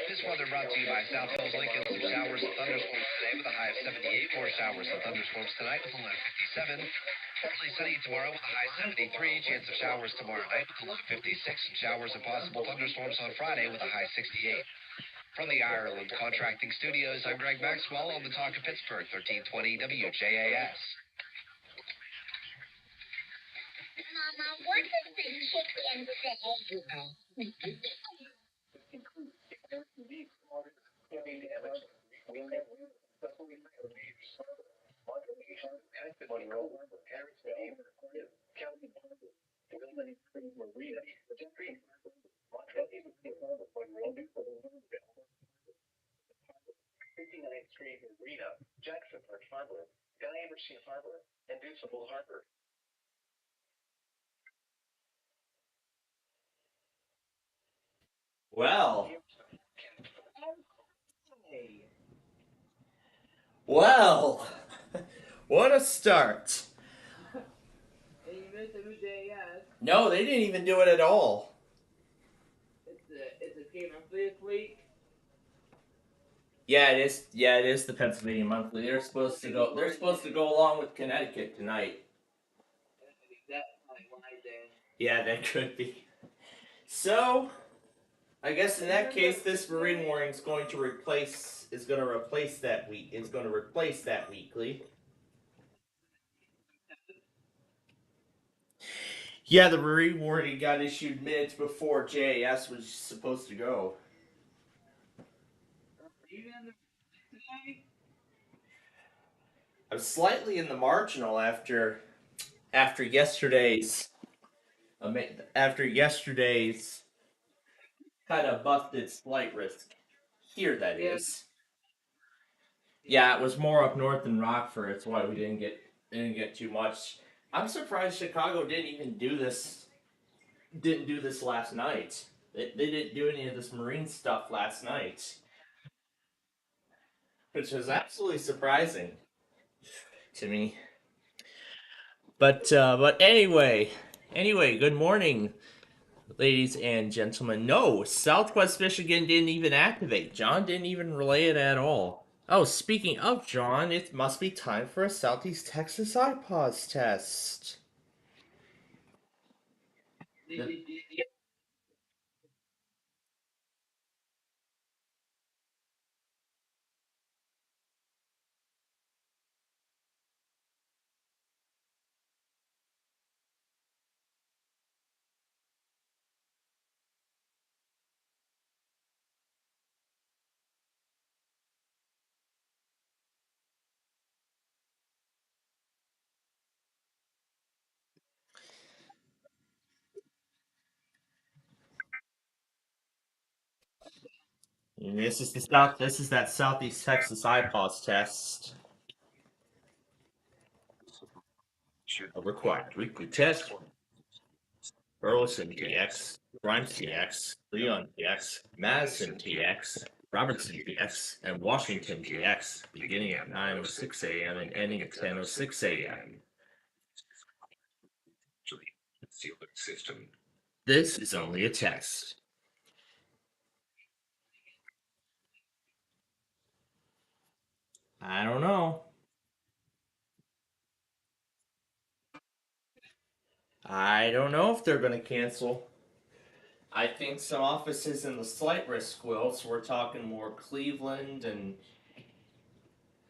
This weather brought to you by South Hills Lincoln. Some showers and thunderstorms today with a high of 78. More showers and thunderstorms tonight with a low of 57. Partly sunny tomorrow with a high 73. Chance of showers tomorrow night with a low of 56. Showers and possible thunderstorms on Friday with a high 68. From the Ireland Contracting Studios, I'm Greg Maxwell on the Talk of Pittsburgh, 1320 WJAS. Mama, what does the chicken say? Well, what a start. No, they didn't even do it at all. It's a team monthly this week. Yeah, it is. Yeah, it is the Pennsylvania Monthly. They're supposed to go. They're supposed to go along with Connecticut tonight. Yeah, that could be. So, I guess in that case, this Marine warning is going to replace that week. It's going to replace that weekly. Yeah, the Marine warning got issued minutes before JAS was supposed to go. I'm slightly in the marginal after yesterday's kind of busted slight risk here. That is. Yeah, it was more up north than Rockford. That's why we didn't get too much. I'm surprised Chicago didn't even do this. Didn't do this last night. They didn't do any of this Marine stuff last night, which was absolutely surprising to me. But anyway, good morning, ladies and gentlemen. No, Southwest Michigan didn't even activate. John didn't even relay it at all. Oh, speaking of John, it must be time for a Southeast Texas iPause test. This is that Southeast Texas iPause test. A required weekly test. Burleson TX, Grimes TX, Leon TX, Madison TX, Robertson TX, and Washington TX, beginning at 9:06 a.m. and ending at 10:06 a.m. This is only a test. I don't know. I don't know if they're going to cancel. I think some offices in the slight risk will, so we're talking more Cleveland and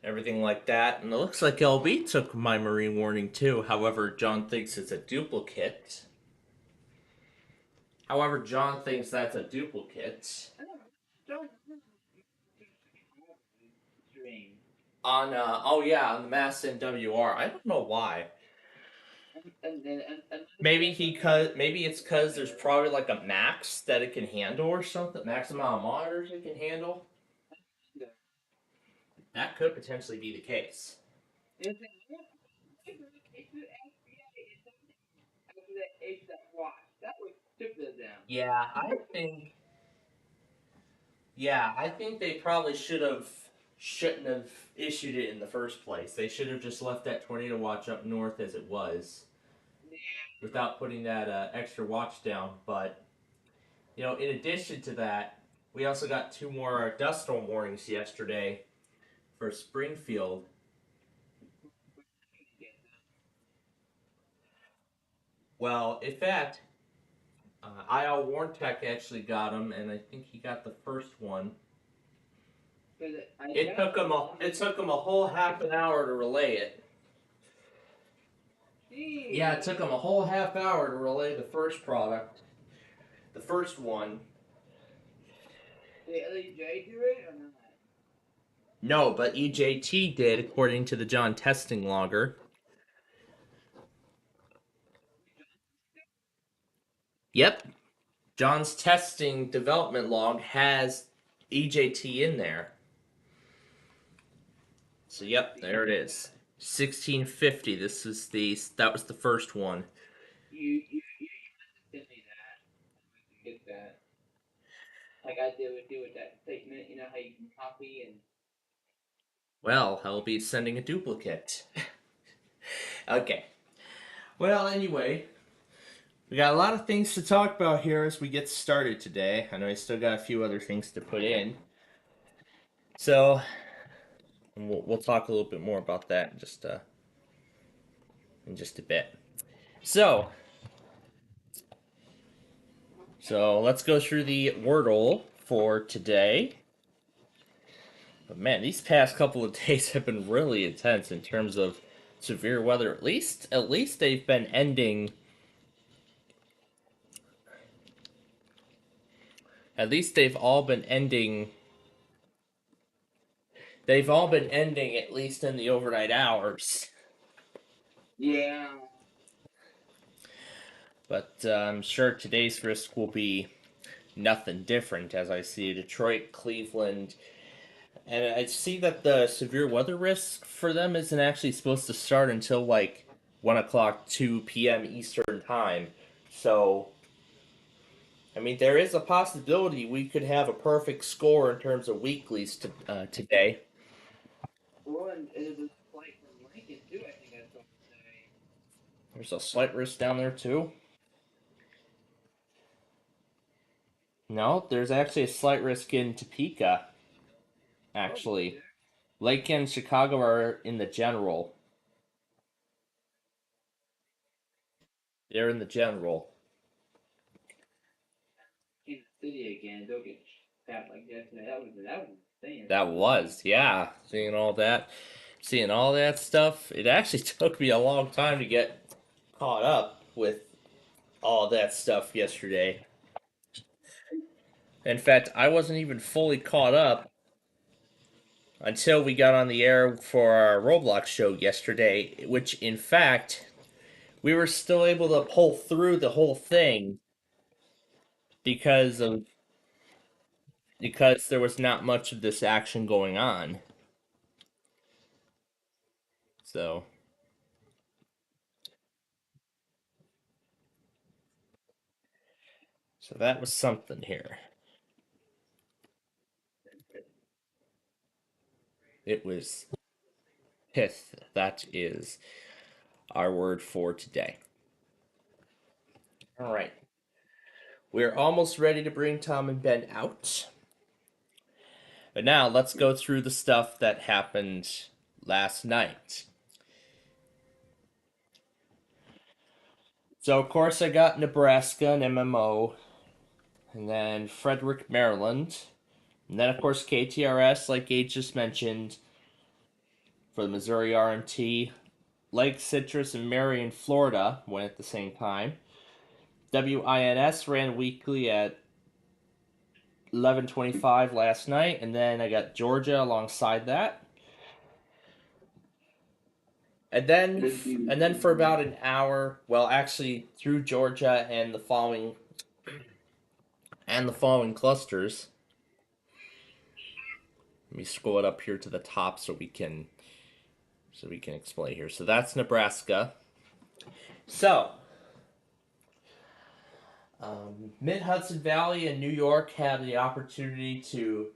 everything like that. And it looks like LB took my marine warning too. However, John thinks it's a duplicate. However, John thinks that's a duplicate. On oh yeah, on the Mass NWR. I don't know why. Maybe it's cause there's probably like a max that it can handle or something. Max amount of monitors it can handle. That could potentially be the case. Yeah, I think. Yeah, I think they probably shouldn't have issued it in the first place. They should have just left that tornado watch up north as it was, without putting that extra watch down. But in addition to that, we also got two more dust storm warnings yesterday for Springfield. Well, in fact, IL Warntech actually got them, and I think he got the first one. It took him a whole half an hour to relay it. Yeah, it took him a whole half hour to relay the first product, the first one. Did LEJ do it or not? No, but EJT did, according to the John testing logger. Yep, John's testing development log has EJT in there. So yep, there it is. 1650. That was the first one. You send me that. I can get that. Like I did with that statement, you know how you can copy and Well, I'll be sending a duplicate. Okay. Well, anyway, we got a lot of things to talk about here as we get started today. I know I still got a few other things to put in. So, we'll talk a little bit more about that in just a bit. So let's go through the Wordle for today. But man, these past couple of days have been really intense in terms of severe weather. At least they've been ending. At least they've all been ending. They've all been ending at least in the overnight hours. yeah. But I'm sure today's risk will be nothing different, as I see Detroit, Cleveland, and I see that the severe weather risk for them isn't actually supposed to start until like 1 o'clock, 2 p.m. Eastern time. So, I mean, there is a possibility we could have a perfect score in terms of weeklies today. Well, and there's a flight from Lincoln too. I think I saw today. There's a slight risk down there too. No, there's actually a slight risk in Topeka. Actually, Lake and Chicago are in the general. They're in the general. Kansas City again. Don't get tapped like yesterday. That was insane. That was, yeah. Seeing all that stuff. It actually took me a long time to get caught up with all that stuff yesterday. In fact, I wasn't even fully caught up until we got on the air for our Roblox show yesterday, which in fact we were still able to pull through the whole thing because of because there was not much of this action going on. So So that was something here. It was pith. That is our word for today. All right. We're almost ready to bring Tom and Ben out. But now let's go through the stuff that happened last night. So, of course, I got Nebraska and MMO, and then Frederick, Maryland, and then, of course, KTRS, like Gage just mentioned, for the Missouri RMT. Lake Citrus and Marion, Florida went at the same time. WINS ran weekly at 11:25 last night, and then I got Georgia alongside that. And then for about an hour, well, actually through Georgia and the following clusters. Let me scroll it up here to the top so we can explain here. So that's Nebraska. So Mid-Hudson Valley and New York had the opportunity to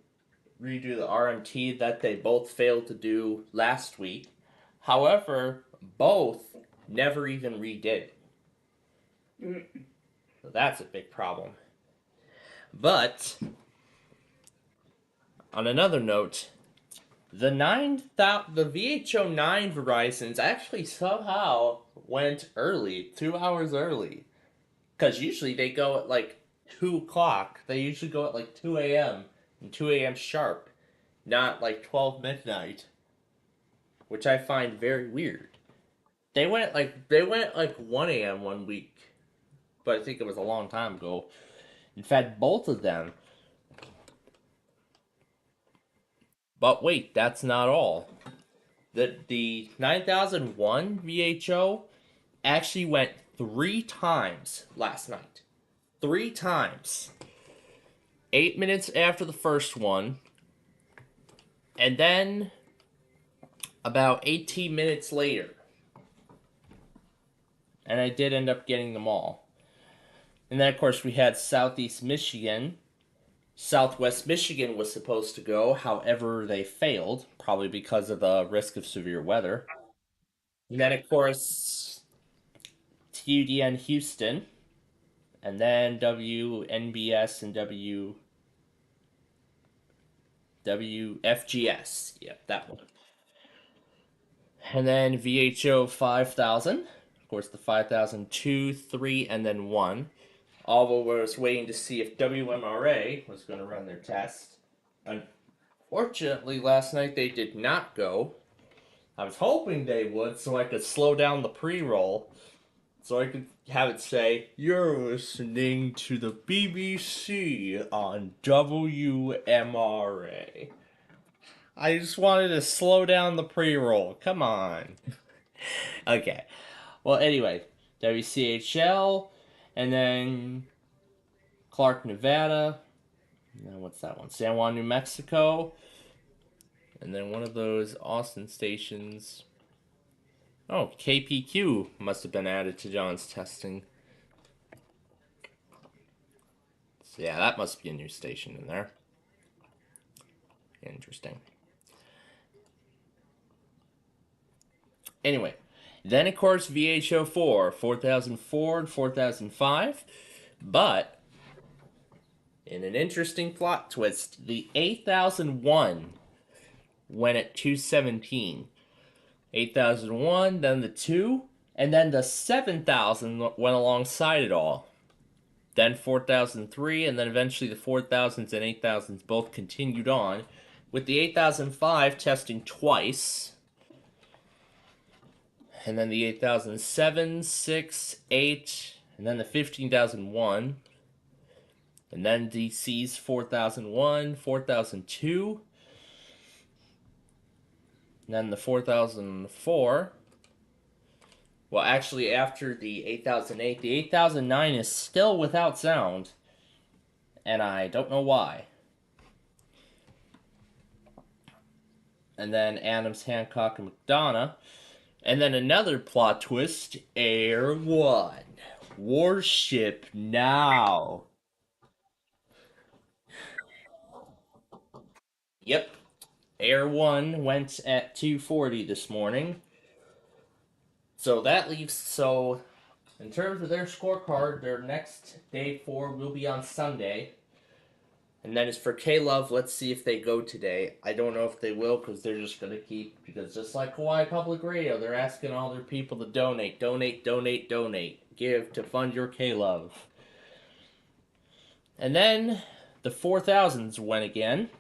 redo the RMT that they both failed to do last week. However, both never even redid. So that's a big problem. But on another note, the VHO 9 Verizons actually somehow went early, 2 hours early. Because usually they go at like 2 o'clock. They usually go at like 2 a.m. and 2 a.m. sharp, not like 12 midnight, which I find very weird. They went at like 1 a.m. one week, but I think it was a long time ago. In fact, both of them. But wait, that's not all. The 9001 VHO actually went 3 times last night. 3 times. 8 minutes after the first one, and then about 18 minutes later. And I did end up getting them all. And then, of course, we had Southeast Michigan. Southwest Michigan was supposed to go, however, they failed, probably because of the risk of severe weather. And then, of course, TUDN Houston, and then WNBS and WFGS. Yep, that one. And then VHO 5000. Of course, the 5002, 3, and then 1. Although I was waiting to see if WMRA was going to run their test. Unfortunately, last night they did not go. I was hoping they would so I could slow down the pre-roll. So I could have it say, "You're listening to the BBC on WMRA." I just wanted to slow down the pre-roll. Come on. Okay. Well, anyway, WCHL, and then Clark, Nevada. Now, what's that one? San Juan, New Mexico. And then one of those Austin stations. Oh, KPQ must have been added to John's testing. So yeah, that must be a new station in there. Interesting. Anyway, then of course VHO 4, 4004 and 4005. But in an interesting plot twist, the 8001 went at 217. 8001, then the 2, and then the 7000 went alongside it all. Then 4003, and then eventually the 4000s and 8000s both continued on, with the 8005 testing twice. And then the 8007, 6, 8, and then the 15001. And then DC's 4001, 4002. And then the 4004. Well, actually, after the 8008, the 8009 is still without sound. And I don't know why. And then Adams, Hancock, and McDonough. And then another plot twist, Air 1. Warship now. Yep. Air 1 went at 2:40 this morning. So that leaves, so in terms of their scorecard, their next day 4 will be on Sunday. And then as for K-Love, let's see if they go today. I don't know if they will because they're just going to keep, because just like Hawaii Public Radio, they're asking all their people to donate, donate, donate, donate. Give to fund your K-Love. And then the 4000s went again.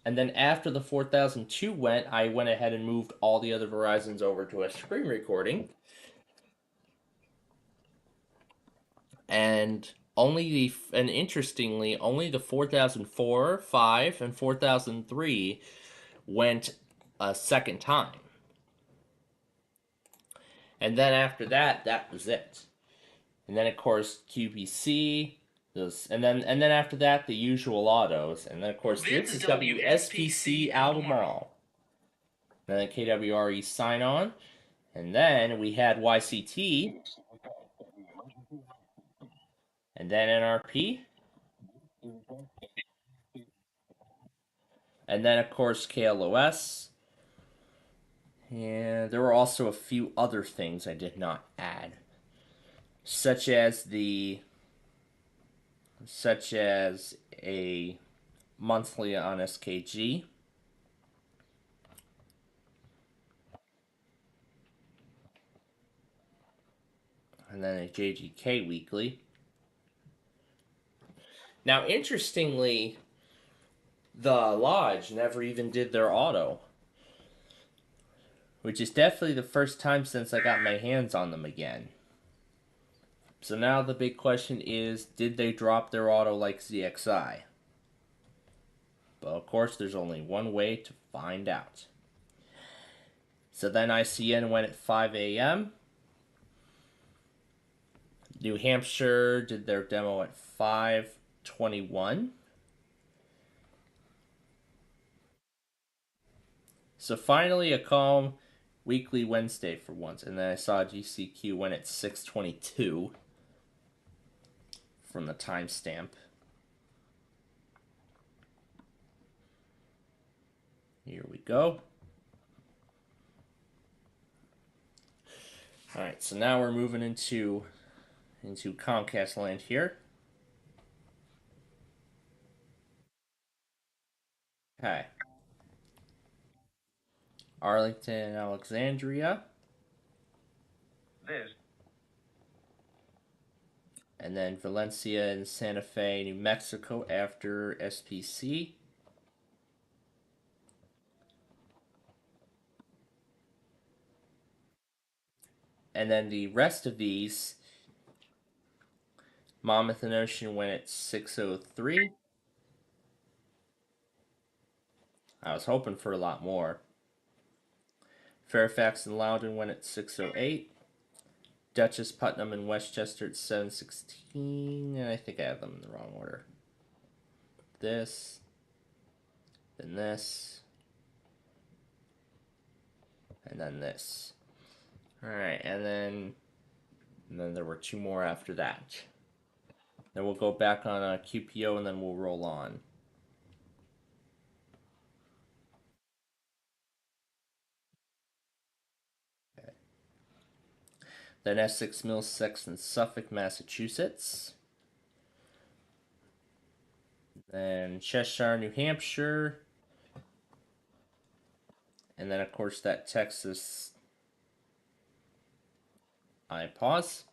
And then after the 4002 went, I went ahead and moved all the other Verizons over to a screen recording. And interestingly, only the 4004, 5, and 4003 went a second time. And then after that, that was it. And then of course QPC, and then after that the usual autos, and then of course this is WSPC Albemarle. And then KWRE sign on, and then we had YCT, and then NRP, and then of course KLOS. And there were also a few other things I did not add, such as a monthly on SKG, and then a JGK weekly. Now, interestingly, the Lodge never even did their auto, which is definitely the first time since I got my hands on them again. So now the big question is, did they drop their auto like ZXI? But of course, there's only one way to find out. So then ICN went at 5 a.m. New Hampshire did their demo at 5:21. So finally a calm weekly Wednesday for once. And then I saw GCQ went at 6:22 from the timestamp. Here we go. Alright, so now we're moving into Comcast land here. Okay. Arlington, Alexandria. This. And then Valencia and Santa Fe, New Mexico after SPC. And then the rest of these, Monmouth and Ocean went at 6:03. I was hoping for a lot more. Fairfax and Loudoun went at 6:08. Dutchess, Putnam, and Westchester at 7:16. And I think I have them in the wrong order. This, then this, and then this. Alright, and then there were two more after that. Then we'll go back on QPO and then we'll roll on. Okay. Then Essex, Middlesex, and Suffolk, Massachusetts. Then Cheshire, New Hampshire. And then, of course, that Texas. I pause.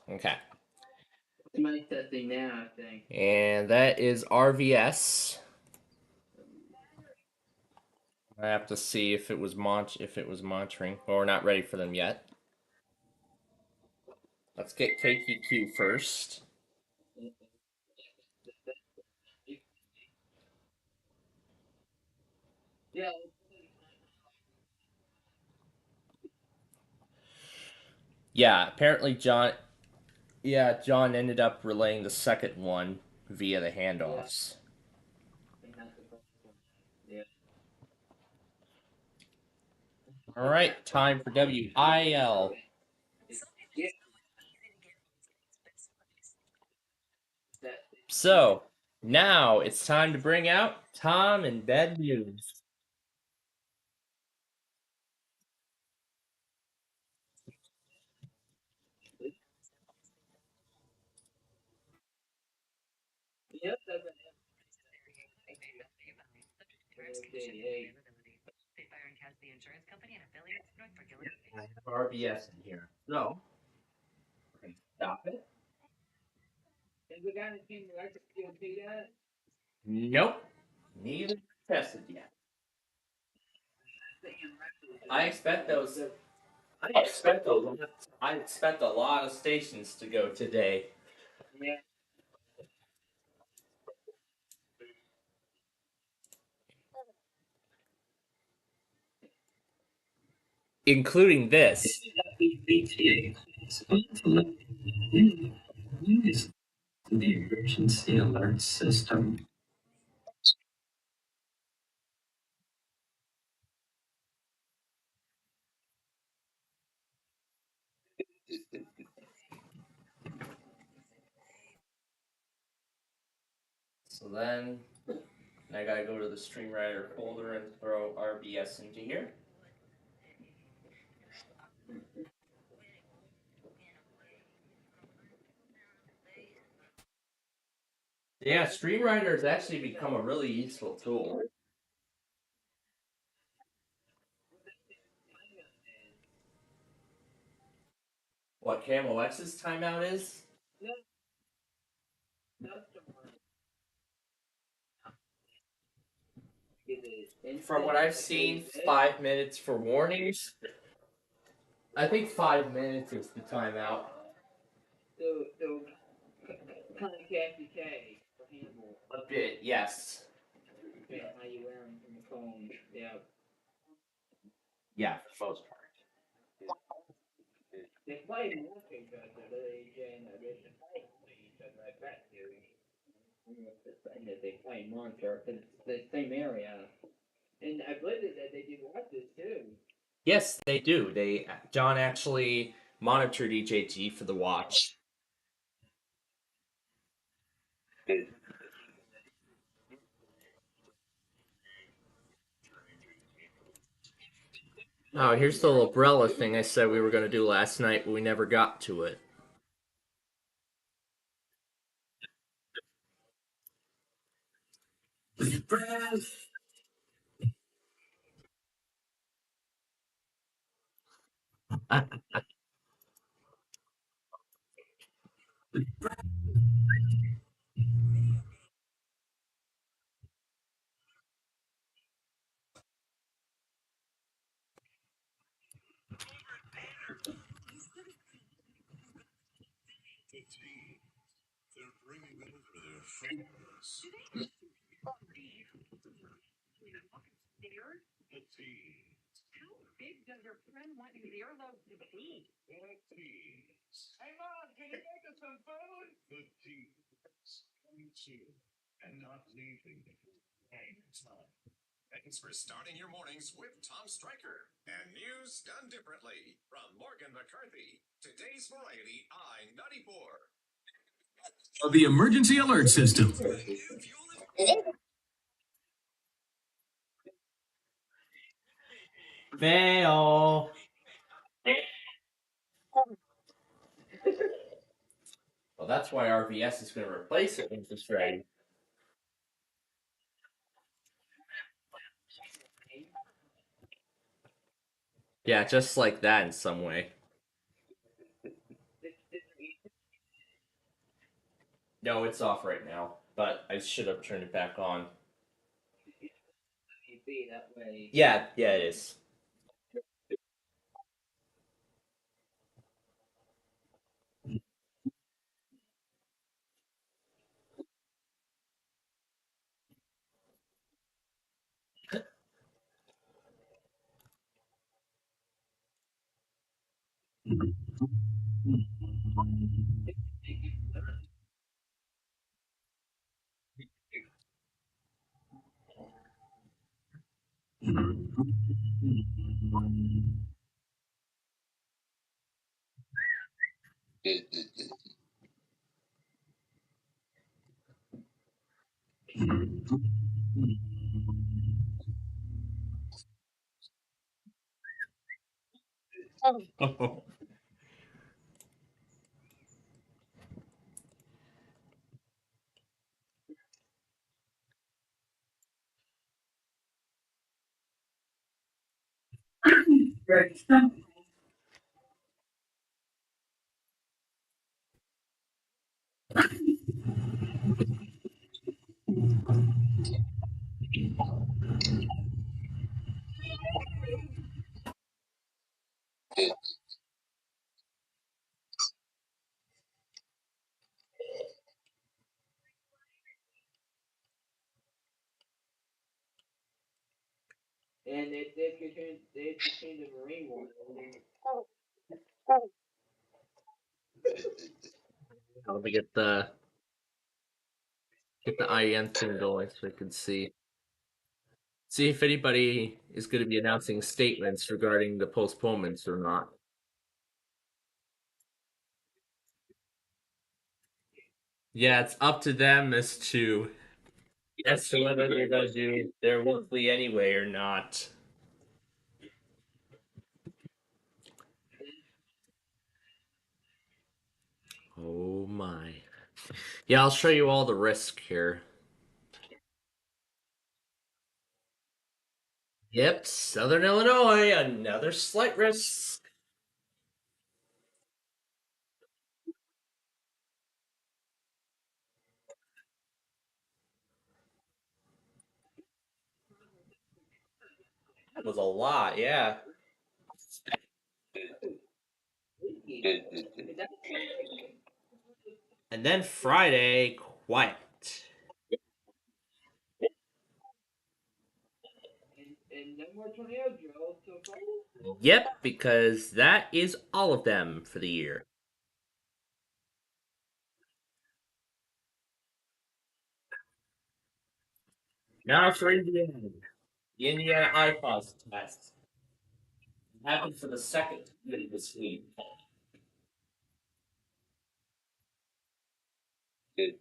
Okay. It's my testing now, I think. And that is RVS. I have to see if it was monitoring. Well, we're not ready for them yet. Let's get KTQ first. Yeah. Yeah, apparently John ended up relaying the second one via the handoffs. Yeah. All right, time for WIL. So, Now it's time to bring out Tom and Bad News. Yep, that's a I have RBS in here. No. Stop it. Is the guy that came to electric still see that? Nope. Neither tested yet. I expect those. I expect those. I expect a lot of stations to go today, Yeah. including this. The emergency alert system. So then I gotta go to the Streamwriter folder and throw RBS into here. Yeah, Streamwriter has actually become a really useful tool. What Camel X's timeout is? From what I've seen, 5 minutes for warnings. I think 5 minutes is the timeout. So kind of Kathy K for handle. A bit, yes. Depending on how you wear them from the phone. Yeah. Yeah, for the most part. They play more to each other. They play each other. I bet you. That they play Monster because it's the same area. And I believe that they do watches too. Yes, they do. John actually monitored EJG for the watch. Oh, here's the umbrella thing I said we were going to do last night, but we never got to it. Thanks for starting your mornings with Tom Stryker and news done differently from Morgan McCarthy. Today's variety I-94. Of the emergency alert system. Fail. Well, that's why RBS is going to replace it when it's ready. Yeah, just like that in some way. No, it's off right now, but I should have turned it back on. That way. Yeah, it is. Oh. And they just change the Marine one. Let me get the IEN thing going so I can see if anybody is going to be announcing statements regarding the postponements or not. Yeah, it's up to them as to whether they're going to do their weekly anyway or not. Oh my. Yeah, I'll show you all the risk here. Yep, Southern Illinois, another slight risk. That was a lot, yeah. And then Friday, quiet. And no more tornado drills so far. Yep, because that is all of them for the year. Now for Indiana. The Indiana IPOS test happened for the second time this week. The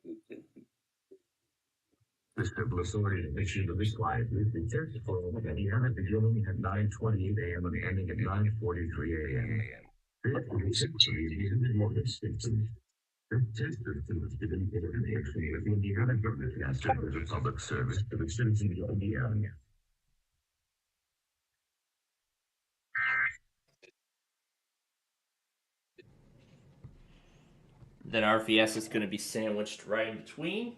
civil authority issued a required weekly test for Indiana beginning at 9:28 a.m. and ending at 9:43 a.m. This is the Morgan Station. The test is given in connection with Indiana government as a public service to the citizens of Indiana. Then RVS is going to be sandwiched right in between.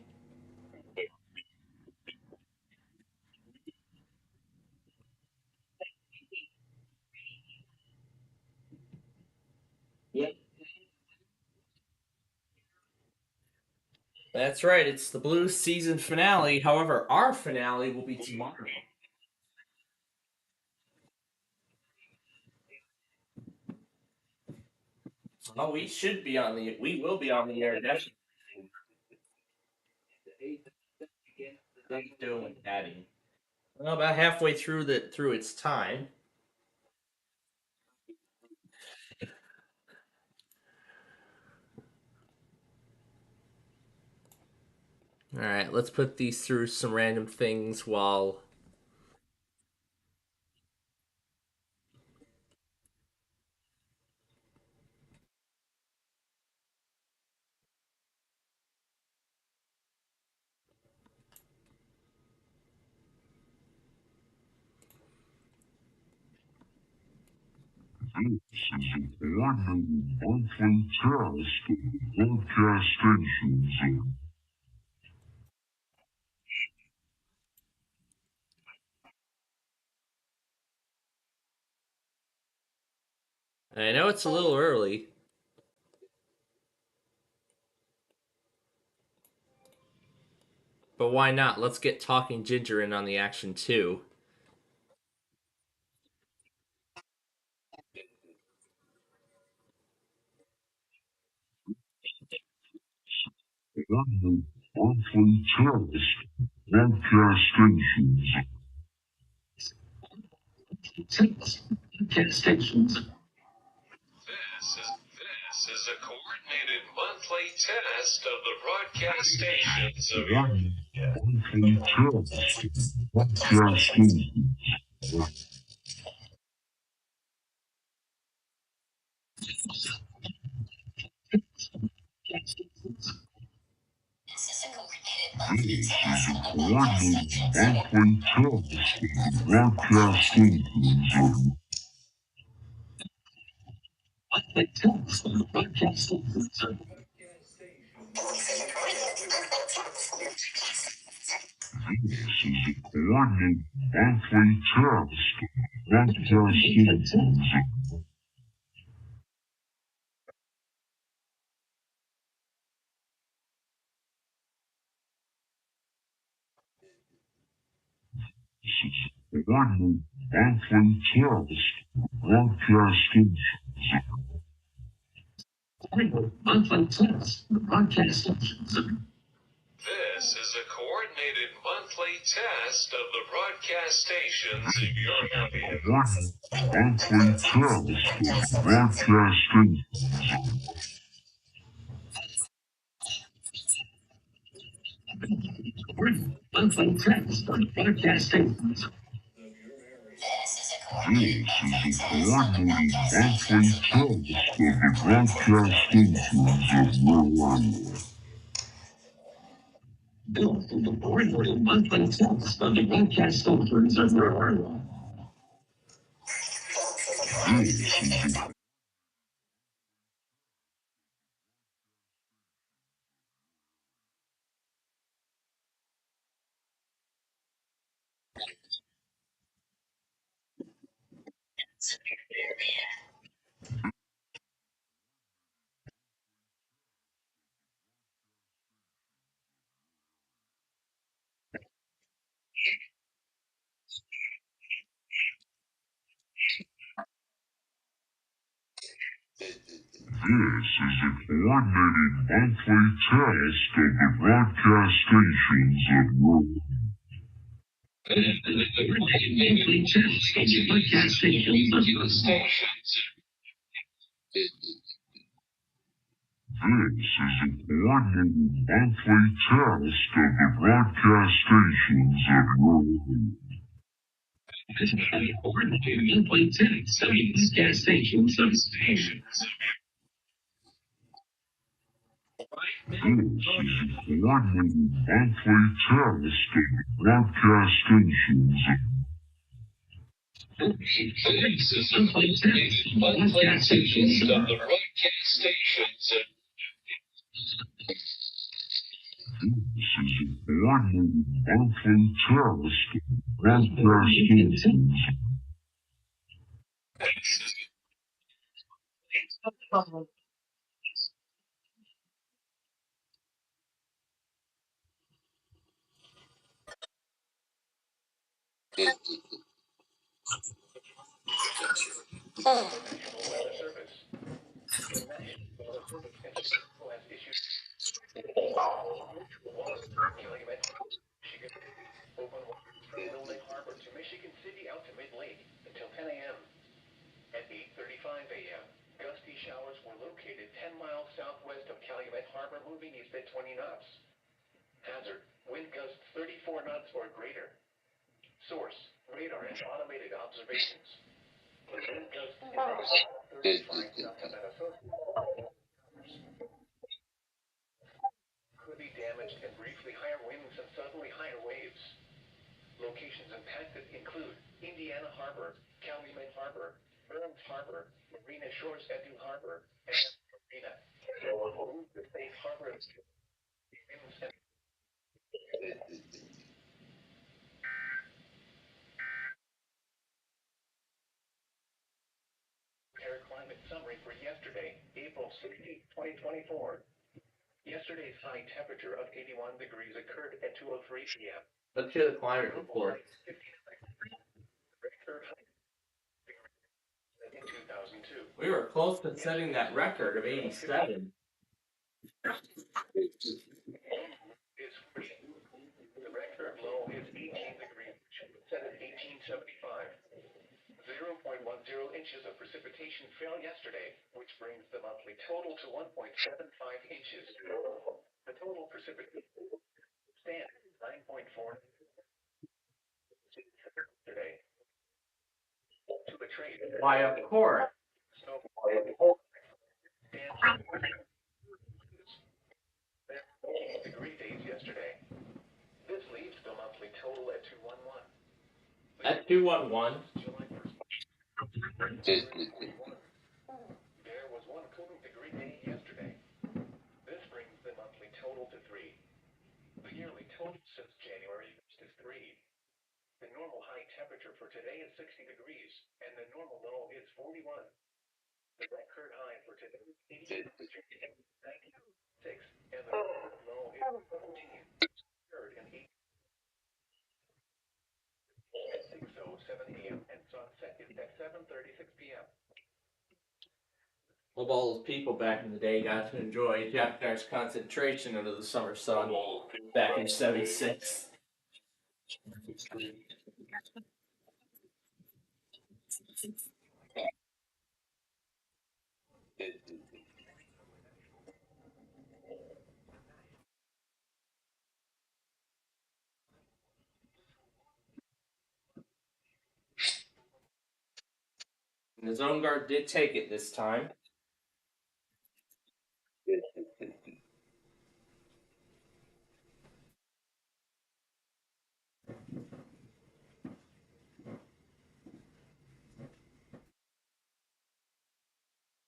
Yep. That's right, it's the Blues season finale. However, our finale will be tomorrow. Oh, we will be on the air next. How you doing, Patty? Well, about halfway through its time. All right, let's put these through some random things while. This is a brand new monthly test of broadcast stations. I know it's a little early, but why not? Let's get Talking Ginger in on the action too. Brand new monthly test of broadcast stations. This is a coordinated monthly test of the broadcast stations of One monthly This is a coordinated monthly test of the broadcast stations in your area. Michigan City out to mid-lake until 10 a.m. At 8:35 a.m., gusty showers were located 10 miles southwest of Calumet Harbor, moving east at 20 knots. Hazard: wind gusts 34 knots or greater. Source: radar and automated observations. The wind gusts in 35 south of Minnesota could be damaged, and briefly higher winds and suddenly higher waves. Locations impacted include Indiana Harbor, Calumet Harbor, Burns Harbor, Marina Shores Edu Harbor, and Marina. The safe harbor winds and air climate summary for yesterday, April 16, 2024. Yesterday's high temperature of 81 degrees occurred at 2:03 p.m. Let's hear the climate report. Record high in 2002. We were close to setting that record of 87. Is 40. The record low is 18 degrees, set at 1875. 0.10 inches of precipitation fell yesterday, which brings the monthly total to 1.75 inches. The total precipitation stands 9.4. trade. Why, of course. So, and degree days yesterday. This leaves the monthly total at 211. At 211. July 1st. There was one cooling degree day yesterday. This brings the monthly total to 3. The yearly total since January is 3. The normal high temperature for today is 60 degrees, and the normal low is 41. The record high for today is 96, and the record low is 17. Third and 8 at 6:07 a.m. and sunset is at 7:36 p.m. Of all those people back in the day got to enjoy Jack Dar's concentration under the summer sun back in '76. And the zone guard did take it this time.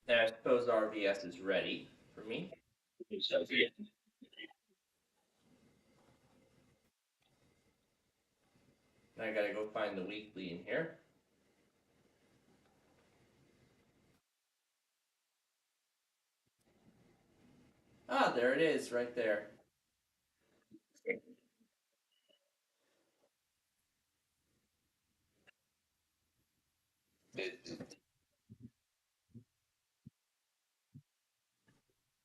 And I suppose RBS is ready for me. I gotta go find the weekly in here. Ah, there it is, right there.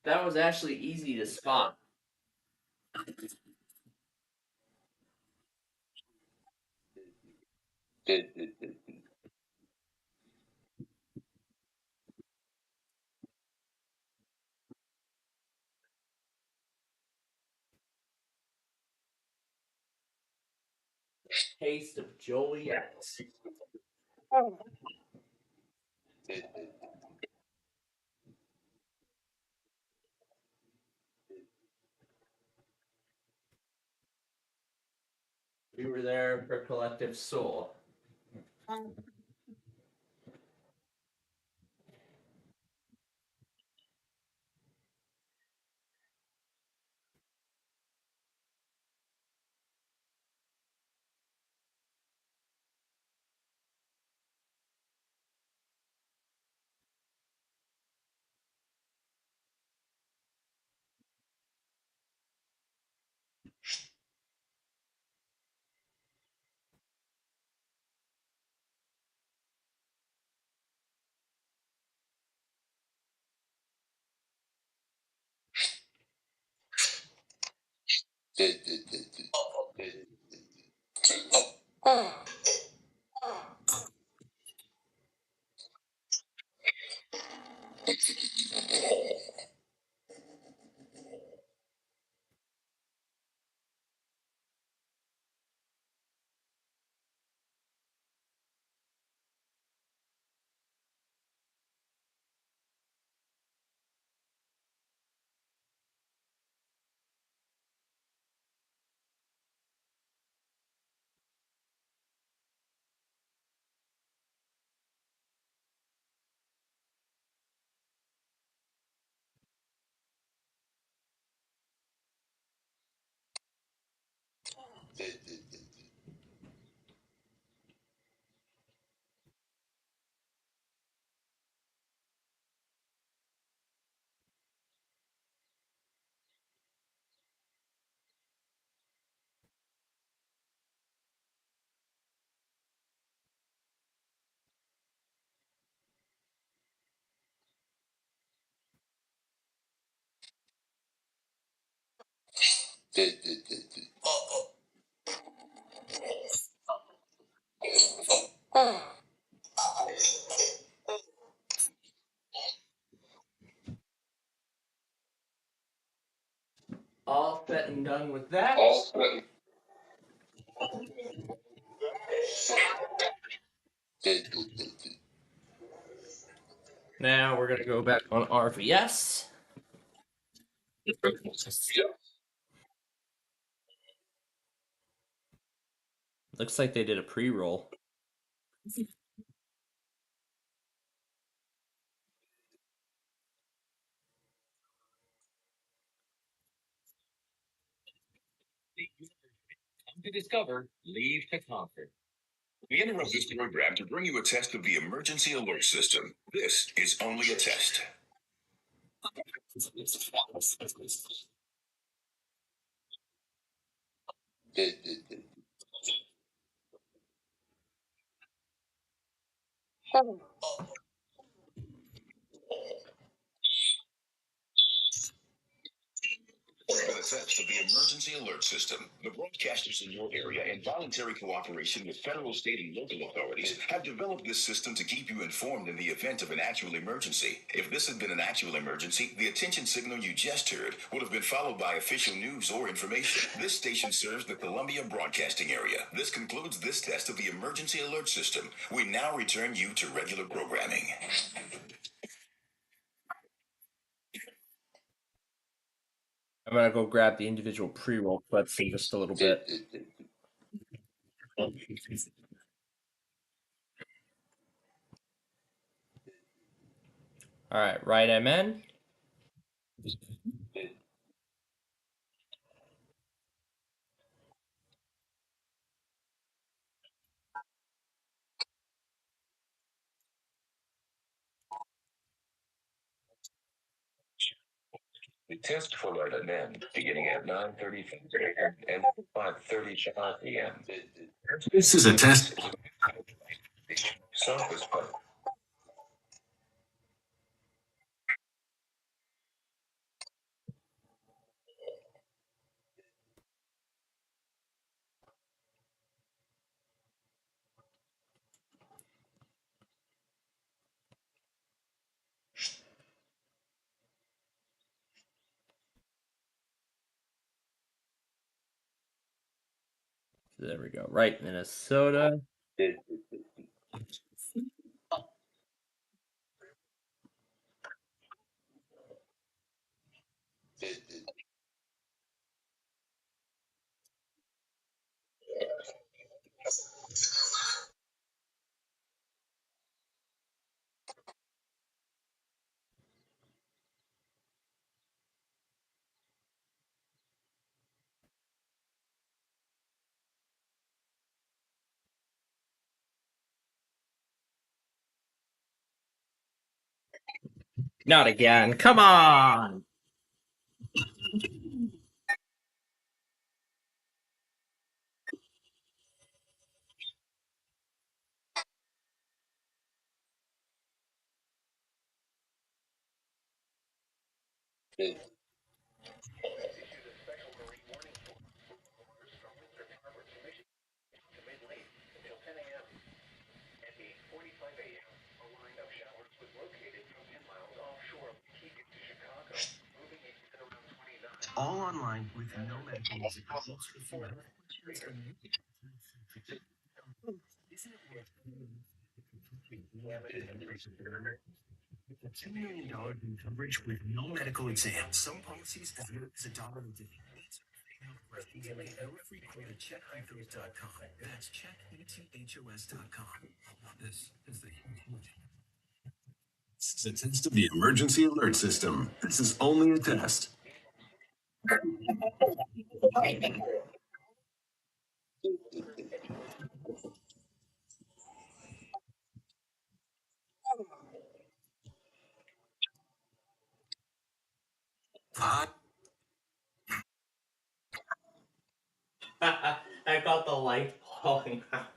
That was actually easy to spot. Taste of Joliet. We were there for Collective Soul. All set and done with that. Now we're gonna go back on RVS. Looks like they did a pre-roll. Come to discover, leave to conquer. We interrupt this program to bring you a test of the emergency alert system. This is only a test. It's been a test of the emergency alert system. The broadcasters in your area, in voluntary cooperation with federal, state, and local authorities, have developed this system to keep you informed in the event of an actual emergency. If this had been an actual emergency, the attention signal you just heard would have been followed by official news or information. This station serves the Columbia broadcasting area. This concludes this test of the emergency alert system. We now return you to regular programming. I'm gonna go grab the individual pre-roll clips in just a little bit. All right, right MN. The test for Light Men beginning at 9:30 and 5:35 p.m. This is a test. Surface pump. There we go. Right, Minnesota. Not again. Come on. Until 10 a.m. At 8:45 a.m., a line of showers was located from 10 miles offshore of Keegan to Chicago, moving east at around 20 knots. All online with no medical exams. Isn't it worth $2 million in coverage with no medical exam? Some policies as low as $1 a day. Get no free quote at checkethos.com. That's checkethos.com. This is the This is a test of the emergency alert system. This is only a test. I got the light falling out.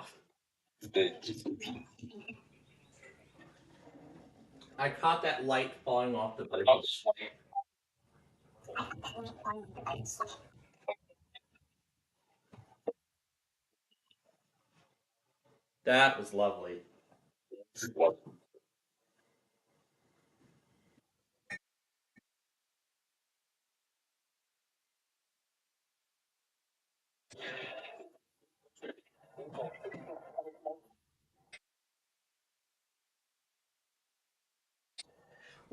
I caught that light falling off the bridge. That was lovely.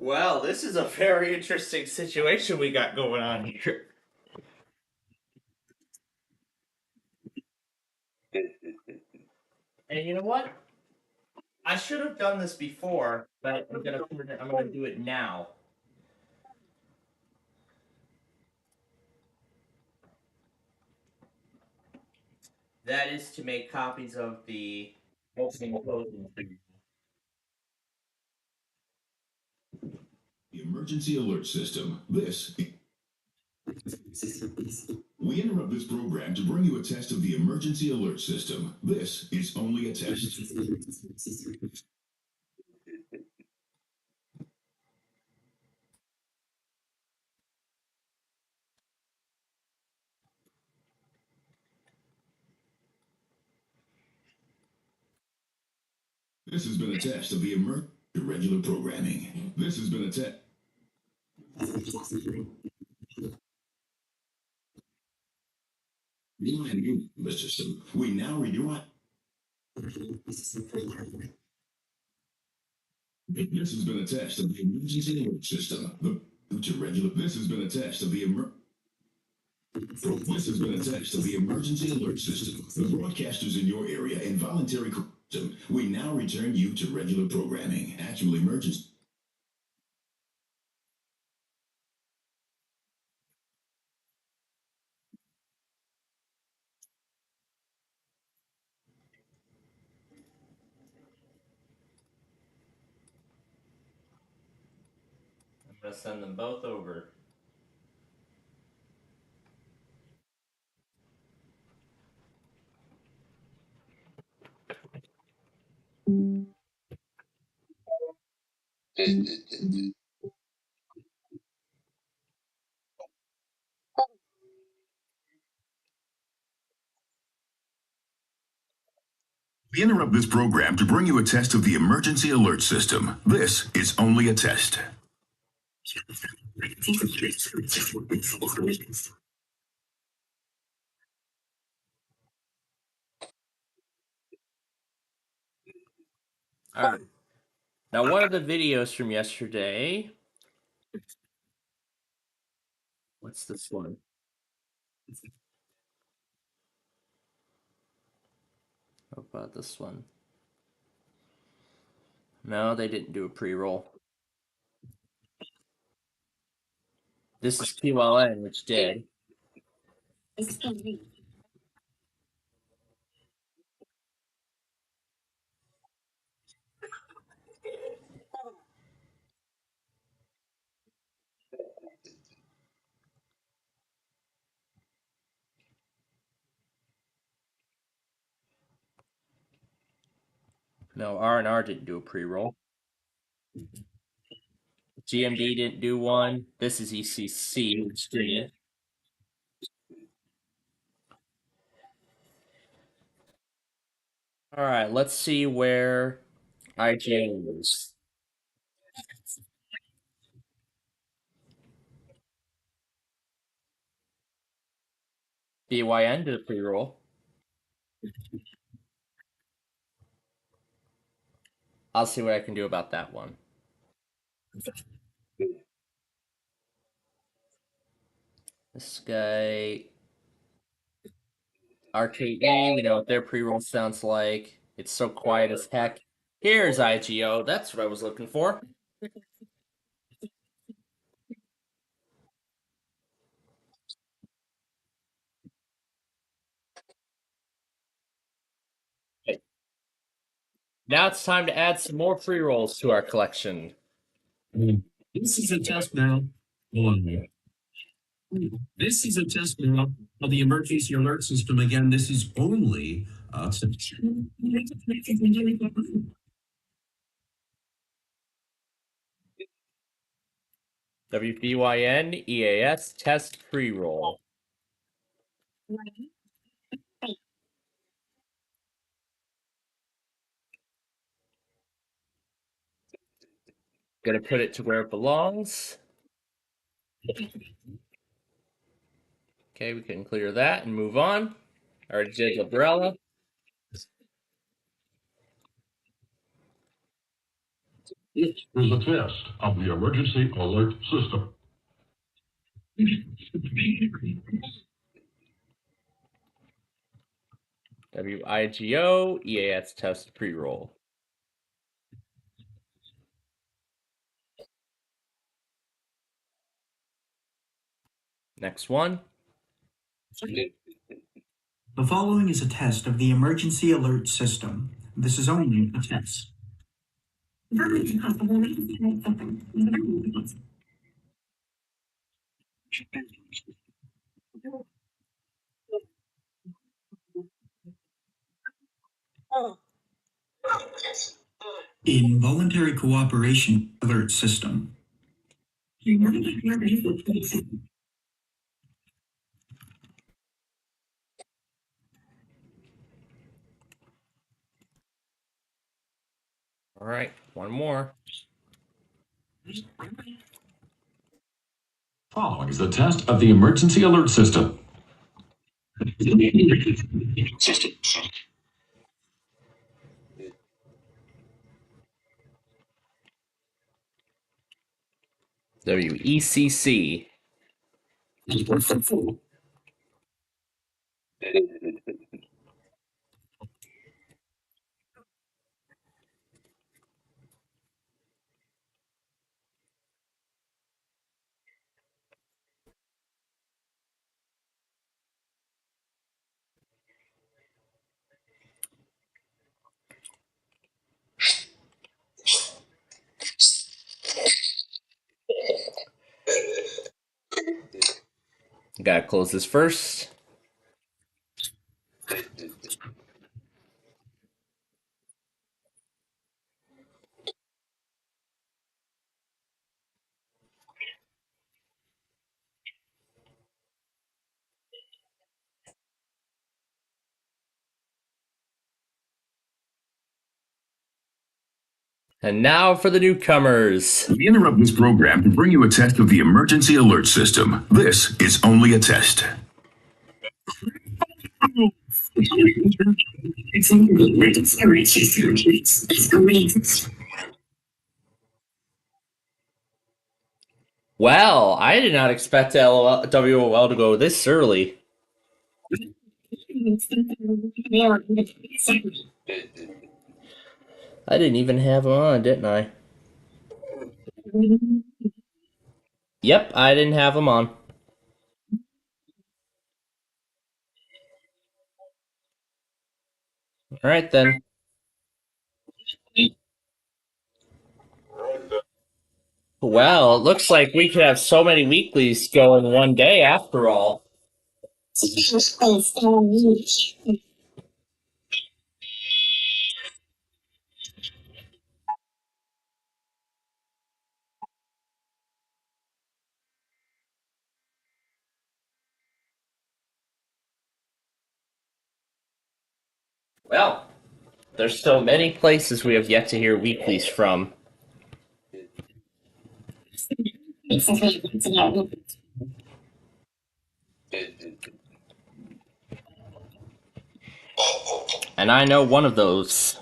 Well, this is a very interesting situation we got going on here. And you know what? I should have done this before, but I'm gonna do it now. That is to make copies of the opening and closing. Emergency alert system. We interrupt this program to bring you a test of the emergency alert system. This is only a test. This has been a test of the irregular programming. This has been a test. Mr. Sim, we now redirect. This has been a test of the emergency alert system. This has been a test of the This has been a test of the emergency alert system. The broadcasters in your area involuntary system. We now return you to regular programming. Actual emergency. I'm gonna send them both over. We interrupt this program to bring you a test of the emergency alert system. This is only a test. All right. Now, one of the videos from yesterday. What's this one? How about this one? No, they didn't do a pre-roll. This is QLN, which did. No, R&R didn't do a pre-roll. GMD didn't do one. This is ECC, which did. All right, let's see where IGN is. BYN did a pre-roll. I'll see what I can do about that one. This guy, RKE, we know what their pre-roll sounds like. It's so quiet as heck. Here's IGO. That's what I was looking for. Okay. Now it's time to add some more pre-rolls to our collection. This is a test now. This is a test now of the emergency alert system. Again, this is only WBYN EAS test pre-roll. Gonna put it to where it belongs. Okay, we can clear that and move on. Our Jig umbrella. It is a test of the emergency alert system. WIGO EAS test pre-roll. Next one. The following is a test of the emergency alert system. This is only a test. Involuntary cooperation alert system. All right, one more. Following is the test of the emergency alert system. WECC. Gotta close this first. And now for the newcomers. We interrupt this program to bring you a test of the emergency alert system. This is only a test. Well, I did not expect WOL to go this early. I didn't even have him on, didn't I? Yep, I didn't have him on. All right, then. Well, it looks like we could have so many weeklies go in one day after all. Well, there's so many places we have yet to hear weeklies from. And I know one of those.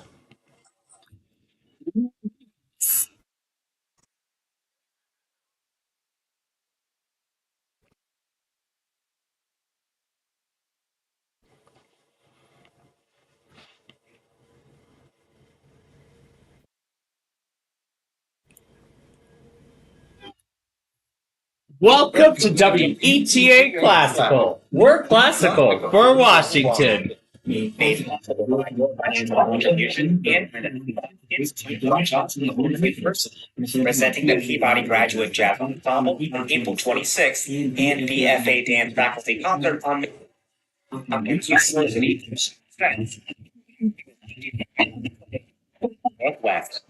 Welcome to WETA Classical. We're classical for Washington. Presenting the Peabody Graduate Jazz Ensemble on April 26th and BFA Dance Faculty Concert on University Northwest.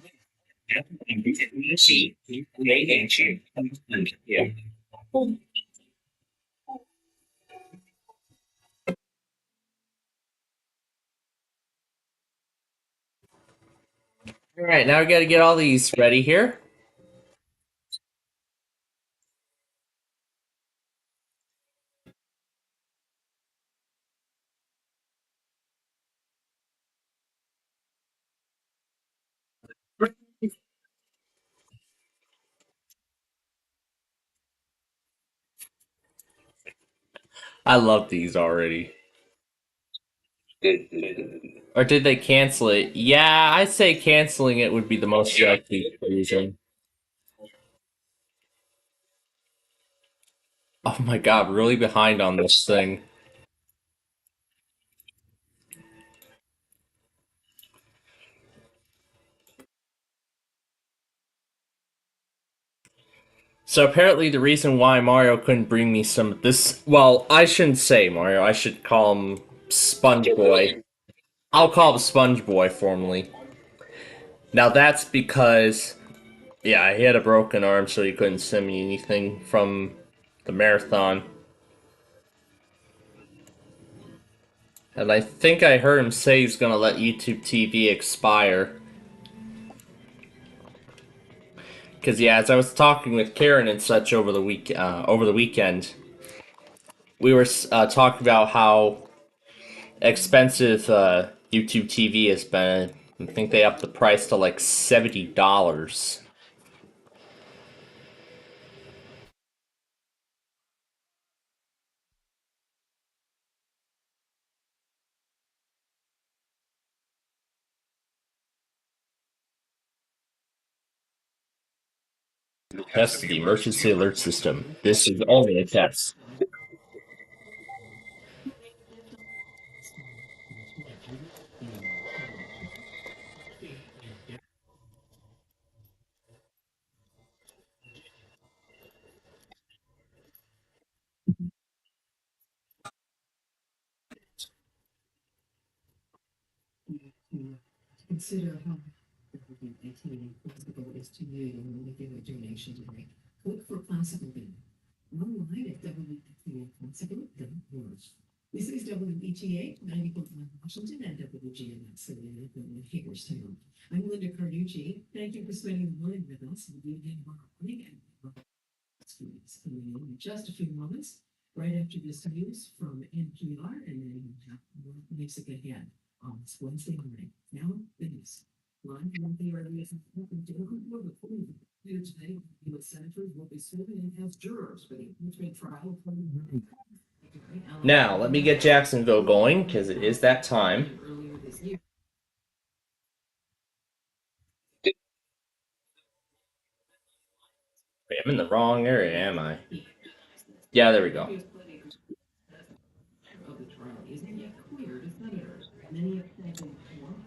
All right, now we got to get all these ready here. I love these already. Or did they cancel it? Yeah, I'd say canceling it would be the most likely reason. Oh my god, really behind on this thing. So apparently the reason why Mario couldn't bring me some of this, well, I shouldn't say Mario, I should call him Sponge Boy. I'll call him Sponge Boy formally. Now that's because, yeah, he had a broken arm, so he couldn't send me anything from the marathon. And I think I heard him say he's gonna let YouTube TV expire. Because yeah, as I was talking with Karen and such over the weekend, we were talking about how expensive YouTube TV has been. I think they upped the price to like $70. Test of the emergency alert system. This is only a test. Consider how possible is to you when making a donation today. Click for Classical Bin. Online at WPTA.org. This is WPTA 90.1 Washington and WGNS Savannah in Hagerstown. I'm Linda Carducci. Thank you for spending the morning with us. We'll be again tomorrow morning and students coming in just a few moments right after this news from NPR, and then we'll have more music ahead on this Wednesday morning. Now, the news. Live from the earliest here today, U.S. senators will be sworn in as jurors for the impeachment trial. Now, let me get Jacksonville going, because it is that time. Earlier this year. Wait, I'm in the wrong area, am I? Yeah, there we go.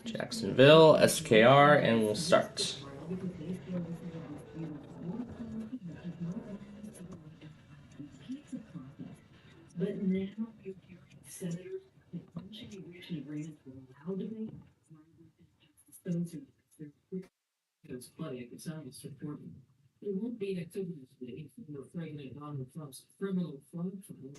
Jacksonville, SKR, and we'll start. But now senators can actually reach an agreement to allow debate. It's funny, it sounds important. There won't be activities today for President Donald Trump's criminal fraud trial.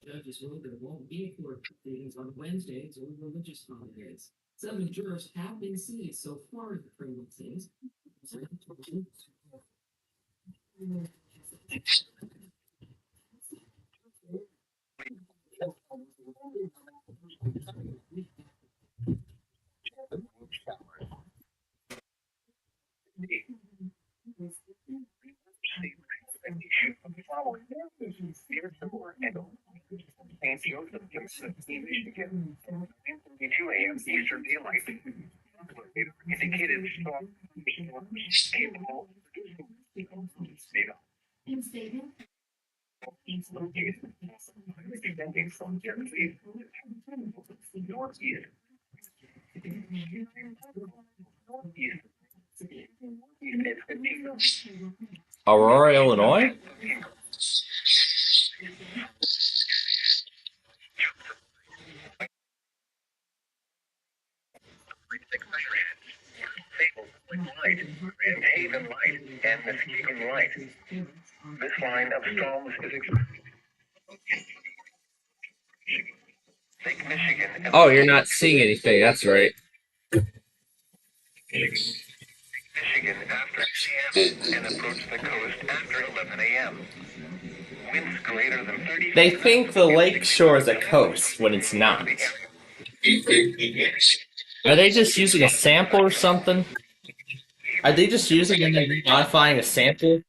Judges ruled there won't be court proceedings on Wednesdays or religious holidays. 7 jurors have been seized so far in the criminal case. Eastern Daylight. Indicated strong capable from Jersey northeast. Aurora, Illinois? Light, and Haven Light, and Muskegon Light. This line of storms is expected. Lake Michigan. Oh, you're not seeing anything, that's right. Michigan after 6 a.m. and approach the coast after 11 a.m. Winds greater than 30. They think the lake shore is a coast when it's not. Are they just using a sample or something? Are they just using and then modifying a sample?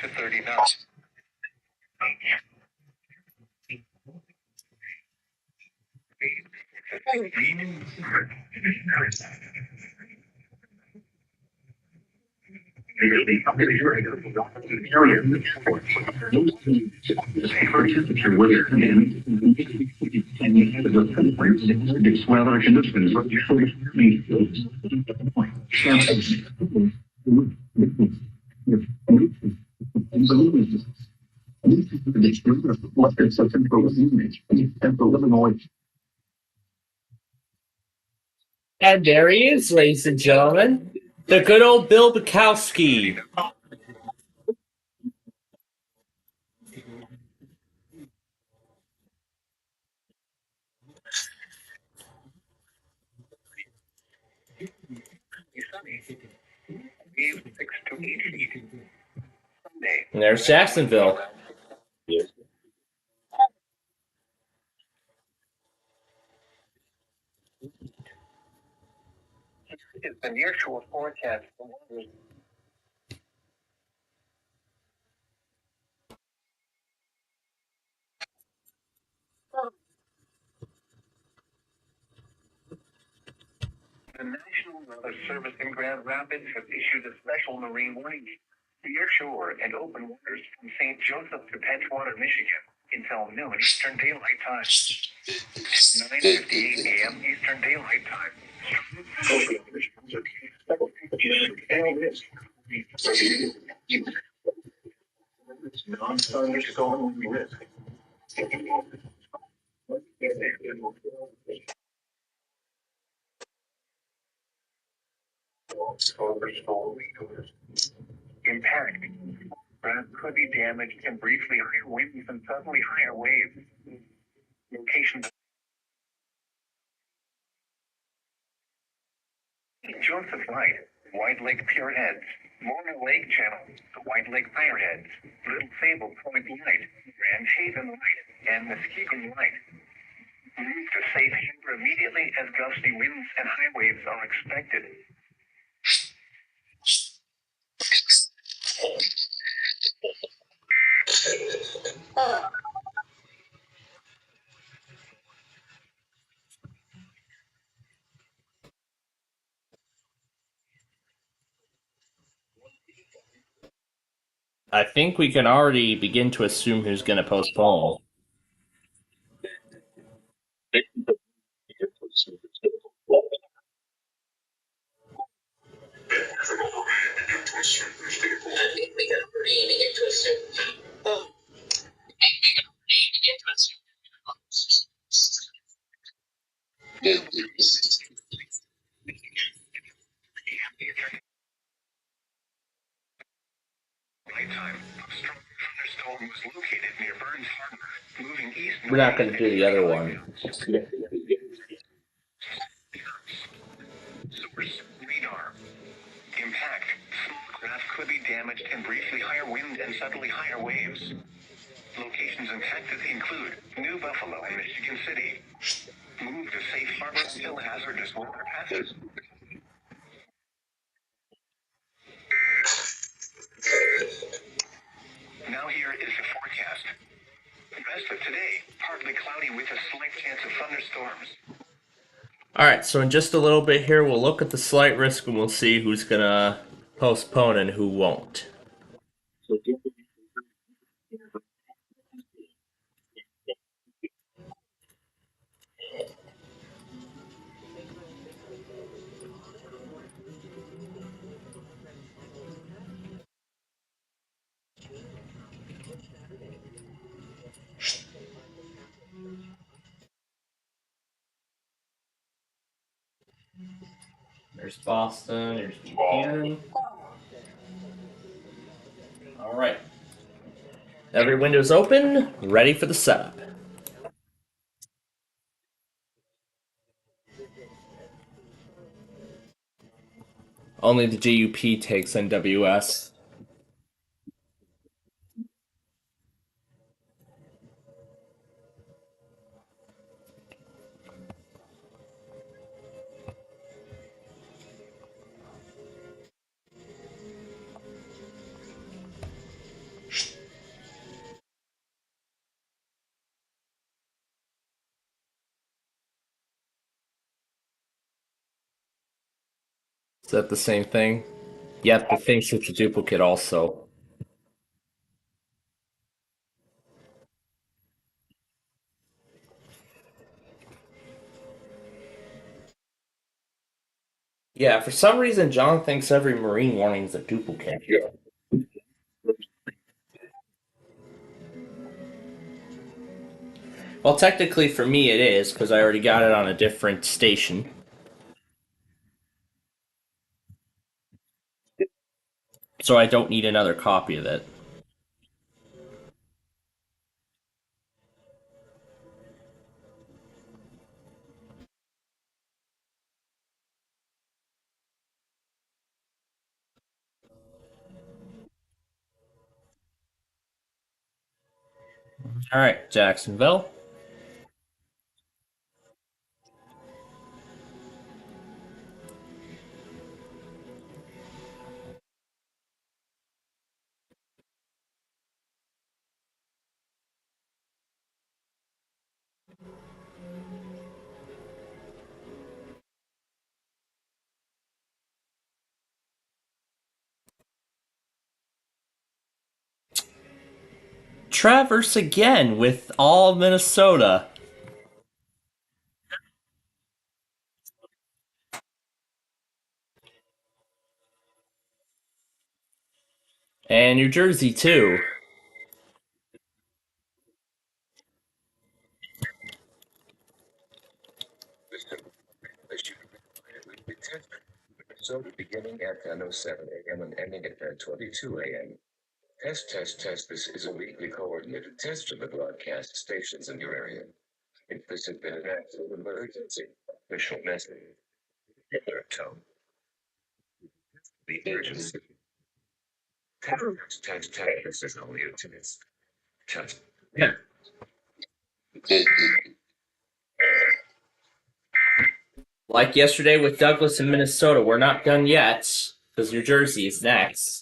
To 30 knots. Weather conditions. And there he is, ladies and gentlemen. The good old Bill Bukowski. And there's Jacksonville. Is the nearshore forecast for the National Weather Service in Grand Rapids has issued a special marine warning nearshore and open waters from St. Joseph to Edgewater, Michigan until noon Eastern Daylight Time. 9:58 a.m. Eastern Daylight Time. Non-thunderstorm risk. Impact. Craft could be damaged and briefly higher winds and suddenly higher waves. Location. Joseph Light, White Lake Pierheads, Mormon Lake Channel, the White Lake Fireheads, Little Sable Point Light, Grand Haven Light, and Muskegon Light. Move to safe harbor immediately as gusty winds and high waves are expected. I think we can already begin to assume who's going to postpone. Nighttime, a strong thunderstorm was located near Burns Harbor, moving east. We're not going to do the other one. Source, radar. Impact, small craft could be damaged and briefly higher wind and suddenly higher waves. Locations impacted include New Buffalo and Michigan City. Move to safe harbor until hazardous weather passes. Now here is the forecast. The rest of today, partly cloudy with a slight chance of thunderstorms. Alright, so in just a little bit here, we'll look at the slight risk and we'll see who's going to postpone and who won't. There's Boston, there's Buchanan. Alright. Every window's open, ready for the setup. Only the GUP takes NWS. Is that the same thing? Yep, the thing's such a duplicate also. Yeah, for some reason John thinks every marine warning is a duplicate. Yeah. Well, technically for me it is, because I already got it on a different station. So I don't need another copy of it. Alright, Jacksonville. Traverse again with all Minnesota. And New Jersey, too. So beginning at 10:07 a.m. and ending at 10:22 a.m. Test, test, test. This is a weekly coordinated test of the broadcast stations in your area. If this has been an actual emergency, official message, alert tone. The emergency. Test, test, test. This is only a test. Test. Yeah. Like yesterday with Douglas in Minnesota, we're not done yet, because New Jersey is next.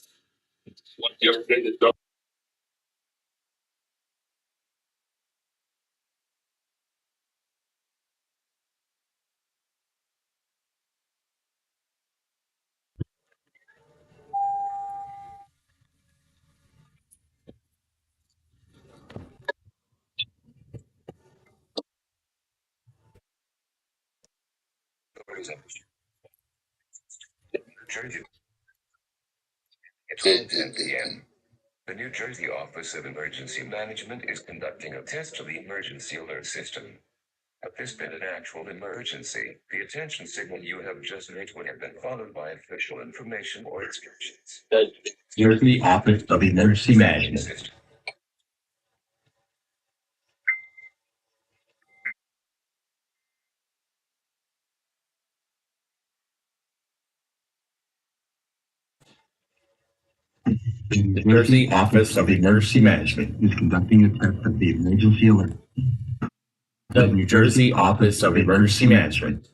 Jersey. It's 10 p.m. The New Jersey Office of Emergency Management is conducting a test of the emergency alert system. If this been an actual emergency, the attention signal you have just made would have been followed by official information or instructions. The New Jersey Office of Emergency Management. The New Jersey Office of Emergency Management is conducting a test of the emergency alert. The New Jersey Office of Emergency Management.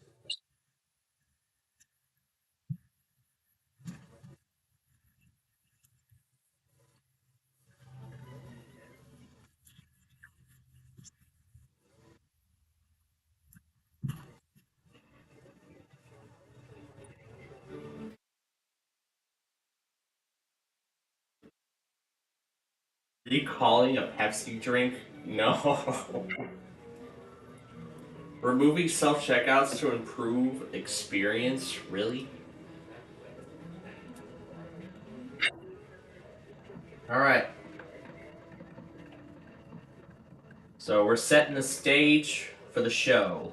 Are you calling a Pepsi drink? No. Removing self-checkouts to improve experience? Really? Alright. So we're setting the stage for the show.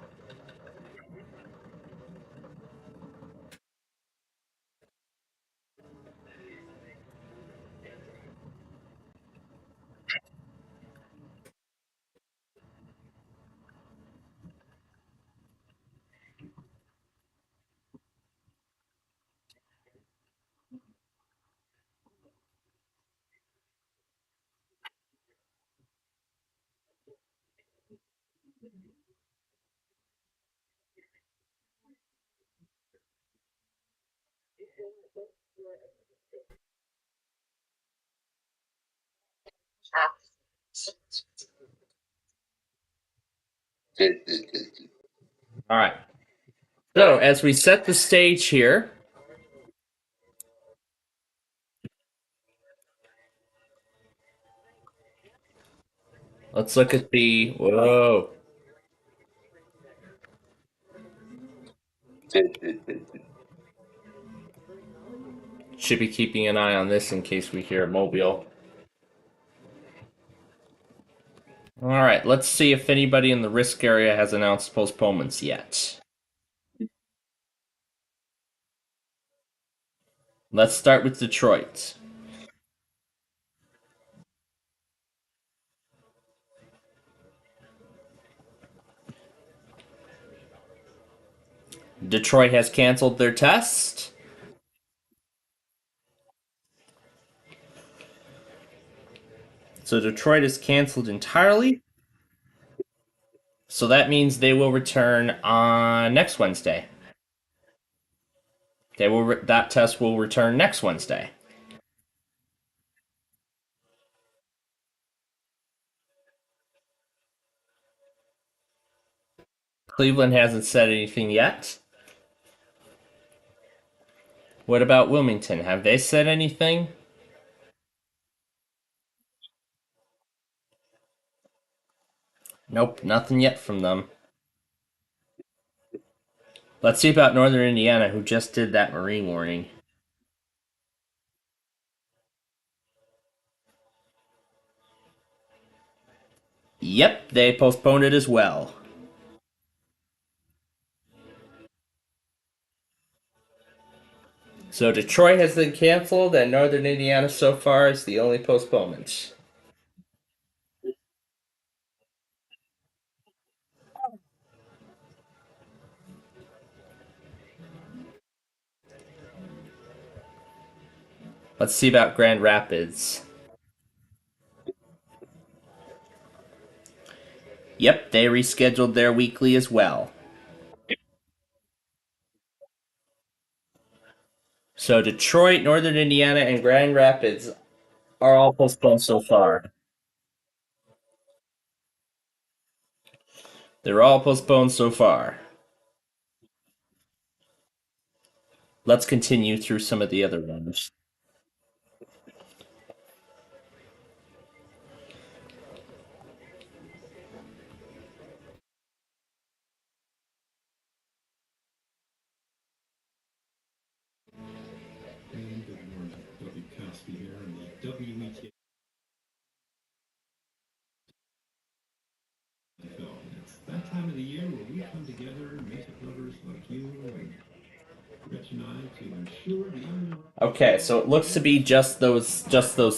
All right. So as we set the stage here, let's look at the whoa. Should be keeping an eye on this in case we hear a mobile. All right, let's see if anybody in the risk area has announced postponements yet. Let's start with Detroit. Detroit has canceled their test. So Detroit is canceled entirely. So that means they will return on next Wednesday. That test will return next Wednesday. Cleveland hasn't said anything yet. What about Wilmington? Have they said anything? Nope, nothing yet from them. Let's see about Northern Indiana, who just did that marine warning. Yep, they postponed it as well. So Detroit has been canceled, and Northern Indiana so far is the only postponement. Let's see about Grand Rapids. Yep, they rescheduled their weekly as well. So Detroit, Northern Indiana, and Grand Rapids are all postponed so far. They're all postponed so far. Let's continue through some of the other ones. That time of the year where we come together, music lovers like you and Rich and I, to ensure the Okay, so it looks to be just those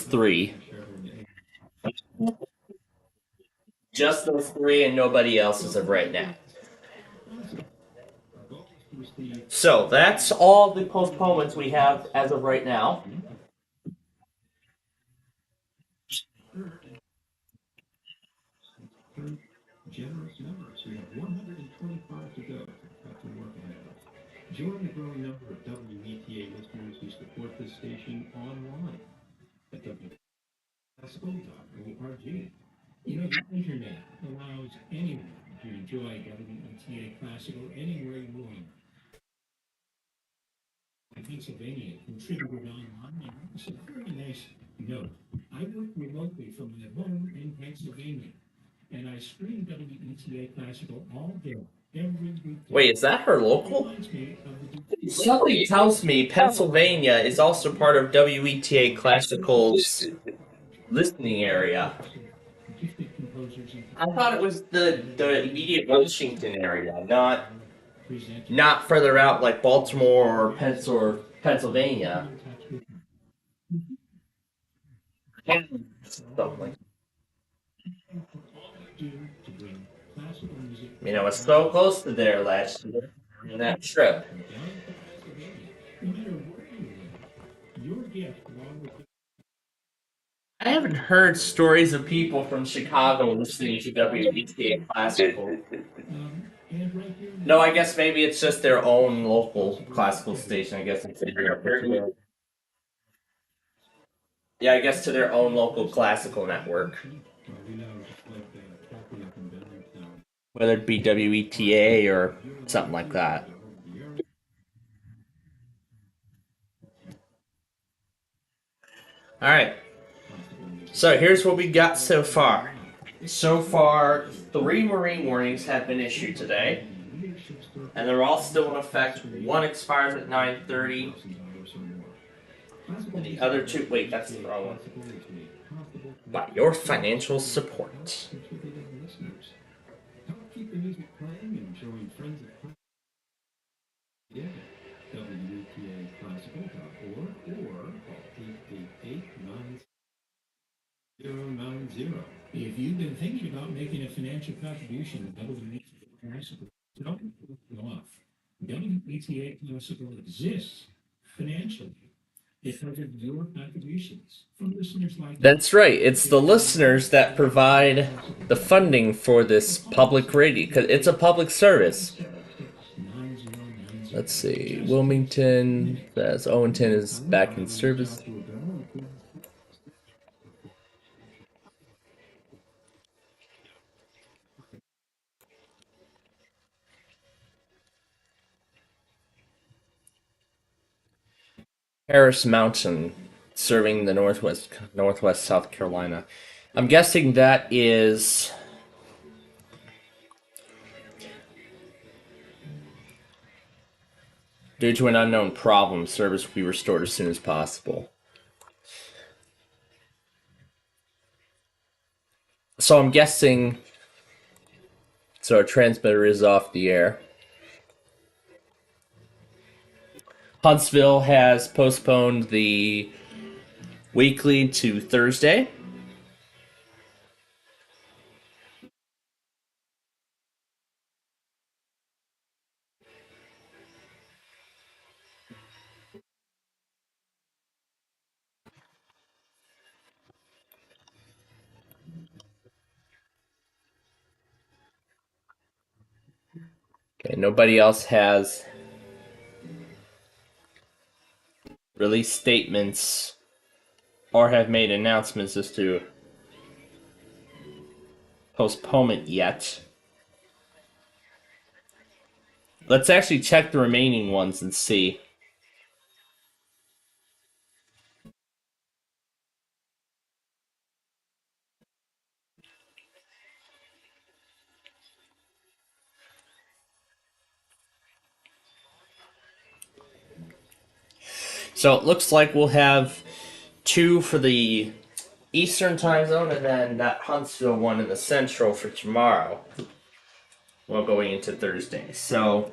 three. Just those three and nobody else as of right now. So that's all the postponements we have as of right now. generous members. We have 125 to go. Got some work ahead of us. Join the growing number of WETA listeners who support this station online at www.classical.org. You know, the internet allows anyone to enjoy WETA Classical anywhere you are. In Pennsylvania, contributed online. It's a very nice note. I work remotely from my home in Pennsylvania, and I stream WETA Classical all day, every weekday. Wait, is that her local? Something tells me Pennsylvania is also part of WETA Classical's listening area. I thought it was the immediate Washington area, not further out like Baltimore or Pennsylvania. You know, it's so close to there last year in that trip. I haven't heard stories of people from Chicago listening to WETA Classical. No, I guess maybe it's just their own local classical station. I guess it's yeah, I guess to their own local classical network, whether it be WETA or something like that. All right. So here's what we got so far. So far, 3 marine warnings have been issued today, and they're all still in effect. One expires at 9:30, and the other 2. Wait, that's the wrong one. By your financial support. If you've been thinking about making a financial contribution to WETA Classical, don't put it off. WETA Classical exists financially because of your contributions from listeners like That's right. It's the listeners that provide the funding for this public radio because it's a public service. Let's see. Wilmington says Owenton is back in service. Harris Mountain, serving the northwest South Carolina. I'm guessing that is due to an unknown problem. Service will be restored as soon as possible. So I'm guessing. So our transmitter is off the air. Huntsville has postponed the weekly to Thursday. Okay, nobody else has released statements or have made announcements as to postponement yet. Let's actually check the remaining ones and see. So it looks like we'll have 2 for the Eastern time zone and then that Huntsville one in the Central for tomorrow. Well, going into Thursday. So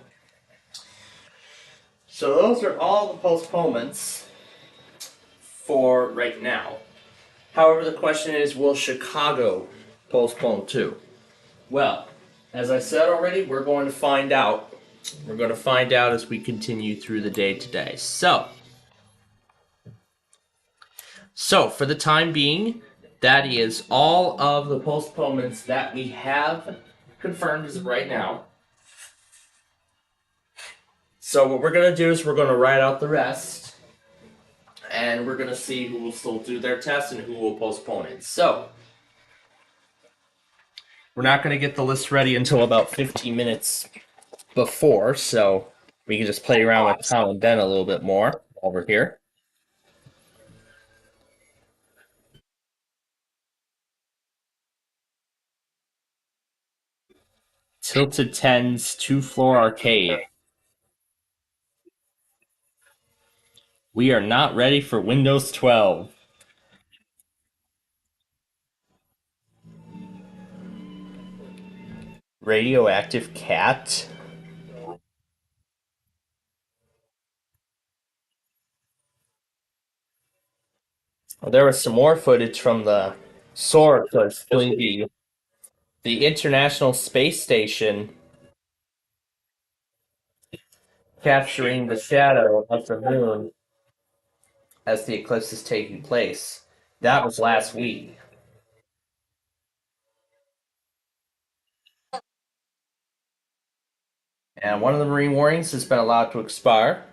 those are all the postponements for right now. However, the question is, will Chicago postpone too? Well, as I said already, we're going to find out. We're going to find out as we continue through the day today. So for the time being, that is all of the postponements that we have confirmed as of right now. So what we're going to do is we're going to write out the rest, and we're going to see who will still do their test and who will postpone it. So we're not going to get the list ready until about 15 minutes before, so we can just play around with Tom and Ben a little bit more while we're here. Tilted 10's 2-floor arcade. We are not ready for Windows 12. Radioactive cat. Well, there was some more footage from the SOAR, the International Space Station, capturing the shadow of the moon as the eclipse is taking place. That was last week. And one of the marine warnings has been allowed to expire.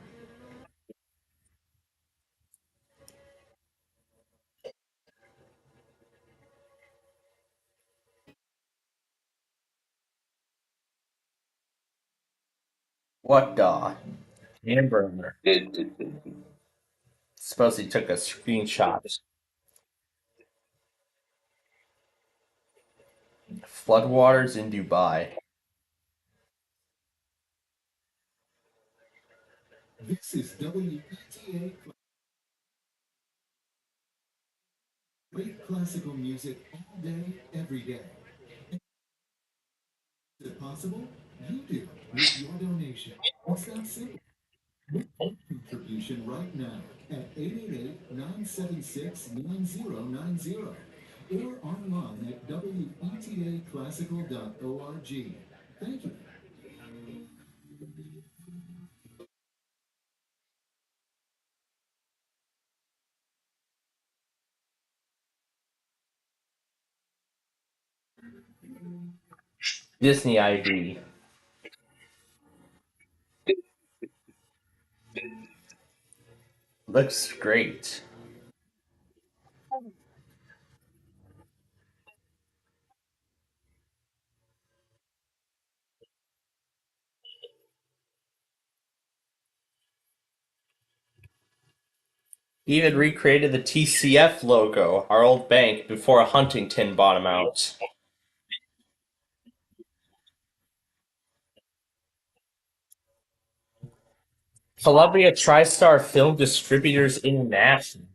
What the? Hamburger. Suppose he took a screenshot. Floodwaters in Dubai. This is WETA. Great classical music all day, every day. Is it possible? You do with your donation. It's that simple. Make your contribution right now at 888-976-9090 or online at wetaclassical.org. Thank you. Disney ID. Looks great. He even recreated the TCF logo, our old bank, before Huntington bought him out. Columbia TriStar Film Distributors International.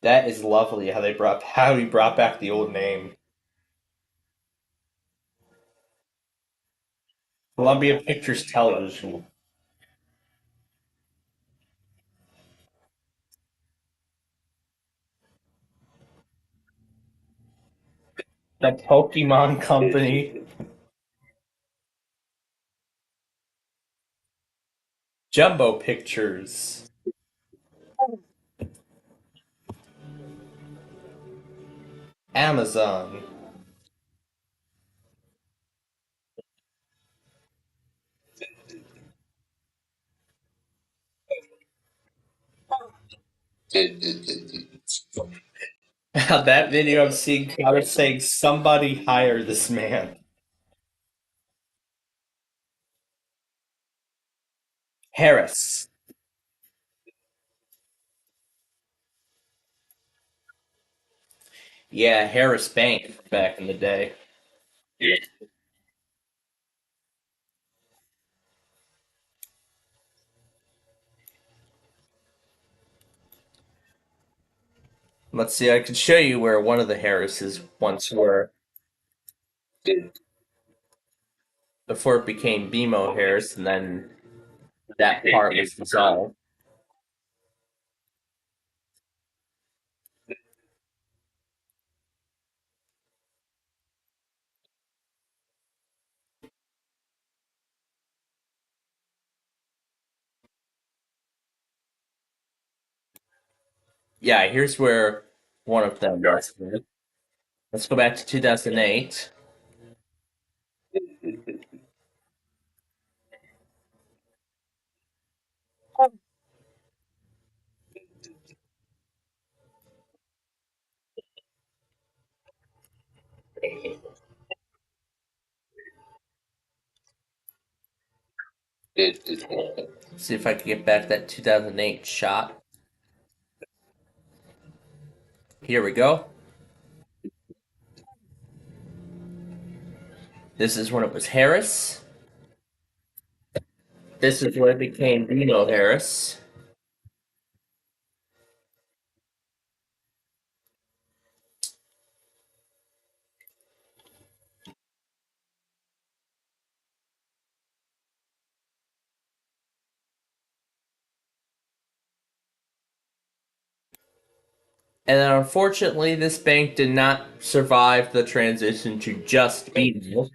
That is lovely how he brought back the old name. Columbia Pictures Television. The Pokemon Company. Jumbo Pictures. Amazon. That video I'm seeing crowded saying somebody hire this man. Harris. Yeah, Harris Bank back in the day. Let's see, I could show you where one of the Harrises once were before it became BMO Harris, and then that part was dissolved. Yeah, here's where one of them was. Let's go back to 2008. See if I can get back that 2008 shot. Here we go. This is when it was Harris. This is when it became BMO Harris. And then unfortunately, this bank did not survive the transition to just BMO.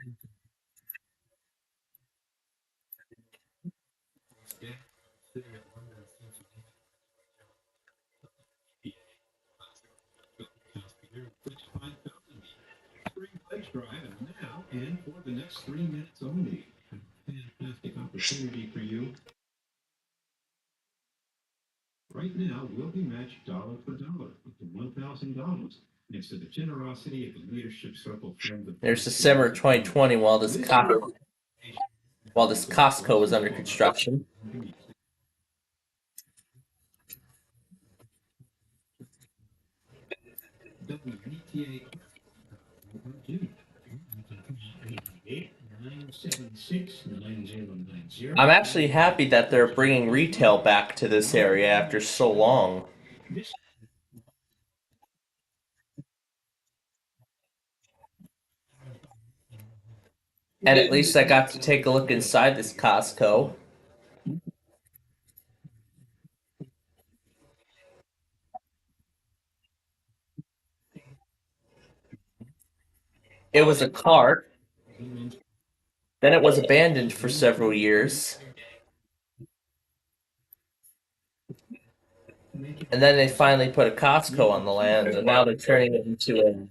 Spring pledge drive now and for the next 3 minutes only. Fantastic opportunity for you. Right now, we'll be matched dollar for dollar up to $1,000. Thanks to the generosity of the Leadership Circle friends of There's December 2020 while this Costco was under construction. WBTA I'm actually happy that they're bringing retail back to this area after so long. And at least I got to take a look inside this Costco. It was a cart. Then it was abandoned for several years. And then they finally put a Costco on the land, and now they're turning it into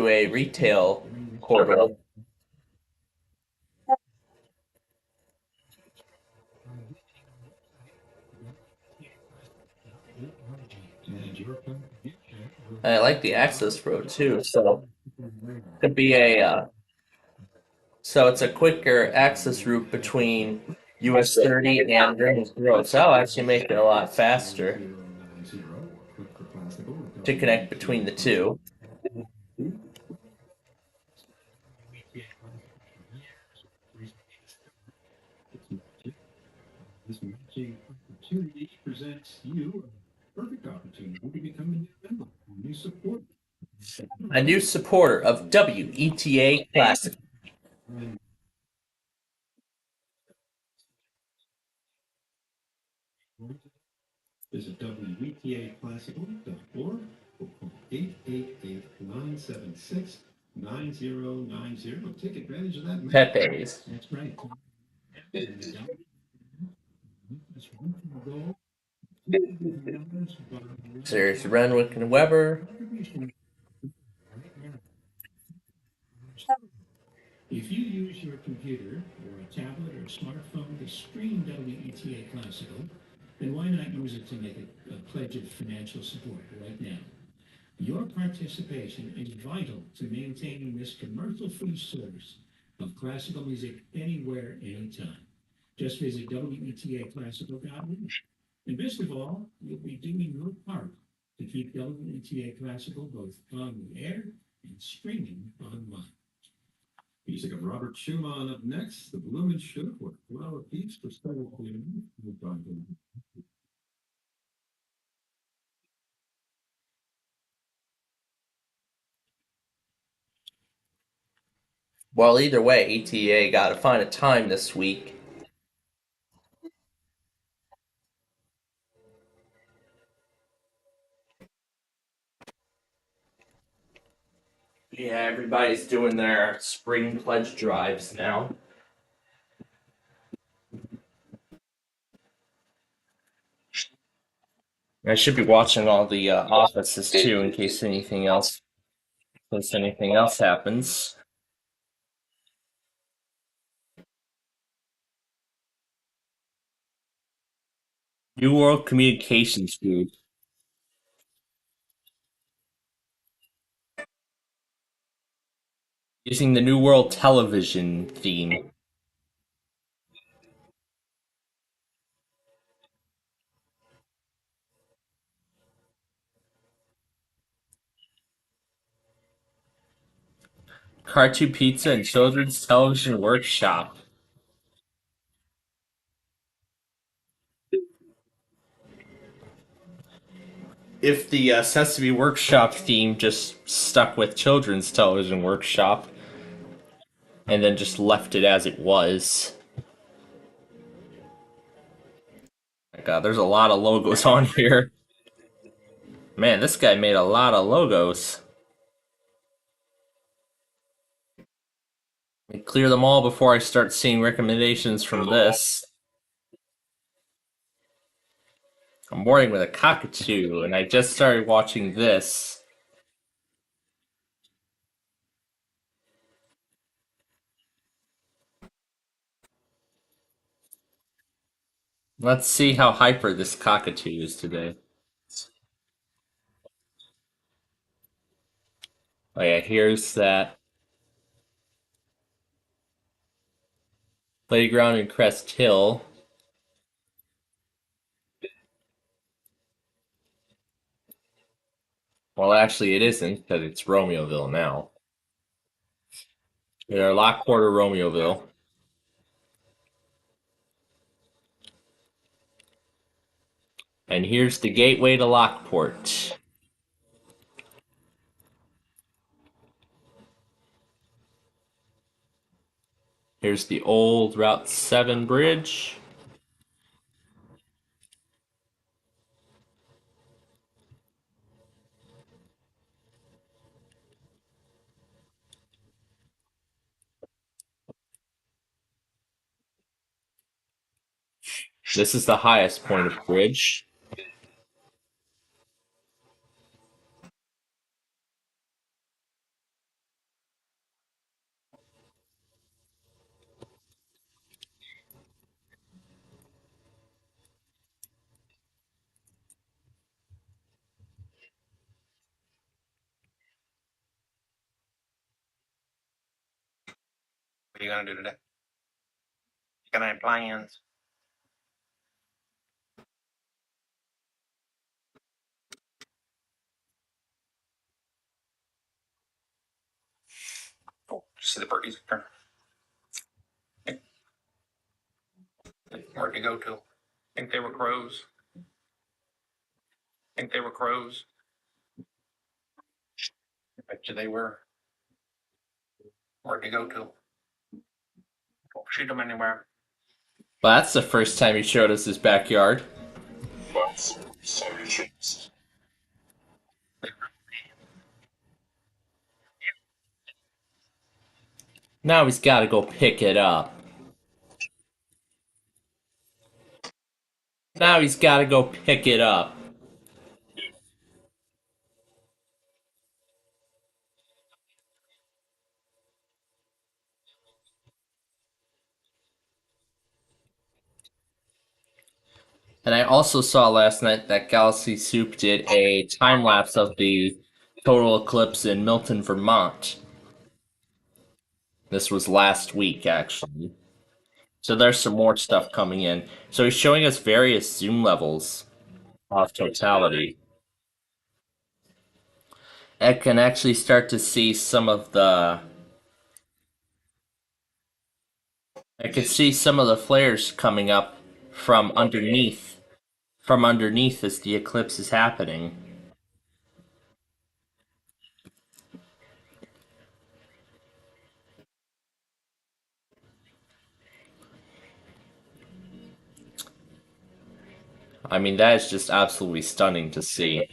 a retail corridor. And I like the access road too, so it could be so it's a quicker access route between US 30 and Raymond's Grove. So that'll actually make it a lot faster to connect between the two. This matching opportunity presents you a perfect opportunity to become a new member, A new supporter of WETA Classic. Visit WBTAClassical.org or call 888-976-9090. Take advantage of that. Pepe's. That's right. There's Renwick and Weber. If you use your computer or a tablet or a smartphone to stream WETA Classical, then why not use it to make a pledge of financial support right now? Your participation is vital to maintaining this commercial-free service of classical music anywhere, anytime. Just visit WETAClassical.org. And best of all, you'll be doing your part to keep WETA Classical both on the air and streaming online. Music of Robert Schumann up next. The Bloomin' Shook with Flower Peach for Stella Cleaning. Well, either way, ETA got to find a time this week. Yeah, everybody's doing their spring pledge drives now. I should be watching all the offices too, in case anything else happens. New World Communications Group. Using the New World Television theme. Cartoon Pizza and Children's Television Workshop. If the Sesame Workshop theme just stuck with Children's Television Workshop and then just left it as it was. My God, there's a lot of logos on here. Man, this guy made a lot of logos. Let me clear them all before I start seeing recommendations from this. I'm boarding with a cockatoo, and I just started watching this. Let's see how hyper this cockatoo is today. Oh yeah, here's that playground in Crest Hill. Well, actually, it isn't, because it's Romeoville now. We're Lockport or Romeoville. And here's the gateway to Lockport. Here's the old Route 7 bridge. This is the highest point of bridge. What are you gonna do today? You gonna have plans? Oh, see the birdies. Where'd they go to? Think they were crows? Think they were crows? I bet you they were. Where'd they go to? Don't shoot them anywhere. Well, that's the first time he showed us his backyard. Now he's got to go pick it up. Now he's got to go pick it up. And I also saw last night that Galaxy Soup did a time lapse of the total eclipse in Milton, Vermont. This was last week, actually. So there's some more stuff coming in. So he's showing us various zoom levels of totality. I can actually start to see some of the... I can see some of the flares coming up from underneath. From underneath as the eclipse is happening. I mean, that is just absolutely stunning to see.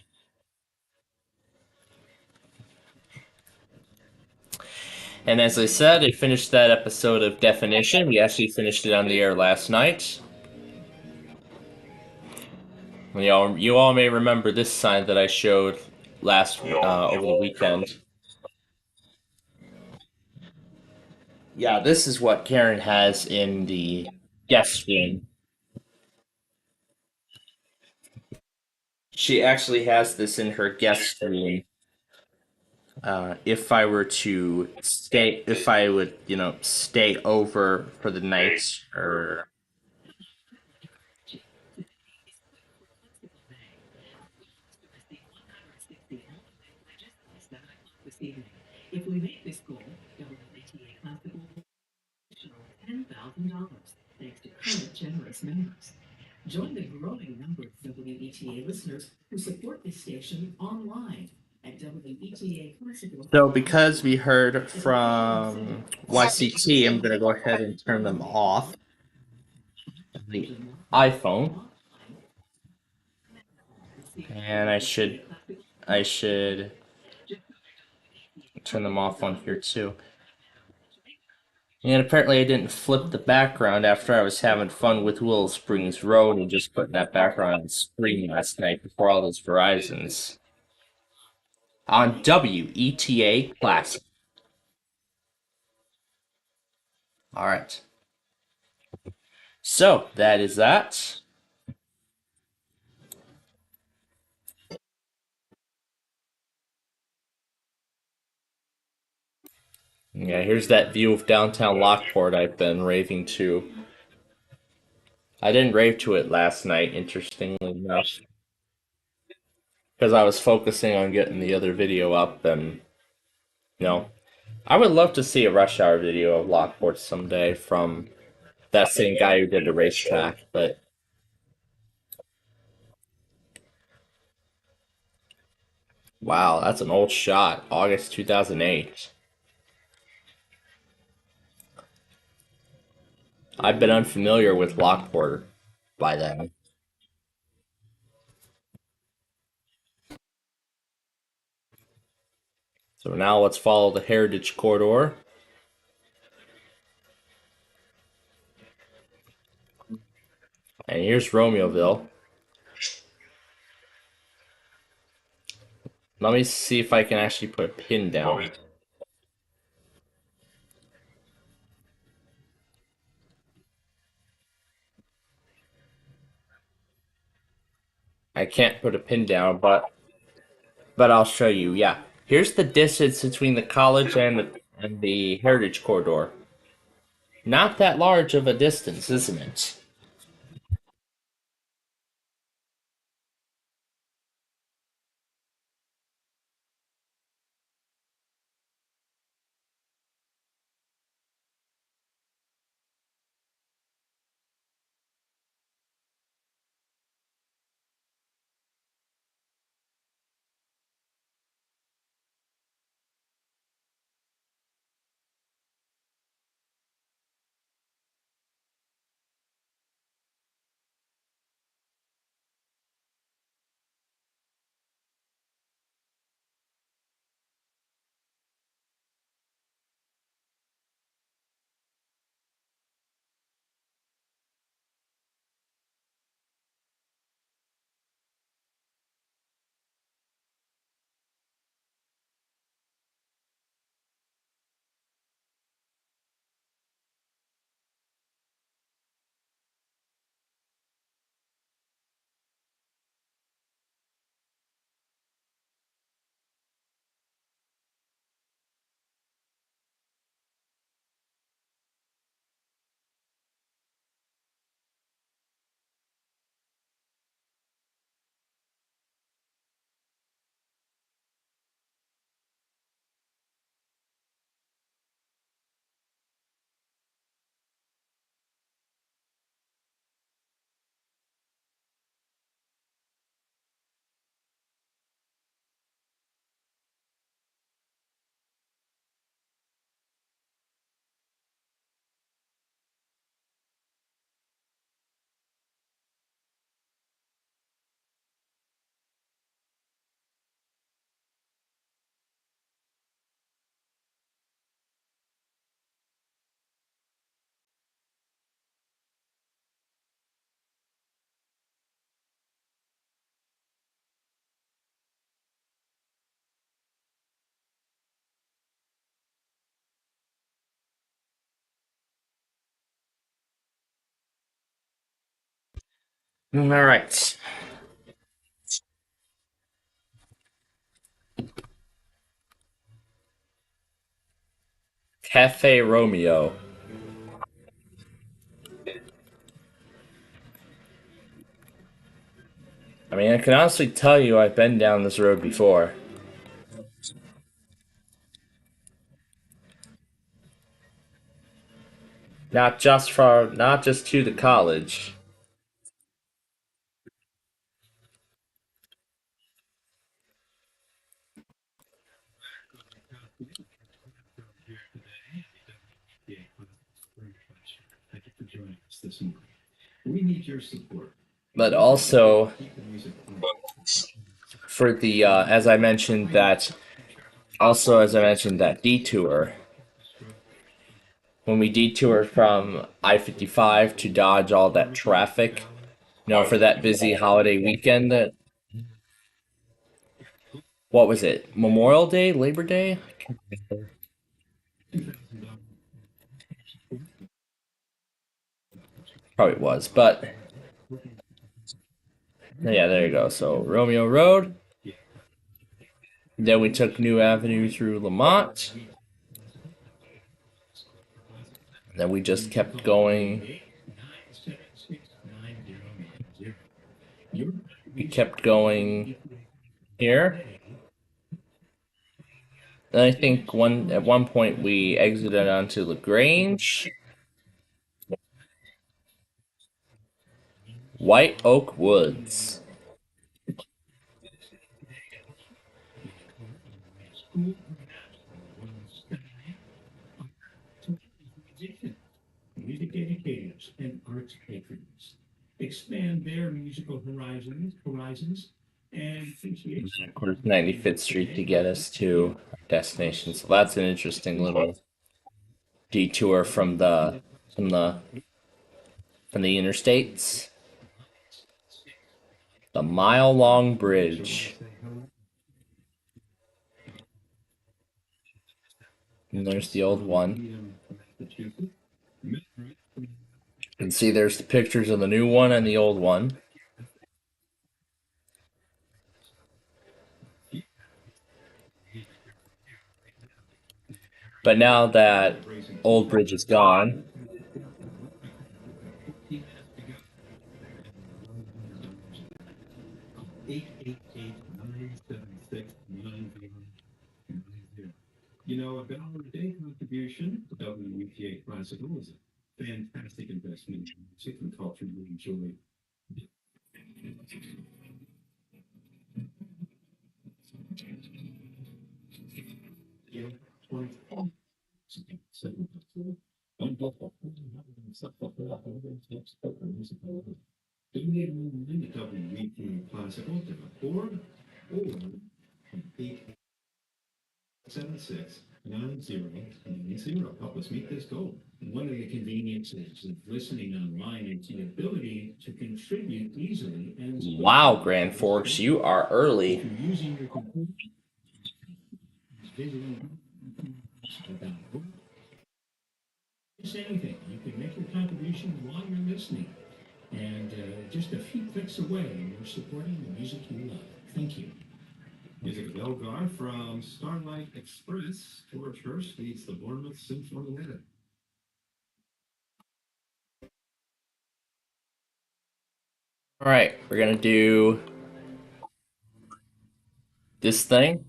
And as I said, I finished that episode of Definition. We actually finished it on the air last night. You all may remember this sign that I showed last over the weekend. Yeah, this is what Karen has in the guest room. She actually has this in her guest room. If I were to stay, if I would, stay over for the night, or If we make this goal, WTA Classical will $10,000 thanks to current generous members. Join the growing number of WETA listeners who support this station online at WETA Classical. so because we heard from YCT, I'm gonna go ahead and turn them off. The iPhone. And I should turn them off on here too. And apparently I didn't flip the background after I was having fun with Willow Springs Road and just putting that background on the screen last night before all those Verizons. On WETA Classic. Alright. So, that is that. Yeah, here's that view of downtown Lockport I've been raving to. I didn't rave to it last night, interestingly enough, because I was focusing on getting the other video up, and, I would love to see a Rush Hour video of Lockport someday from that same guy who did the racetrack, but... Wow, that's an old shot. August 2008. I've been unfamiliar with Lockport by then. So now let's follow the Heritage Corridor. And here's Romeoville. Let me see if I can actually put a pin down. I can't put a pin down, but I'll show you. Yeah, here's the distance between the college and the Heritage Corridor. Not that large of a distance, isn't it? All right. Cafe Romeo. I mean, I can honestly tell you I've been down this road before. Not just to the college. Thank you for joining us this morning. We need your support. But also for the as I mentioned that detour when we detoured from I-55 to dodge all that traffic, for that busy holiday weekend. That what was it? Memorial Day, Labor Day? Probably was, but yeah, there you go. So Romeo Road. Then we took New Avenue through Lamont. Then we just kept going. We kept going here. Then I think at one point we exited onto LaGrange. White Oak Woods. Music educators and arts patrons expand their musical horizons and appreciation. Of course, 95th Street to get us to our destination. So that's an interesting little detour from the from the interstates. The mile-long bridge. And there's the old one. You can see there's the pictures of the new one and the old one. But now that old bridge is gone, A dollar a day contribution to WETA Classical is a fantastic investment in music and culture you enjoy. Donate online at WETAClassical.org or 876-9090. Help us meet this goal. One of the conveniences of listening online is the ability to contribute easily and wow, Grand Forks, you are early. using your computer. Just anything. You can make your contribution while you're listening. And just a few clicks away, and you're supporting the music you love. Thank you. Music of Elgar from Starlight Express. George Hurst leads the Bournemouth Symphony. All right, we're gonna do this thing.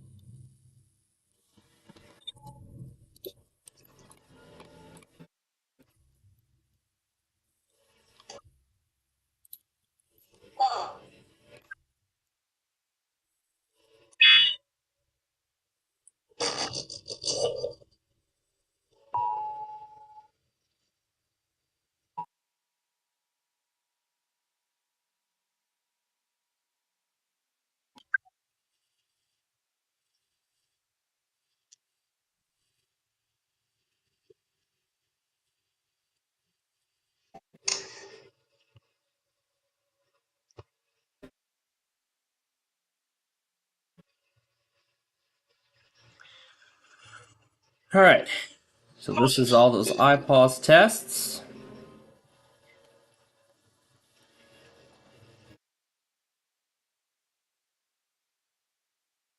All right, so this is all those iPause tests.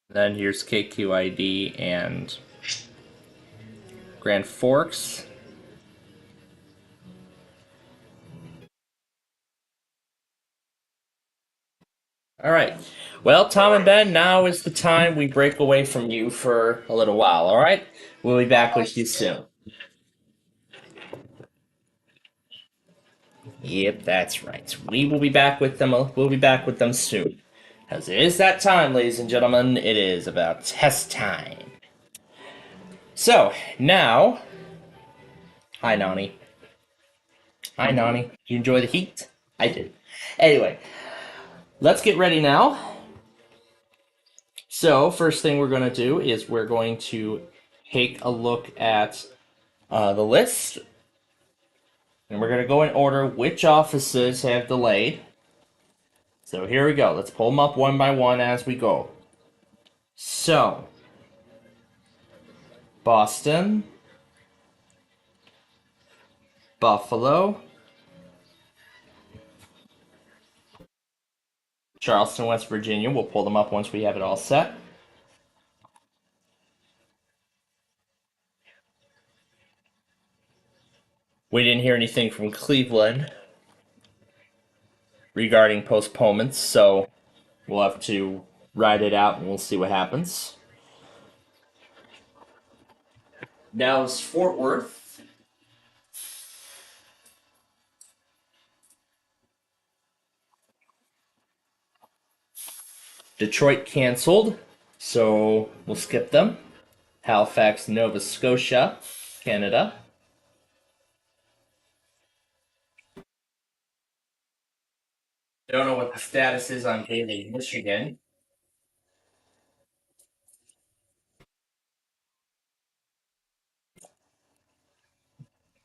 Then here's KQID and Grand Forks. All right. Well, Tom and Ben, now is the time we break away from you for a little while, all right? We'll be back with you soon. Yep, that's right. We will be back with them. We'll be back with them soon. As it is that time, ladies and gentlemen, it is about test time. So, now... Hi, Nani. Hi, Nani. You enjoy the heat? I did. Anyway, let's get ready now So, first thing we're going to do is we're going to take a look at the list. And we're going to go in order which offices have delayed. So here we go. Let's pull them up one by one as we go. So, Boston, Buffalo, Charleston, West Virginia. We'll pull them up once we have it all set. We didn't hear anything from Cleveland regarding postponements, so we'll have to ride it out and we'll see what happens. Now is Fort Worth. Detroit canceled, so we'll skip them. Halifax, Nova Scotia, Canada. I don't know what the status is on Daily, Michigan.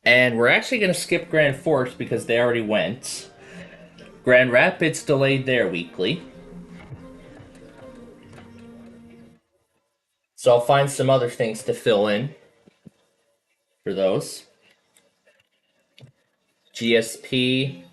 And we're actually going to skip Grand Forks because they already went. Grand Rapids delayed their weekly. So I'll find some other things to fill in for those. GSP.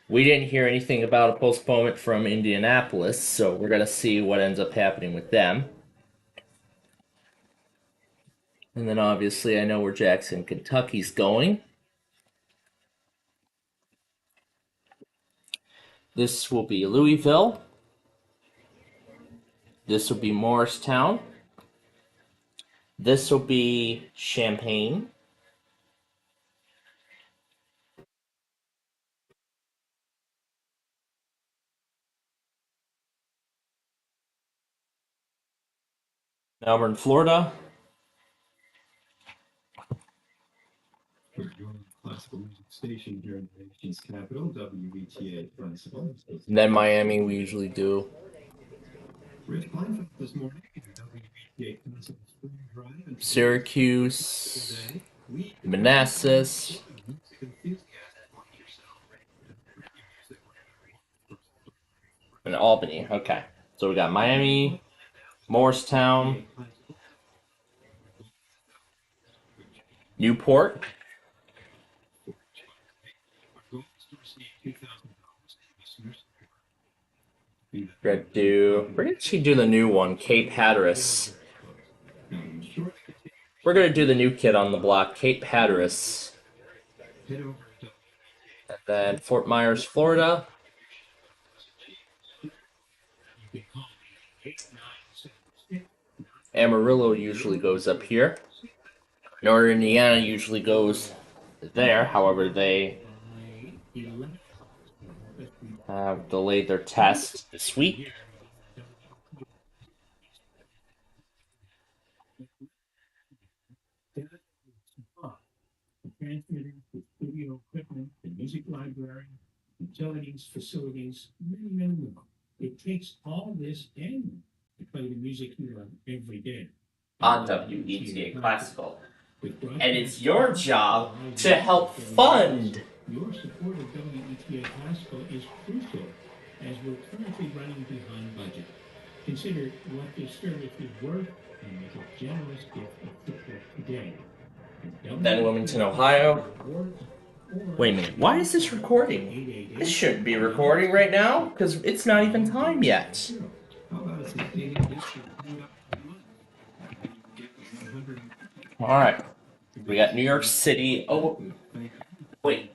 We didn't hear anything about a postponement from Indianapolis, so we're going to see what ends up happening with them. And then obviously I know where Jackson, Kentucky's going. This will be Louisville. This will be Morristown. This will be Champaign. Melbourne, Florida. Classical music station here in the nation's capital, WETA principal. And then Miami, we usually do. Rich Plainfield this morning, WETA principal spring drive. Syracuse, Manassas, and Albany. Okay, so we got Miami, Morristown, Newport. We're gonna do the new one, Cape Hatteras. We're gonna do the new kid on the block, Cape Hatteras. And then Fort Myers, Florida. Amarillo usually goes up here. Northern Indiana usually goes there. However, they have delayed their test this week. Transmitters with studio equipment, the music library, utilities, facilities, many more. It takes all this and to play the music here every day. On WETA Classical. And it's your job to help fund. Your support of WETA Classical is crucial as we're currently running behind budget. Consider what this service is worth and make a generous gift of support today. Then Wilmington, Ohio. Wait a minute, why is this recording? This shouldn't be recording right now, because it's not even time yet. Alright, we got New York City. Oh, wait.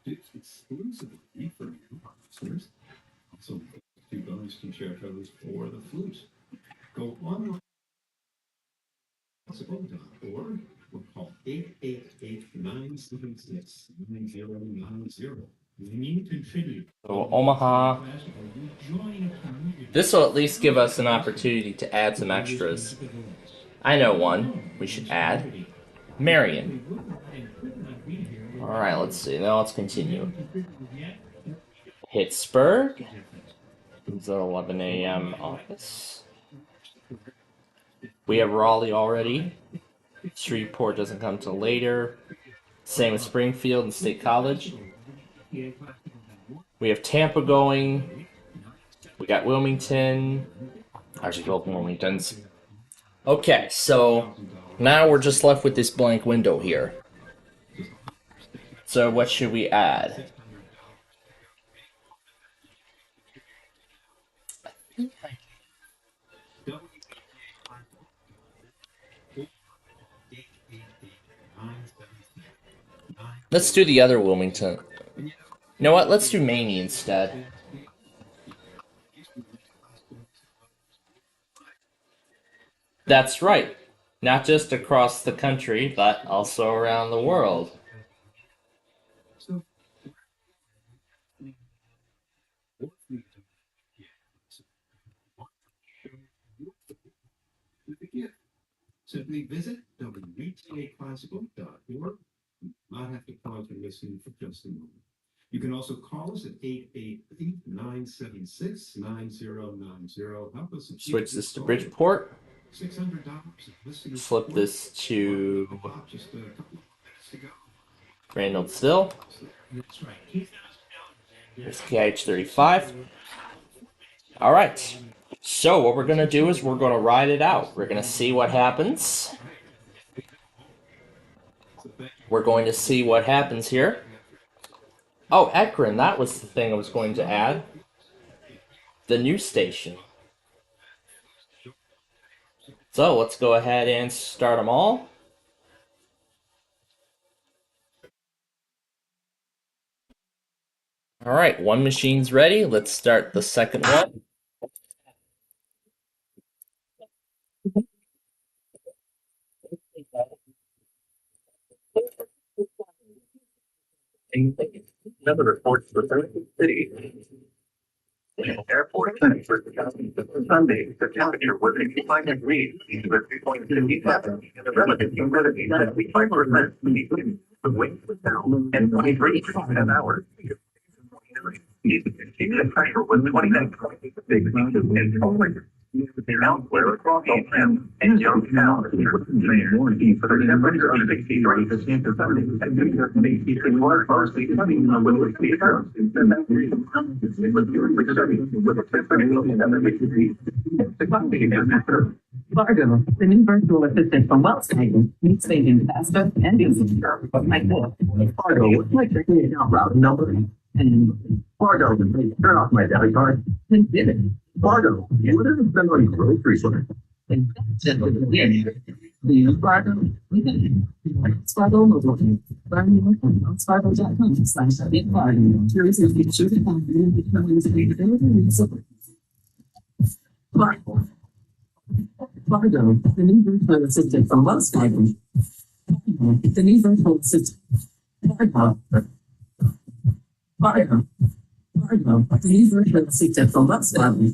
Exclusively for new listeners. Also, 2 bonus concertos for the flute. Go online or call 888-976-9090. When you contribute So Omaha. This will at least give us an opportunity to add some extras. I know one we should add. Marion. Alright, let's see. Now let's continue. Pittsburgh. It's at 11 a.m. office. We have Raleigh already. Shreveport doesn't come till later. Same with Springfield and State College. We have Tampa going. We got Wilmington. Actually, both Wilmingtons. Okay, so now we're just left with this blank window here. So what should we add? Let's do the other Wilmington. You know what? Let's do Maney instead. That's right. Not just across the country, but also around the world. Simply visit wtaclassical.org. You not have to pause and listen for just a moment. You can also call us at 888-976-9090. Help us Switch this to Bridgeport. $600. Flip this to Randall Still. There's KH35. Alright. So what we're going to do is we're going to ride it out. We're going to see what happens. We're going to see what happens here. Oh, Ekron, that was the thing I was going to add. The news station. So let's go ahead and start them all. Alright, one machine's ready. Let's start the second one. Another report for City. Airport for Sunday, the temperature was 85 degrees, with 3.57, and the relative humidity was 95%. The wind was down and 23 an hour. The pressure was 29.6 and elsewhere across Oakland and Youngstown. For the temperature of 63 and New York City was mostly sunny with the occurrence with a temperature of 7 degrees. Fargo, the new virtual assistant from Wells Fargo, makes saving faster and easier. Like this, Fargo would like to create out route number, and Fargo would say, turn off my debit card, and did it. Fargo, you would have been on grocery store. And that's it. The Fargo, we did it. Fargo mobile. Fargo.com/bigfargo. To receive the shooting on the Fargo. Fargo, the new virtual assistant from Wells Fargo. The new virtual assistant. Fargo. Fargo. Fargo, the new virtual assistant from Wells Fargo.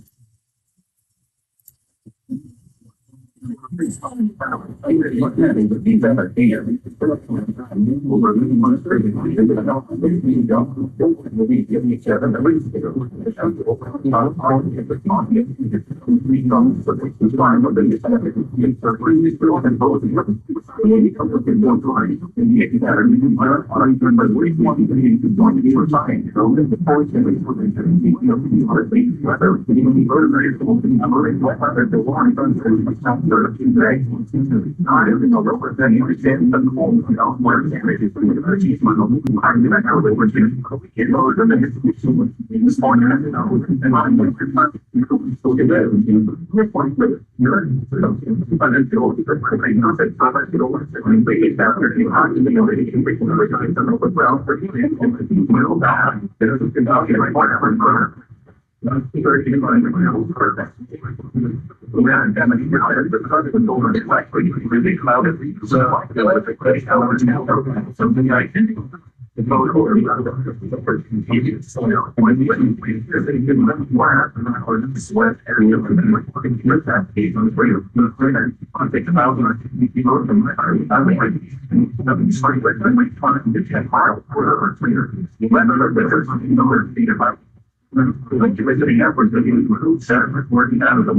Working out of the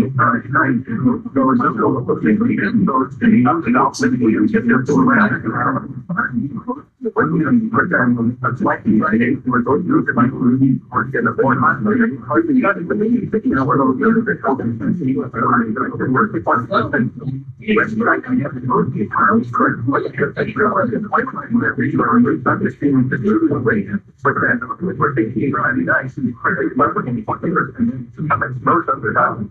most of the time,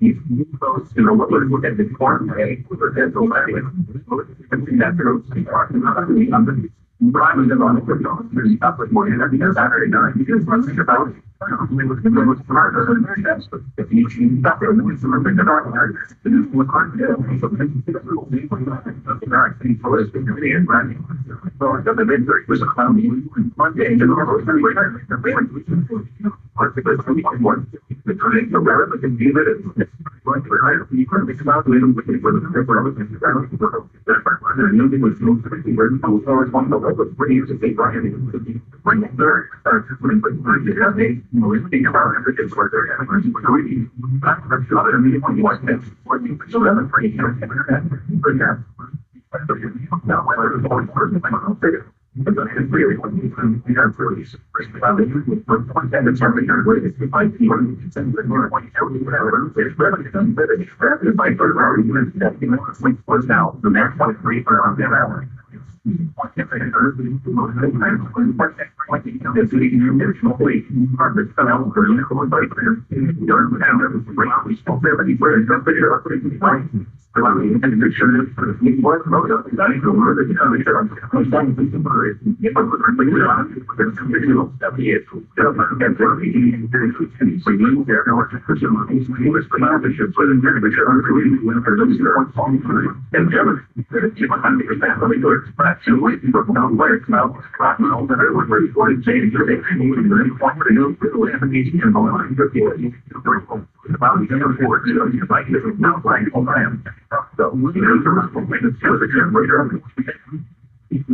you know, what was at the corner, driving them on the football, up with more than every Saturday night, because one thing about it, it was smarter than that's if you can stop there, it's something that I learned. It is what I do. So the midnight was a cloudy Monday, and was now the next 3 for around an hour.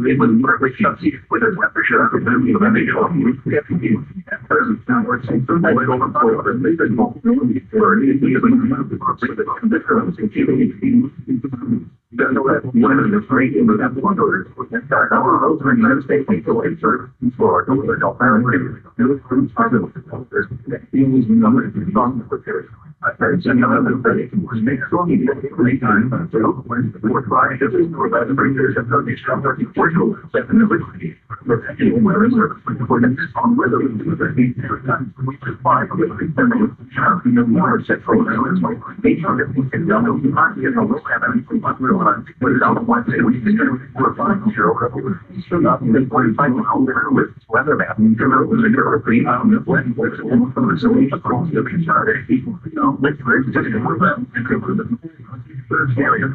It was perfectly substitute with a temperature of the movie of the major one of the great was that one order our roads were in the United States away for Florida with adult parents. It was possible that he was numbered in strong prepared. I heard some of them that it was made strong in the time, so when the war cried, it was more about the bringers of the strong working Portugal, second of which where is there for the song whether we do the we could find the more set for they found it and don't know you might get a little evidence from what we're on, but it's all one thing we can do we're fine zero so not even 45 with weather map and was a European the blend was almost so we across the concern people with just more about the area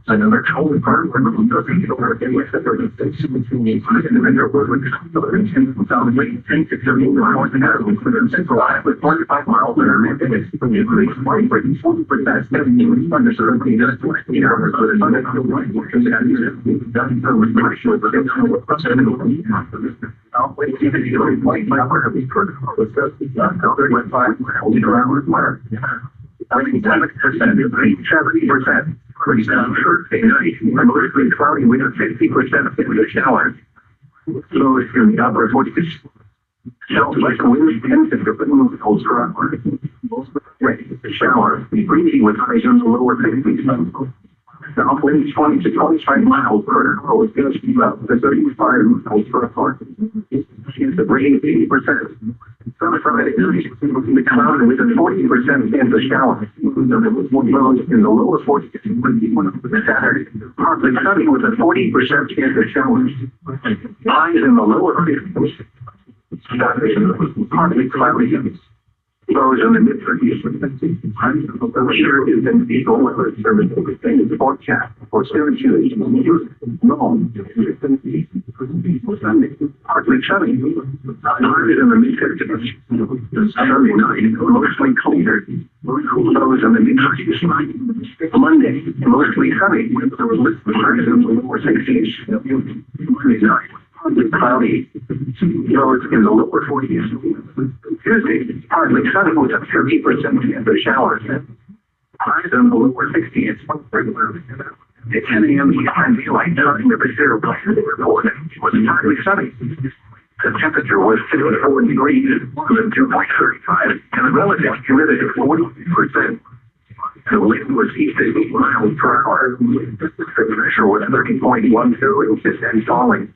another totally part of the doesn't get over again with the 36 between the and then there was without waiting think if they're moving on to that with the central line with 45 miles an hour and it's from the police 40% 70 was underserved and just 20 hours so it's on the line because that is done so with very short but it's I'll wait to see the 25 hours of these protocols was just 35 hours mark 70% pretty down short remotely cloudy we have 50% of the shower so if you're in the upper 40 like a wind tends to move closer on the shower the breathing with high zones lower 50 the upwind is 20 to 25 miles per hour is going to be about the 35 miles per hour the brain is 80% from it in the cloud with a 40% in the shower. In the lower 40s, Saturday, partly sunny with a 40% in the shower. Highs in the lower 50s. Saturday was partly cloudy. Those in the mid-30s. Here is an equal weather service forecast for 7 days. Partly sunny. Started in the mid-50s. Saturday night, mostly clear. Those in the mid-30s. Monday, mostly sunny. Highs in the lower 60s. Monday night. Cloudy. Lows in the lower 40s. Tuesday, partly sunny with a 30% chance of showers. Highs in the lower 60s. Regular. At 10 a.m. Eastern Daylight Time, the SPCPlainfield TV reported was partly sunny. The temperature was 54 degrees, with 2.35, and the relative humidity of 40%. The wind was east at 8 miles per hour. The pressure was 30.12 and falling.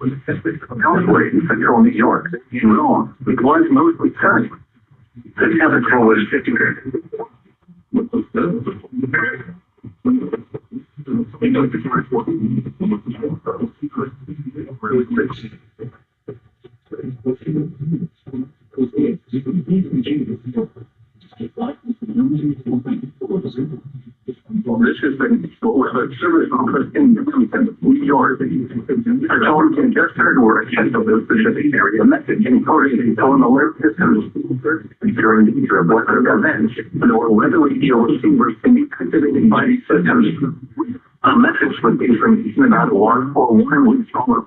Elsewhere in central New York, in Rome, it was mostly sunny. The temperature was 50 degrees. This has been a service office in New York. Our television just heard were a test of the specific area message encoded in phone alert systems. During the weather events, or weather radio receivers can be activated by these systems. A message would be from about one or one week forward.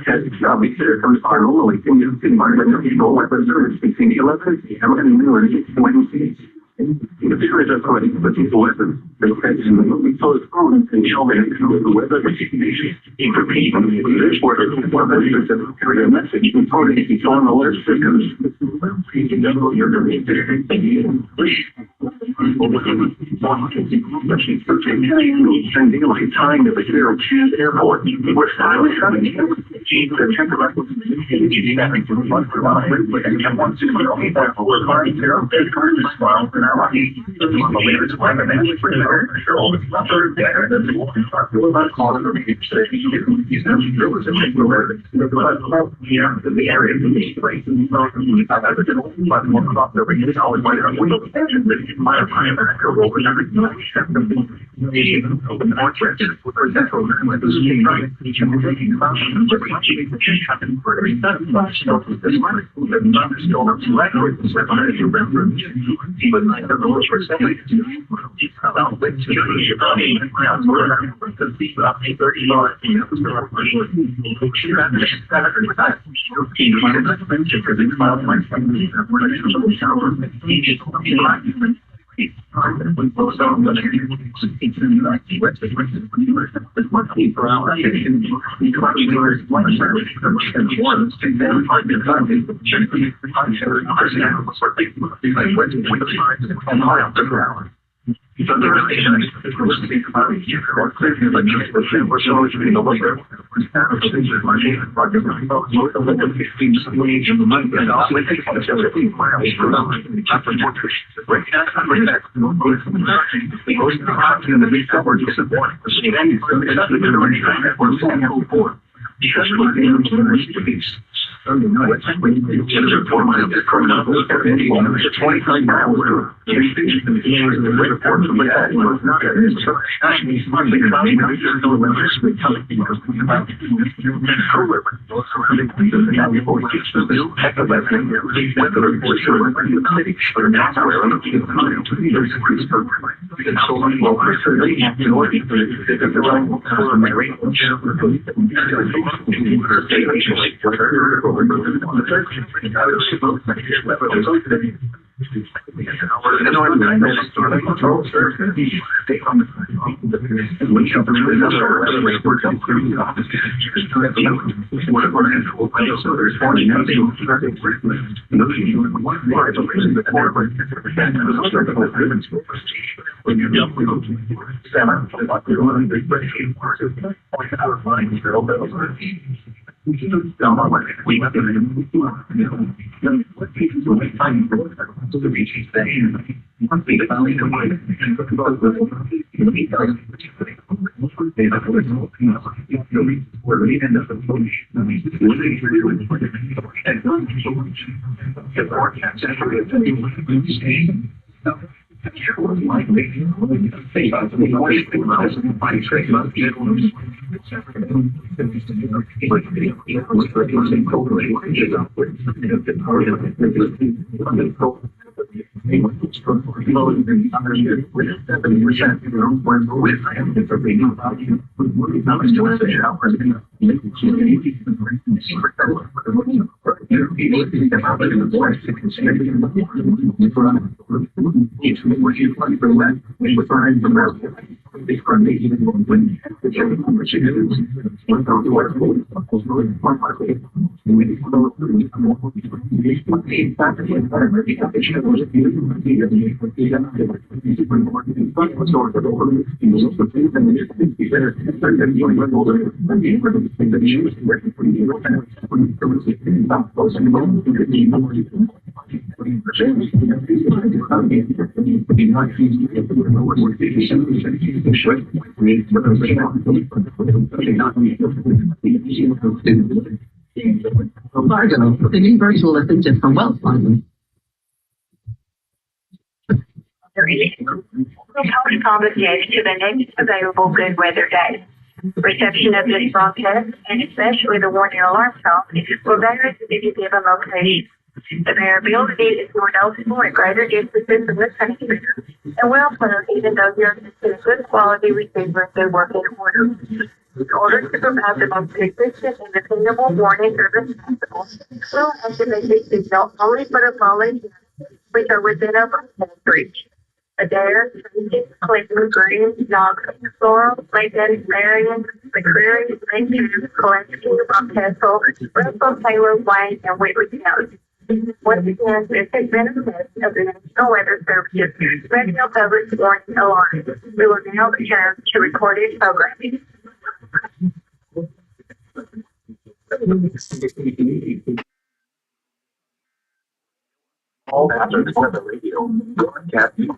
Tests systems are normally conducted by the National Weather Service between 11 p.m. and noon Wednesdays. The period of running with these weapons, the attention will be postponed until they include the weather recognition. In repeating this weather system carry a message encoded in phone alert systems. Please know your Eastern Daylight Time to the Syracuse Airport. We're finally sunny. The temperature was 87 Fargo, the new virtual assistant for wealth planning. Accommodated to the next available good weather day. Reception of this broadcast, and especially the warning alarm song, will vary if you give a location. The variability is more noticeable at greater distances from the transmitter, and will play even though you're using a good quality receiver if they work in order. In order to provide the most consistent and dependable warning service possible, we'll activate this signal only for the following which are within a broadcast reach. Adair, Clinton, Green, Knox, Floral, Lincoln, Marion, McCreary, Lincoln, Pulaski, Castle, Russell, Taylor, Wayne, and Whitley County. Once again, this has been a test of the National Weather Service's radio public warning alarm. We will now return to recorded programming. All after the radio broadcasting.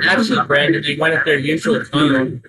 Actually, Brandon, they went at their usual time.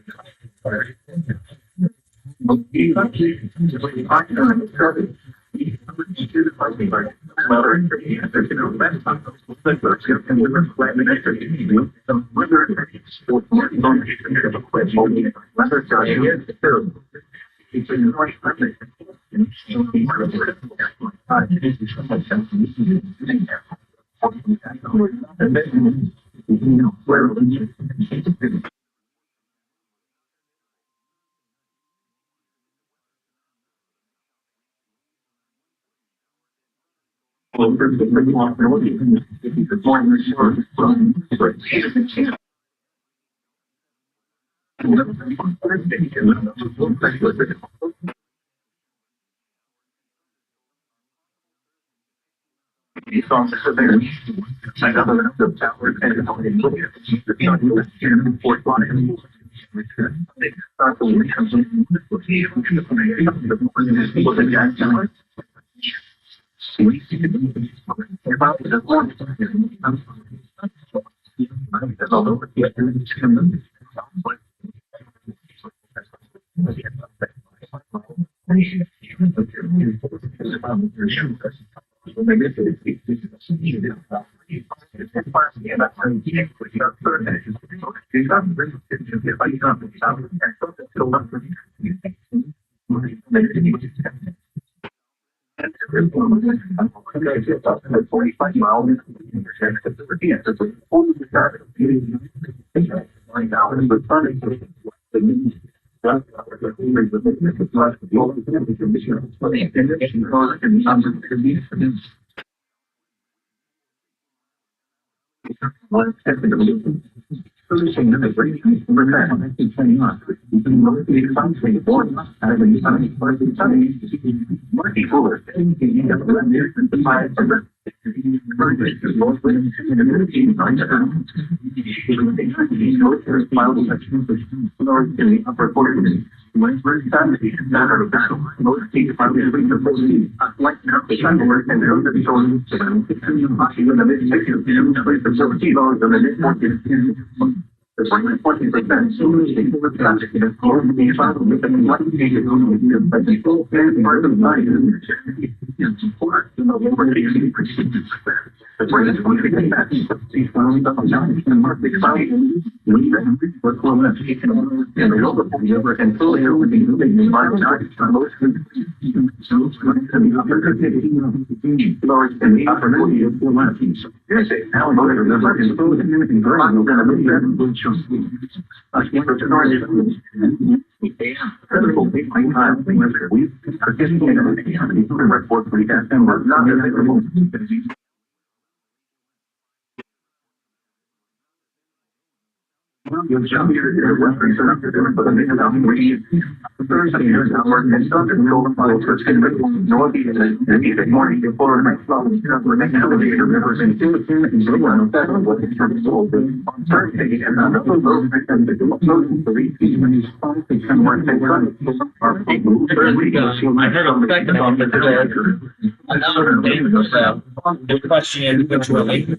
The question individually.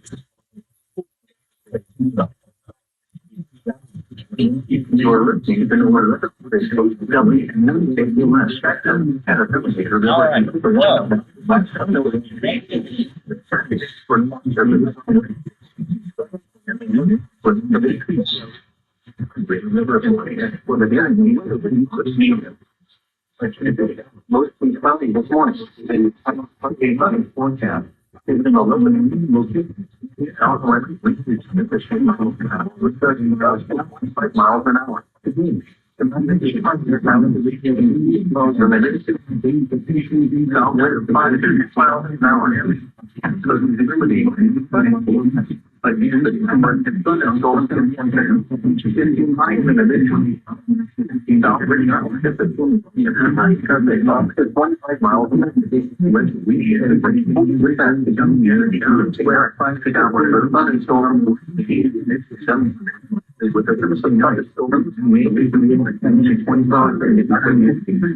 But in the emergency, I'm going to be in mind and eventually he's operating out because they lost 25 miles and we had 40% becoming energy where I find out where the thunderstorm with the some kind of storm, maybe we can 25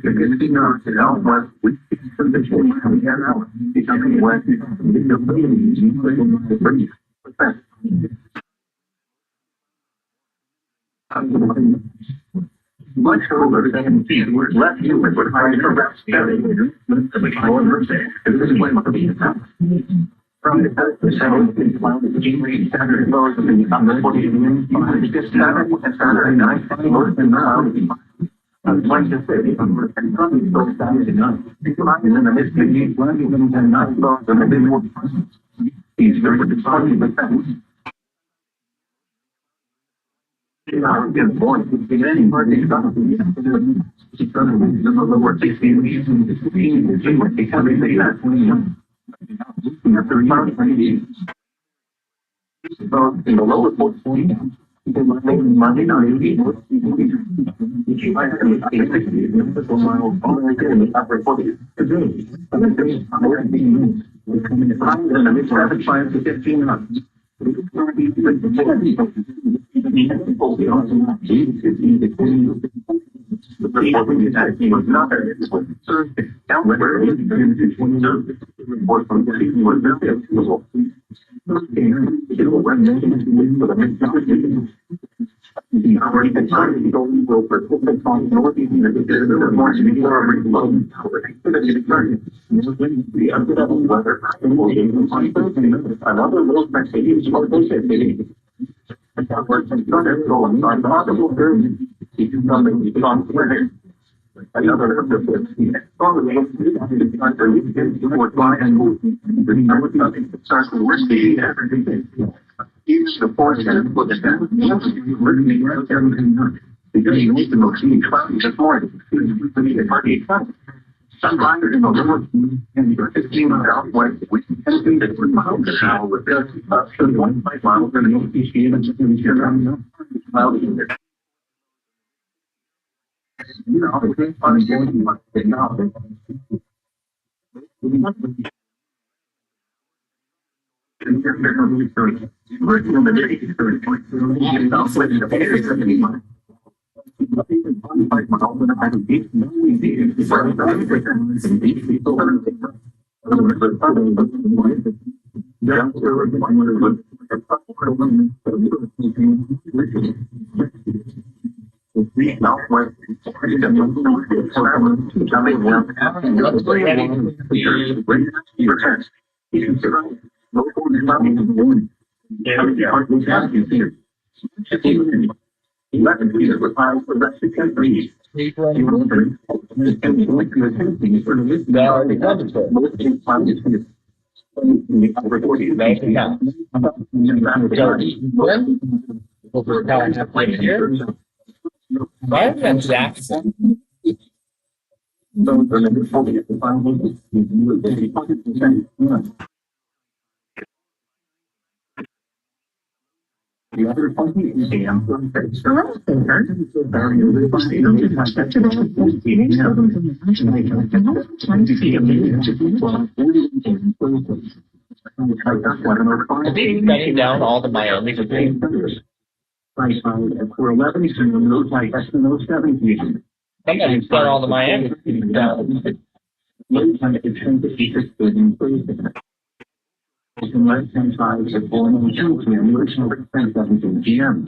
because we know that out west we the 20 now becoming west much older than we're less human, we're higher about 7 years. This is when from the Saturday goes on the 40 Saturday night, most of the I'm trying to say, I'm probably so sad enough. And then I missed the game, and not those and a bit more. He's very disappointed. I'm getting bored. Any party stuff. She's trying to do the work. She's everything so in the lower 40, Monday night, I had a mile all again in the upper 40 today. And then there's more being coming in higher than it's 5 to 15 months. The performing attack was not there. It was Thursday. However, it report from the team was very unusual. The already time going over on northeast the unpredictable weather another little Mercedes on possible Thursday. On Twitter. Another of the probably use the forecast for the because you need to know cloudy this morning. Sunrise in the lower and 15 miles west, which is 10 miles an hour with 1.5 miles in the northeast and cloudy. You know, it's funny going to get now. Working on the day, Jackson. The other funny is the shutting down all the Miami price at 411 and those like less than those 17. Somebody shut all the Miami down. Most time it's going to be in left-hand side at 4:02 p.m. original 10:17 p.m.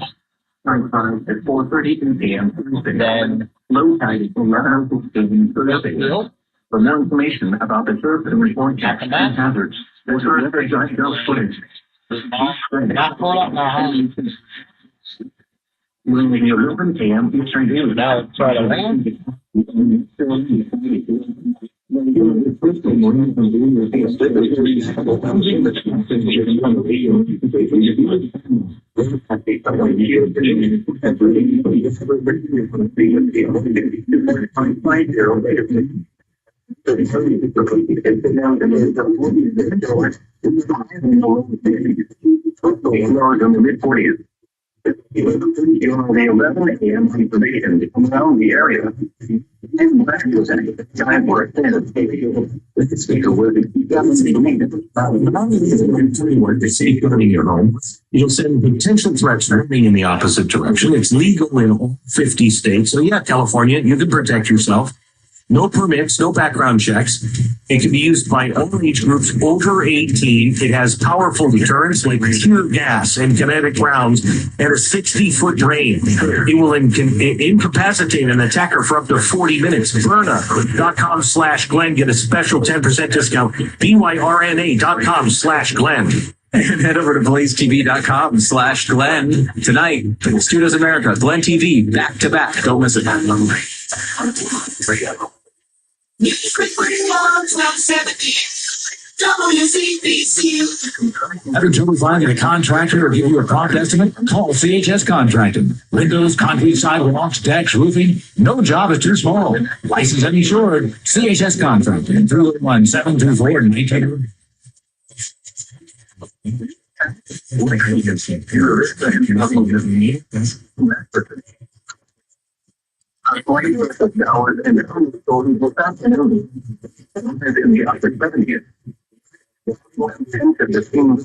High tide at 4:32 p.m. Then low tide at 11:15 Thursday. For more information about the surf and forecast and hazards, there's a very detailed footage. Not pull up now. When we do 11 p.m. Eastern Daylight. Now try to land. Lower in the mid-40s. On the 11 a.m. information around the area. And that was a time where the speaker would to safeguarding your home. You'll send potential threats warning in the opposite direction. It's legal in all 50 states. So yeah, California, you can protect yourself. No permits, no background checks. It can be used by all age groups over 18. It has powerful deterrents like tear gas and kinetic rounds and a 60-foot range. It will incapacitate an attacker for up to 40 minutes. Byrna.com/Glenn. Get a special 10% discount. BYRNA.com/Glenn. And head over to blazetv.com/Glenn. Tonight, Studios America, Glenn TV, back to back. Don't miss it. Having trouble finding a contractor or give you a cost estimate? Call CHS Contracting. Windows, concrete sidewalks, decks, roofing. No job is too small. License and insured. CHS Contracting. 301-724-1900. I'm going to put the hours in the store this afternoon. And in the upper 70s. 10 to 15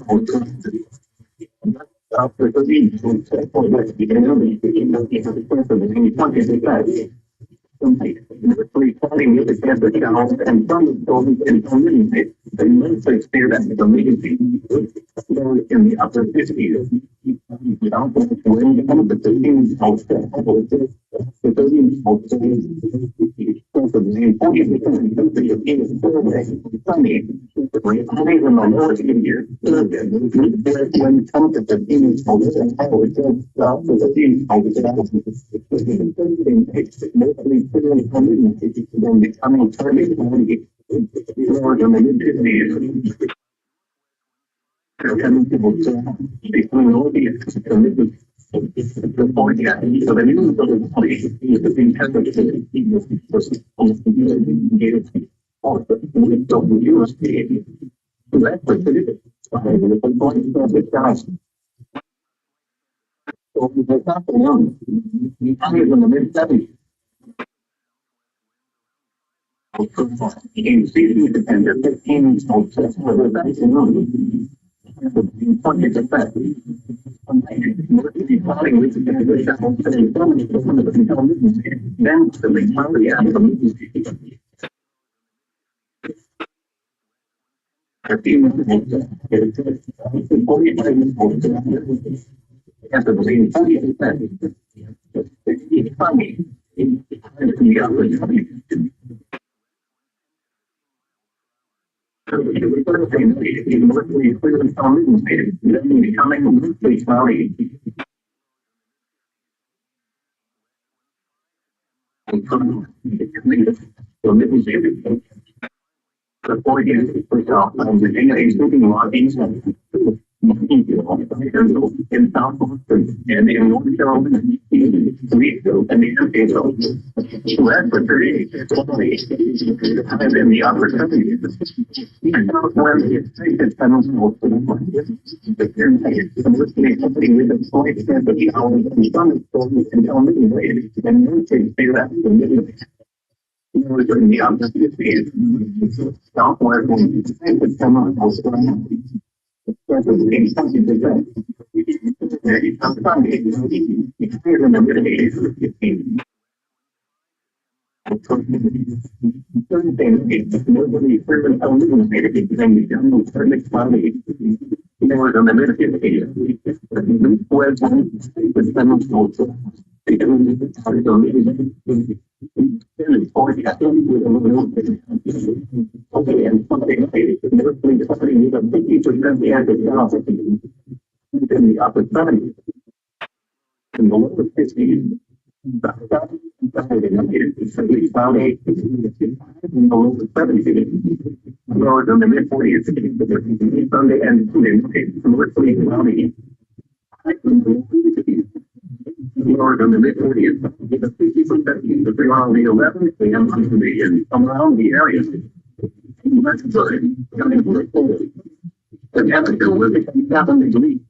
after the lead, the enemy, free calling with the cancer channels and some stories and eliminate the monthly fear that the legacy in the upper 50s. Without when the 15s outside, the 13s outside, the main 40% of the sunny, in the minority here. When it comes to the 15s outside, the 13s outside, mostly then becoming target more than the mid-50s. Becoming obvious the 40 so the news of the body is the intelligence was almost that's what it is. So this afternoon, the time is in the mid-70s. In season dependent, 15 solstices were the afternoon. The 20%. Falling with the then the reality of the movie. 15 minutes after the 40%. It's funny. Becoming mostly cloudy. The point is, the data is looking logging in South Boston and in North Carolina, and the Antigo. That's for 38, and in the upper 70s. And when it's taken, something with a slight sense of the hours and sun is going and tell me and no things figure out the middle. In the upper 50s, software will be the summer house around. In the upper 70s, in the lower 50s, in the lower 70s, lower than the mid-40s, Sunday and mostly cloudy. Lower than the mid-40s, with a 50% around the 11 a.m. and around the area. The temperature will become 7 degrees.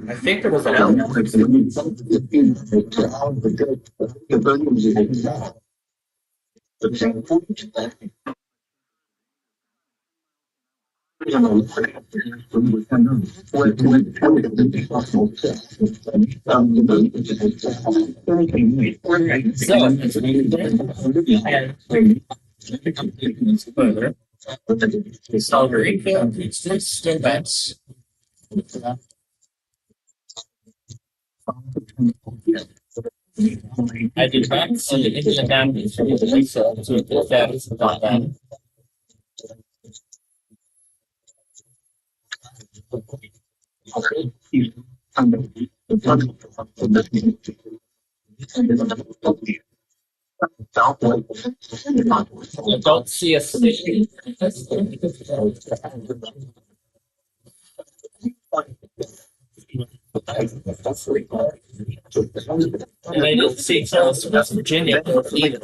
I think there was another. So, refill exists events. I did not see any announcements from the refill to the status of that. I don't see a city. And I don't see Charles, West Virginia either.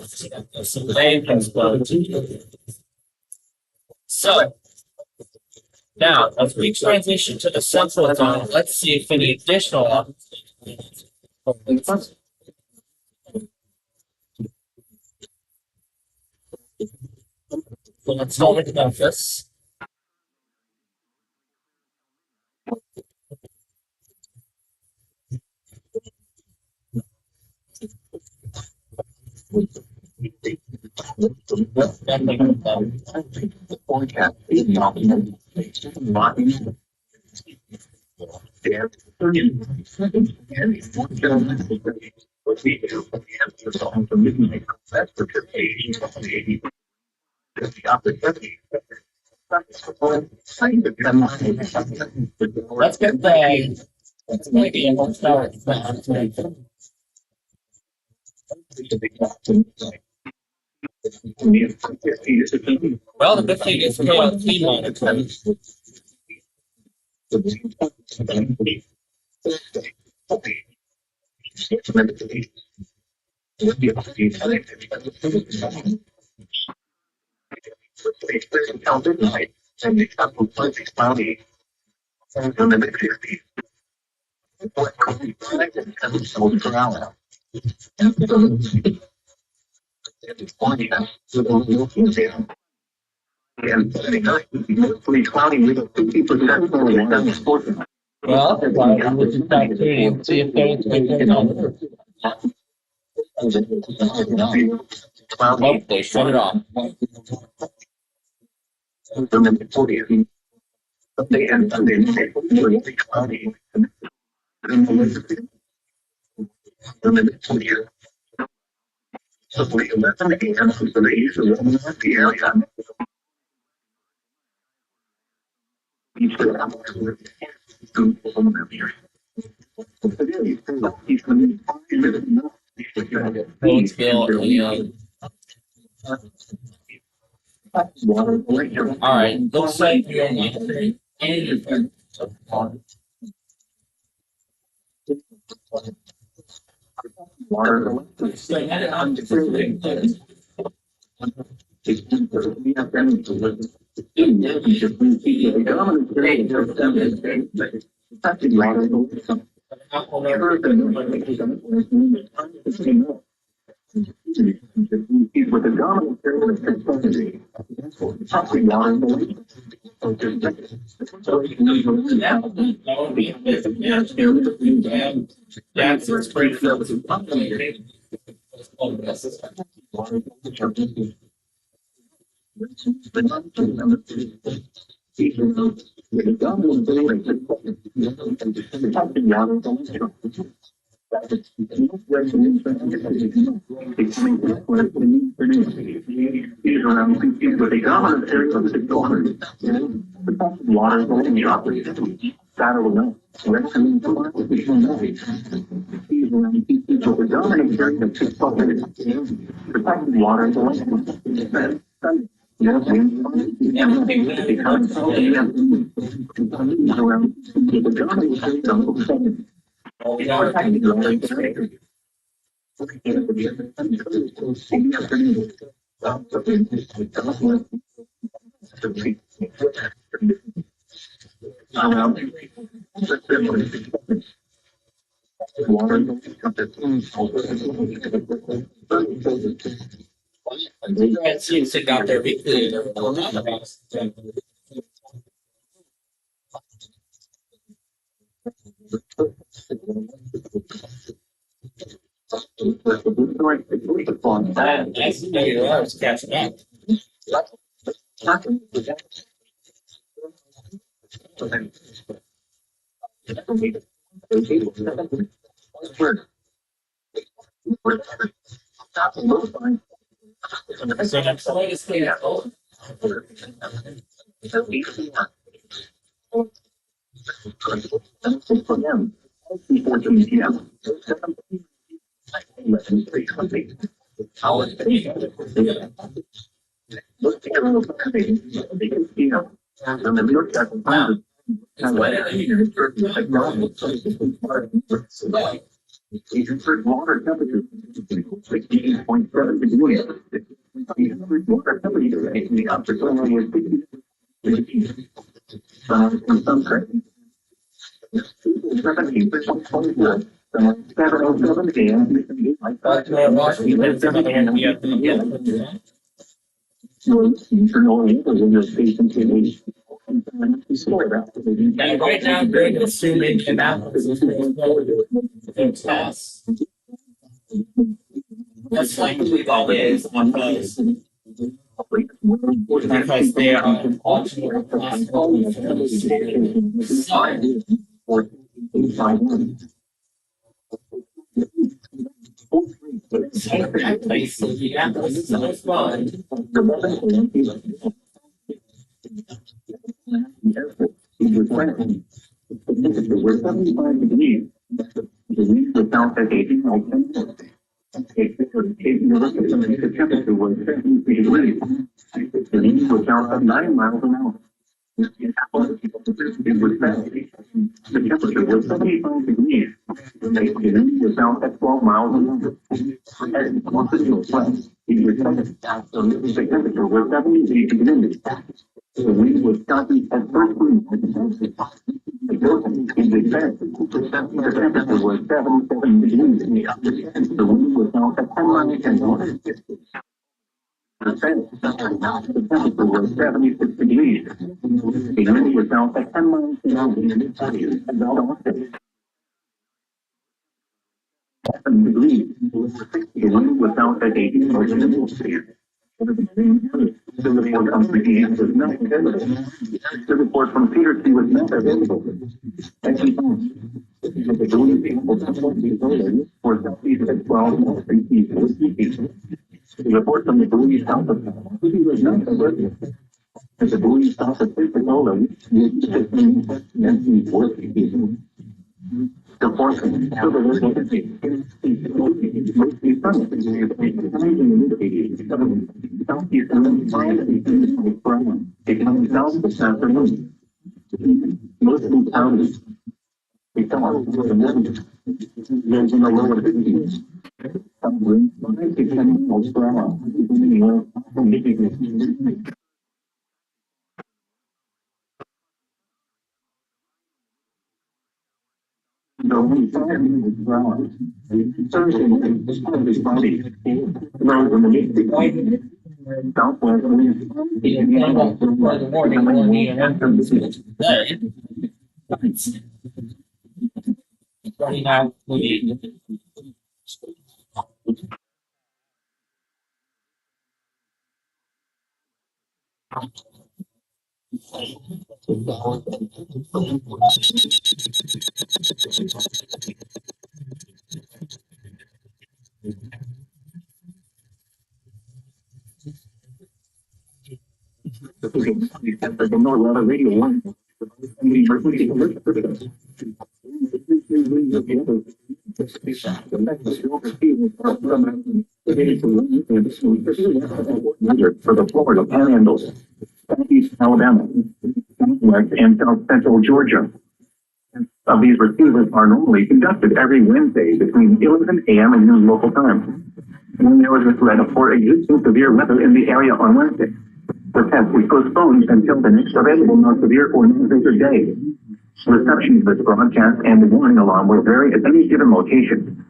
Some land has So now, as we transition to the central zone, let's see if any additional. So let's go into Memphis. Let's get the. Let's maybe a more start. Well, the good thing is we have a team on it. Well, we'll just back to and see if there's anything on. Oh, they shut it off. All right, looks like Water. With the dominant Sitting out there, big catching up. So that's the latest thing. Water temperature 68.7 degrees. Water temperature in the upper zone was 60. Some current. 17.24. 7:07 a.m. And right now, they're assuming an test. That's likely all it is because they are alternate possibilities. Was 9 miles an hour. The temperature was 75 degrees. The wind was out at 12 miles an hour. As the continual flat, the temperature was 78 degrees. The wind was stopping at first breeze. The temperature was 77 degrees. The wind was out at 10 miles an hour. The temperature was 76 degrees. The wind was out at 10 miles an hour. 7 degrees. The wind was out at 80 miles an hour. The report from PTS was not available. The report from Peter C. was not available. Thank you. The wind for southeast at 12 feet. The report from the buoy south of City was not available. The buoy south of Pensacola was 15 and 4 feet. The portion of the vacancy is mostly sunny. Southeast and 5 feet from becoming south this afternoon. Northern counties. We thought it was a negative. There's in the lower 50s. For the Florida Panhandle, Southeast Alabama, Southwest and South Central Georgia. Of these receivers are normally conducted every Wednesday between 11 a.m. and noon local time. When there was a threat of for existing severe weather in the area on Wednesday, the test was postponed until the next available non-severe or non-severe day. Reception of this broadcast and the warning alarm will vary at any given location.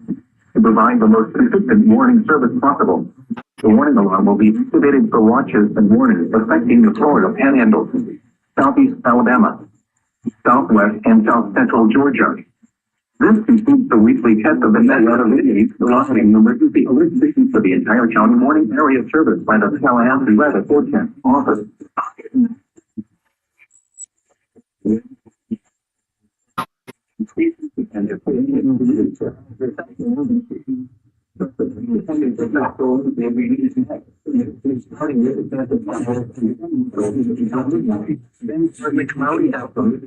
To provide the most consistent warning service possible, the warning alarm will be activated for watches and warnings affecting the Florida Panhandle, Southeast Alabama, Southwest and South Central Georgia. This concludes the weekly test of the net weather velocity emergency alert system for the entire county morning area service by the Tallahassee Weather Forecast Office. Cloudy outlook.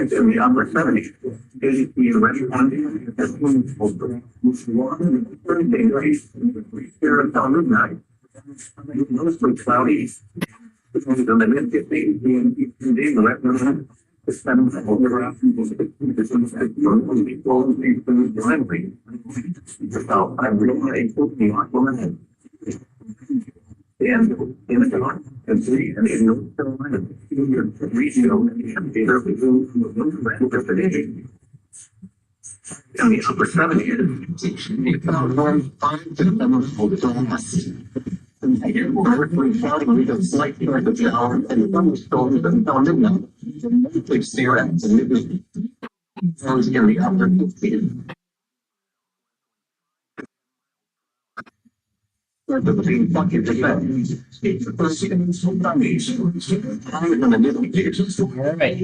In the upper 70s, the west here until midnight, mostly cloudy. In the mid 50s, the west and in the dark, and three, and in North Carolina, regional, and the upper 70s, the warm 5 to 7 we have slightly north of town, and thunderstorms until midnight. Please see your ends in the upper 50s. All right.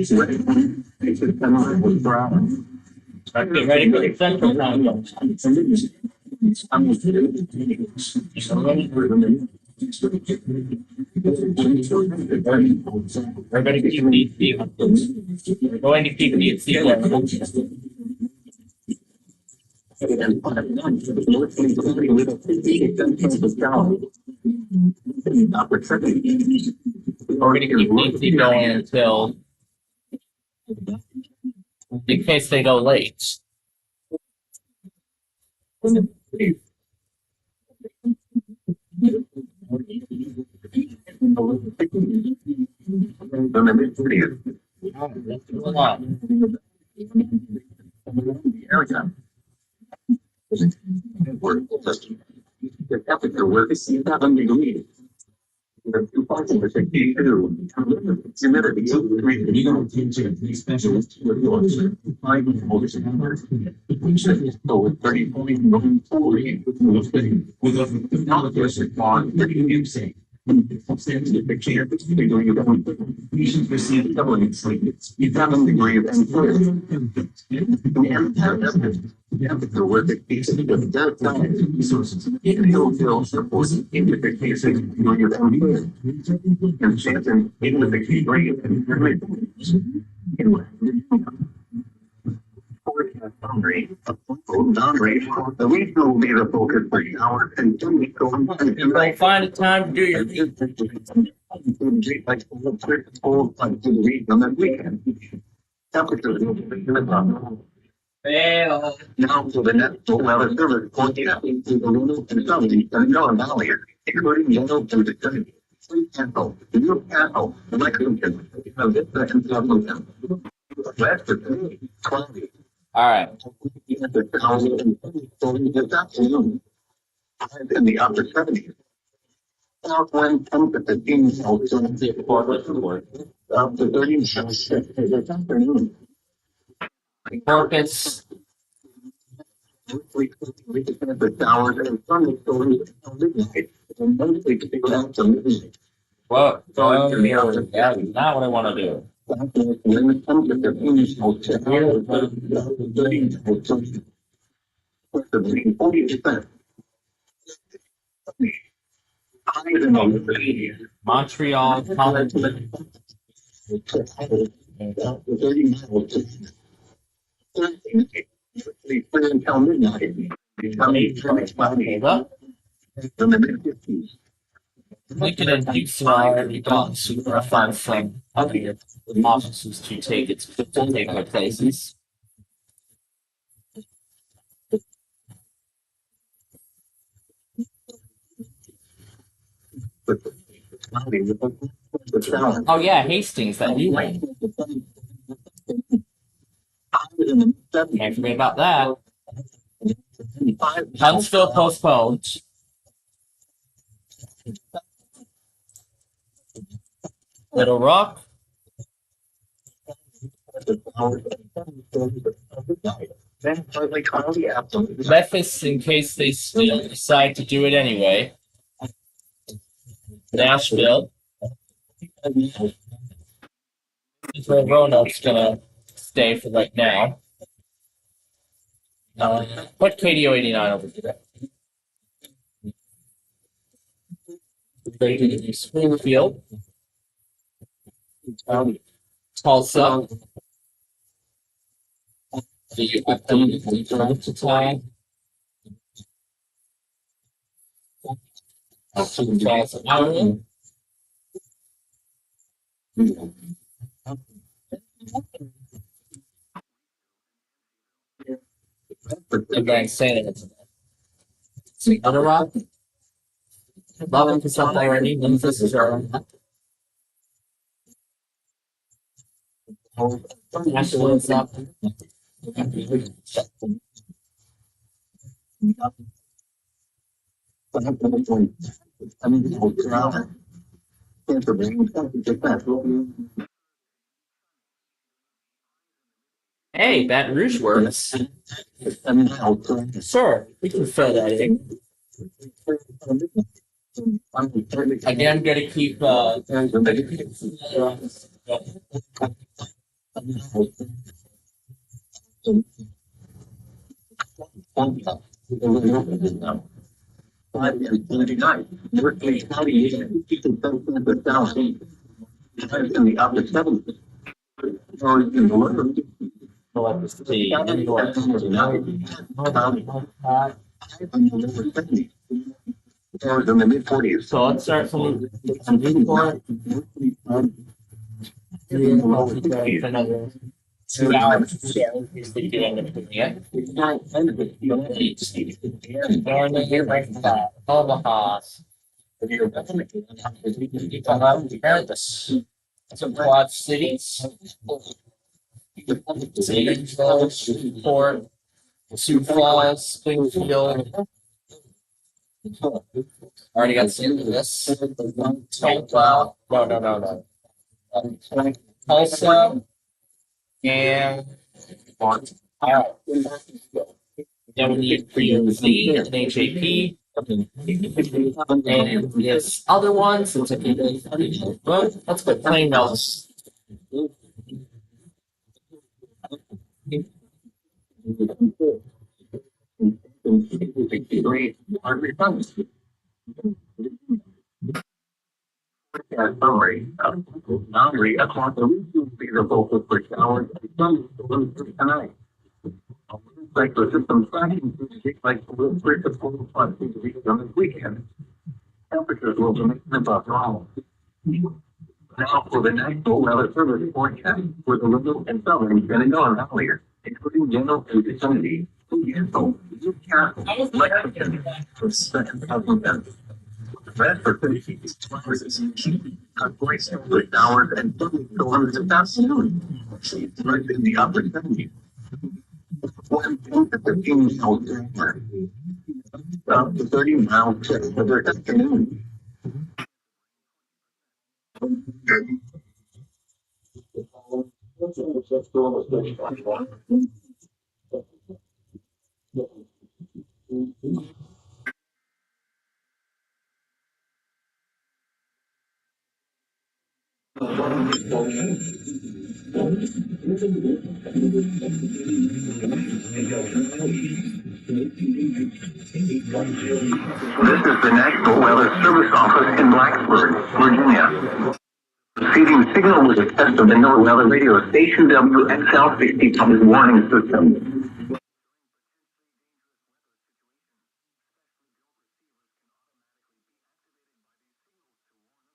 Okay, ready for the central time. We're going to keep these sequences. We're going to keep these sequences. We're going to keep these going until, in case they go late. boundary. The regional will be the focus for showers and thunderstorms. You'll find a time to do your Temperatures will be fail. Now to the next weather service forecasting to the Lunar and Southern Shenandoah Valley, including yellow to the country. Castle, Newcastle, Lexington, Vista and Southampton. West Virginia, cloudy. All right. This afternoon, in the upper 70s. Southwind 10 to 15 miles up to 30 miles this afternoon. Focus. The showers and thunderstorms until midnight, and mostly to go out to midnight. What? Yeah, not what I want to do. Wind 10 to 15 miles to 30 miles. 40%. Montreal, College. 30 miles. Until midnight. Hold up. Lincoln and Houston are already gone super fun from other officers to take their places. Oh yeah, Hastings, that new one. Can't forget about that. Huntsville postponed. Little Rock. Memphis, in case they still decide to do it anyway. Nashville. That's where Roanoke's gonna stay for right now. Put KDO 89 over there. Springfield. Tulsa. The updated time. Iowa. I'm going to say it. Little Rock. 11% already. Memphis is already. Nashville is up. Hey, Baton Rouge works. Sure, we can fill that in. Again, I'm gonna keep In the mid-40s. So let's start from Newport. Another 2 hours. Is the end of doing it. Omaha. Some Quad Cities. Port, Sioux Falls, Springfield. Already got some of this. No. Tulsa and alright. Then we need POC and HAP. And this other one, since I can well, let's put plain notes. Boundary across the region will be the focus for showers and thunderstorms tonight. like the system tracking like the 3 to 4 plus degrees on this weekend. Temperatures will remain above normal. Now for the National Weather Service forecast for the Little and Southern Shenandoah Valley, including general and vicinity. Lexington, Bradford, with hours and storms this afternoon. Right in the upper 70s. 1 to 15 miles up to 30 miles for their afternoon. This is the National Weather Service Office in Blacksburg, Virginia. Receiving signal with a test of the NOAA weather radio station WXL60 public warning system.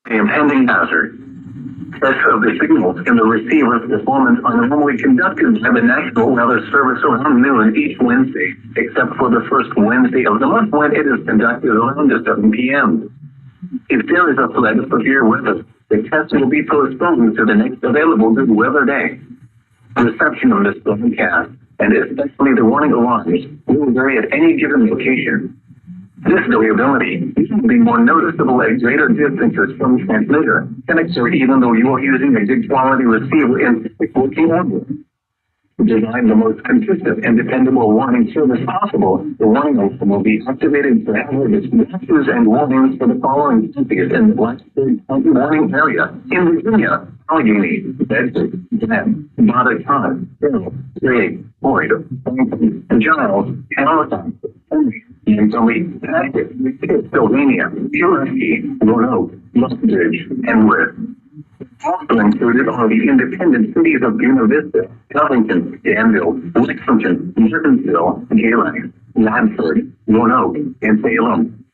The impending hazard. Tests of the signals in the receiver's performance are normally conducted by the National Weather Service around noon each Wednesday, except for the first Wednesday of the month when it is conducted around 7 p.m. If there is a threat of severe weather, the test will be postponed to the next available good weather day. Reception of this broadcast, and especially the warning alarms, will vary at any given location. This variability will be more noticeable at greater distances from the transmitter, connector, even though you are using a good quality receiver in working order. To design the most consistent and dependable warning service possible, the warning alarm will be activated for hazardous messages and warnings for the following cities in the Blacksburg County warning area in Virginia: Allegheny, Bedford, Glen, Botetourt, Carroll, Gray, Boyd, Franklin, and Giles, Hamilton, Henry, Anthony, Patrick, Pennsylvania, Cherokee, Roanoke, Lethbridge, and Worth. Also included are the independent cities of Buena Vista, Covington, Danville, Lexington, Martinsville, Galax, Ladford, Roanoke, and Salem.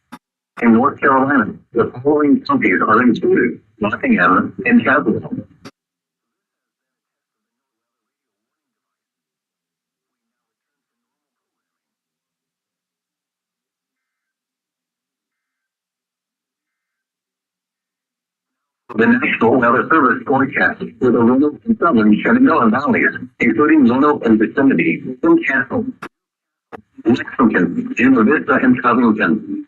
In North Carolina, the following counties are included: Nottingham and Chapel. The National Weather Service forecast for the Little and Southern Shenandoah valleys, including Roanoke and vicinity, in Castle, Lexington, Buena Vista, and Covington.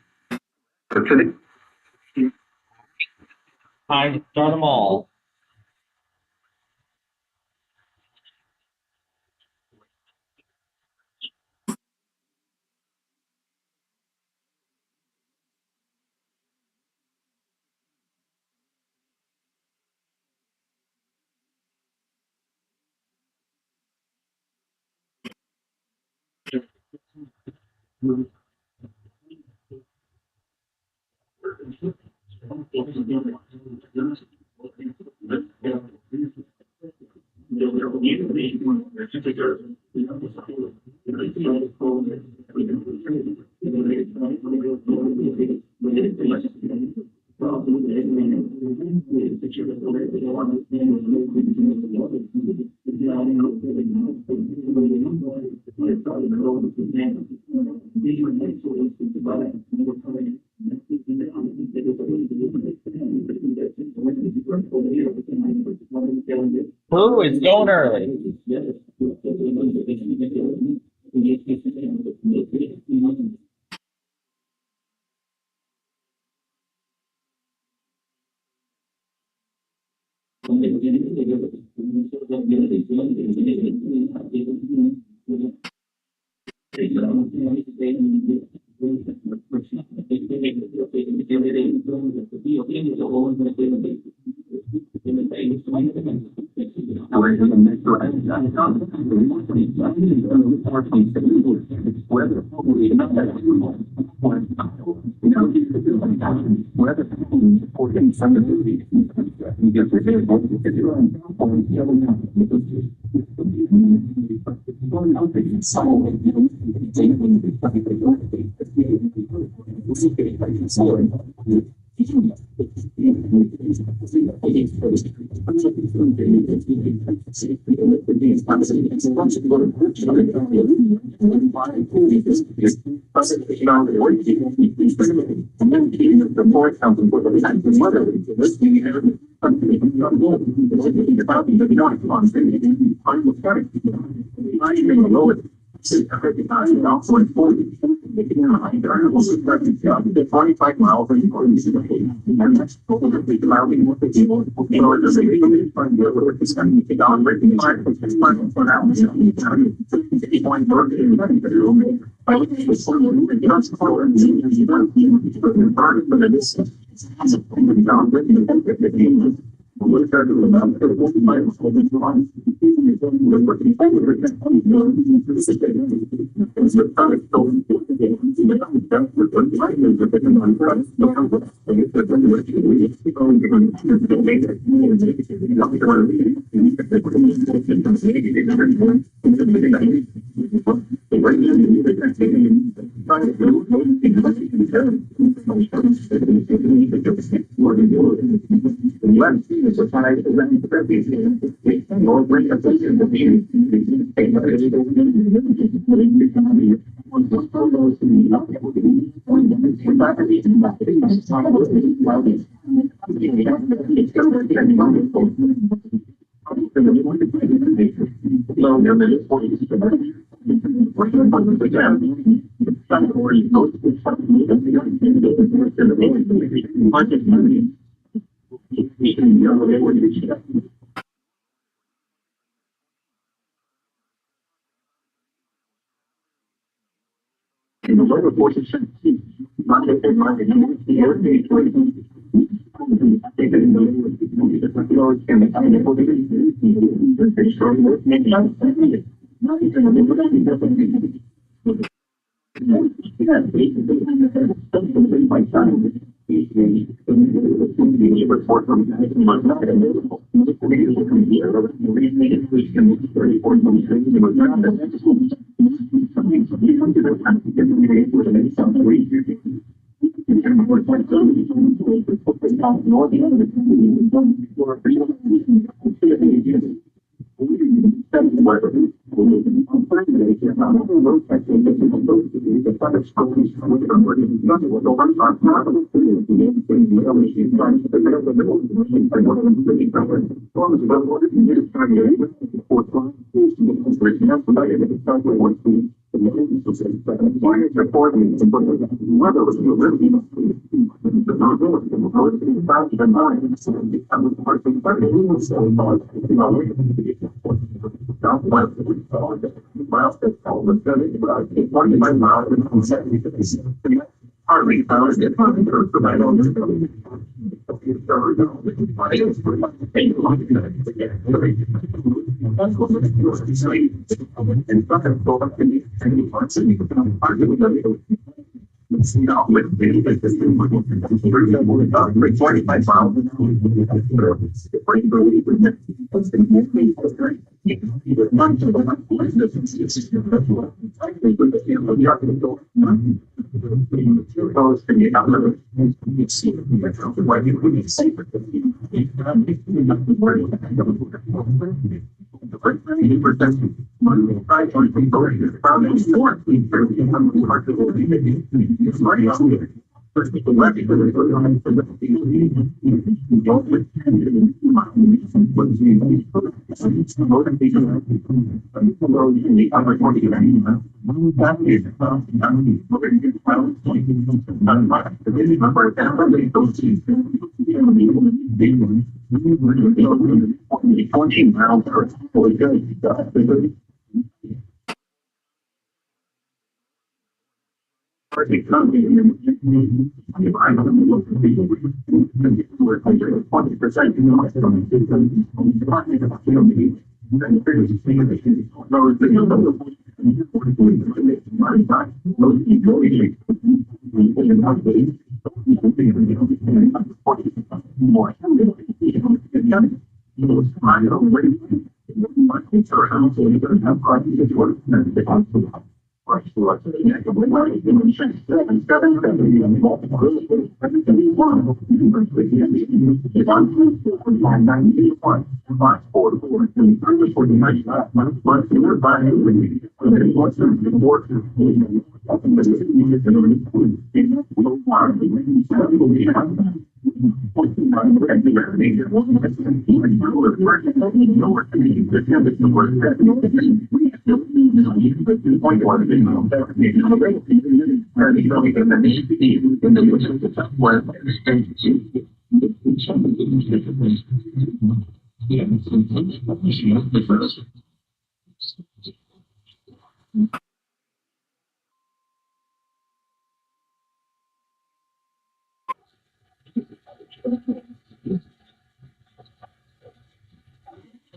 Time to start them all. Ooh, it's going early.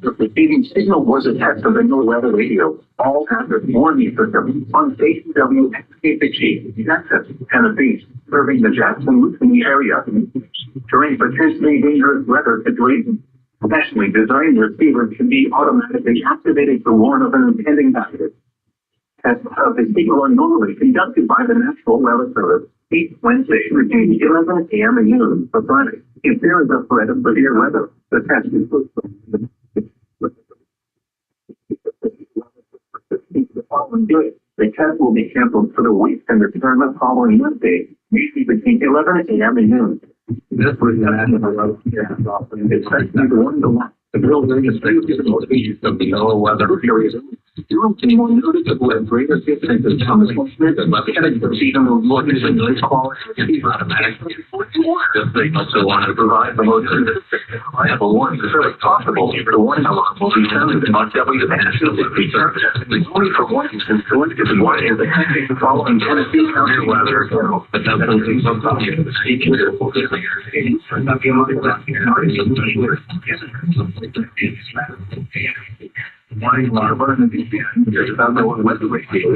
The receiving signal was a test of the no weather radio. All hazards warning system on station WXKPG, Texas, Tennessee, serving the Jackson area. During potentially dangerous weather situations, specially designed receivers can be automatically activated to warn of an impending hazard. Tests of the signal are normally conducted by the National Weather Service each Wednesday between 11 a.m. and noon for Friday. If there is a threat of severe weather, the test is the test will be canceled for the week and return the following Wednesday, usually between 11 a.m. and noon. This was the National Weather Service. It's number 1-1. The building is the species of the lower weather period. Anyone noticeable and greater difference in Thomas Smith and Lieutenant Proceeding of Mortgage and Noise Quality is automatically the signal to want to provide the most reliable warning as early as possible. The warning alarm will be sounded on WXKPG service. Only for warnings and selective warning is the following Tennessee County weather. But nothing is so obvious. Speaking to warning alarm burning there's about no weather radio.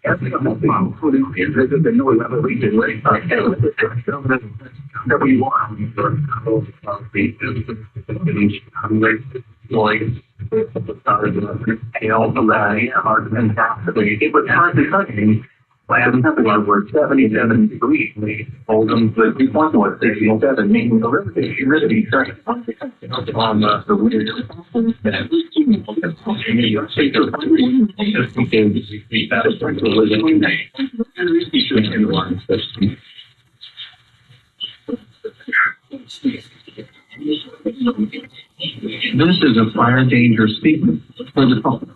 Every other thing, including the no weather radio, it was hardly touching. Last temperature were 77 degrees. Oldham's the dew point was 67, meaning the relative humidity on the wind. This is a fire danger statement for the public.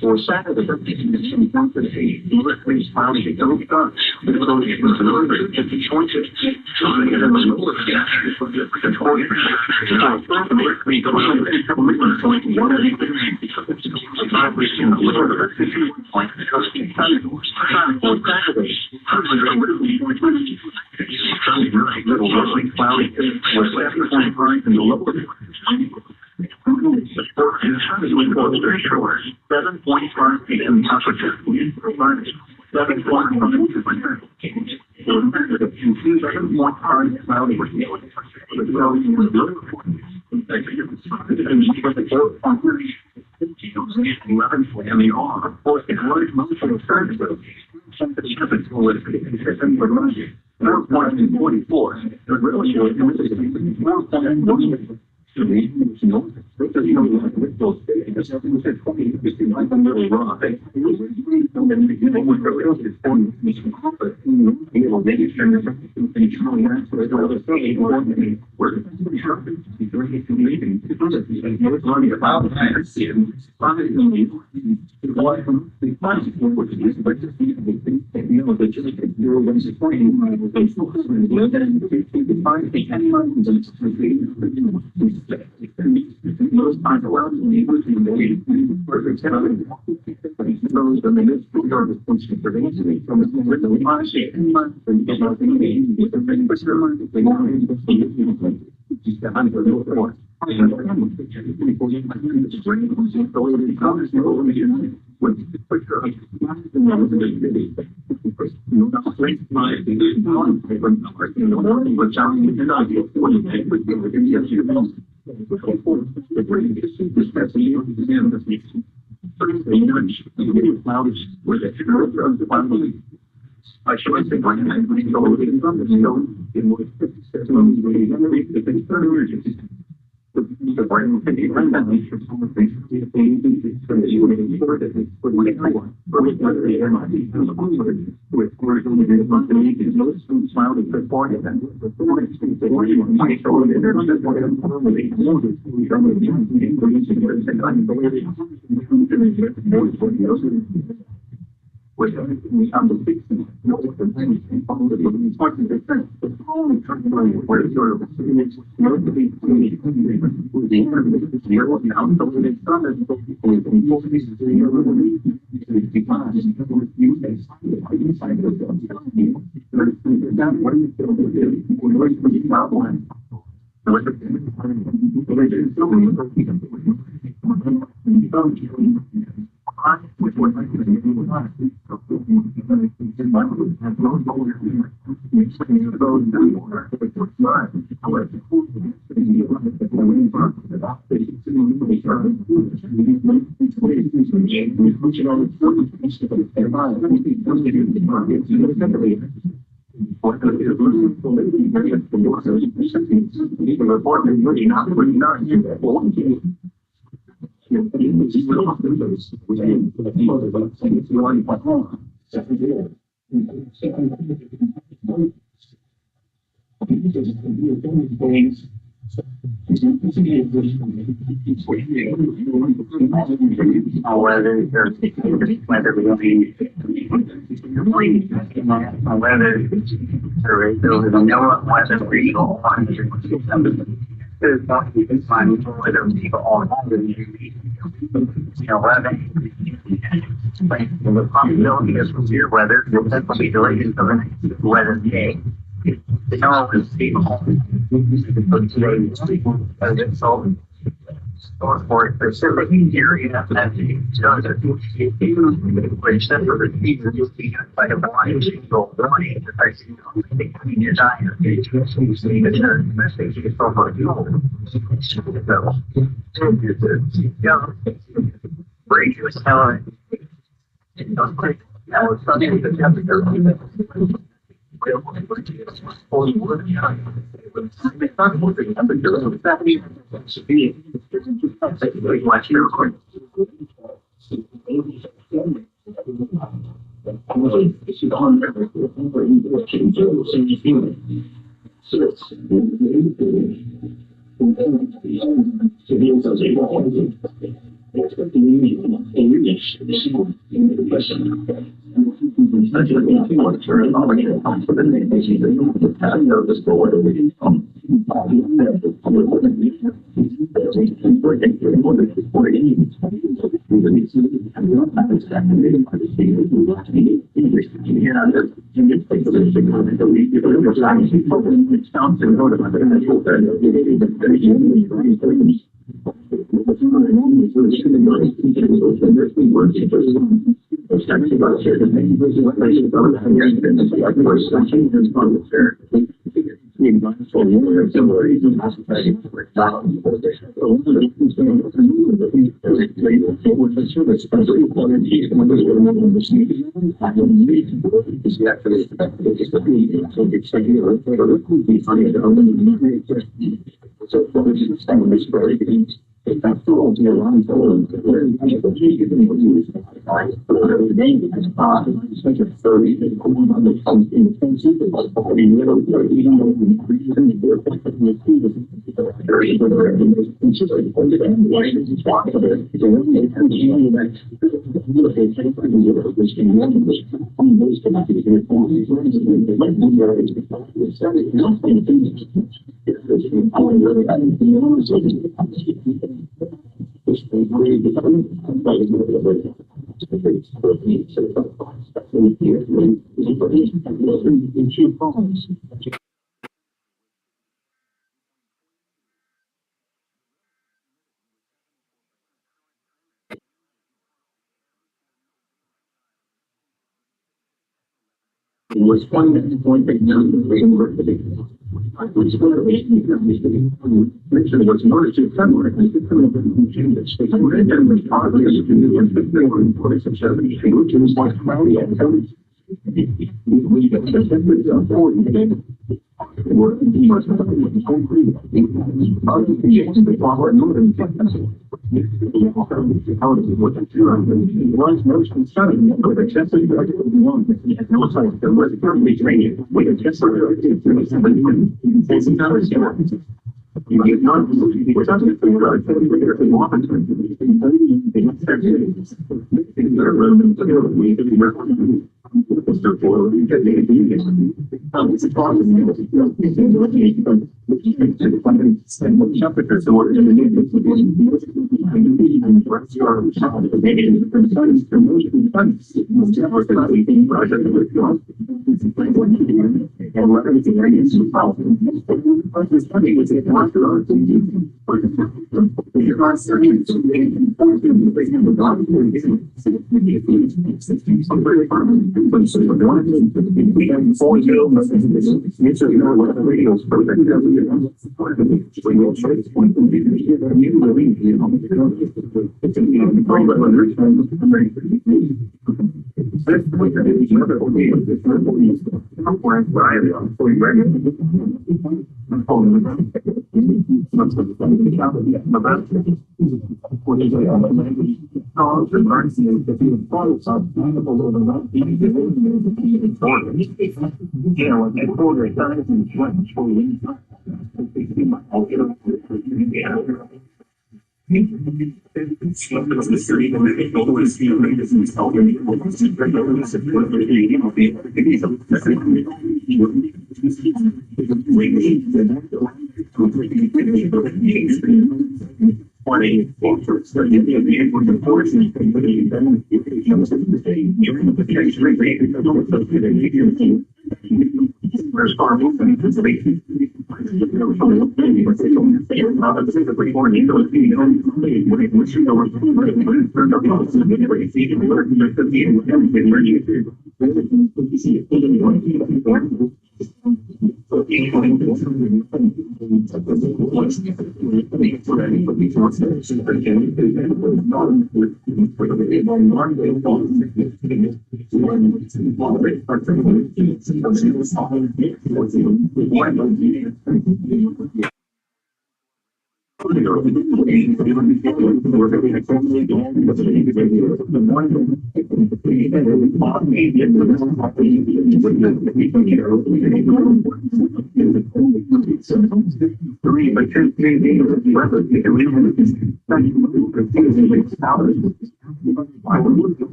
For Saturday, the found a dope gun with a little different choices. Most times, well, we would be made for the town. Those are the municipal government for the easily from the policy and nothing with the thing for sure. They want to just the hundred more. I should say, when I go from the snow, it was 57 the burden can be run down for some of these things so that you would ensure that it's for the one for which whether they are not used with commercial responsibility is no smile to put forward and then the forward things that were you want to show that they're not just going to normally know that we don't really have to be increasing their second the way they which we have the fix and know what the things and follow the important difference. The only country where you're it's not to be with the internet here now the way it's done is people is the inside of that what you feel to do we're going to be outlined. Which was like whether we there's not even finding whether people all the possibility is severe weather will definitely delay the next weather day. The know is people today so for specific area that which then for the people you'll be by a blind single warning that I see in your diet. Especially for break was telling that was something that temperature Was pointing at point right now the framework that it was in order to framework which was most concerning, but accessory one no time there was currently training with accessory you get not we're talking about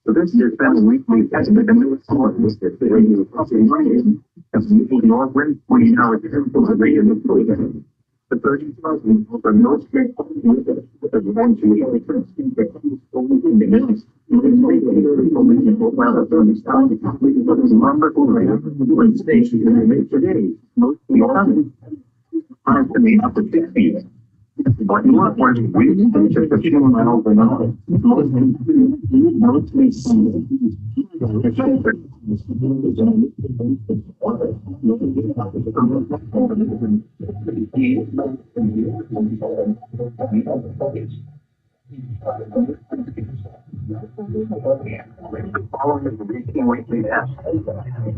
so this has been a weekly estimate and the report was that the radio crossing rain as people north wind 20 hours the radio the 30,000 from North Street with eventually in the hills. Station and make today mostly time to me up to 6 feet. But you want more than we just a few miles an hour. Following is the routine weekly test.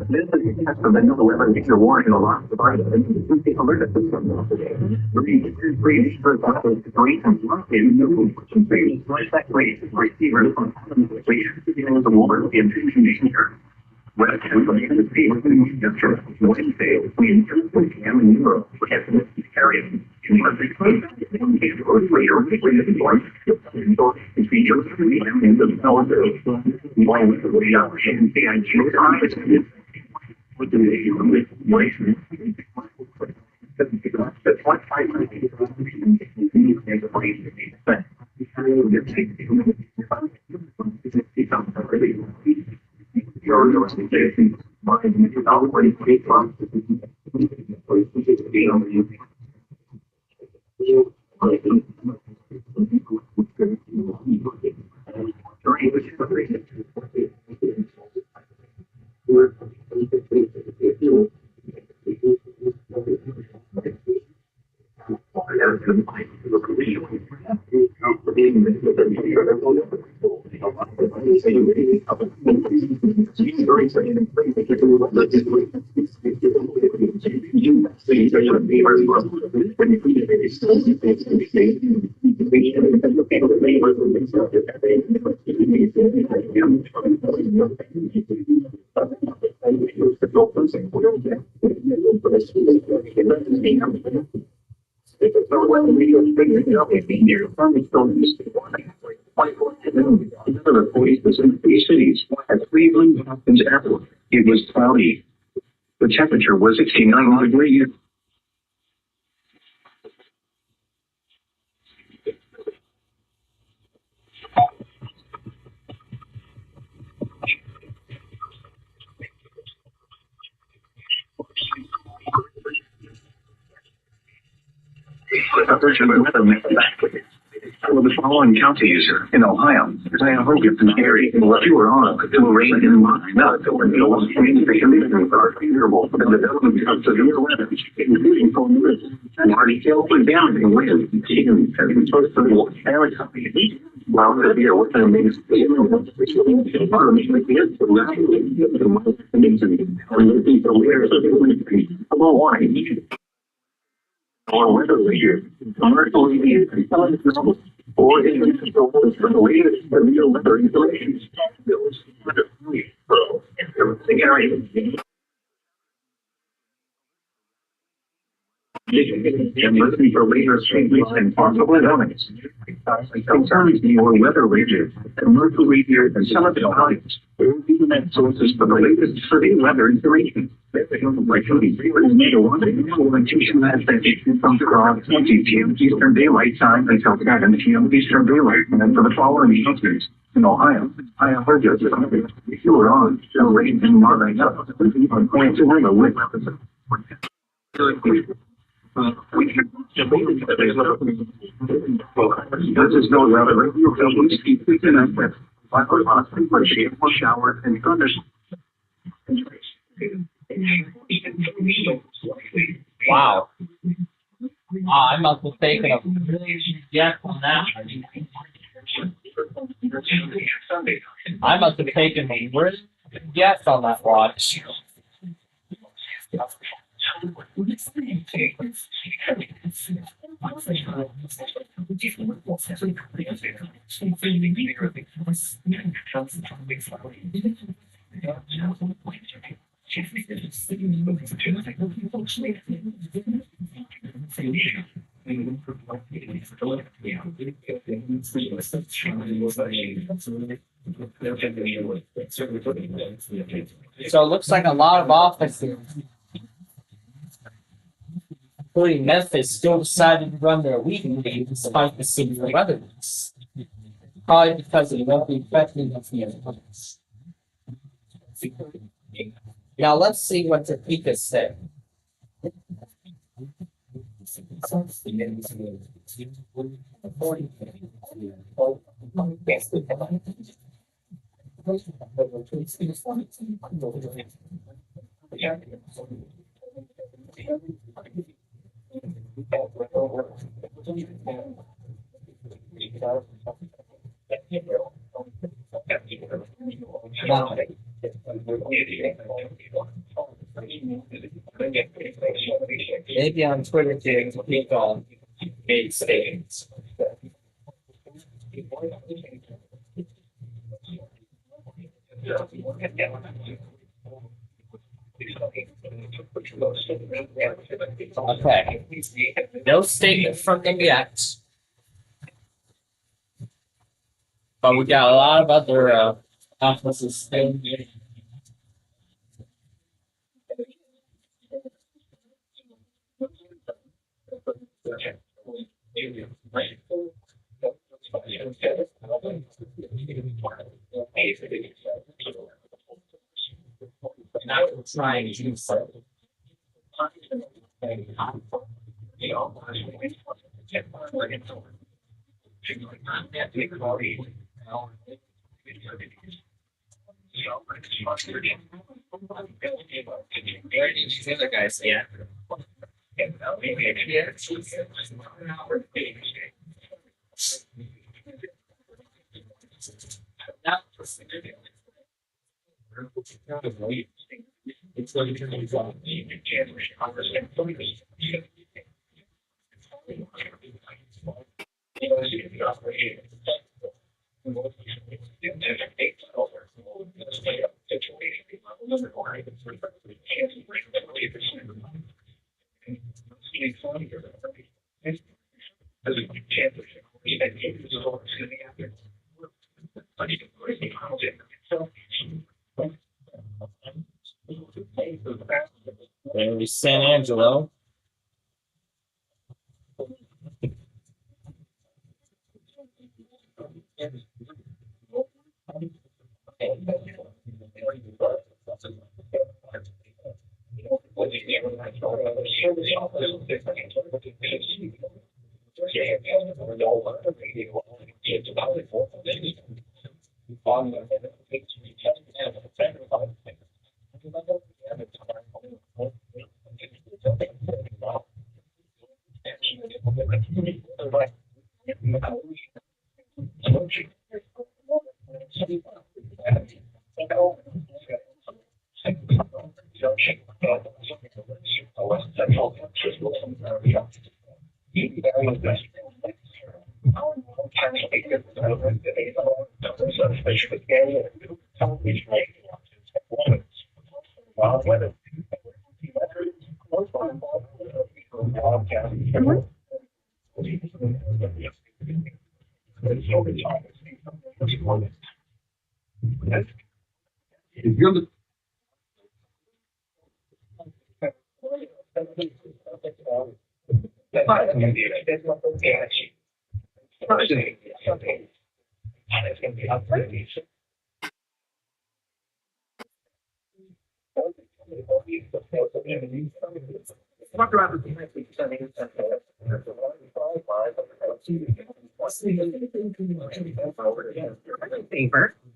This is a test of the new weather feature warning alarm provided in the alert system. Three first office three and three receivers on the water the intrusion here. Wednesday, we interpret Cam and Europe for estimates areas. Another 40% of these cities at Cleveland, Hopkins Airport. It was cloudy. The temperature was 69 degrees. For the following counties in Ohio, Cuyahoga and Erie, if you were on to rain in line, not the windows, the conditions are favorable for the development of severe weather, including cold winds, large hail and damaging winds, even as opposed to the average company. While the year was an amazing or weather leader, commercial leaders, or individuals for the latest severe weather installations. Everything area. And listen for later changes and possible events. Concerning your weather region, commercial leaders, and some of the values. Internet sources for the latest severe weather information. From across 20 p.m. Eastern Daylight Time until 7 p.m. Eastern Daylight Time for the following counties in Ohio. Cuyahoga, if you were on, rain and moderate up. Going to win a win. This is no weather. Shower and thunderstorms. Wow. I must have taken a guess on that. I must have taken a real guess on that watch. So it looks like a lot of offices, including Memphis, still decided to run their weekday despite the severe weather. Probably because it won't be affecting us the otherwise. Now let's see what Topeka said. Maybe on Twitter, we call made statements. Okay. No statement from them yet. But we got a lot of other offices. Not trying to where are these other guys? Yeah. There's San Angelo.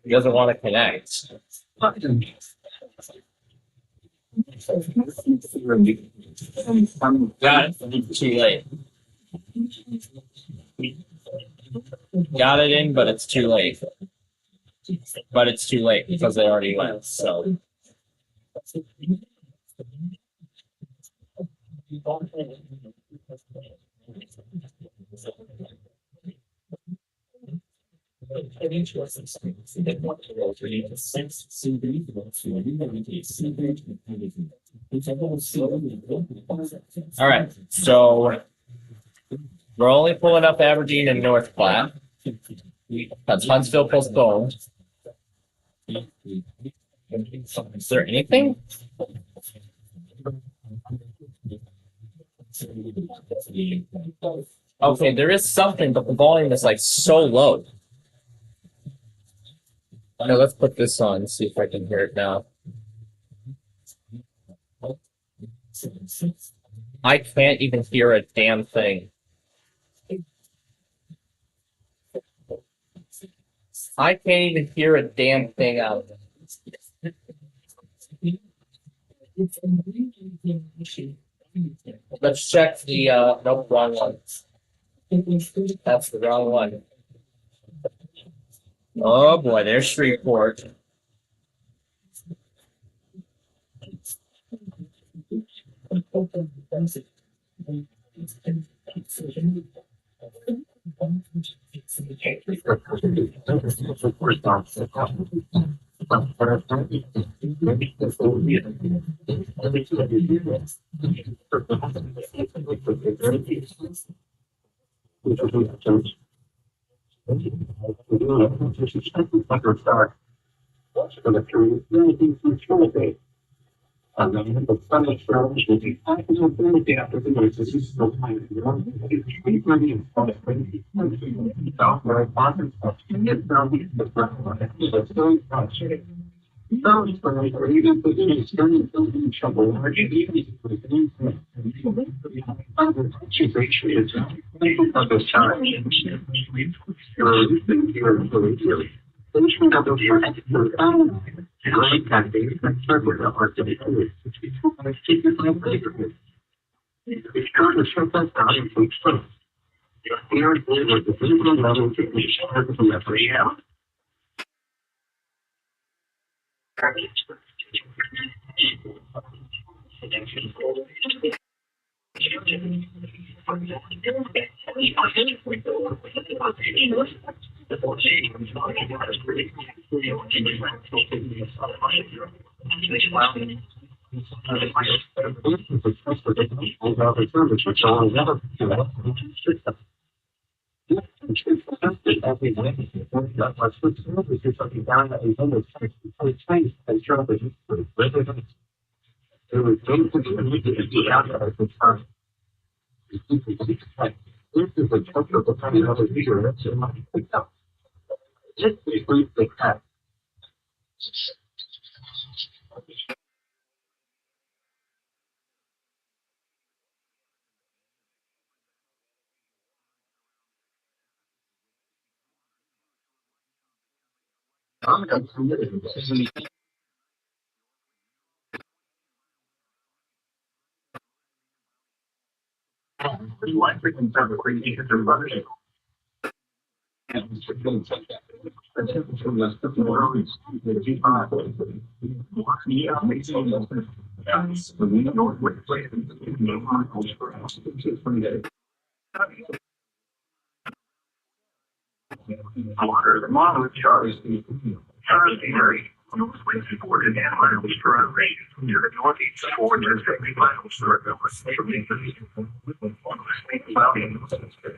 He doesn't want to connect. Got it. Too late. Got it in, but it's too late. But it's too late because they already went, so. All right, so we're only pulling up Aberdeen and North Platte. That's Huntsville postponed. Is there anything? Okay, there is something, but the volume is like so low. Now let's put this on and see if I can hear it now. I can't even hear a damn thing. I can't even hear a damn thing out of it. Let's check the, nope, wrong one. That's the wrong one. Oh boy, there's Shreveport.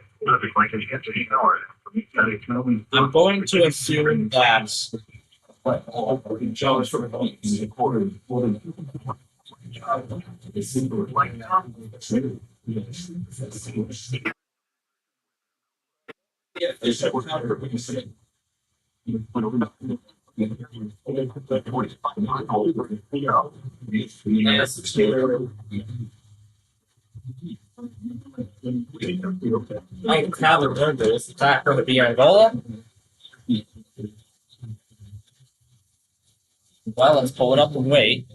I'm going to assume that Joe's from I haven't learned this. Is that going to be Angola? Well, let's pull it up and wait.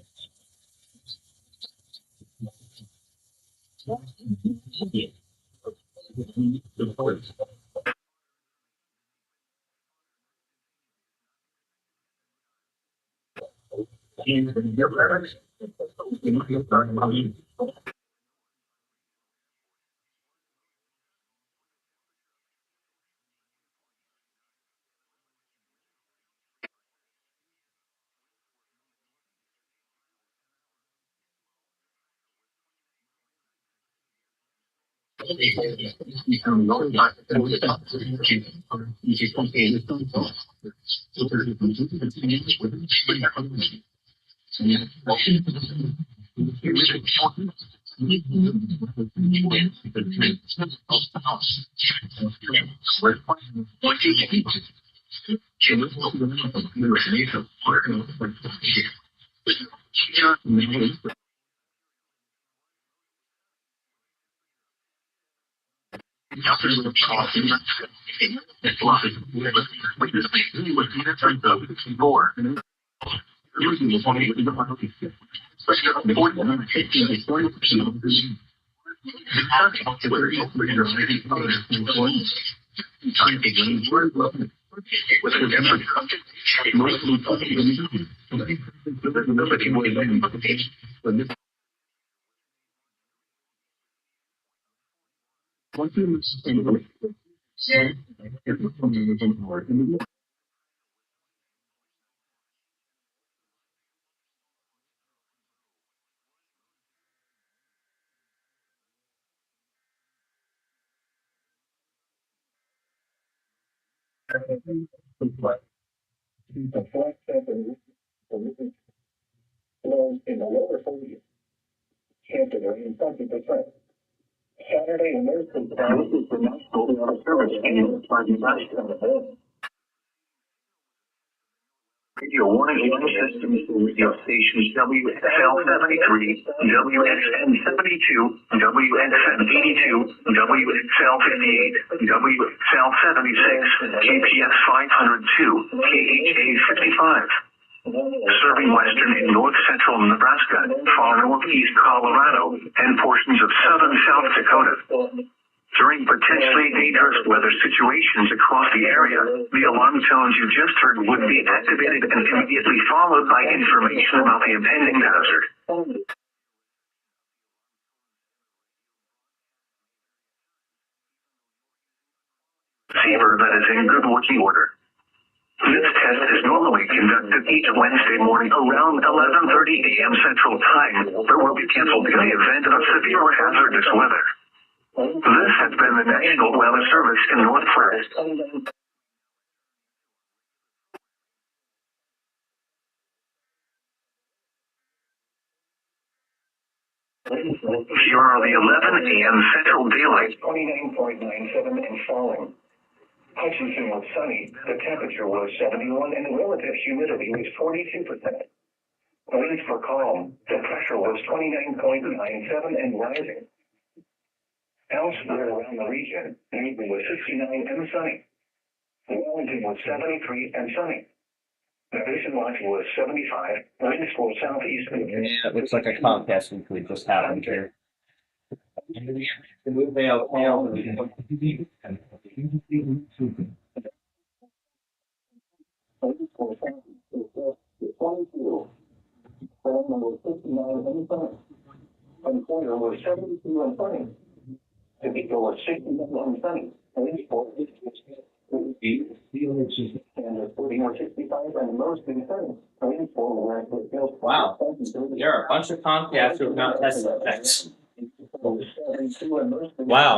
In the lower 40s, Hampton are in 20%. Saturday and Thursday, this is the national service and it's by the radio warning alarm systems for radio stations WXL-73, WXN-72, WXN-82, WXL-58, WXL-76, KPS-502, KHA-55. Serving western and north central Nebraska, far northeast Colorado, and portions of southern South Dakota. During potentially dangerous weather situations across the area, the alarm tones you just heard would be activated and immediately followed by information about the impending hazard. Receiver that is in good working order. This test is normally conducted each Wednesday morning around 11:30 a.m. Central Time, but will be canceled in the event of severe or hazardous weather. This has been the National Weather Service in Northwest. Here are the 11 a.m. Central Daylight, 29.97 and falling. Hutchinson was sunny. The temperature was 71 and the relative humidity was 42%. Winds were calm. The pressure was 29.97 and rising. Elsewhere around the region, Newton was 69 and sunny. Wellington was 73 and sunny. Division Watch was 75. Winds for southeast. Yeah, it looks like a Comcast weekly just happened here. And Pointer was 72 and sunny. Topeka was 61 and sunny. And the 40 or 65 and most in sunny. Wow. There are a bunch of Comcast who have not tested effects. Wow.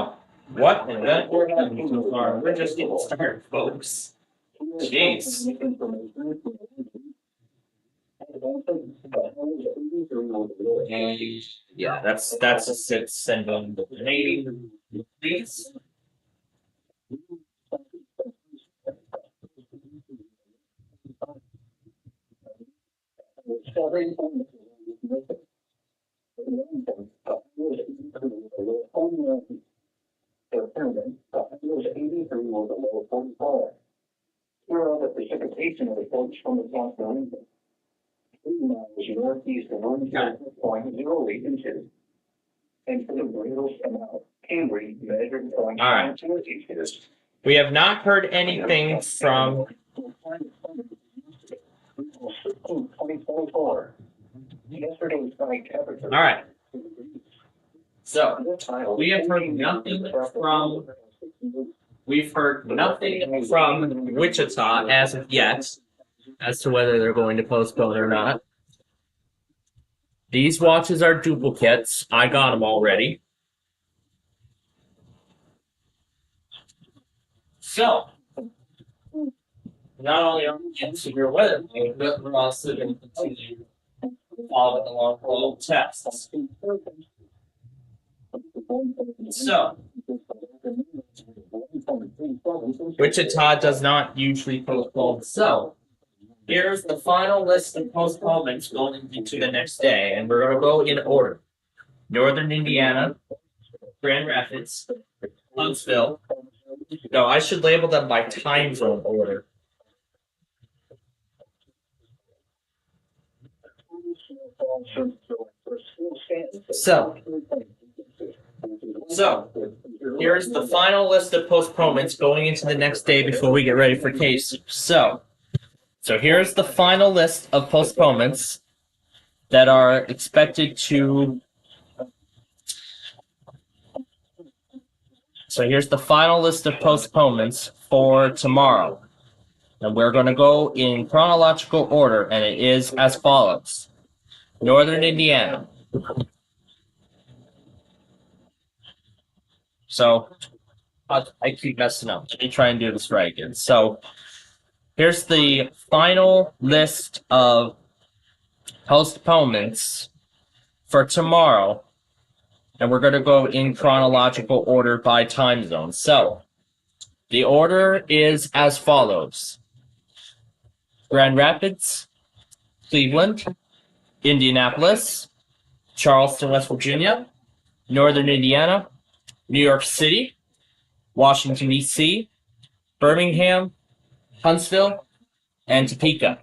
What an event we're having so far. We're just getting started, folks. Jeez. Yeah, that's a send on the Canadian, please. Here are the precipitation reports from the South Carolina. 3 miles northeast of 1.08 inches. And for the greatest amount, Cambridge measured 0.92 inches. We have not heard anything from 2024. Yesterday's night temperature. All right. So we have heard nothing from. We've heard nothing from Wichita as of yet, as to whether they're going to postpone or not. These watches are duplicates. I got them already. So, not only are we getting severe weather, but we're also going to continue following along for little tests. So, Wichita does not usually postpone. So, here's the final list of postponements going into the next day, and we're going to go in order. Northern Indiana, Grand Rapids, Huntsville. No, I should label them by time zone order. So here's the final list of postponements going into the next day before we get ready for case. So here's the final list of postponements that are expected to. So here's the final list of postponements for tomorrow. And we're going to go in chronological order, and it is as follows. Northern Indiana. So I keep messing up. Let me try and do this right again. So here's the final list of postponements for tomorrow, and we're going to go in chronological order by time zone. So the order is as follows. Grand Rapids, Cleveland, Indianapolis, Charleston, West Virginia, Northern Indiana, New York City, Washington, D.C., Birmingham, Huntsville, and Topeka.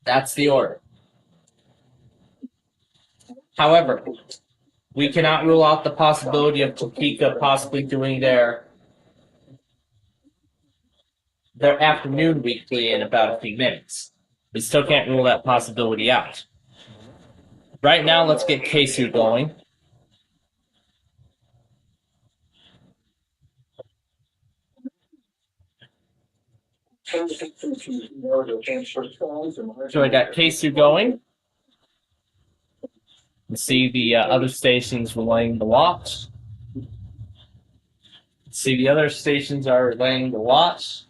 That's the order. However, we cannot rule out the possibility of Topeka possibly doing their afternoon weekly in about a few minutes. We still can't rule that possibility out. Right now, let's get KSU going. So I got KSU going. You see the other stations relaying the watch. See the other stations are relaying the watch.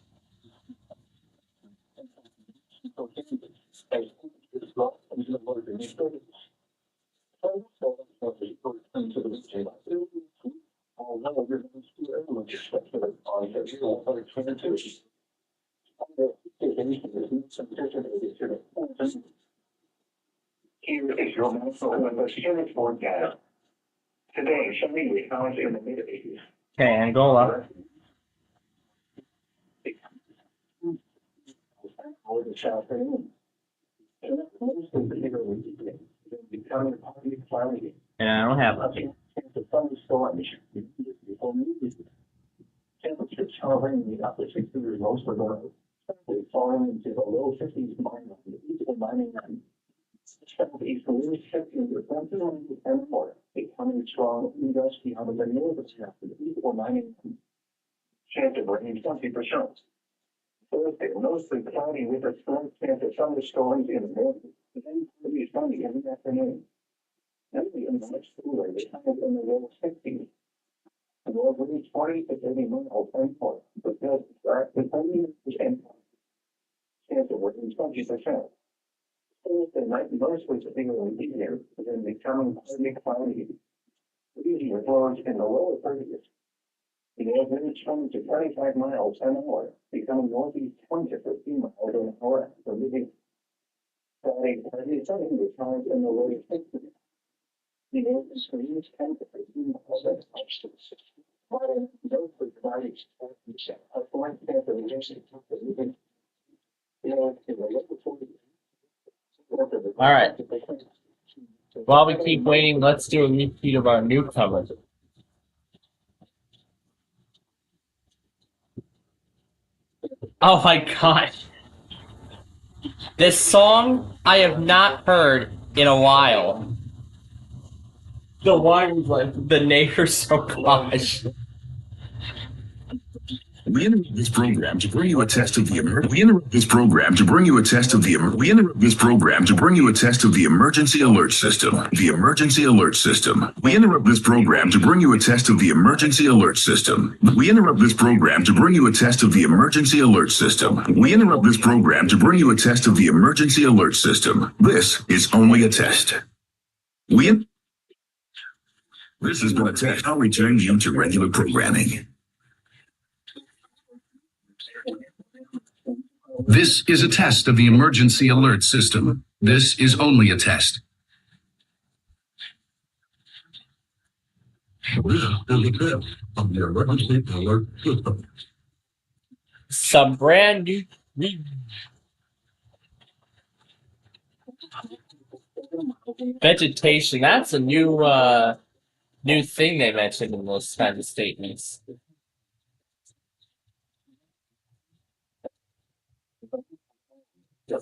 Here is your national investigative forecast. Today, showing recounts in the mid-80s. Okay, Angola. And I don't have it. Temperatures hovering in the upper 60s most of the world, falling into the low 50s minus the eastern mining and southeast winds 15% and more, becoming strong gusty out of the northern half of the eastern mining chance of rain 20%. Thursday, mostly cloudy with a strong chance of thunderstorms in the morning, then pretty sunny in the afternoon. And the much cooler, the highs in the low 60s. The low winds 40 to 30 miles per hour, but does start with 30 and chance of rain 20%. Thursday night mostly particularly easier, then becoming partly cloudy. Easier flows in the lower 30s. The air winds 20 to 25 miles an hour, becoming northeast 20 to 15 miles an hour after leaving. Friday, partly sunny with highs in the low 60s. The air is 10 to 15 miles an hour. Friday, mostly cloudy, a slight chance of rain. The air in the lower 40s. All right. While we keep waiting, let's do a repeat of our newcomers. Oh my god. This song I have not heard in a while. The one was like the neighbors so gosh. We interrupt this program to bring you a test of the We interrupt this program to bring you a test of the We interrupt this program to bring you a test of the emergency alert system. The emergency alert system. We interrupt this program to bring you a test of the emergency alert system. We interrupt this program to bring you a test of the emergency alert system. We interrupt this program to bring you a test of the emergency alert system. This is only a test. This has been a test. I'll return you to regular programming. This is a test of the emergency alert system. This is only a test. This is the test of the emergency alert system. Some brand new vegetation. That's a new thing they mentioned in those kind of statements. The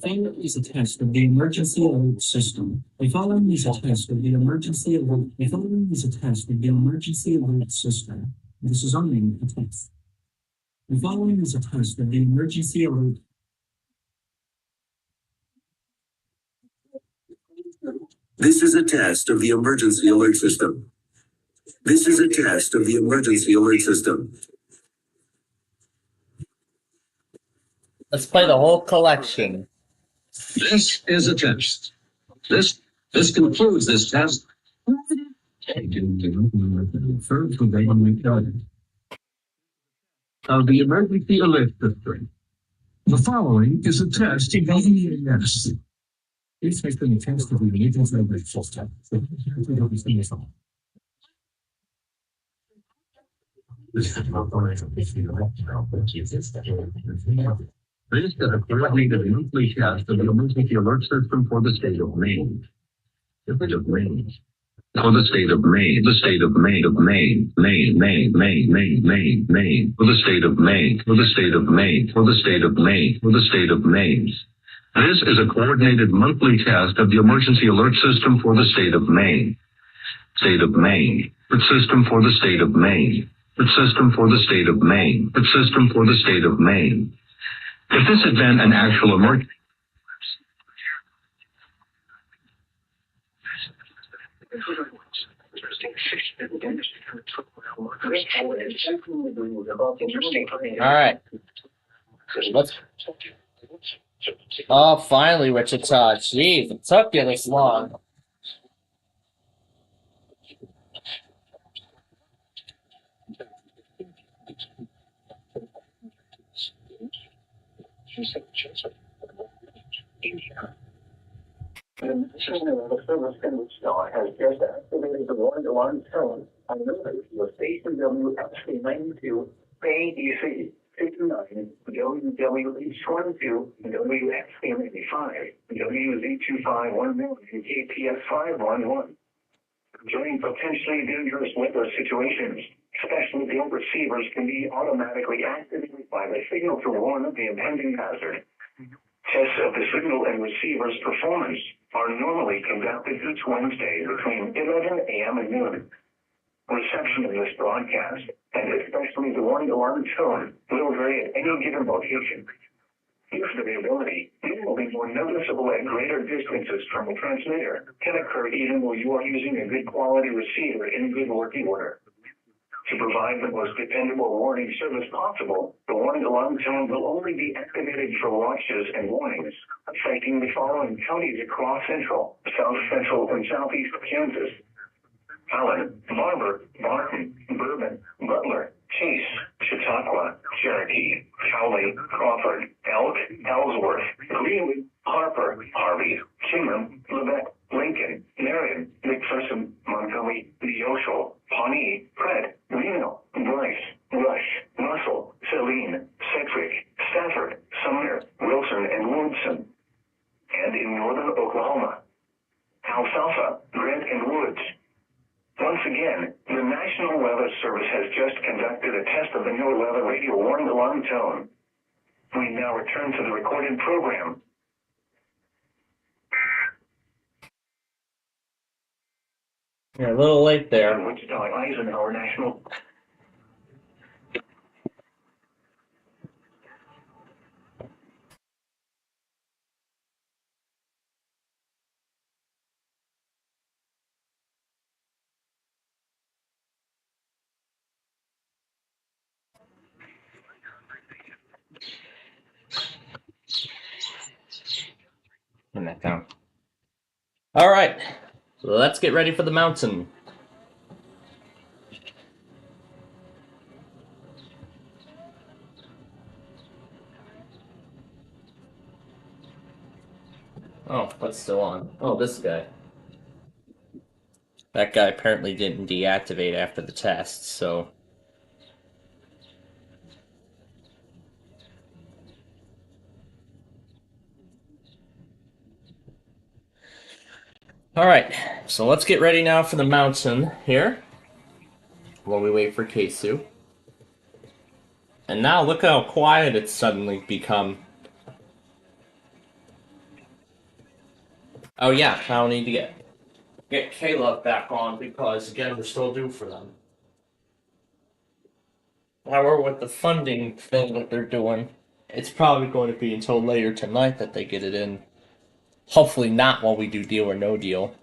following is a test of the emergency alert system. The following is a test of the emergency alert. The following is a test of the emergency alert system. This is only a test. The following is a test of the emergency alert. This is a test of the emergency alert system. This is a test of the emergency alert system. Let's play the whole collection. This is a test. This concludes this test. Of the emergency alert system. The following is a test of the EAS. This has been a test of the emergency alert system. This is a coordinated monthly test of the emergency alert system for the state of Maine. The state of Maine. For the state of Maine, the state of Maine, Maine, Maine, for the state of Maine, for the state of Maine, for the state of Maine, for the state of Maine. This is a coordinated monthly test of the emergency alert system for the state of Maine. State of Maine, the system for the state of Maine, the system for the state of Maine, the system for the state of Maine. If this had been an actual emergency, All right. Oh, finally, Wichita. Jeez, it took you this long. The service in Wichita has just activated the warning alarm tone on your station WXC92 AEC 59 WWH12 WXC95 WZ251 KPS 511. During potentially dangerous weather situations, special field receivers can be automatically activated by the signal to warn of the impending hazard. Tests of the signal and receiver's performance are normally conducted each Wednesday between 11 a.m. and noon. Reception of this broadcast, and especially the warning alarm tone, will vary at any given location. If variability, it will be more noticeable at greater distances from the transmitter, can occur even while you are using a good quality receiver in good working order. To provide the most dependable warning service possible, the warning alarm tone will only be activated for watches and warnings affecting the following counties across central, south central, and southeast Kansas: Allen, Barber, Barton, Bourbon, Butler, Chase, Chautauqua, Cherokee, Cowley, Crawford, Elk, Ellsworth, Greenwood, Harper, Harvey, Kingham, Lebec, Lincoln, Marion, McPherson, Montgomery, Neosho, Pawnee, Pratt, Reno, Bryce, Rush, Russell, Saline, Sedgwick, Stafford, Sumner, Wilson, and Woodson. And in northern Oklahoma: Alfalfa, Grant, and Woods. Once again, the National Weather Service has just conducted a test of the NOAA radio warning alarm tone. We now return to the recorded program. You're a little late there. Wichita Eisenhower National. Turn that down. All right, let's get ready for the mountain. Oh, what's still on? Oh, this guy. That guy apparently didn't deactivate after the test, so... Alright, so let's get ready now for the mountain here, while we wait for Keisu. And now look how quiet it's suddenly become. Oh yeah, I don't need to get Caleb back on because, again, we're still due for them. However, with the funding thing that they're doing, it's probably going to be until later tonight that they get it in. Hopefully not while we do Deal or No Deal.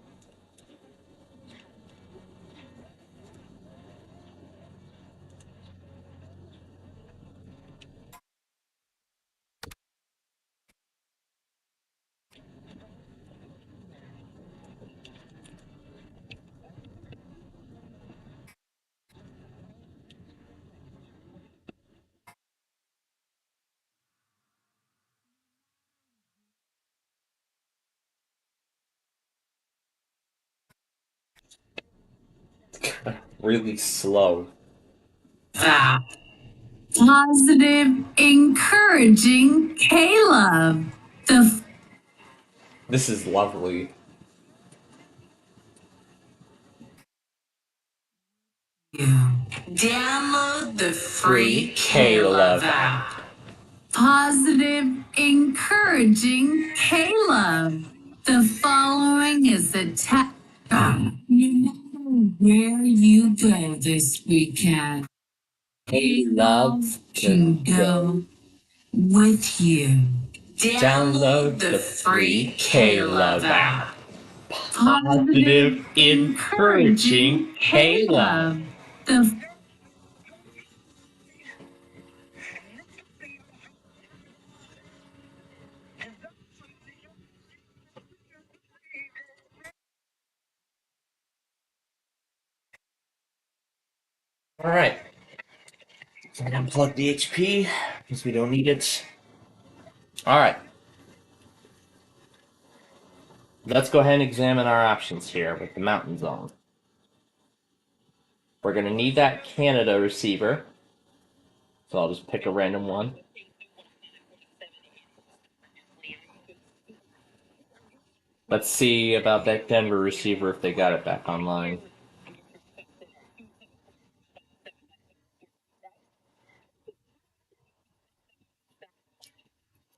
Really slow. Positive, encouraging Caleb. This is lovely. Download the free Caleb app. Positive, encouraging Caleb. The following is a you know where you go this weekend. Caleb can go with you. Download the free Caleb app. Positive, encouraging Caleb. Alright. So I'm gonna unplug the HP because we don't need it. Alright. Let's go ahead and examine our options here with the mountain zone. We're gonna need that Canada receiver. So I'll just pick a random one. Let's see about that Denver receiver if they got it back online.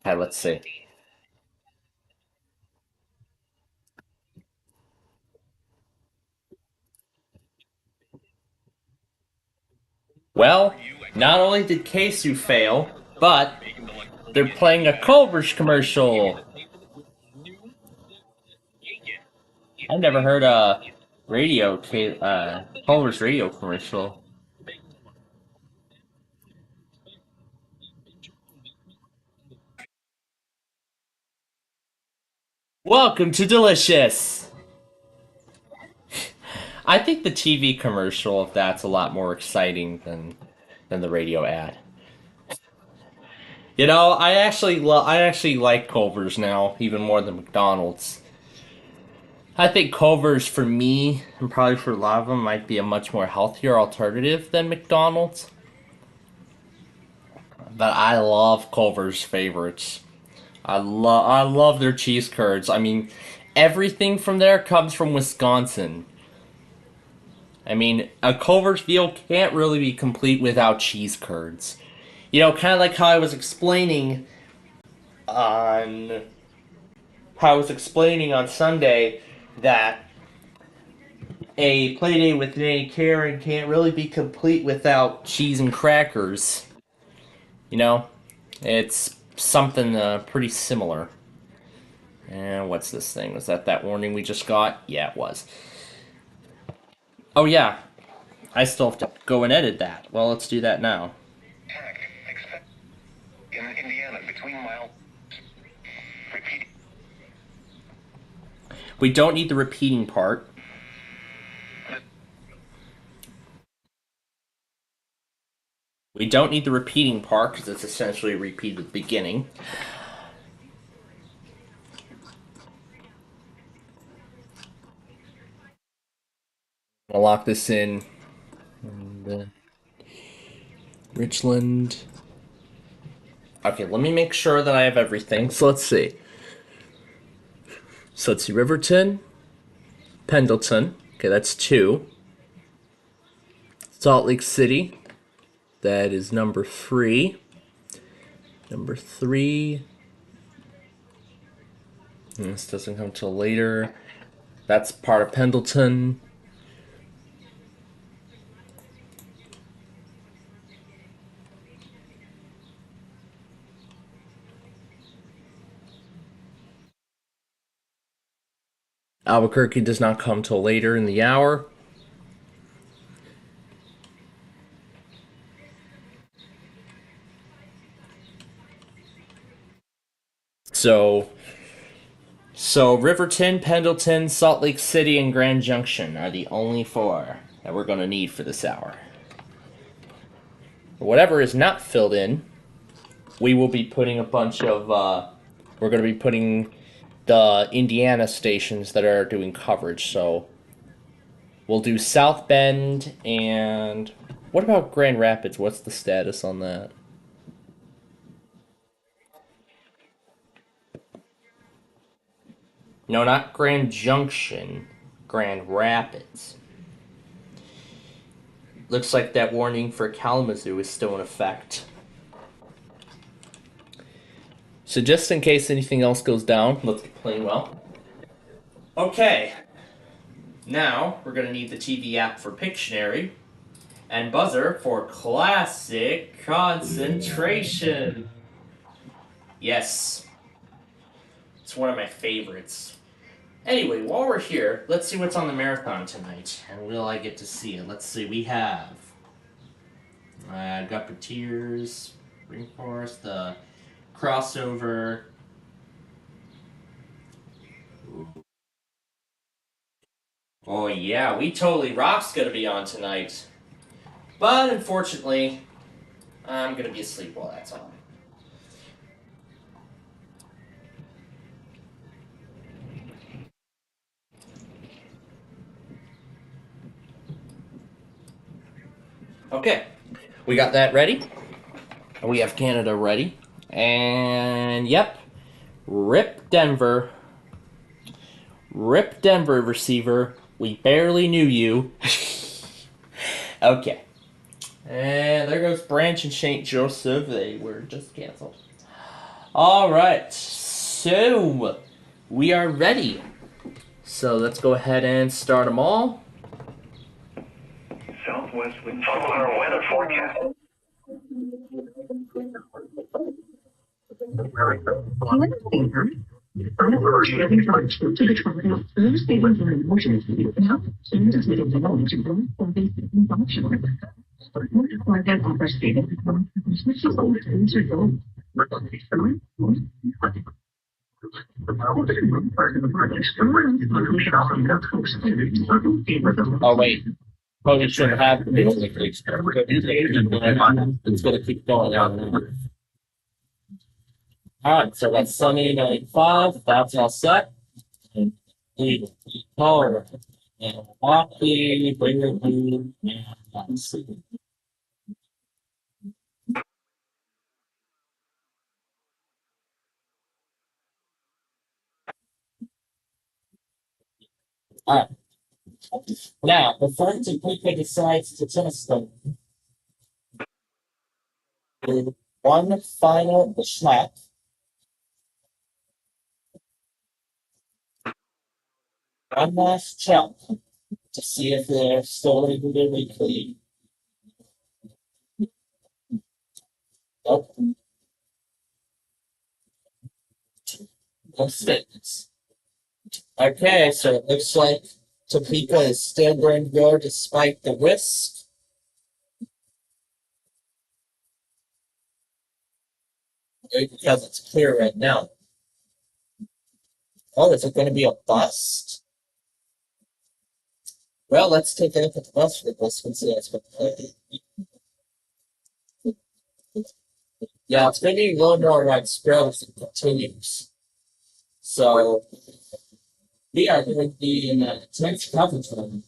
Okay, let's see. Well, not only did Keisu fail, but they're playing a Culver's commercial. I've never heard a Culver's radio commercial. Welcome to Delicious! I think the TV commercial of that's a lot more exciting than the radio ad. You know, I actually like Culver's now even more than McDonald's. I think Culver's for me and probably for a lot of them might be a much more healthier alternative than McDonald's. But I love Culver's favorites. I love their cheese curds. I mean, everything from there comes from Wisconsin. I mean, a Culver's meal can't really be complete without cheese curds. You know, kind of like how I was explaining on Sunday that a Playdate with Nanny Karen can't really be complete without cheese and crackers. You know, it's something pretty similar. And what's this thing? Was that warning we just got? Yeah, it was. Oh yeah, I still have to go and edit that. Well, let's do that now. In Indiana, between miles. Repeat. We don't need the repeating part. We don't need the repeating part because it's essentially a repeat of the beginning. I'll lock this in. And, Richland. Okay, let me make sure that I have everything. So let's see. So let's see, Riverton, Pendleton. Okay, that's 2. Salt Lake City. That is number 3. Number 3. And this doesn't come till later. That's part of Pendleton. Albuquerque does not come till later in the hour. So Riverton, Pendleton, Salt Lake City, and Grand Junction are the only 4 that we're going to need for this hour. Whatever is not filled in, we will be putting a bunch of, we're going to be putting the Indiana stations that are doing coverage. So we'll do South Bend and what about Grand Rapids? What's the status on that? No, not Grand Junction, Grand Rapids. Looks like that warning for Kalamazoo is still in effect. So just in case anything else goes down, let's get playing well. Okay. Now, we're going to need the TV app for Pictionary and buzzer for classic concentration. Yes. It's one of my favorites. Anyway, while we're here, let's see what's on the marathon tonight. And will I get to see it? Let's see. We have Guppeteers, Rainforest, the crossover. Ooh. Oh yeah, We Totally Rock's gonna be on tonight. But unfortunately, I'm gonna be asleep while that's on. Okay, we got that ready. We have Canada ready. And yep, Rip Denver. Rip Denver, receiver. We barely knew you. Okay. And there goes Branch and St. Joseph. They were just canceled. Alright, so we are ready. So let's go ahead and start them all. Southwest wind. Follow our weather forecast. Oh wait. Probably should have the music. It's gonna keep going on. Alright, so that's Sunny 95, that's all set. And the power and Walkie, bring your blue, and let's see. Alright. Now, before Topeka decides to test them, one final snap. One last check to see if they're still regularly clean. Nope. No statements. Okay, so it looks like Topeka is still going to go despite the risk. Because it's clear right now. Oh, is it going to be a bust? Well, let's take a look at the bust for this one, see that's what yeah, it's going to be a little more widespread if it continues. So, we are going to be in a intense coverage room.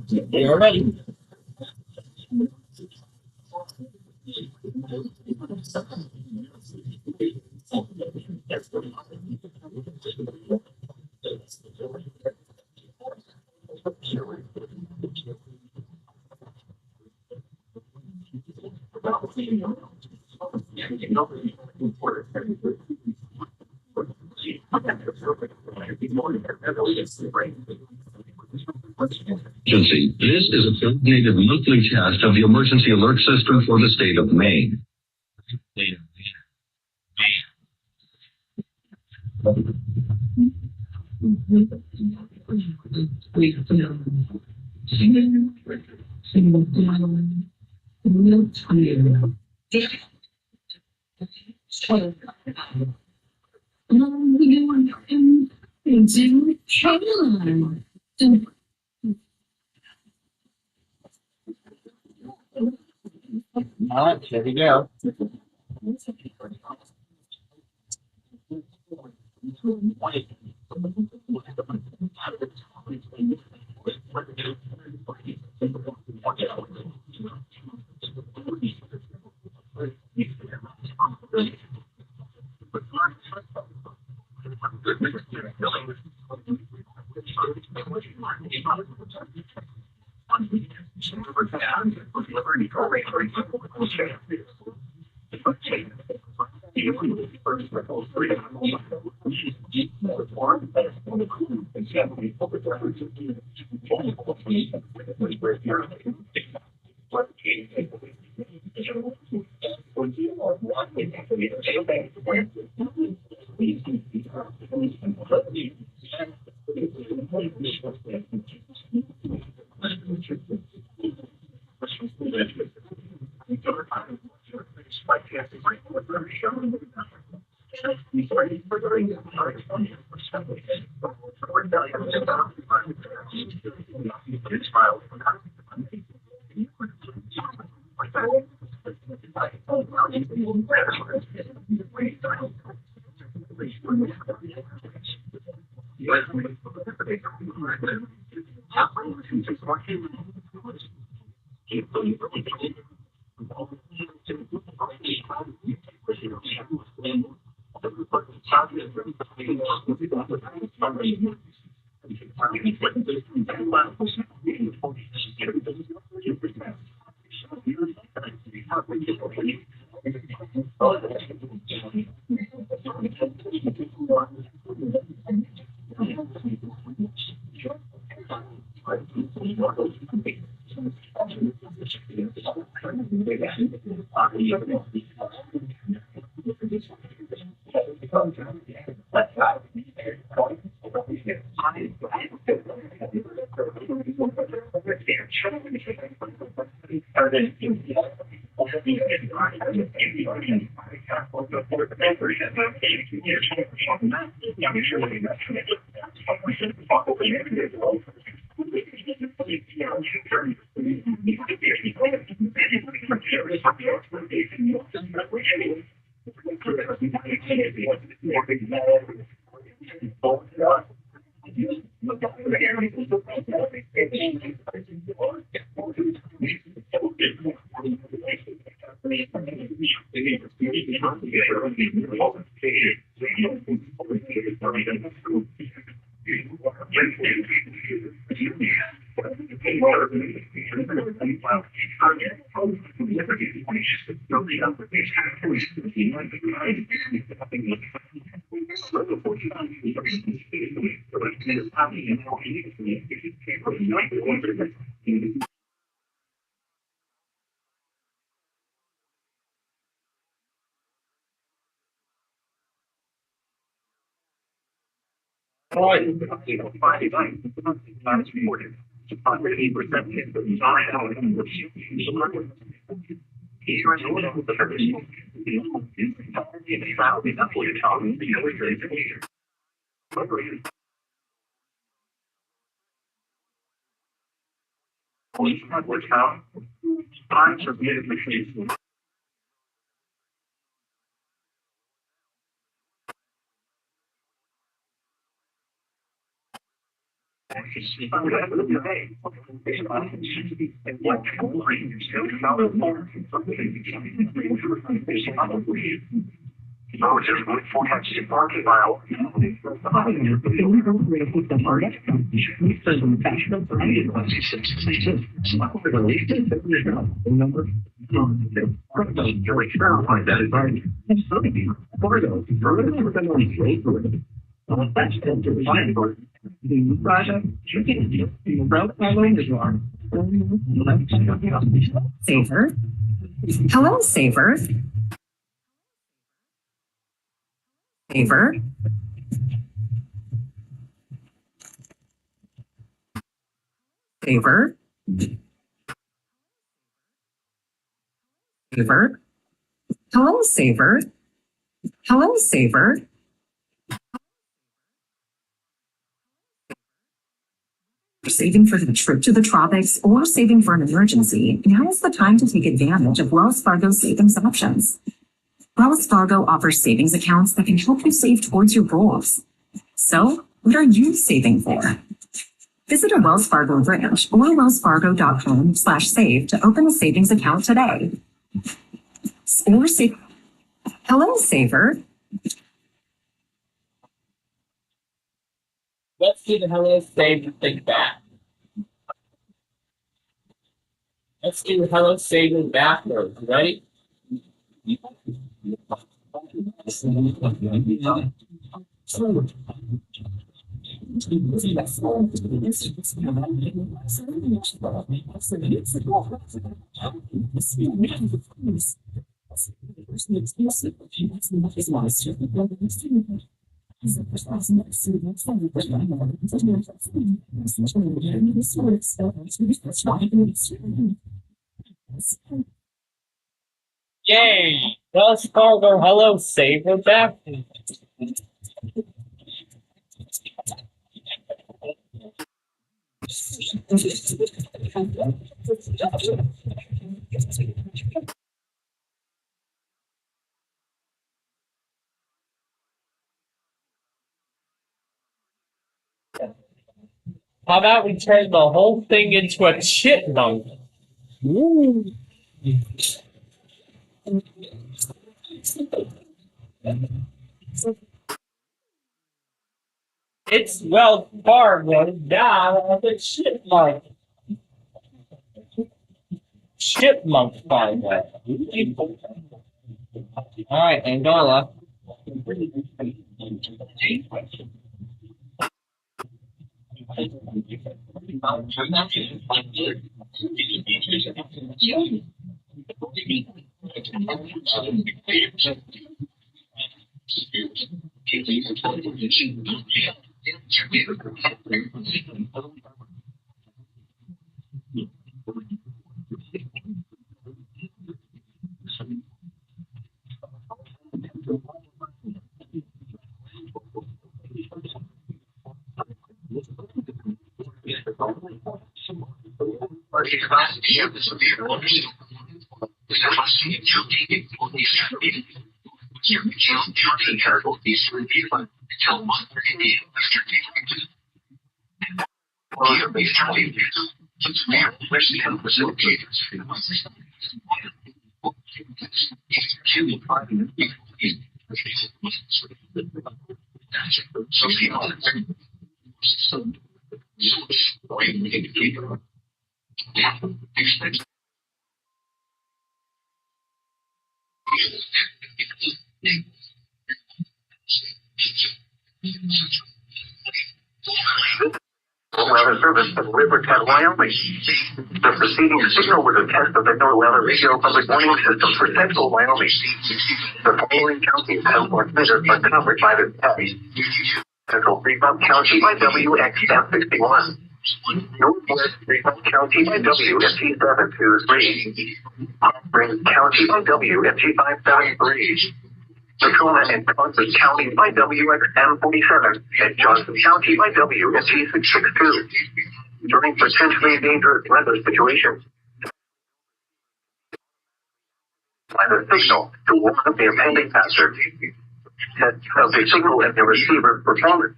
You're ready. Emergency. This is a coordinated monthly test of the emergency alert system for the state of Maine. All right, here we go. Saver. Hello, Saver. Saver. Saver. Saver. Hello, Saver. Hello, Saver. Saving for the trip to the tropics or saving for an emergency, now is the time to take advantage of Wells Fargo savings options. Wells Fargo offers savings accounts that can help you save towards your goals. So, what are you saving for? Visit a Wells Fargo branch or wellsfargo.com/save to open a savings account today. Or save. Hello, Saver. Let's do the hello save thing back. Let's do the hello save backwards. Ready? Yay! Wells Fargo hello saver back. How about we turn the whole thing into a chipmunk? Ooh. It's Wells Fargo now as a chipmunk. Chipmunk Fargo. Alright, Angola. Weather Service of Riverhead, Wyoming. The preceding signal was a test of the NOAA Radio Public Warning System for Central Wyoming. The following counties have transmitters are covered by this test. Central Fremont County by WXF 61. Northwest Greenville County by WFG 723. Prince County by WFG 573. Tacoma and Concord County by WXM 47. And Johnson County by WFG 662. During potentially dangerous weather situations, by the signal to warn of the impending hazard. Test of the signal and the receiver performance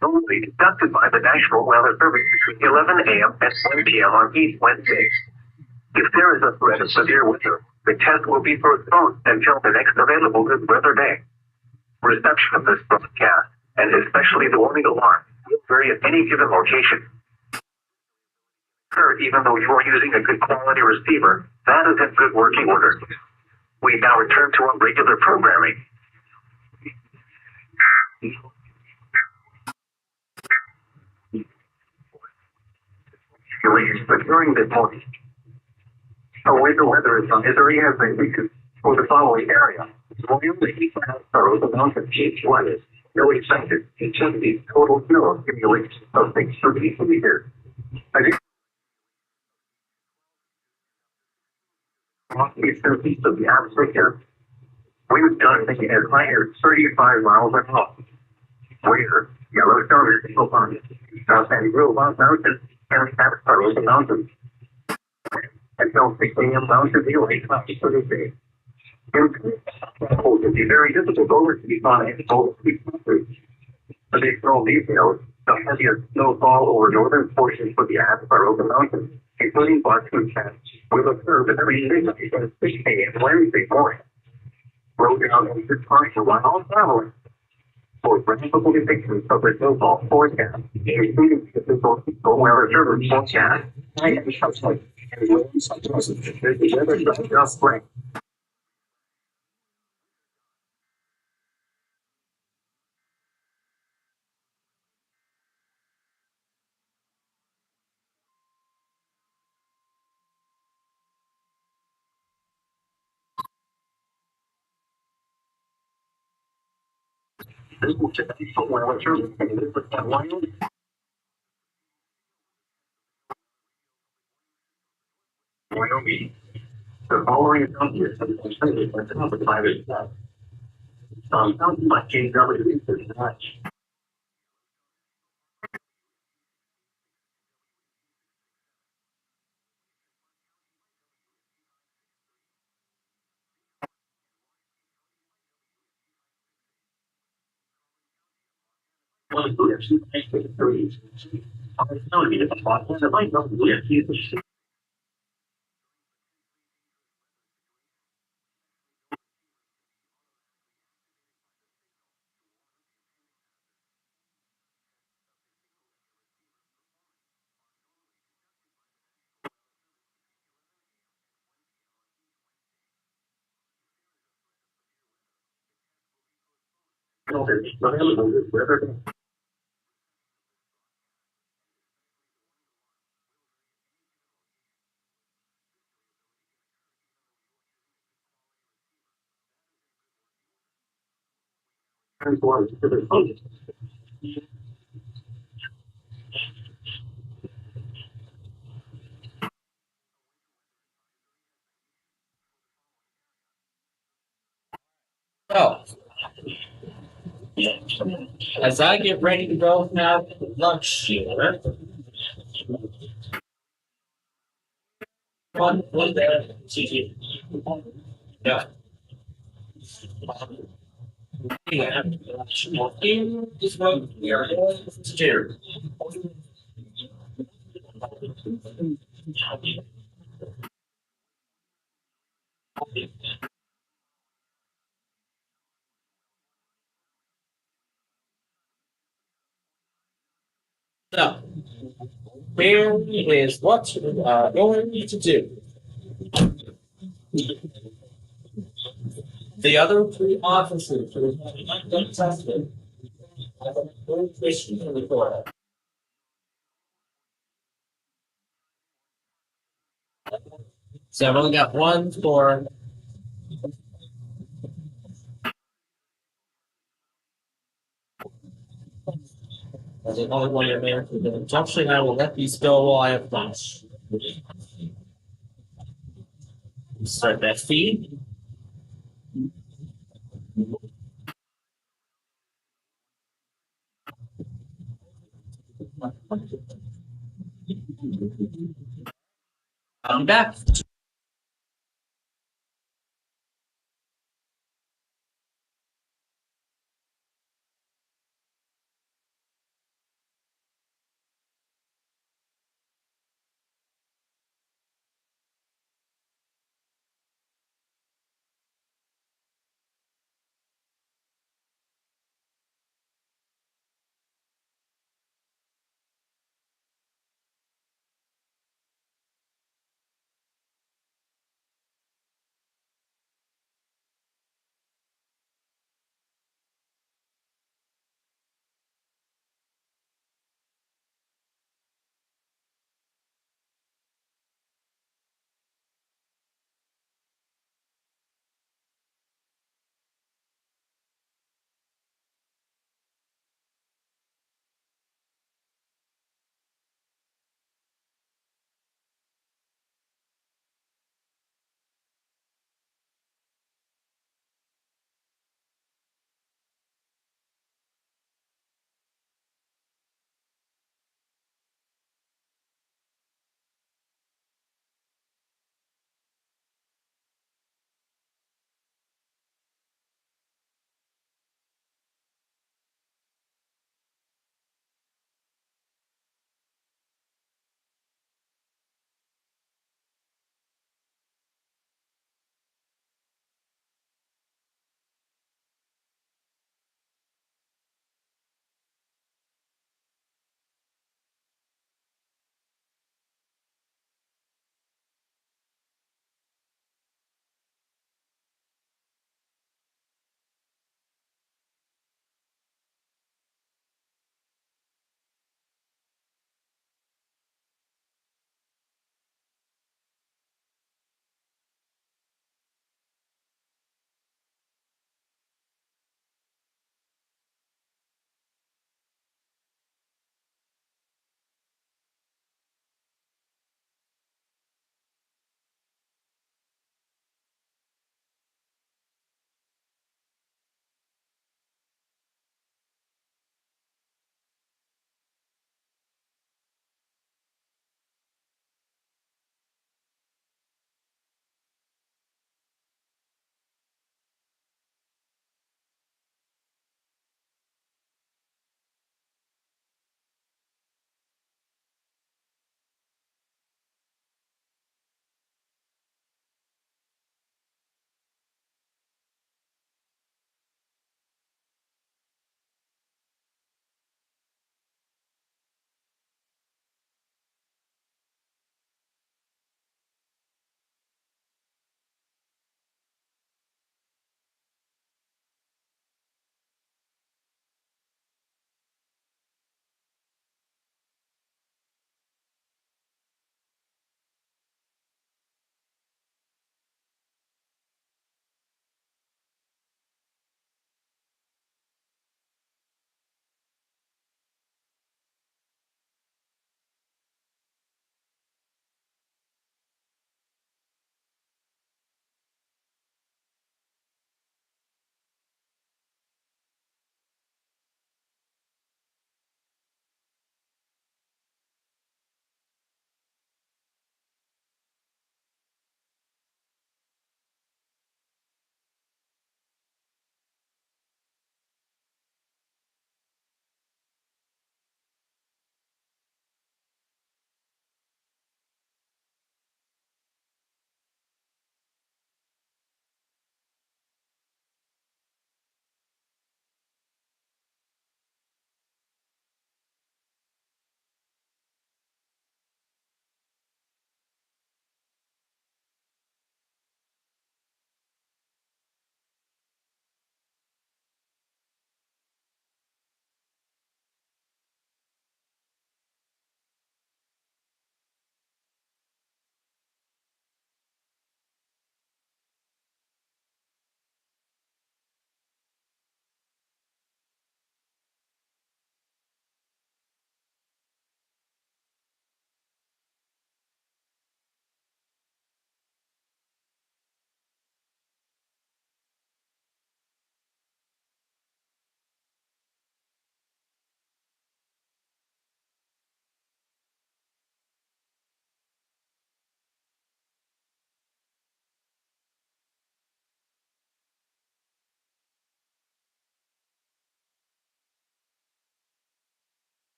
only conducted by the National Weather Service between 11 a.m. and 1 p.m. on each Wednesday. If there is a threat of severe weather, the test will be postponed until the next available good weather day. Reception of this broadcast, and especially the warning alarm, will vary at any given location. Even though you are using a good quality receiver, that is in good working order. We now return to our regular programming. But during this morning, a winter weather advisory has been issued for the following area. Wyoming, the mountain peak weather. No expected intensity total snow accumulation of 630 meters. It's the east of the atmosphere. We've done thinking as high as 35 miles an hour. Where Yellowstone is still on South San Diego Mountain and Avocado Mountain. Until 6 a.m. Mountain View, 8 miles to the day. It will be very difficult over to be found in both countries. Additional details, the heaviest snowfall over northern portions of the Avocado Mountain, including Boston Chats, will occur every 6 a.m. Wednesday morning. Road down in this partial while traveling. For practical depictions of the snowfall forecast, including the physical weather service forecast, and the winds such as the weather just spring. Wyoming. The following counties have been considered by top of private staff. Some counties like KW is not. One of the actually makes the threes. I'm telling you, the spot that might not be a huge. So, as I get ready to go have lunch here, one there, yeah. In this one, we are going to do. So, here is what we are going to do. The other three officers who have not been tested have a full question in the court. So I've only got one for As the only one you're made for the injunction, I will let these go while I have lunch. Start that feed. I'll be back.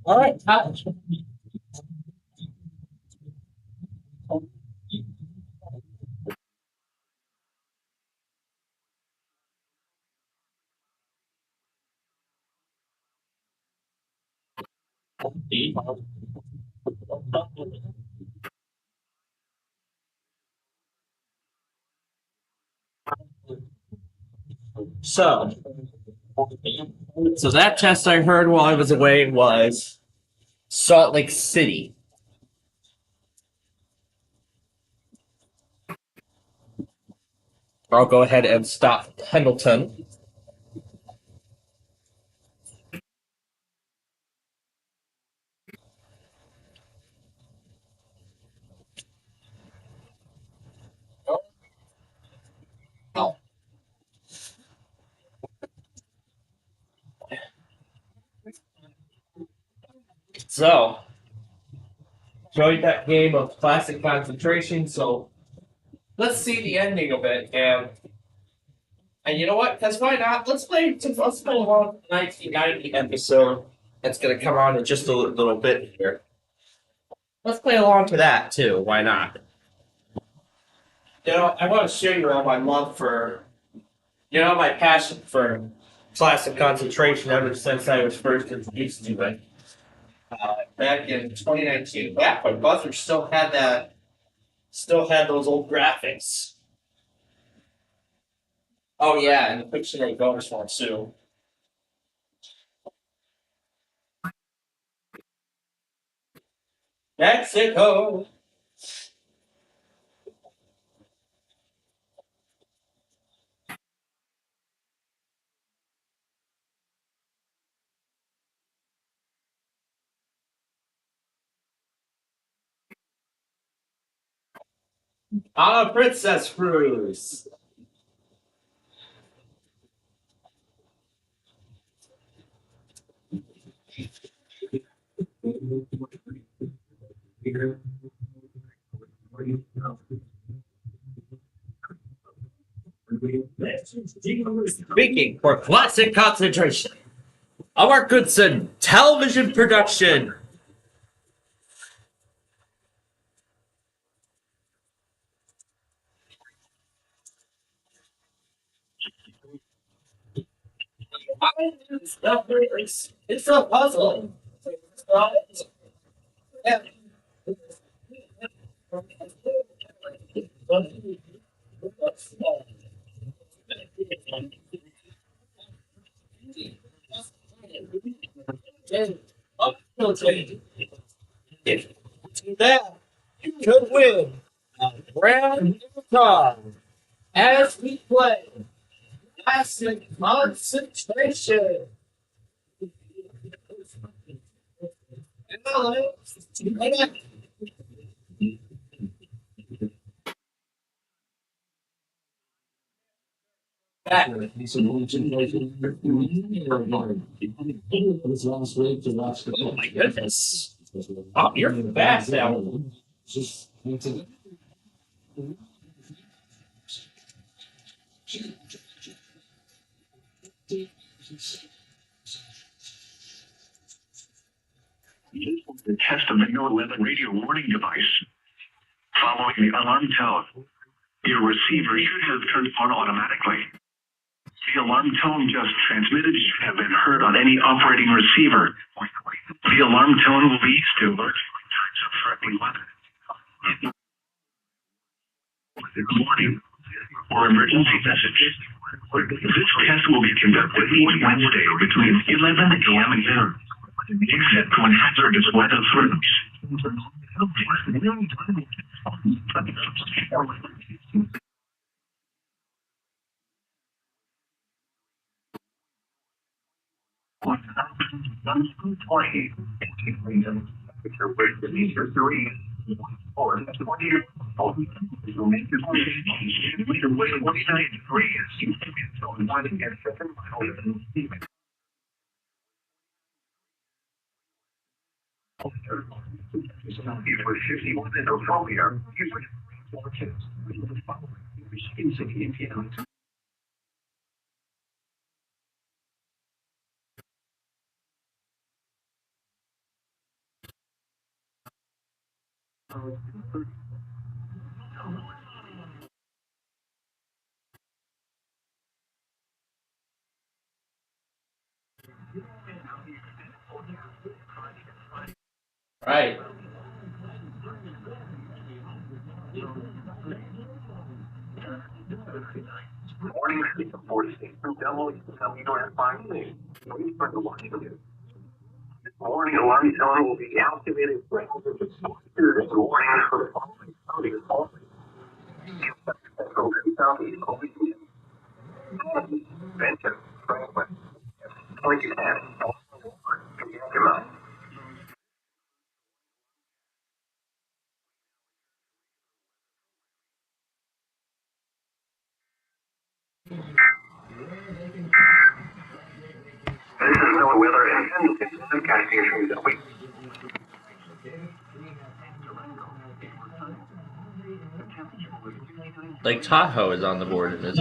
All right. So, so that test I heard while I was away was Salt Lake City. I'll go ahead and stop Pendleton. So, enjoyed that game of classic concentration. So, let's see the ending of it, and you know what? Because why not? Let's play along the 1990 episode that's going to come on in just a little bit here. Let's play along to that too. Why not? You know, I want to show you all my love for, my passion for classic concentration ever since I was first introduced to it. Back in 2019, back when Buzzer still had those old graphics. Oh yeah, and the Pictionary bonus one too. Mexico. On a princess cruise. Speaking for classic concentration, our Goodson television production. It's a puzzle. If to that, you could win a brand new car as we play classic concentration. Back. Oh my goodness. Oh, you're fast, Alan. The test of the No 11 radio warning device. Following the alarm tone, your receiver should have turned on automatically. The alarm tone just transmitted should have been heard on any operating receiver. The alarm tone will be used to alert times of threatening weather. Warning or emergency message. This test will be conducted each Wednesday between 11 a.m. and noon, except when hazardous weather threatens. Right. Morning speed of 46 from demo, tell you don't have 5 days. Please start to watch it. Warning alarm tone will be activated. Warning for the following county is falling. Southeast, Benton, Franklin, 2010, This is no weather and forecasting from the week. Lake Tahoe is on the board in this.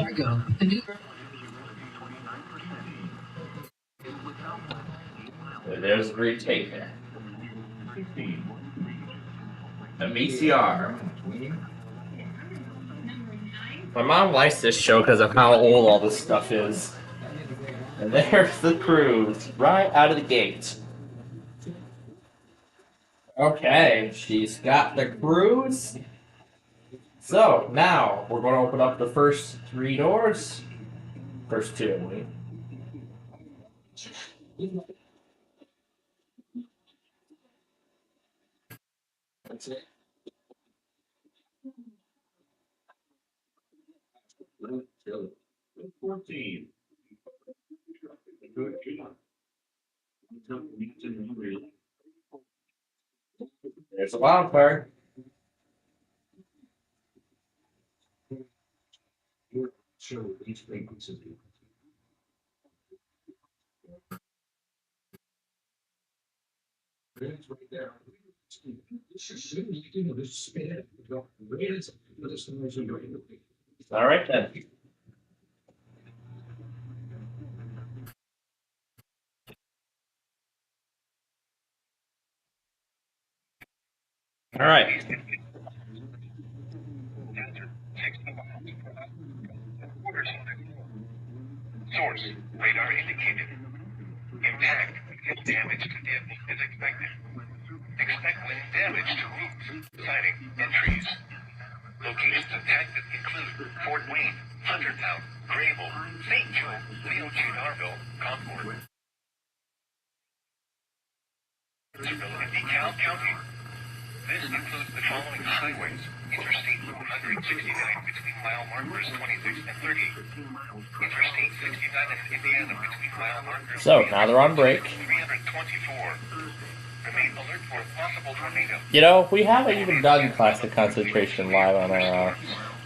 There's the retake there. A VCR. My mom likes this show because of how old all this stuff is. And there's the cruise, right out of the gate. Okay, she's got the cruise. So, now, we're going to open up the first 3 doors. First 2, I believe. That's it. Until 14. There's a wild card. Show each frequency. It's right there. All right, then. All right. Source, radar indicated. Impact, damage to vehicle is expected. Expect wind damage to roofs, siding, and trees. Locations impacted include Fort Wayne, Huntertown, Grable, St. Joe, Leo Chenarville, Concord, and DeKalb County. This includes the following highways: Interstate 169 between mile markers 26 and 30. Interstate 69 in Indiana between mile markers. So, now they're on break. 324. Remain alert for a possible tornado. You know, we haven't even done Classic Concentration live on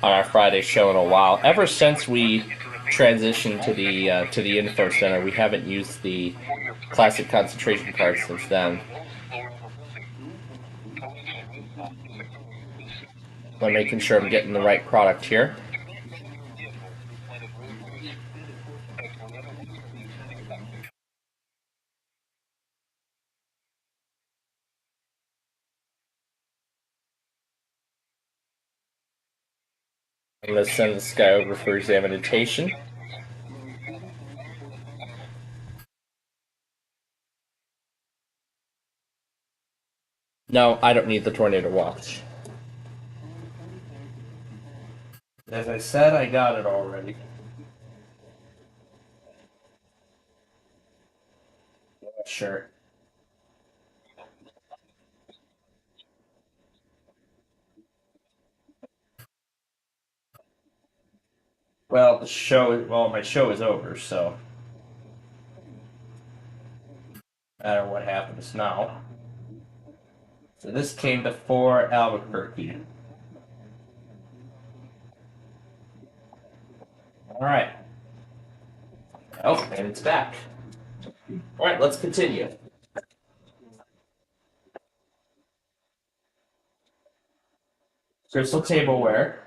our Friday show in a while. Ever since we transitioned to the info center, we haven't used the Classic Concentration card since then. I'm making sure I'm getting the right product here. I'm going to send this guy over for examination. No, I don't need the tornado watch. As I said, I got it already. Sure. Well, my show is over, so no matter what happens now. So this came before Albuquerque. Alright. Oh, and it's back. Alright, let's continue. Crystal tableware.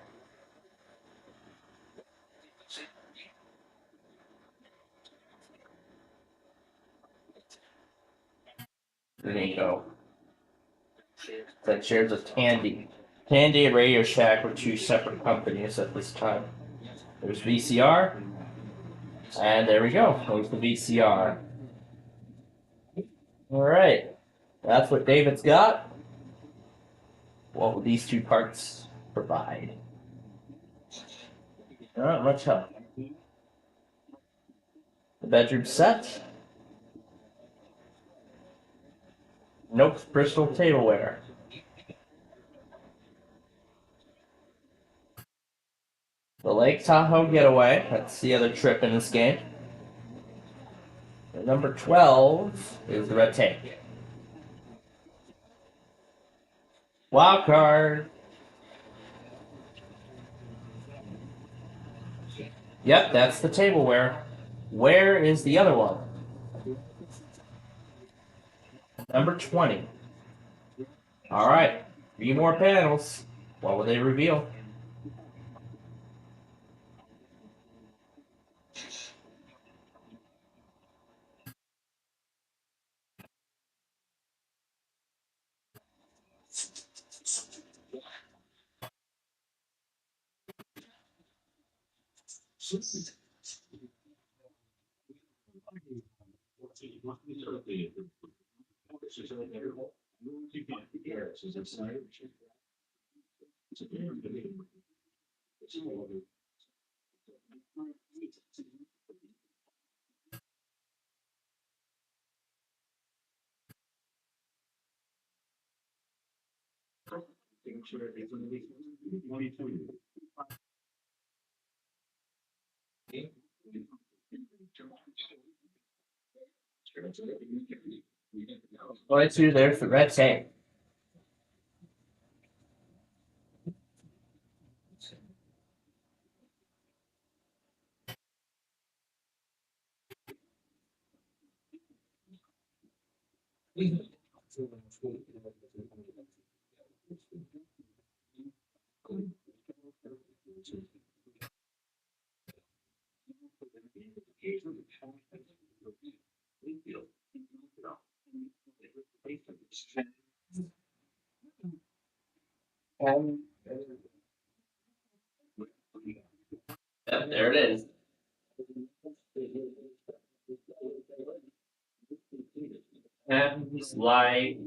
There you go. that shares with Tandy. Tandy and Radio Shack were two separate companies at this time. There's VCR, and there we go. There's the VCR. Alright, that's what David's got. What will these two parts provide? Not much help. The bedroom set. Nope, Bristol tableware. The Lake Tahoe getaway. That's the other trip in this game. And number 12 is the red tank. Wild card. Yep, that's the tableware. Where is the other one? Number 20. Alright, 3 more panels. What will they reveal? Going to there's the red tank. Yep, there it is. Sounds like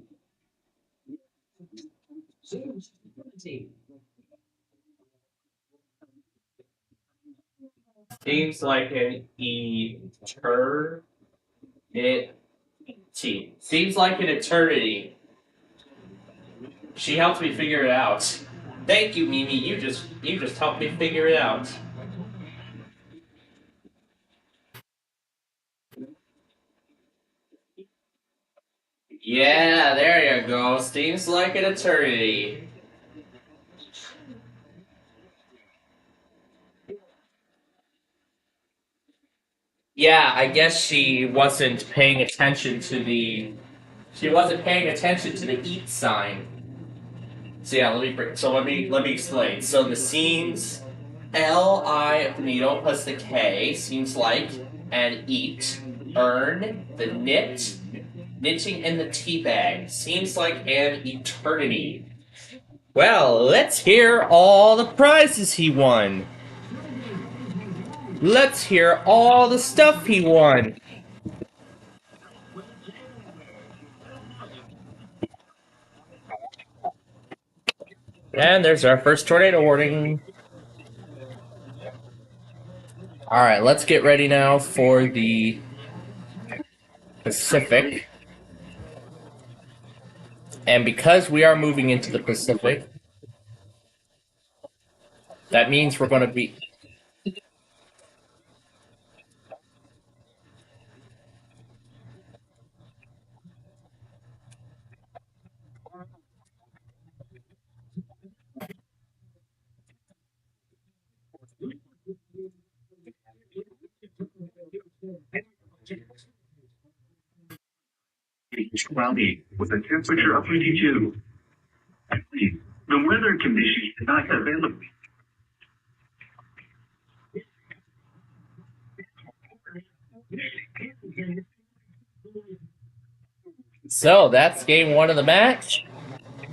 seems like an eternity. Seems like an eternity. She helped me figure it out. Thank you, Mimi. You just helped me figure it out. Yeah, there you go. Seems like an eternity. Yeah, I guess she wasn't paying attention to the eat sign. So yeah, let me explain. So the scenes L-I needle plus the K seems like and eat, earn, the knit, knitting in the tea bag. Seems like an eternity. Well, let's hear all the prizes he won. Let's hear all the stuff he won. And there's our first tornado warning. Alright, let's get ready now for the Pacific. And because we are moving into the Pacific, that means we're going to be... It's cloudy with a temperature of 52. The weather condition is not available. So, that's game 1 of the match.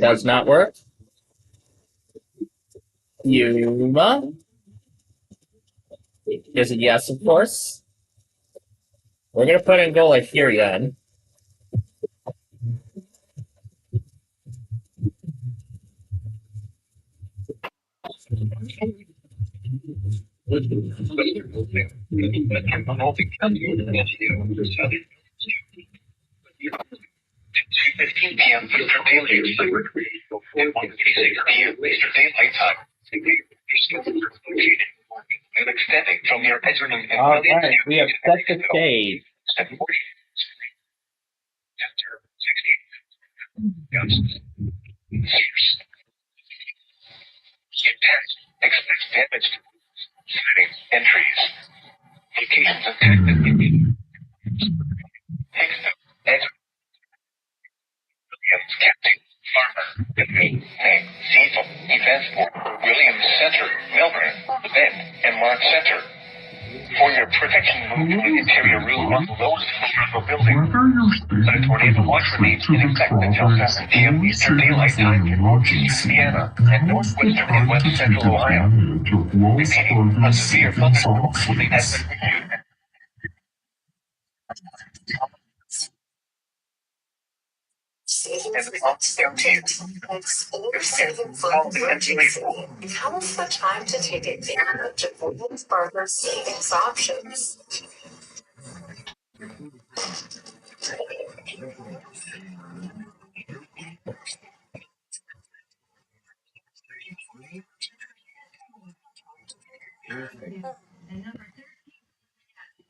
Does not work. Yuma is a yes, of course. We're gonna put Angola here then. p.m. Eastern Daylight Time and 1:36 p.m. Eastern Daylight Time. And extending from near Edgerton and All right, we have set the stage. Expect damage to settings and trees. Locations of Edgerton, Captain, Farmer, Maine, Cecil, Evensport, Williams Center, Melbourne, Bend, and Mark Center. For your protection, move to the interior room on the lowest floor of the building. The tornado watch remains in effect until 7 p.m. Eastern Daylight Time in Northeast Indiana and northwestern and west central Ohio. Repeating, a severe thunderstorm has been issued. Saving for complex or saving for an emergency. Now is the time to take advantage of Williams Burger savings options.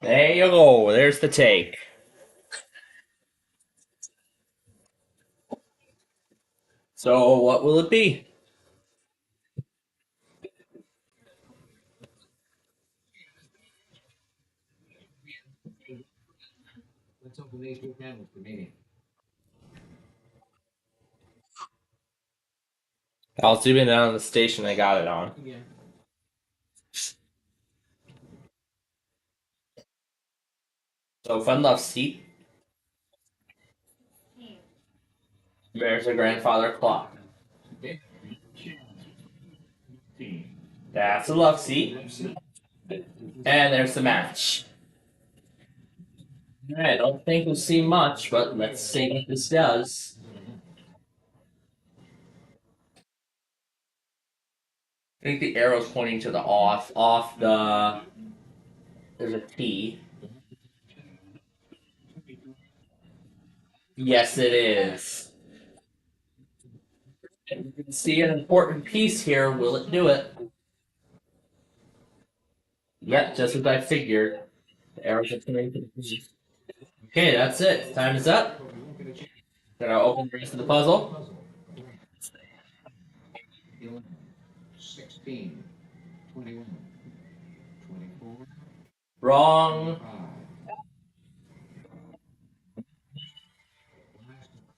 There you go. There's the take. So what will it be? Let's open these two panels for meeting. I'll zoom in on the station I got it on. Yeah. So fun love seat. There's a grandfather clock. That's a love seat. And there's the match. I don't think we'll see much, but let's see what this does. I think the arrow's pointing to the off the... There's a T. Yes, it is. And you can see an important piece here. Will it do it? Yep, just as I figured. The arrows are pointing to the T. Okay, that's it. Time is up. Gonna open the rest of the puzzle. 16, 21, 24. Wrong.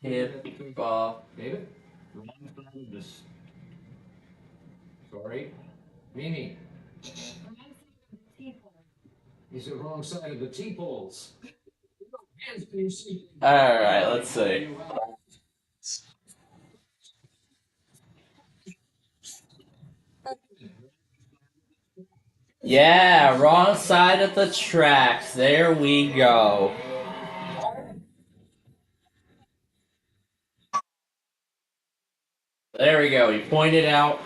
Hip. David? The wrong side of this. Sorry. Mimi. He's the wrong side of the T-poles. Alright, let's see. Yeah, wrong side of the tracks. There we go. There we go. He pointed out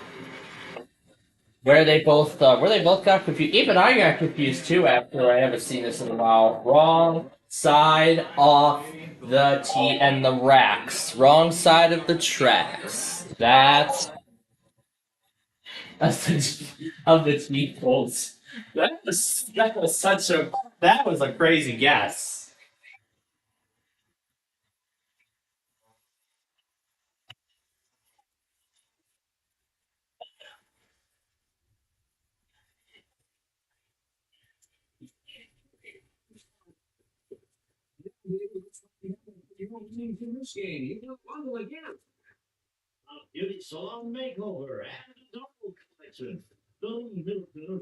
where they both got confused. Even I got confused too after I haven't seen this in a while. Wrong side off the T and the racks. Wrong side of the tracks. That's of the T-poles. That was a crazy guess. for this game. You can bundle again. A beauty salon makeover and a double collection. Collection.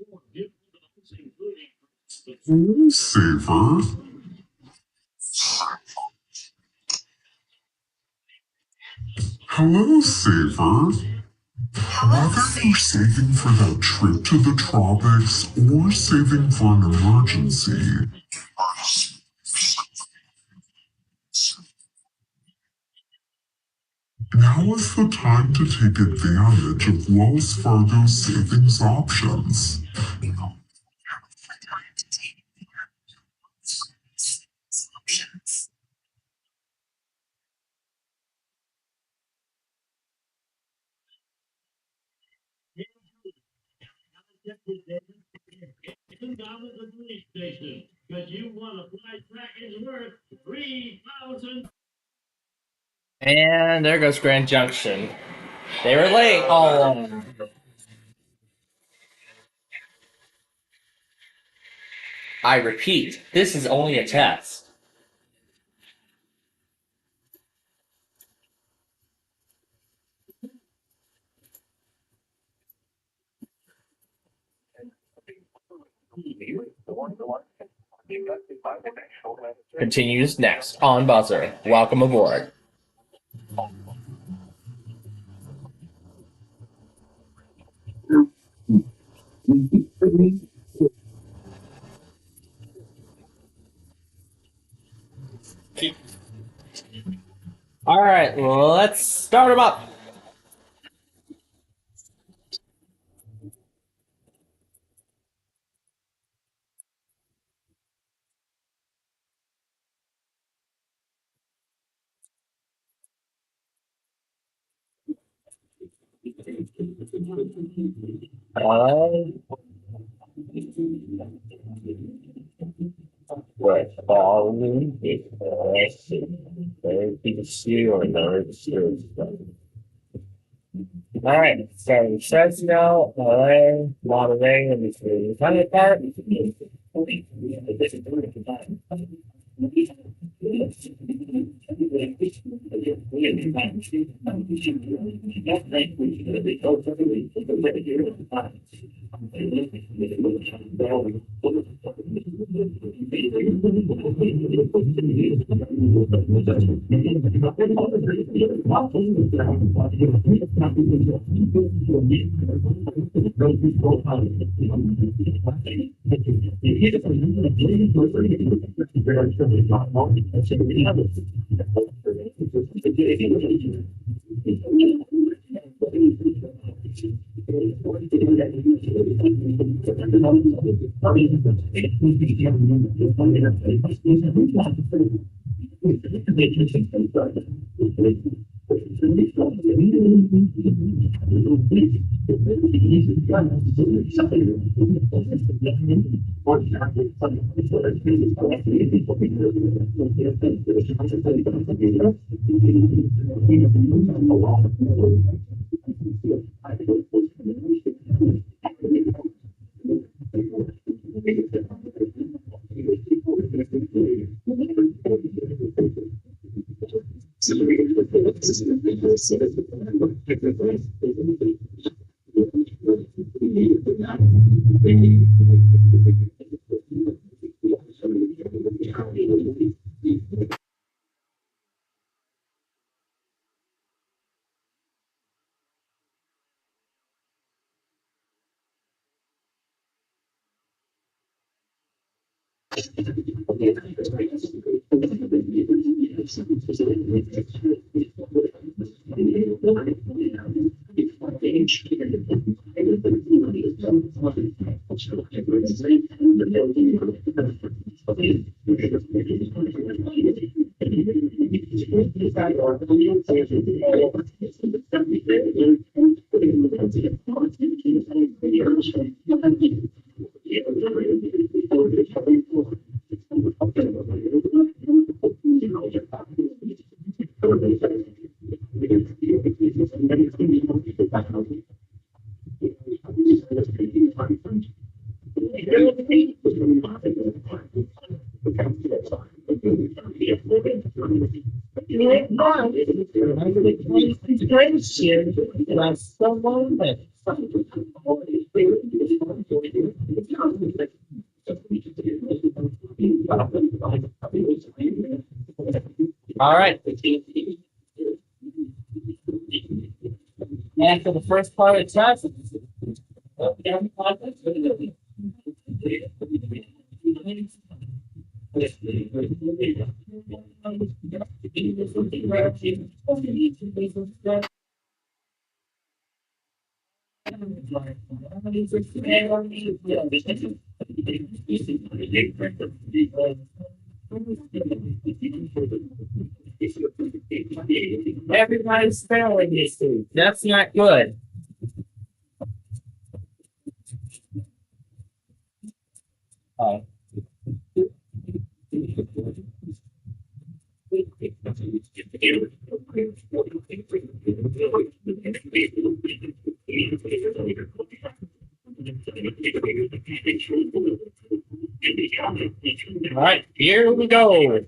4 beautiful dolls, including Saver. Hello, Saver. Whether you're saving for that trip to the tropics or saving for an emergency, now is the time to take advantage of Wells Fargo's savings options. $2 a police station because you want to fly trackers worth 3,000. And there goes Grand Junction. They were late all along. I repeat, this is only a test. Continues next on Buzzer. Welcome aboard. All right, let's start them up. Right, following is all right, so it says now, Monterey, and it's the Italian part. All right. And for the first part of the test, everybody's failing this week. That's not good. All right, here we go.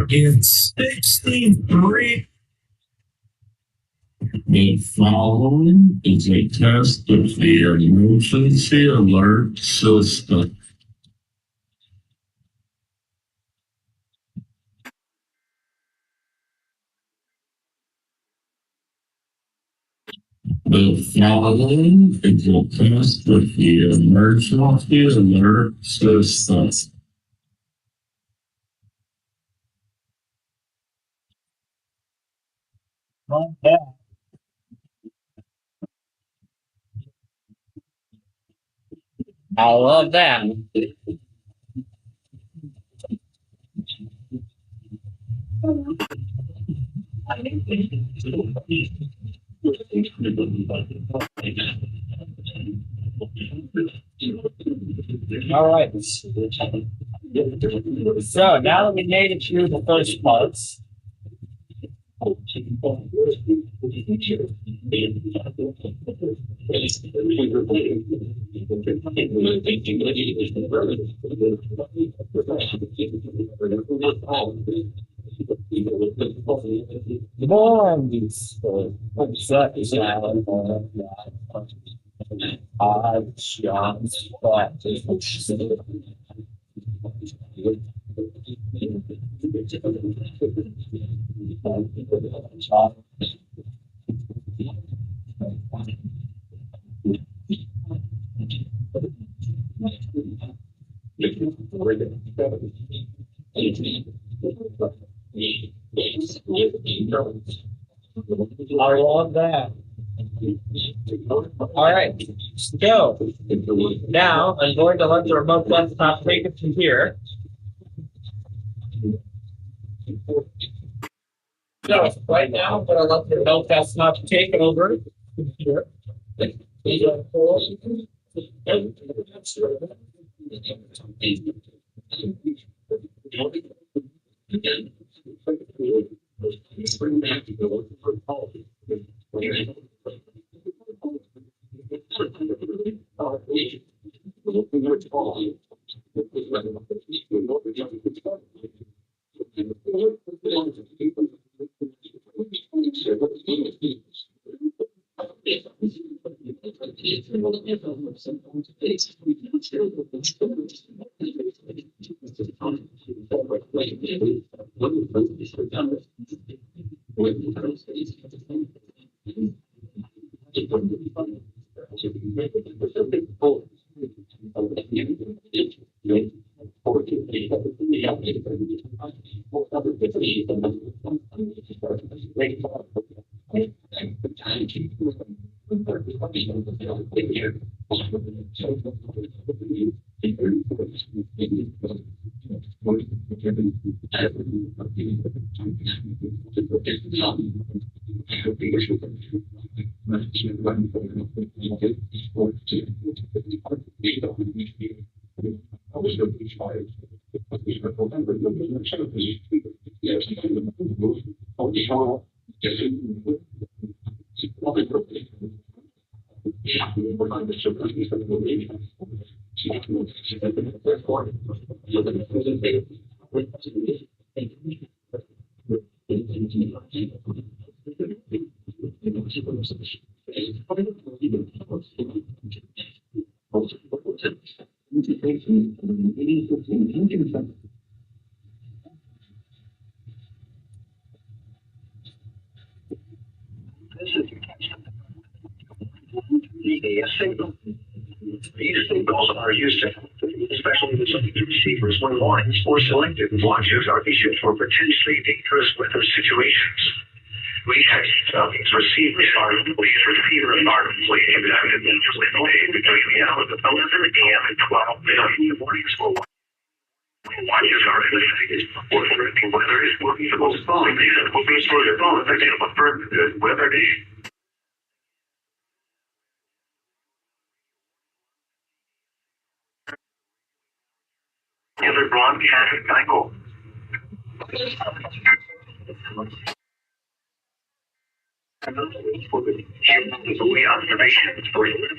It's 63. The following is a test of the emergency alert system. The following is a test of the emergency alert system. I love that. All right. So now that we made it through the first parts, I love that. All right. So now I'm going to let the remote desktop take it from here. So right now I'm going to let the remote desktop take over from here. These signals are used to especially with receivers when lines or selected watches are issued for potentially dangerous weather situations. Receivers are deployed examined between the hours of 11 a.m. and 12 a.m. in the mornings for watches are affected or for the weather is working the most phone. These are bookings for your phone that can affirm good weather day. Other broadcast cycle. The observations for you.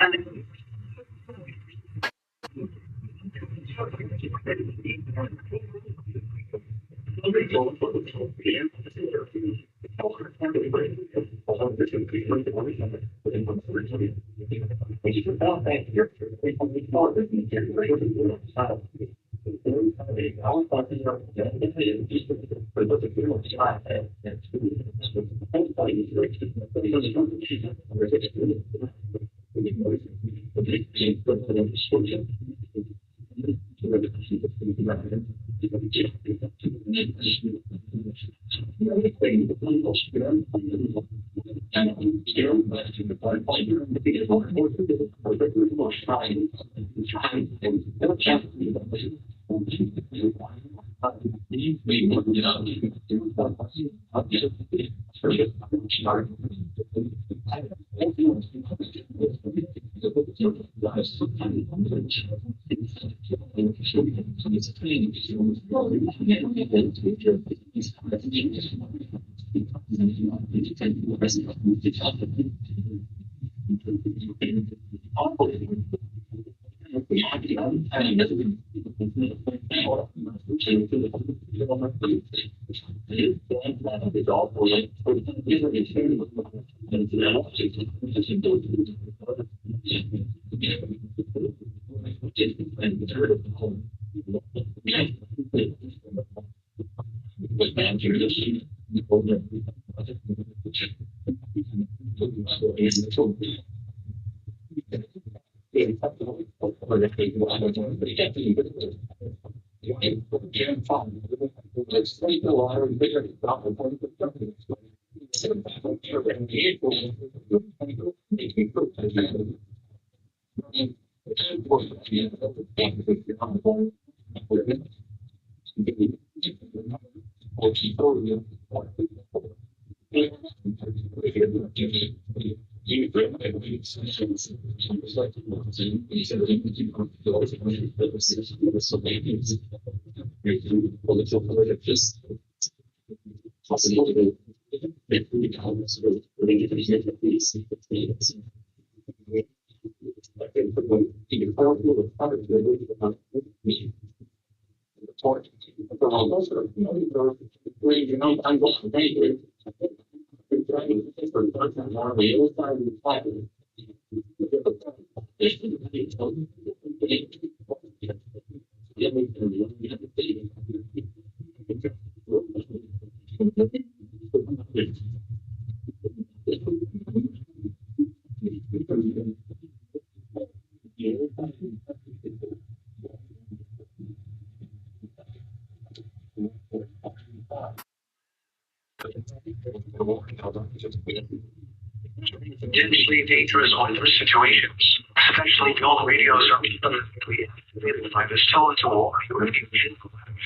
Potentially dangerous weather situations, especially if all the radios are perfectly activated by this telephone warning with convenient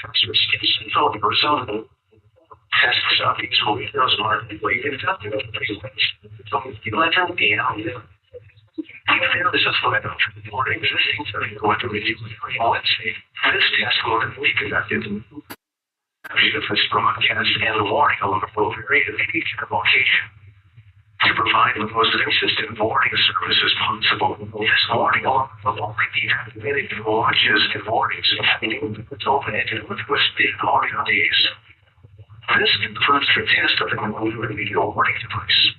sensors in Central Arizona. Tests of these radios are completed after the from 11 p.m. This is weather for existing weather radios. This test will be conducted of this broadcast and the warning alert will vary at each location. To provide the most consistent warning service as possible, this warning alert will only be activated for watches and warnings happening overhead with speed audio days. This confirms the test of the computer video warning device.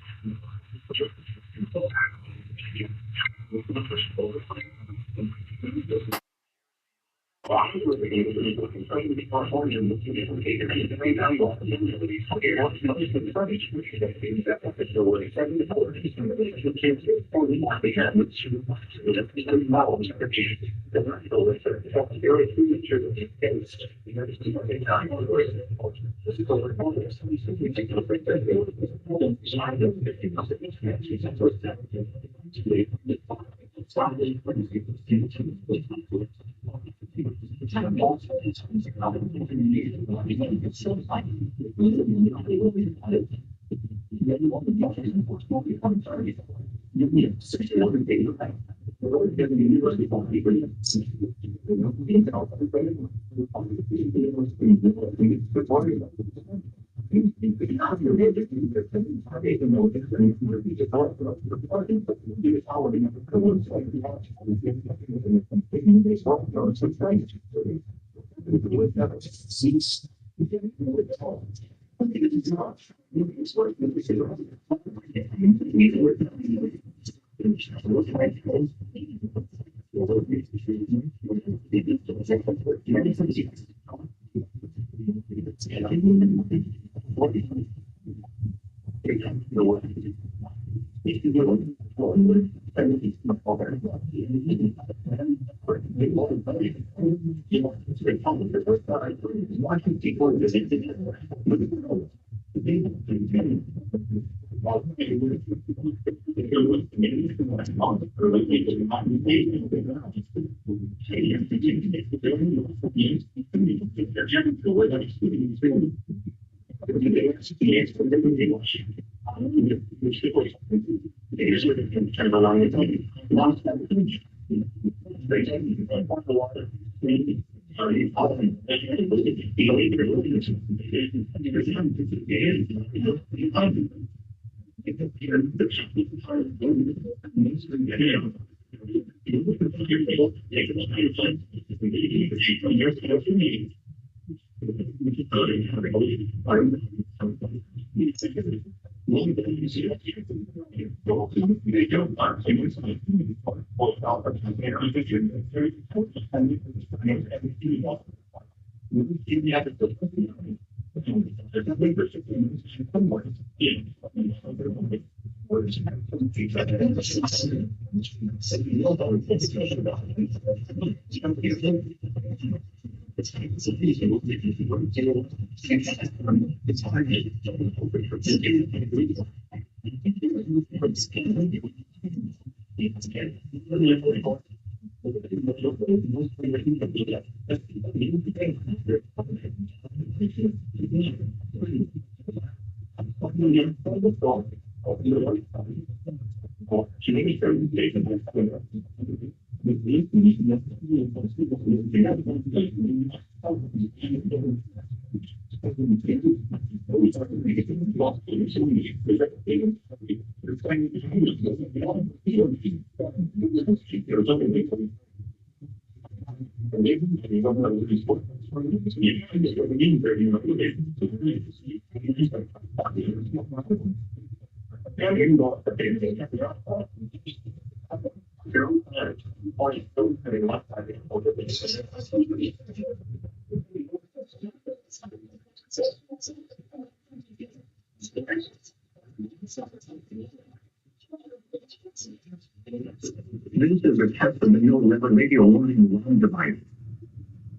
This is a test of the new weather radio warning alarm device.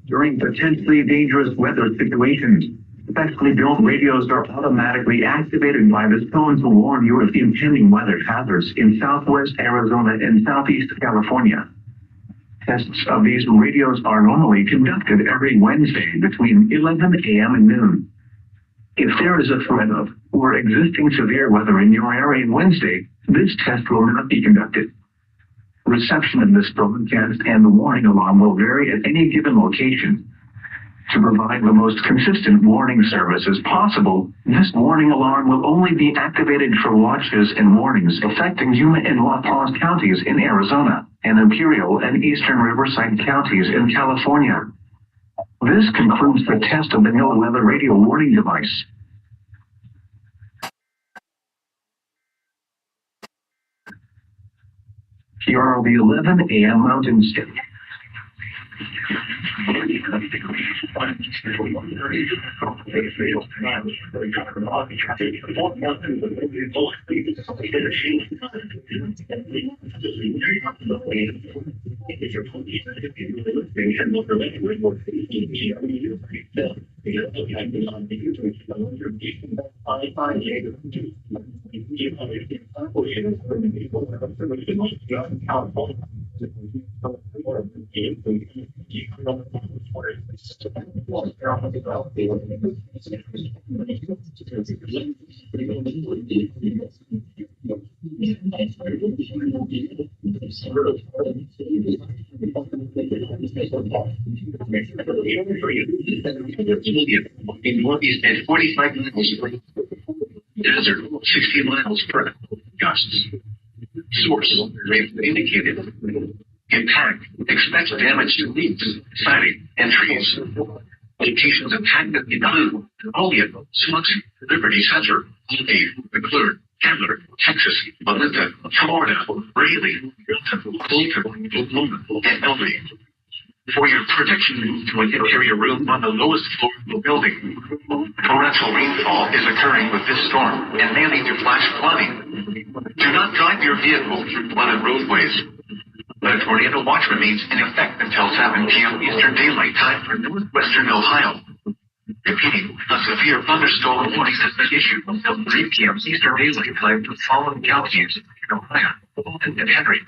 During potentially dangerous weather situations, specially built radios are automatically activated by this tone to warn you of impending weather hazards in southwest Arizona and southeast California. Tests of these radios are normally conducted every Wednesday between 11 a.m. and noon. If there is a threat of or existing severe weather in your area Wednesday, this test will not be conducted. Reception of this broadcast and the warning alarm will vary at any given location. To provide the most consistent warning service as possible, this warning alarm will only be activated for watches and warnings affecting Yuma and La Paz counties in Arizona, and Imperial and Eastern Riverside counties in California. This concludes the test of the NOAA weather radio warning device. Here are the 11 a.m. Mountain State. In northeast at 45 miles per hour. Desert 60 miles per hour. Gusts. Source rate indicated. Impact. Expect damage to leaves, siding, and trees. Locations impacted include Olean, Smutsy, Liberty Center, Aldie, McClure, Chandler, Texas, Melinda, Florida, Raleigh, Milton, Bolton, Oklahoma, and Elmie. For your protection, move to an interior room on the lowest floor of the building. Torrential rainfall is occurring with this storm and may lead to flash flooding. Do not drive your vehicle through flooded roadways. The tornado watch remains in effect until 7 p.m. Eastern Daylight Time for northwestern Ohio. Repeating, a severe thunderstorm warning has been issued until 3 p.m. Eastern Daylight Time for the following counties in Ohio and Henry.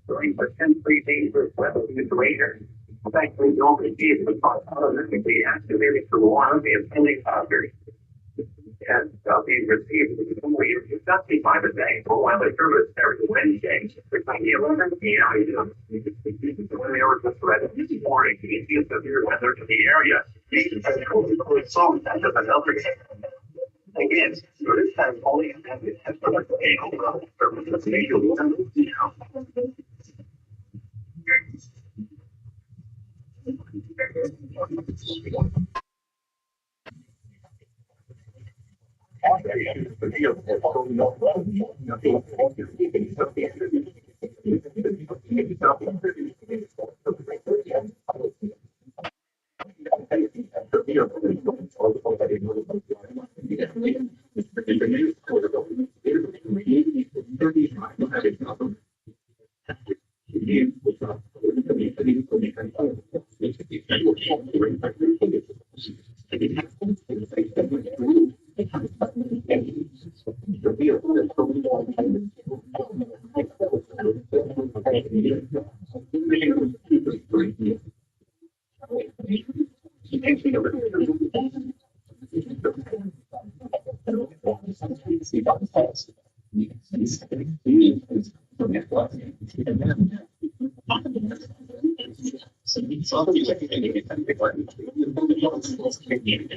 during the 10 days of weather later. Thankfully, the only days of the be activated for one of the pending factors. And being received exactly by the day for weather service every Wednesday between the 11 p.m. when they were just read this morning, the severe weather to the area. So that is another again, so this has only intended as for like the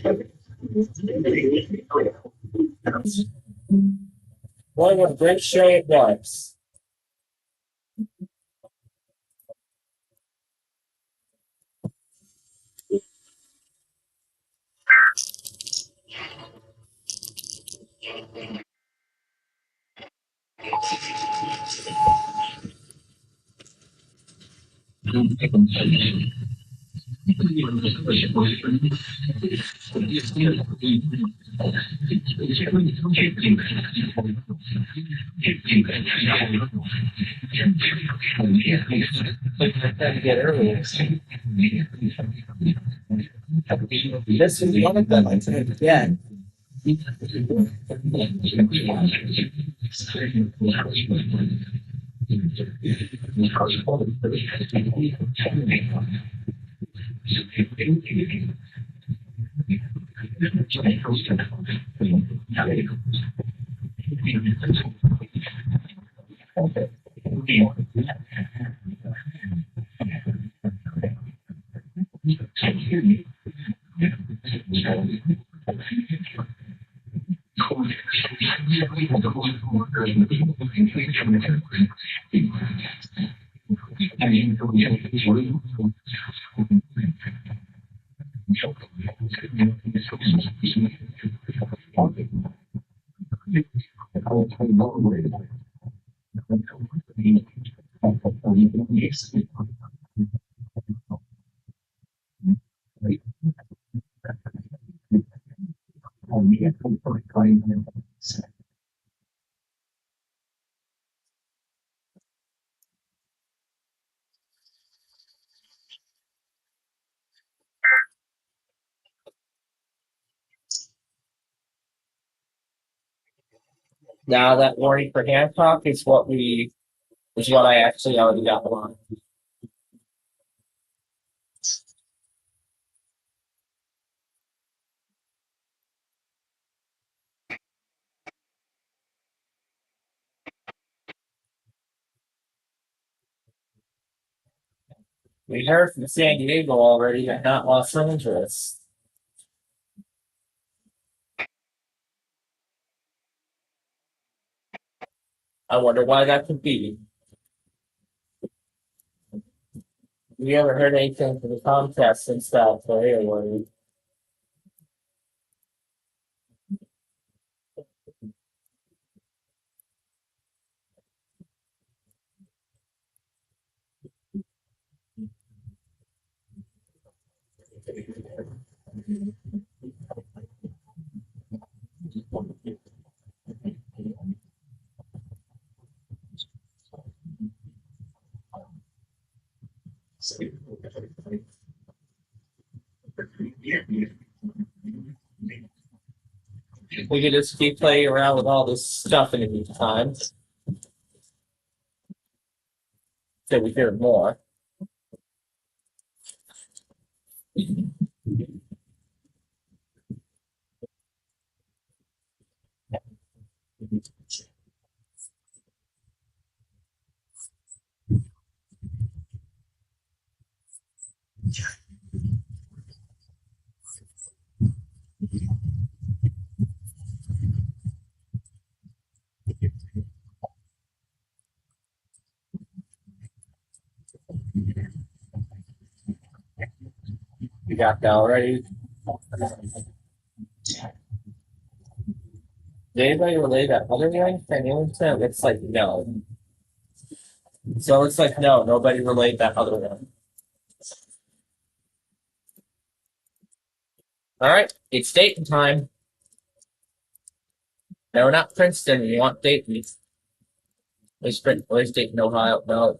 services. What a great show it was. This is one of them, I think. Yeah. Now that warning for Hancock is what I actually already got on. We heard from San Diego already, but not Los Angeles. I wonder why that could be. We haven't heard anything from the Comcast since that player warning. We could just keep playing around with all this stuff in the meantime. So we hear more. You got that already? Did anybody relay that other one? Anyone say it looks like no. So it looks like no, nobody relayed that other one. Alright, it's Dayton time. No, not Princeton, we want Dayton. Where's Dayton, Ohio? No.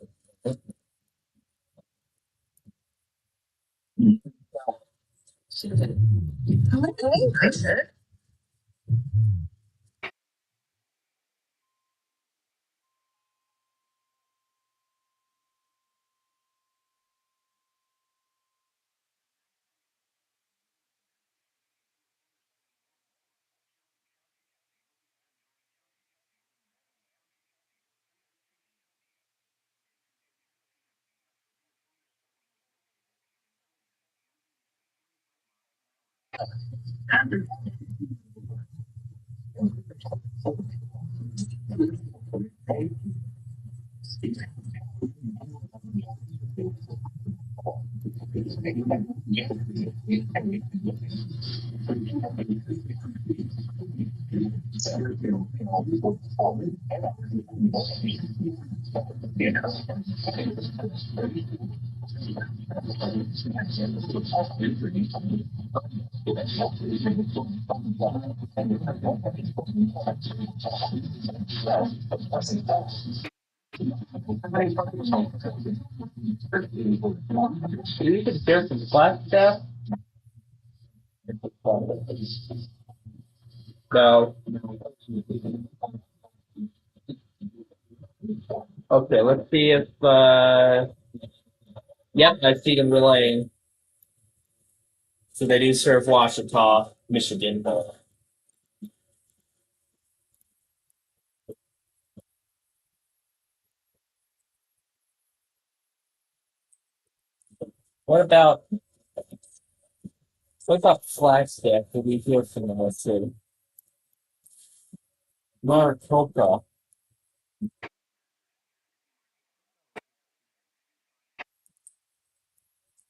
You can hear some black stuff? No. Okay, let's see if yep, I see them relaying. So they do serve Washita, Michigan. What about Flagstaff? Did we hear from them? Let's see. Maricopa.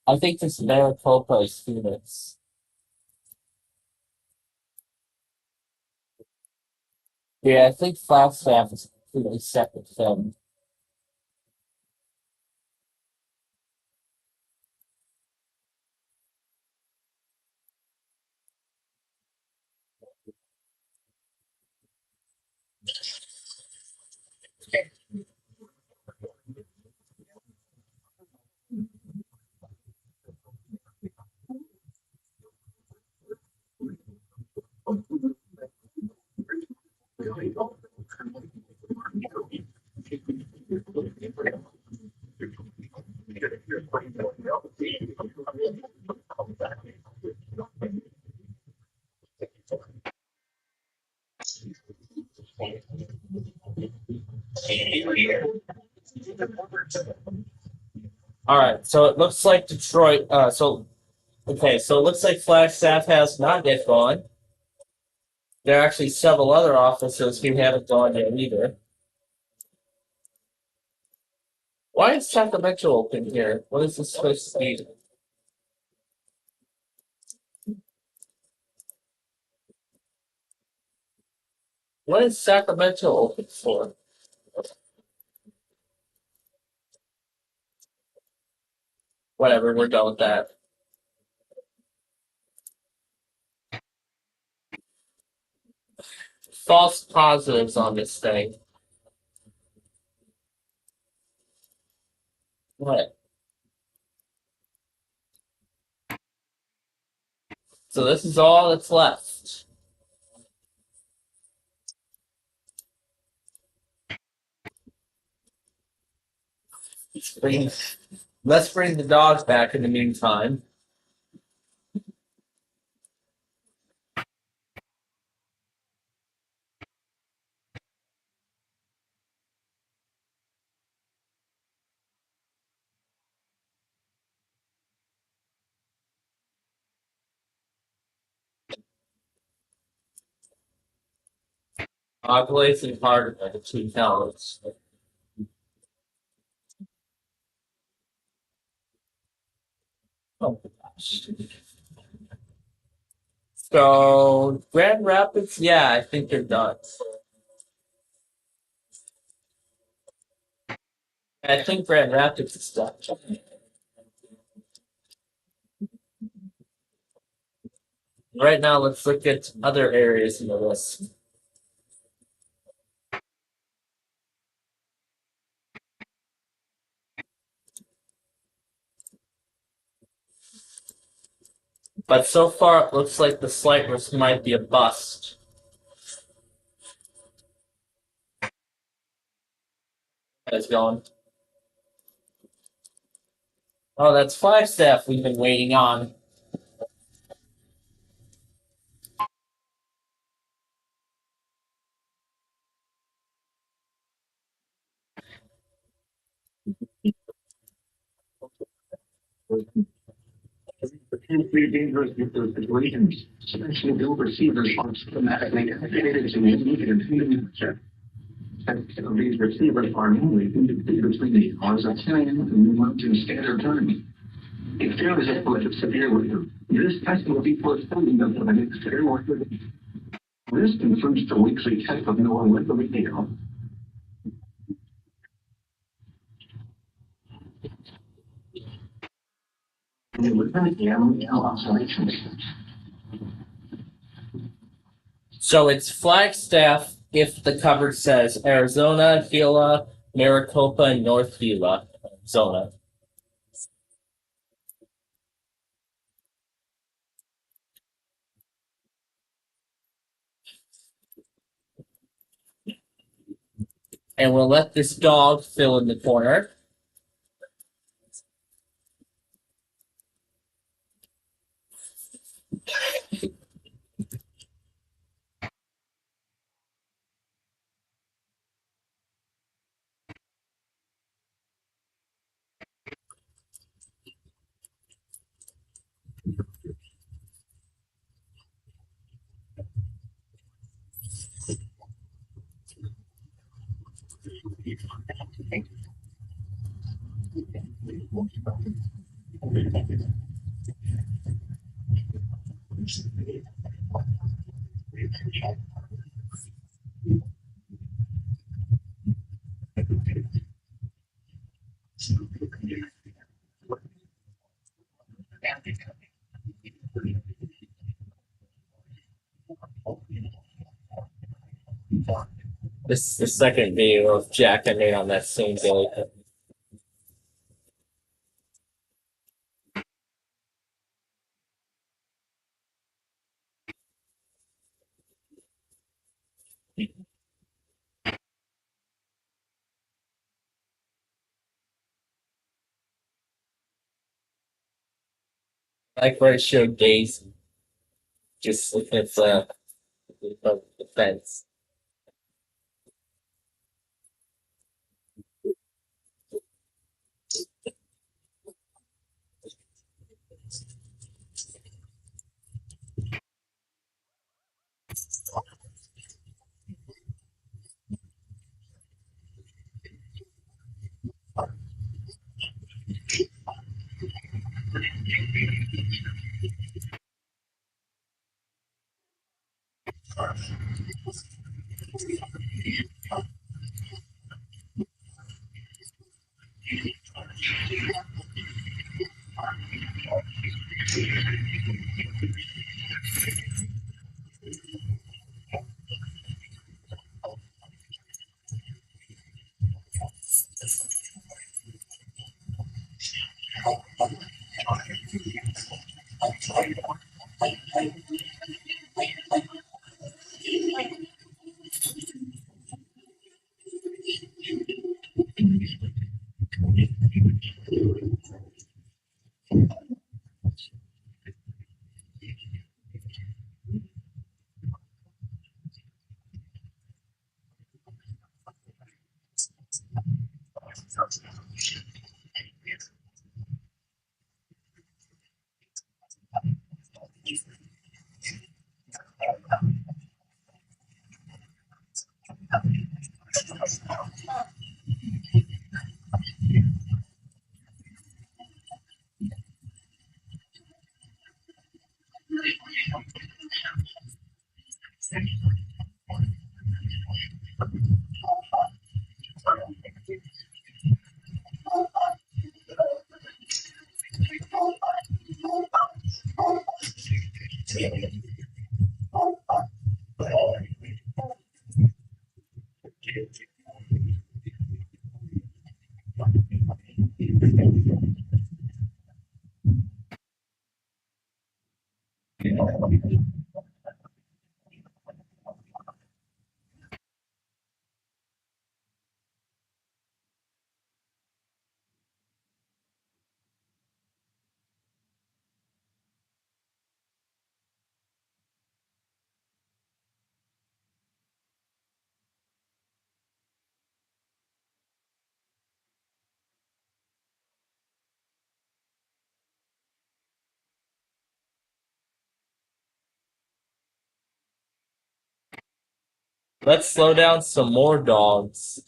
I think this Maricopa is Phoenix. Yeah, I think Flagstaff is a completely separate thing. All right, so it looks like Detroit. So it looks like Flagstaff has not yet gone. There are actually several other officers who haven't gone yet either. Why is Sacramento open here? What is this supposed to be? What is Sacramento open for? Whatever, we're done with that. False positives on this thing. What? So this is all that's left. Let's bring the dogs back in the meantime. Ovulation harder than the 2 calories. Oh gosh. So Grand Rapids, yeah, I think they're done. I think Grand Rapids is done. Right now, let's look at other areas in the list. But so far, it looks like the slight risk might be a bust. How's it going? Oh, that's Flagstaff we've been waiting on. Potentially dangerous nuclear situations, especially the receivers are systematically activated to immediate and feeding check. These receivers are normally indicated between the hours of 10 a.m. and New Mountain Standard Time. If there is a threat of severe weather, this testing will be postponed until the next day or two. This concludes the weekly check of NOAA weather radio. So it's Flagstaff if the cover says Arizona, Gila, Maricopa, and North Gila, Arizona. And we'll let this dog fill in the corner. This is the second video of Jack I made on that same day. Like where it showed Daisy just looking at the fence. Let's slow down some more dogs.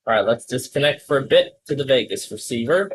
All right, let's disconnect for a bit to the Vegas receiver.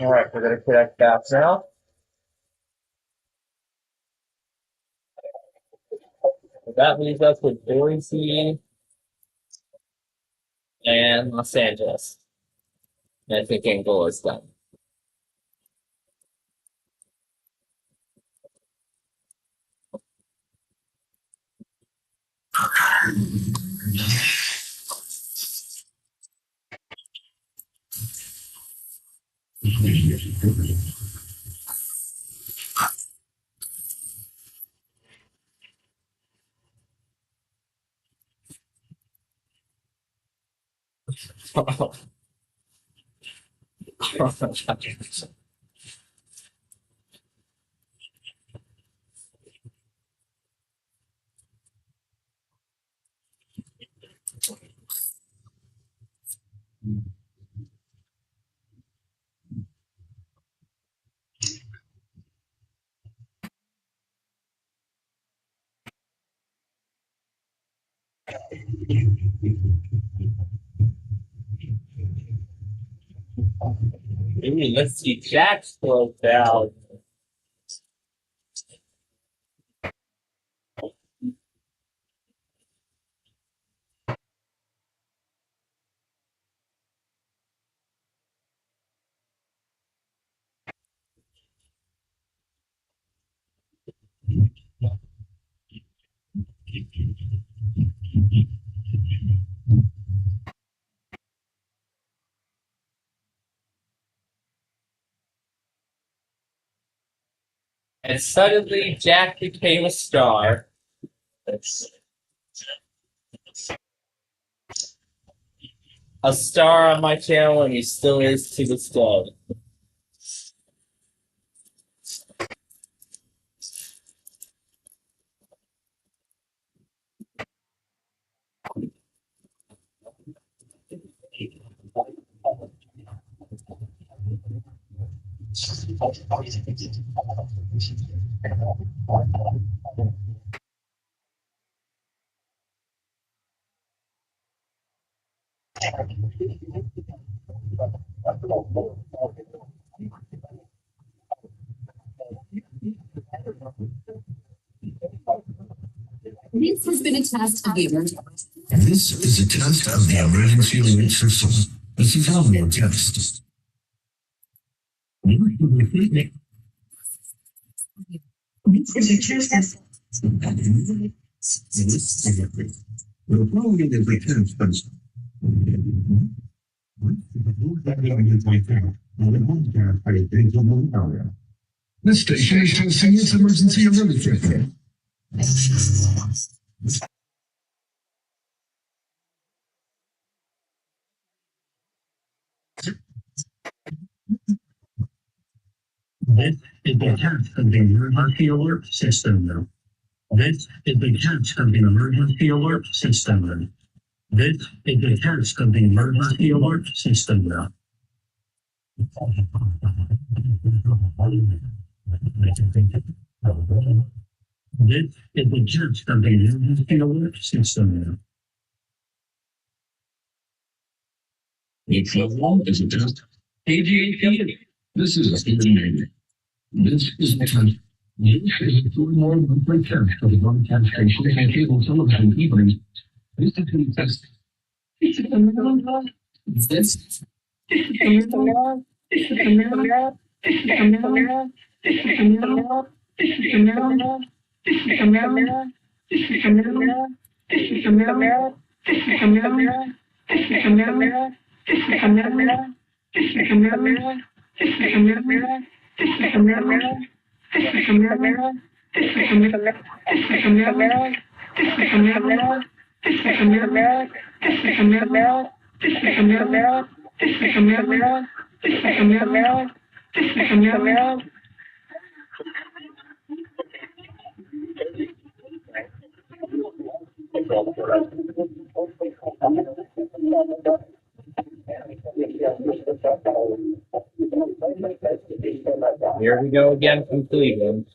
Alright, we're gonna connect back now. So that leaves us with Boise and Los Angeles. And I think Angola is done. Ooh, let's see. Jack's broke down. And suddenly Jack became a star. A star on my channel, and he still is to this day. This has been a test of the emergency. This is a test of the emergency alert system. This is how we test. This is a test. The following is a test This station is testing its emergency alert system. This is the test of the emergency alert system. This is the test of the emergency alert system. This is the test of the emergency alert system. This is the test of the emergency alert system. Each level is a test. AGAP. This is a student name. This is the test. This is a full-more monthly test for the broadcast station and cable television evenings. This is the test. This is the Here we go again from Cleveland.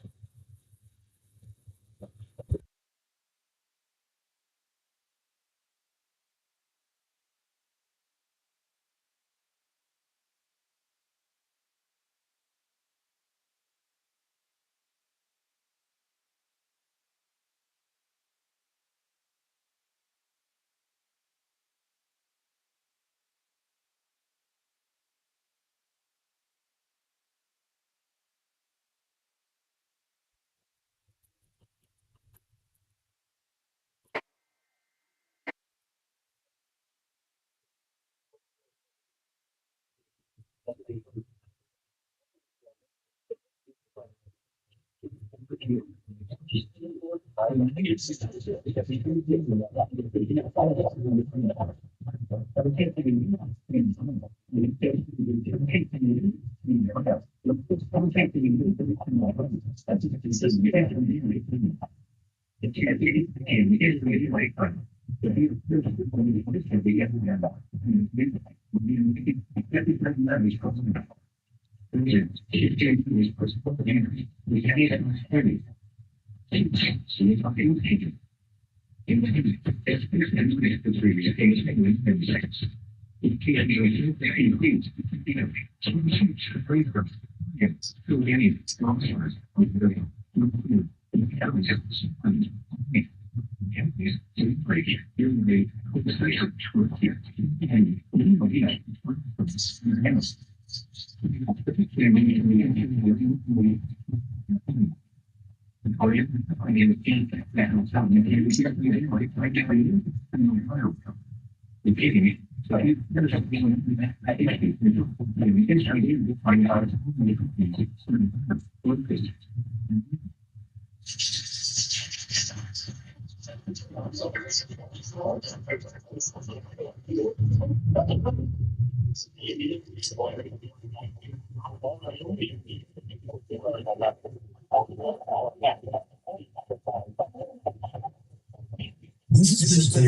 This is the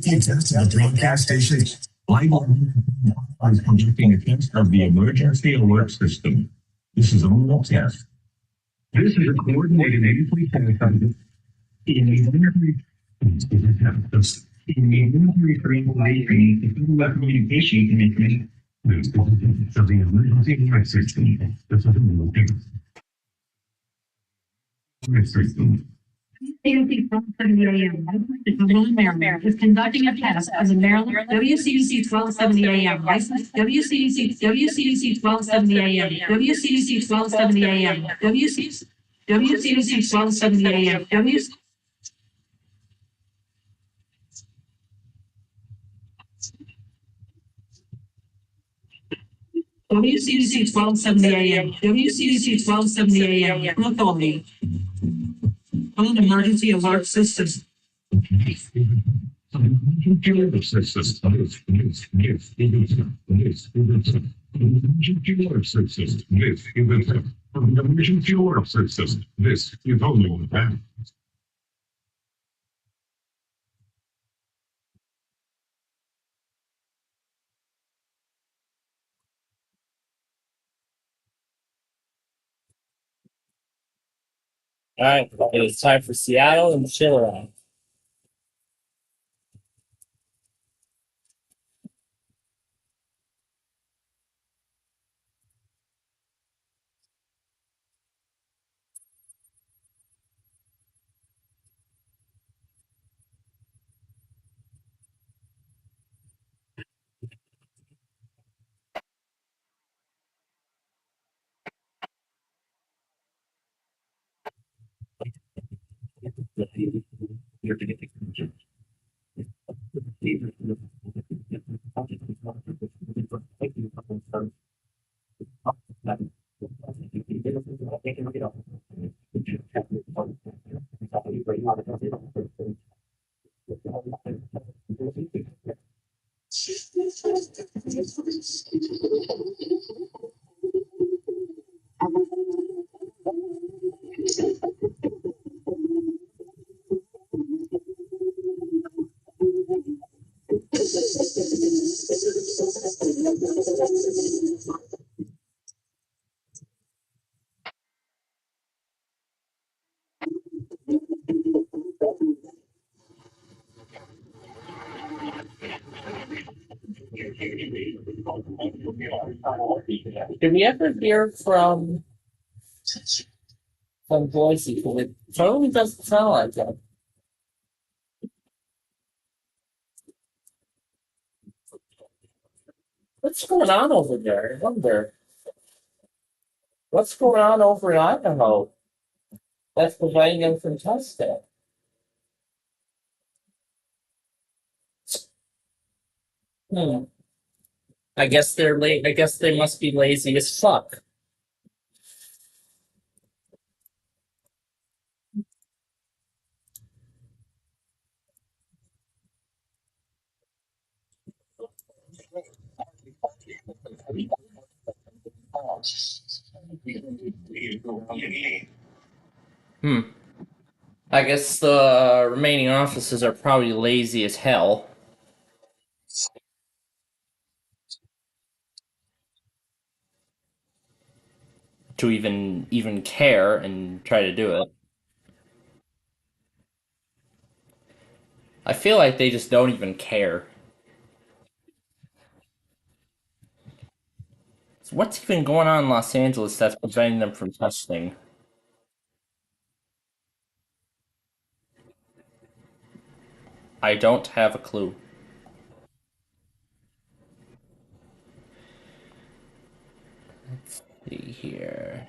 test of the broadcast station. Live is conducting a test of the emergency alert system. This is only a test. This is a coordinated weekly test in a military training nation, the Federal Communication Commission of the emergency alert system. This is a system. CDC 1270 AM, Maryland, is conducting a test as a Maryland WCDC 1270 AM licensed WCDC 1270 AM WCDC 1270 AM WCDC 1270 AM WCDC 1270 AM WCDC 1270 AM authority on an emergency alert system. This is only one path. All right, it is time for Seattle and Chilliwack. Did we ever hear from Boise? It totally doesn't sound like that. What's going on over there? I wonder. What's going on over in Idaho that's preventing them from testing? I guess they're late. I guess they must be lazy as fuck. Hmm. I guess the remaining offices are probably lazy as hell. To even care and try to do it. I feel like they just don't even care. So what's even going on in Los Angeles that's preventing them from testing? I don't have a clue. Let's see here.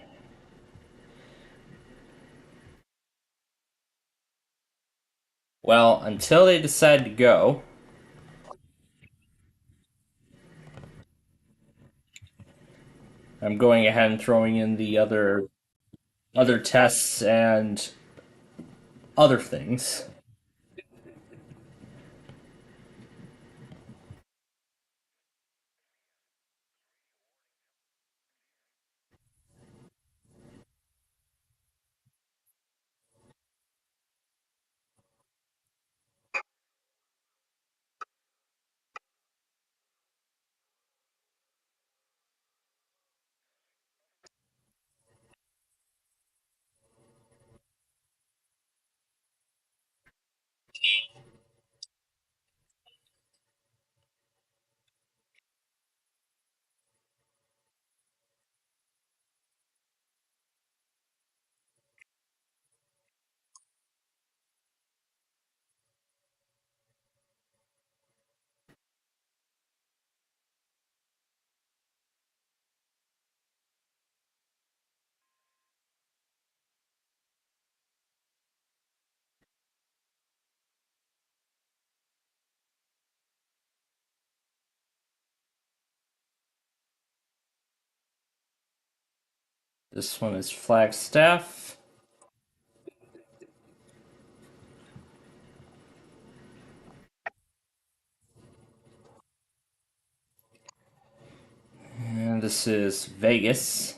Well, until they decide to go, I'm going ahead and throwing in the other tests and other things. This one is Flagstaff. And this is Vegas.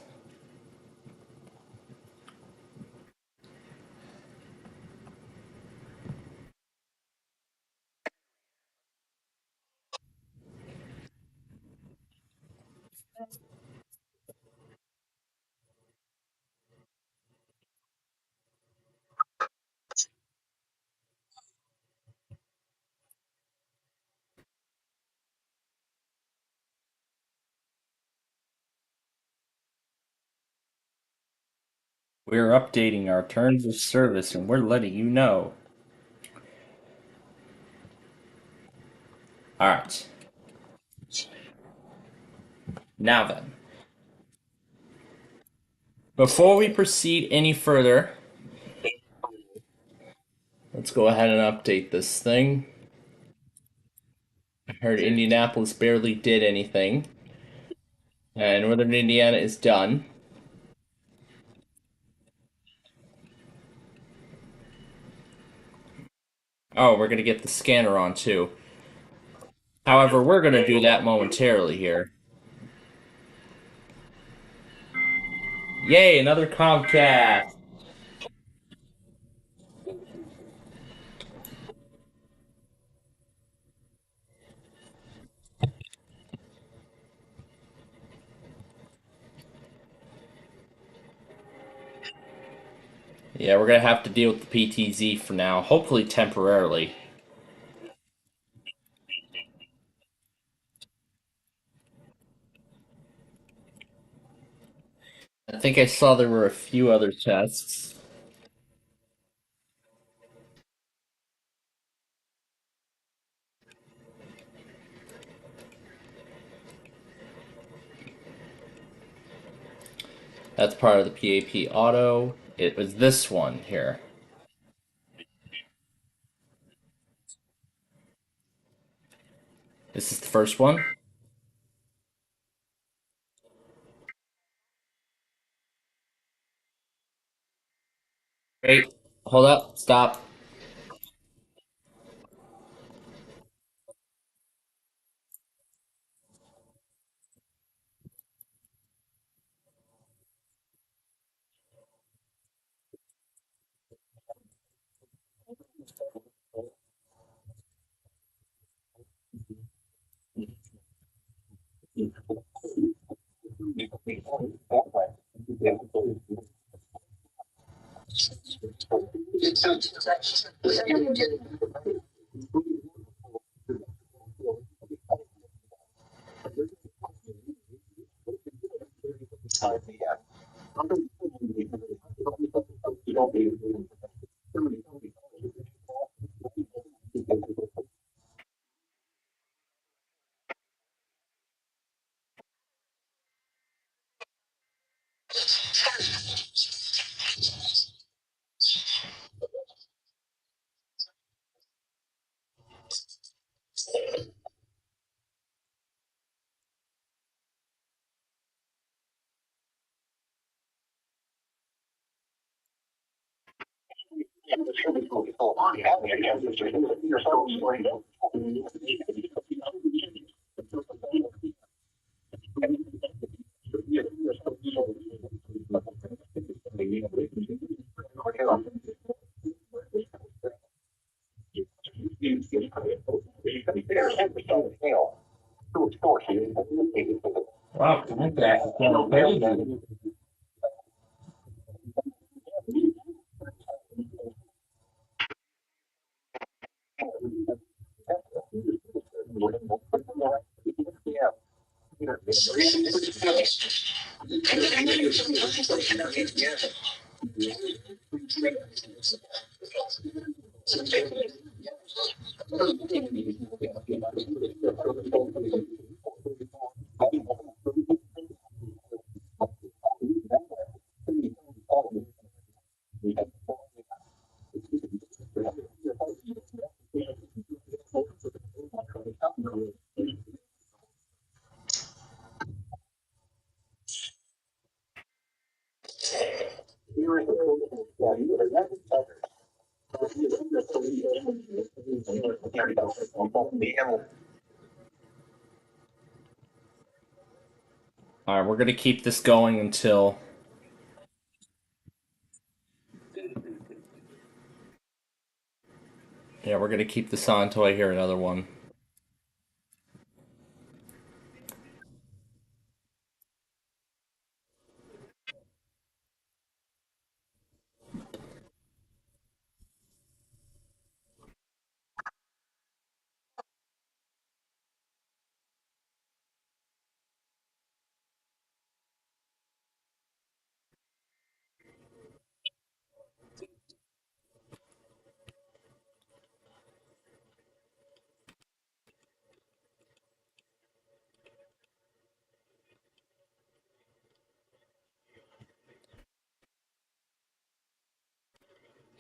We're updating our terms of service and we're letting you know. Alright. Now then. Before we proceed any further, let's go ahead and update this thing. I heard Indianapolis barely did anything. And Northern Indiana is done. Oh, we're gonna get the scanner on too. However, we're gonna do that momentarily here. Yay, another Comcast! Yeah, we're gonna have to deal with the PTZ for now, hopefully temporarily. I think I saw there were a few other tests. That's part of the PAP auto. It was this one here. This is the first one. Wait, hold up, stop. Wow, crazy. Alright, we're gonna keep this going until... Yeah, we're gonna keep this on until I hear another one.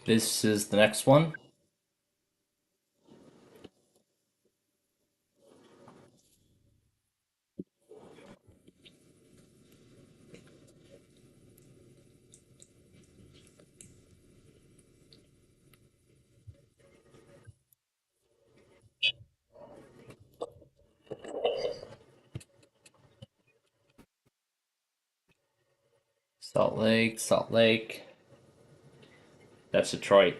This is the next one. Salt Lake, Salt Lake. That's Detroit.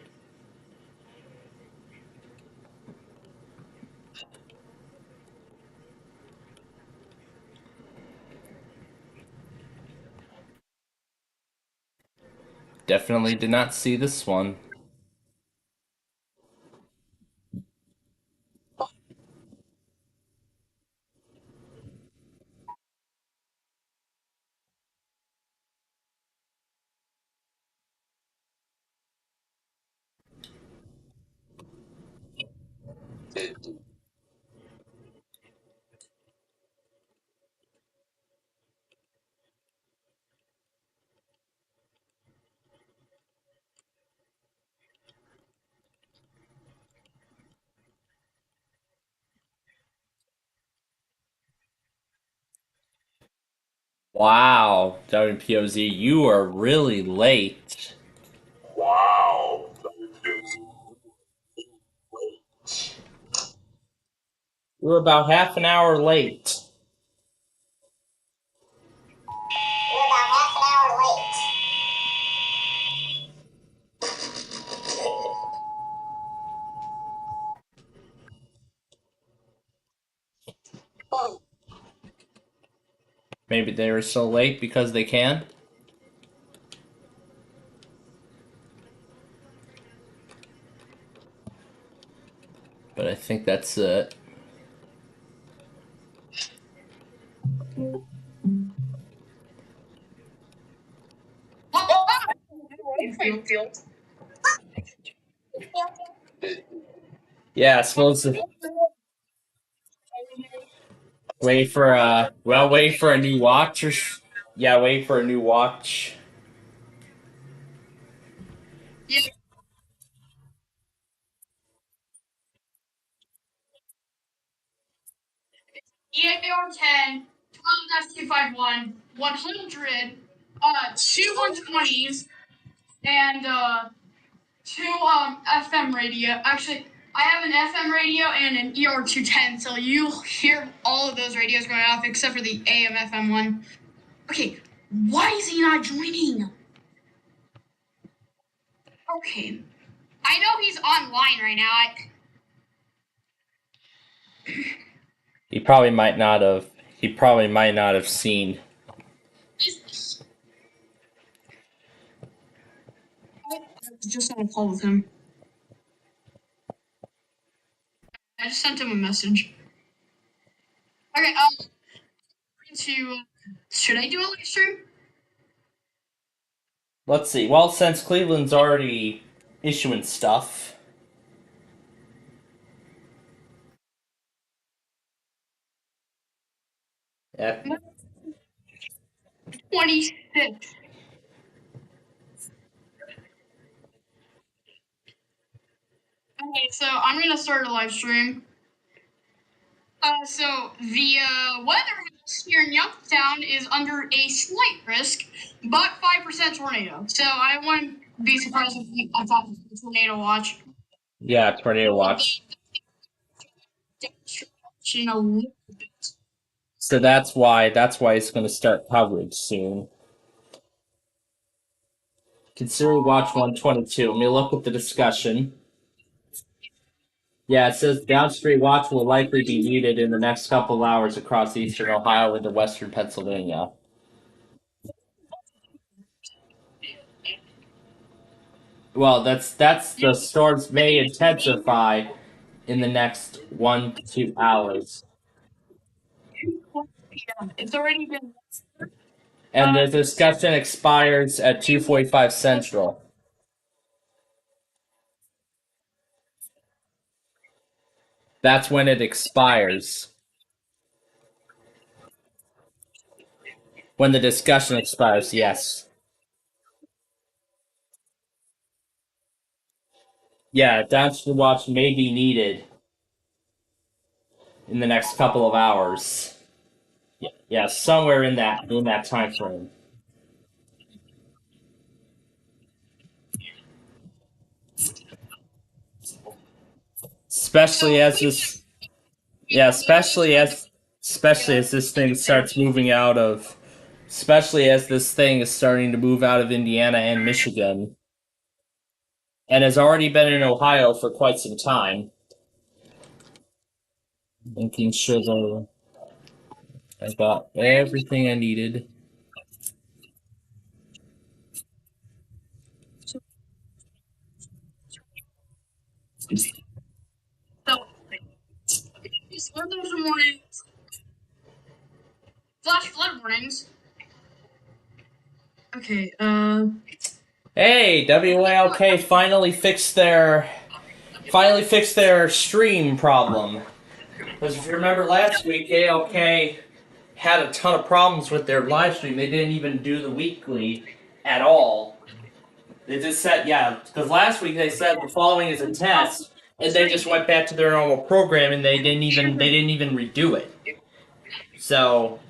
Definitely did not see this one. Wow, WPOZ, you are really late. Wow. We're about half an hour late. We're about half an hour late. Maybe they were so late because they can. But I think that's it. Yeah, I suppose wait for a new watch or yeah, wait for a new watch. EAR-10, 12-251, 100, two 120s, and two FM radio. Actually, I have an FM radio and an ER-210, so you'll hear all of those radios going off except for the AM/FM one. Okay, why is he not joining? Okay, I know he's online right now. He probably might not have seen. I just on a call with him. I just sent him a message. Okay, should I do a live stream? Let's see. Well, since Cleveland's already issuing stuff. Yeah. 26. Okay, so I'm gonna start a live stream. So the weather here in Youngstown is under a slight risk, but 5% tornado. So I wouldn't be surprised if I thought a tornado watch. Yeah, tornado watch. So that's why it's going to start coverage soon. Consider watch 122. Let me look at the discussion. Yeah, it says downstream watch will likely be needed in the next couple of hours across eastern Ohio into western Pennsylvania. Well, that's the storms may intensify in the next 1 to 2 hours. It's already been. And the discussion expires at 2:45 Central. That's when it expires. When the discussion expires, yes. Yeah, downstream watch may be needed in the next couple of hours. Yeah, somewhere in that time frame. Especially as this especially as this thing starts moving out of especially as this thing is starting to move out of Indiana and Michigan. And has already been in Ohio for quite some time. Making sure that I got everything I needed. So, these weather warnings, flash flood warnings. Okay, Hey, WALK finally fixed their stream problem. Because if you remember last week, ALK had a ton of problems with their live stream. They didn't even do the weekly at all. They just said, because last week they said the following is a test, and they just went back to their normal program and they didn't even redo it. So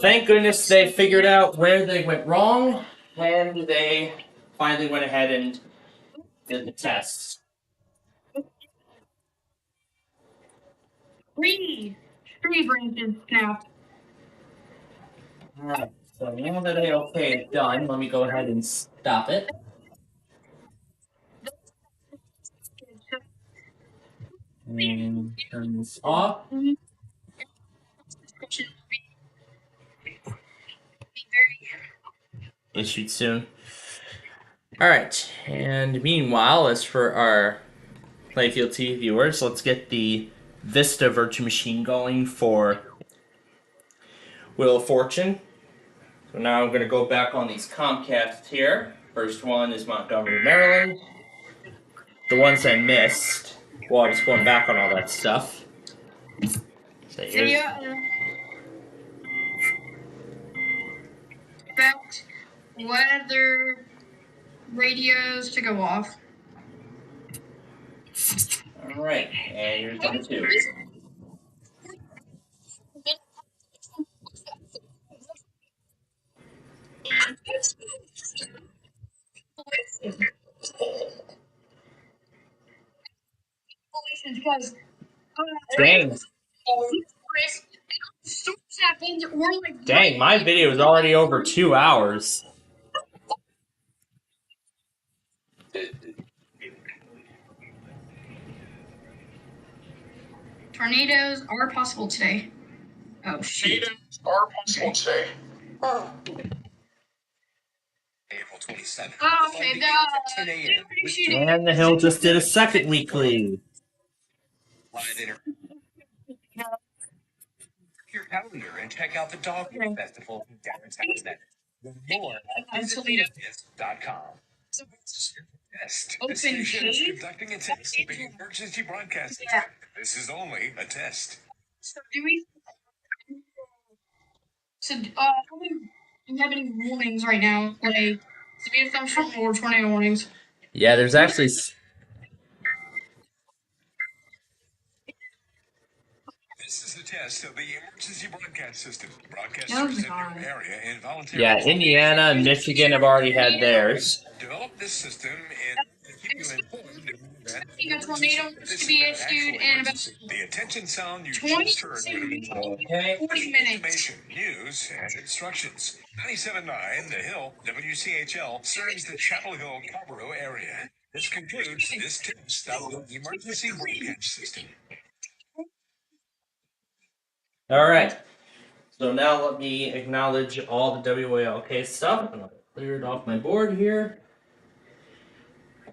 thank goodness they figured out where they went wrong, and they finally went ahead and did the tests. Three branches snapped. Alright, so now that AOK is done, let me go ahead and stop it. And turn this off. Issued soon. Alright, and meanwhile, as for our Playfield TV viewers, let's get the Vista virtual machine going for Wheel of Fortune. So now I'm going to go back on these Comcasts here. First one is Montgomery, Maryland. The ones I missed, well, I was going back on all that stuff. So here's... Expect weather radios to go off. Alright, and here's number 2. Because Dang. happened, or like Dang, my video is already over 2 hours. tornadoes are possible today. Oh shit. Tornadoes are possible today. April 27th. Oh, okay, 10 a.m. And the Hill just did a second weekly. Live inter- your calendar and check out the Dog Festival in downtown Net. More at visittoledo.com. Test. The station is conducting a test of the emergency broadcast system. This is only a test. So do we? How many do you have any warnings right now? Like severe thunderstorm or tornado warnings? Yeah, there's actually... This is the test of the emergency broadcast system. Broadcasters in your area involuntarily. Yeah, Indiana and Michigan have already had theirs. Develop this system and keep you informed. A tornado is to be issued in about The attention sound you 20 just heard will be 40 minutes. information, news, and instructions. 97.9 The Hill, WCHL, serves the Chapel Hill, Carborough area. This concludes this test of the emergency broadcast system. Alright, so now let me acknowledge all the WALK stuff. I'm going to clear it off my board here.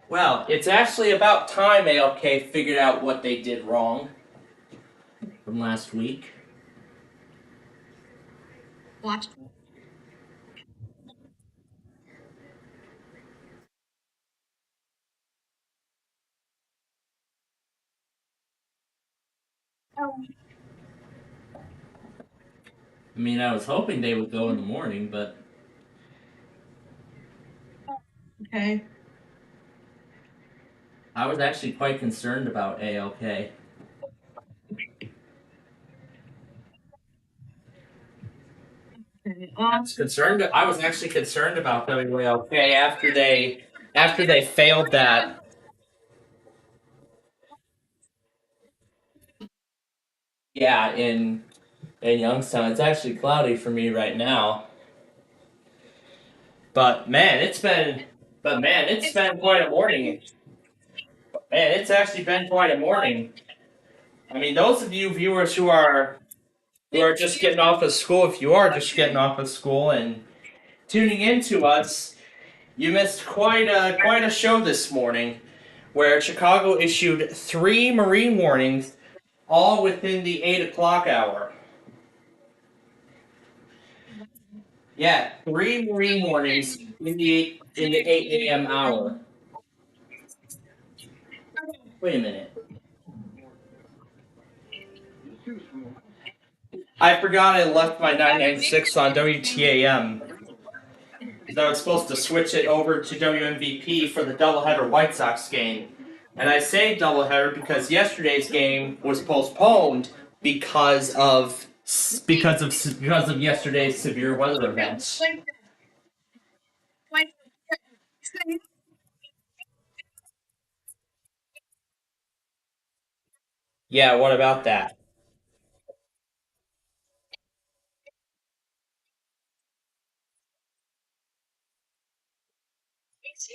Well, it's actually about time ALK figured out what they did wrong from last week. What? I mean, I was hoping they would go in the morning, but... Okay. I was actually quite concerned about ALK. I was actually concerned about WALK after they failed that. Yeah, in Youngstown. It's actually cloudy for me right now. But man, it's been quite a morning. Man, it's actually been quite a morning. I mean, those of you viewers who are just getting off of school, if you are just getting off of school and tuning in to us, you missed quite a show this morning, where Chicago issued 3 marine warnings, all within the 8 o'clock hour. Yeah, 3 marine warnings in the 8 a.m. hour. Wait a minute. I forgot I left my 996 on WTAM. Because I was supposed to switch it over to WMVP for the doubleheader White Sox game. And I say doubleheader because yesterday's game was postponed because of yesterday's severe weather events. Yeah, what about that?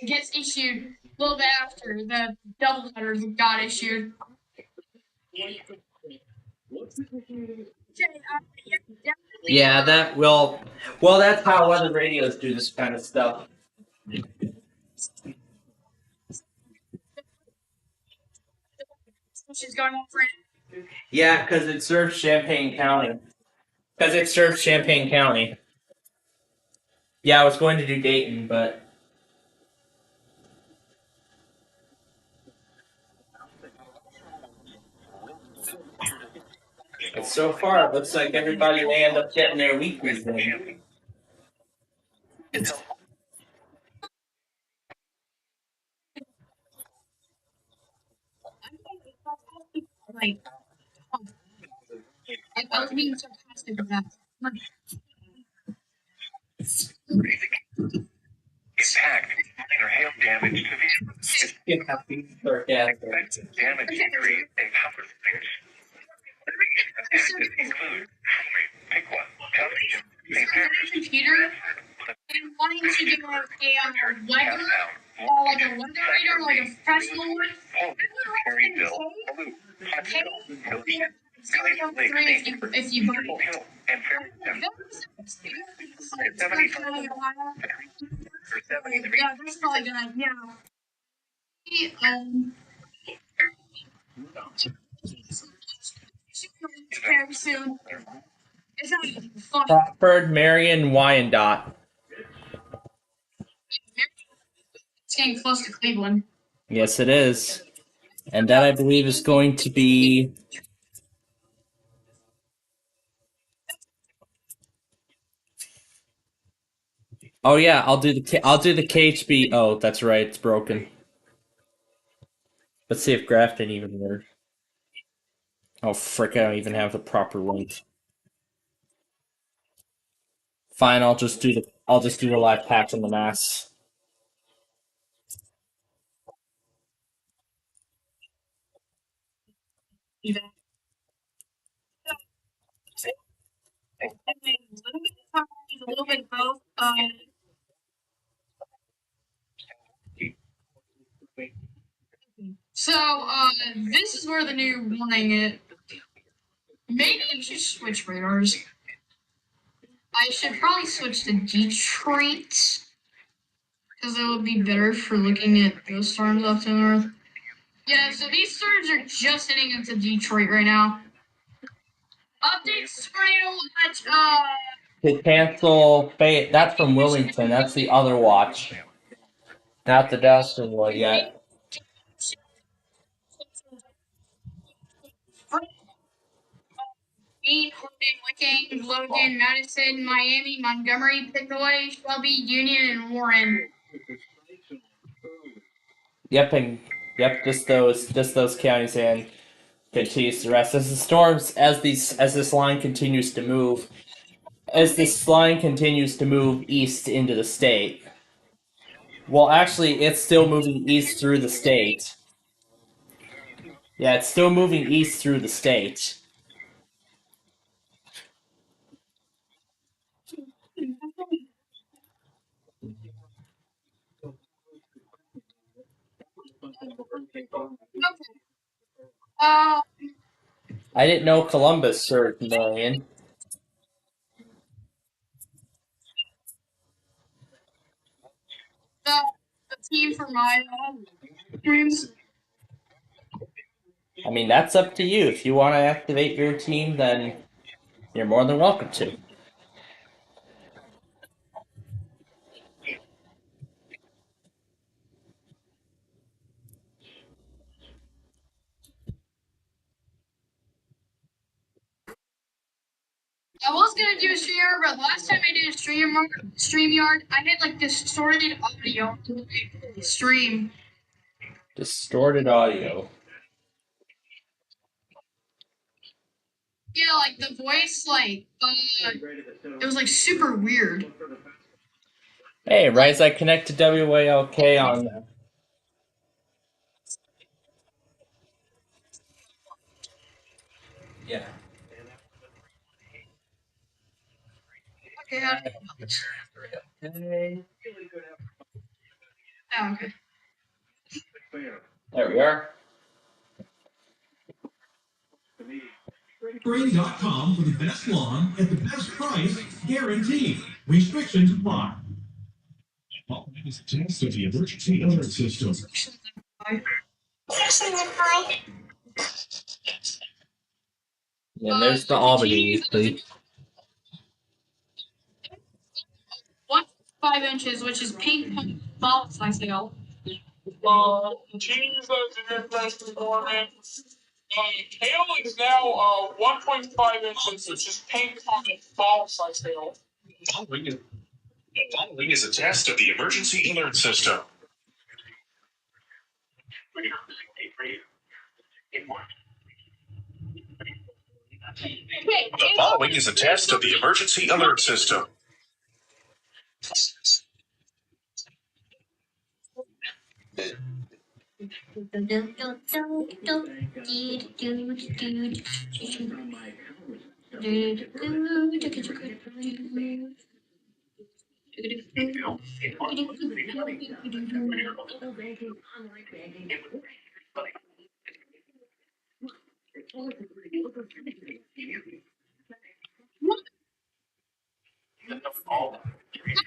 gets issued a little bit after the double letters got issued. Yeah, that will. Well, that's how other radios do this kind of stuff. She's going on for it. Yeah, because it serves Champaign County. Because it serves Champaign County. Yeah, I was going to do Dayton, but so far it looks like everybody may end up getting their weeklies in. Like, I was being sarcastic with that. Impact, minor hail damage to vehicles. Damage increase and power things. Include pick one, television, computer and wanting to get like a weather or like a weather radar, like a professional one. I would recommend if you buy it. Yeah, that's probably gonna, very soon. It's not fun. Crawford, Marion, Wyandotte. It's getting close to Cleveland. Yes, it is. And that, I believe, is going to be... Oh yeah, I'll do the KHB. Oh, that's right, it's broken. Let's see if Grafton even works. Oh frick, I don't even have the proper link. Fine, I'll just do the live patch on the mass. A little bit of both. So, this is where the new warning is. Maybe you should switch radars. I should probably switch to Detroit, because it would be better for looking at those storms up to the north. Yeah, so these storms are just hitting into Detroit right now. Updates tornado watch, To cancel Fate, that's from Wilmington, that's the other watch. Not the Dustin one yet. Licking, Logan, Madison, Miami, Montgomery, Pickaway, Shelby, Union, and Warren. Yep, just those counties and continues the rest. As the storms, as this line continues to move, east into the state. Well, actually, it's still moving east through the state. Yeah, it's still moving east through the state. I didn't know Columbus served Marion. The team for my dreams. I mean, that's up to you. If you want to activate your team, then you're more than welcome to. I was gonna do a streamer, but last time I did a StreamYard, I had like distorted audio stream. Distorted audio. Yeah, like the voice, like it was like super weird. Hey, Rise, I connect to WALK on. Yeah. Okay. Oh, okay. There we are. Spray.com for the best lawn at the best price, guaranteed. Restrictions apply. Following is a test of the emergency alert system. And there's the Albany plate. 1.5 inches, which is paint ball size sale. Cheese is best performance. Tail is now 1.5 inches, which is paint ball size tail. Following is a test of the emergency alert system. The following is a test of the emergency alert system.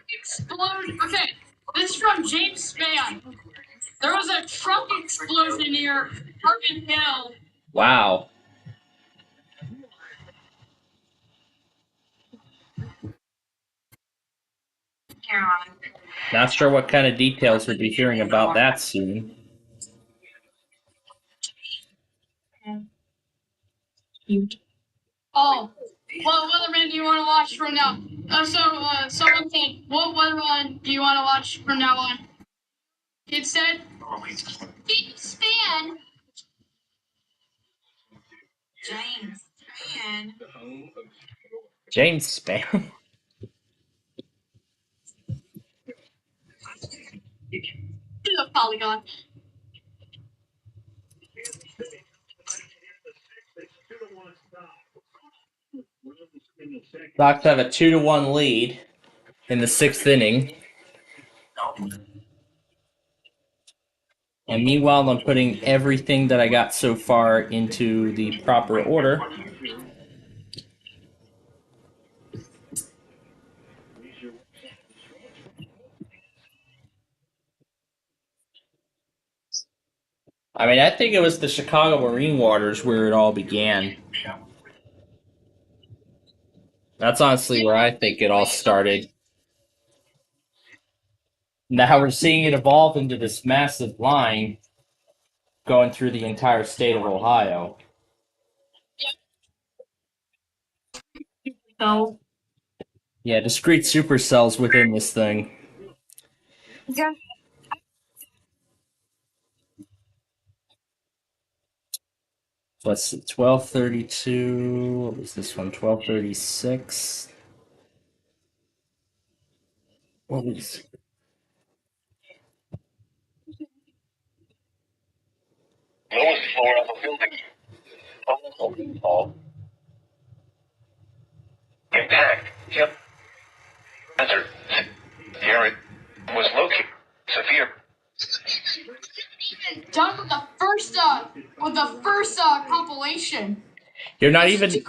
Explosion. Okay, this is from James Spann. There was a truck explosion near Harmon Hill. Wow. Not sure what kind of details we'll be hearing about that soon. Oh, what weatherman do you want to watch from now? Someone said, what weatherman do you want to watch from now on? It said, James Spann. James Spann. To the Polygon. Sox have a 2-1 lead in the 6th inning. And meanwhile, I'm putting everything that I got so far into the proper order. I mean, I think it was the Chicago Marine Waters where it all began. That's honestly where I think it all started. Now we're seeing it evolve into this massive line going through the entire state of Ohio. So. Yeah, discrete supercells within this thing. Yeah. What's it, 1232? What was this one? 1236? What was... Lowest floor of the building. Impact. Yep. Answer. Here it was located. Severe. Done with the first compilation. You're not even...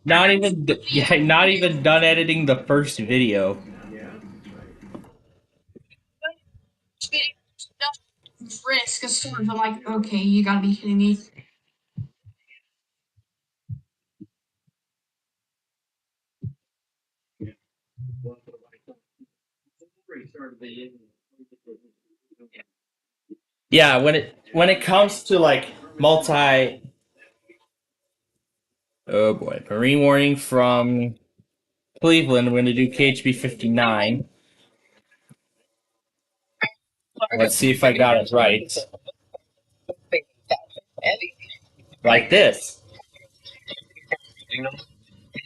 Not even done editing the first video. Risk as soon as I'm like, okay, you gotta be kidding me. Yeah, when it comes to like multi... Oh boy, marine warning from Cleveland. We're gonna do KHB 59. Let's see if I got it right. Like this.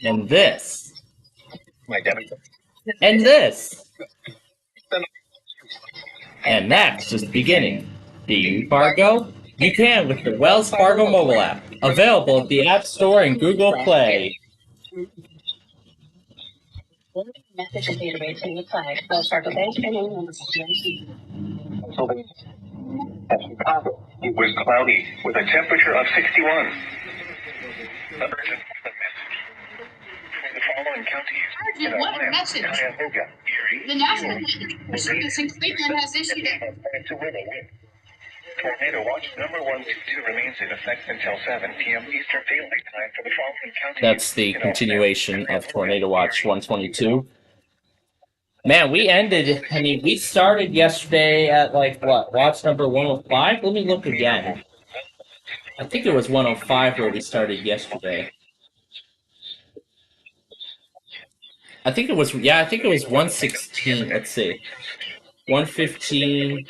And this. And this. And that's just the beginning. Do you, Fargo? You can with the Wells Fargo mobile app. Available at the App Store and Google Play. Message and data rates being applied. Wells Fargo Bank and any member FDIC. At Chicago, it was cloudy with a temperature of 61. The urgent weather message. For the following counties. Urgent weather message. Cuyahoga, Erie, The National Weather Service in Cleveland has issued it. Tornado watch number 122 remains in effect until 7 p.m. Eastern Daylight Time for the following counties. That's the continuation of Tornado Watch 122. Man, we ended, I mean, we started yesterday at, like, what, watch number 105? Let me look again. I think it was 105 where we started yesterday. I think it was 116, let's see. 115,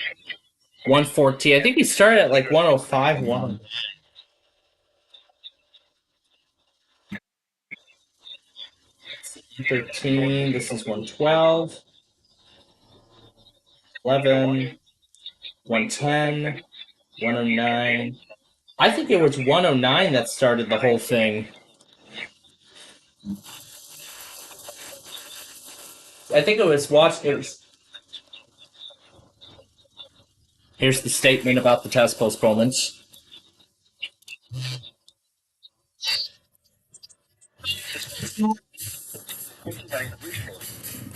114. I think we started at, like, 105, 113, this is 112. 11, 110, 109. I think it was 109 that started the whole thing. I think it was Here's the statement about the test postponements.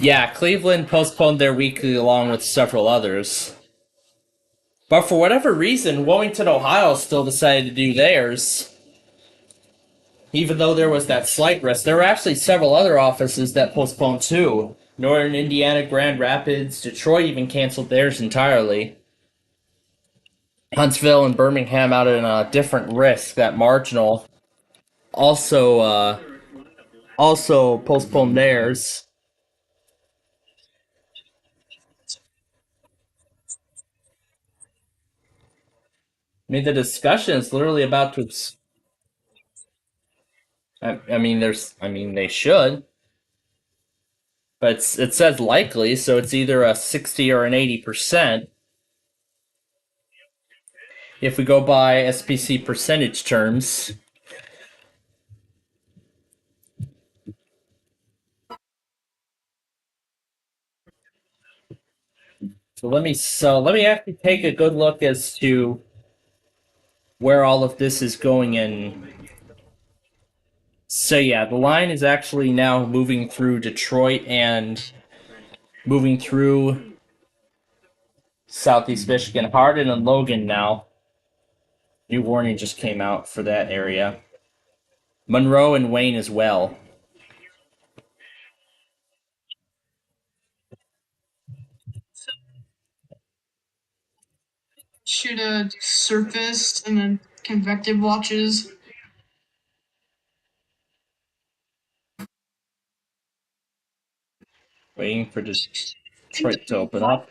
Yeah, Cleveland postponed their weekly along with several others. But for whatever reason, Wilmington, Ohio still decided to do theirs. Even though there was that slight risk, there were actually several other offices that postponed too. Northern Indiana, Grand Rapids, Detroit even canceled theirs entirely. Huntsville and Birmingham out in a different risk, that marginal, also postponed theirs. I mean, the discussion is literally about to. I mean, they should, but it says likely, so it's either a 60 or an 80%. If we go by SPC percentage terms. So let me actually take a good look as to where all of this is going in. So yeah, the line is actually now moving through Detroit and moving through Southeast Michigan, Hardin and Logan now. New warning just came out for that area. Monroe and Wayne as well. Should have surfaced and then convective watches. Waiting for Detroit to open up.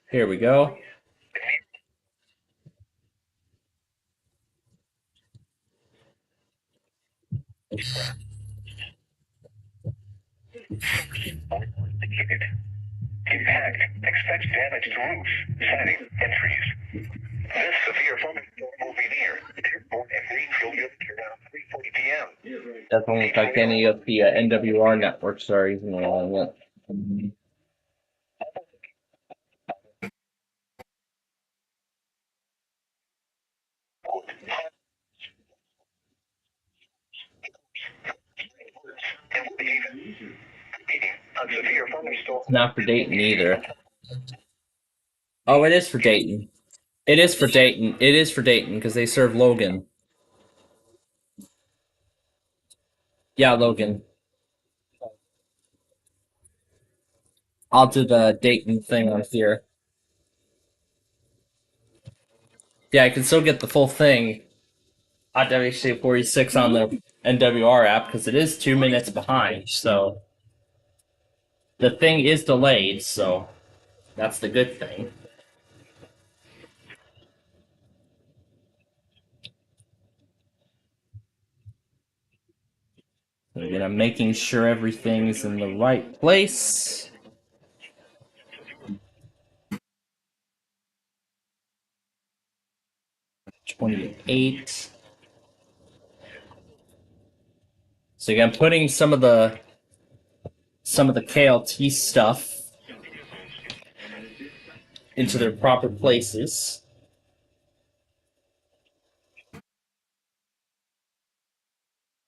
Here we go. Impact. Expect damage to roofs, siding, and trees. This severe thunderstorm will be near Dearborn and Greenfield around 3:40 p.m. Doesn't look like any of the NWR networks are even allowing it. It's not for Dayton either. Oh, it is for Dayton. It is for Dayton. It is for Dayton because they serve Logan. Yeah, Logan. I'll do the Dayton thing on here. Yeah, I can still get the full thing on WC46 on the NWR app because it is 2 minutes behind, so the thing is delayed, so that's the good thing. Again, I'm making sure everything's in the right place. $28. So again, putting some of the KLT stuff into their proper places.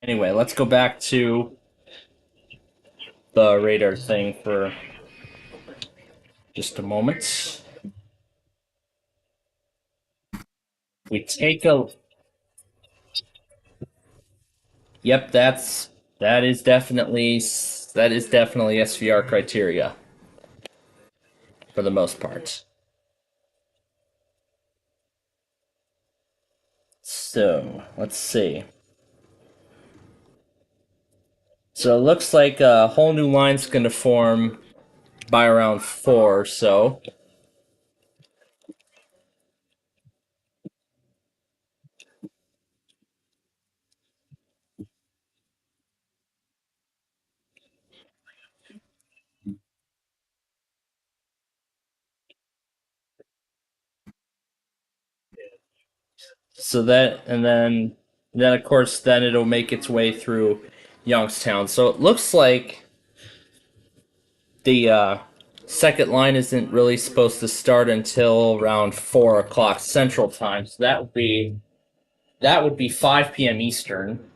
Anyway, let's go back to the radar thing for just a moment. We take a... Yep, that is definitely SVR criteria for the most part. So, let's see. So it looks like a whole new line's going to form by around 4 or so. So that, and then of course, then it'll make its way through Youngstown. So it looks like the second line isn't really supposed to start until around 4 o'clock Central Time. So that would be 5 p.m. Eastern.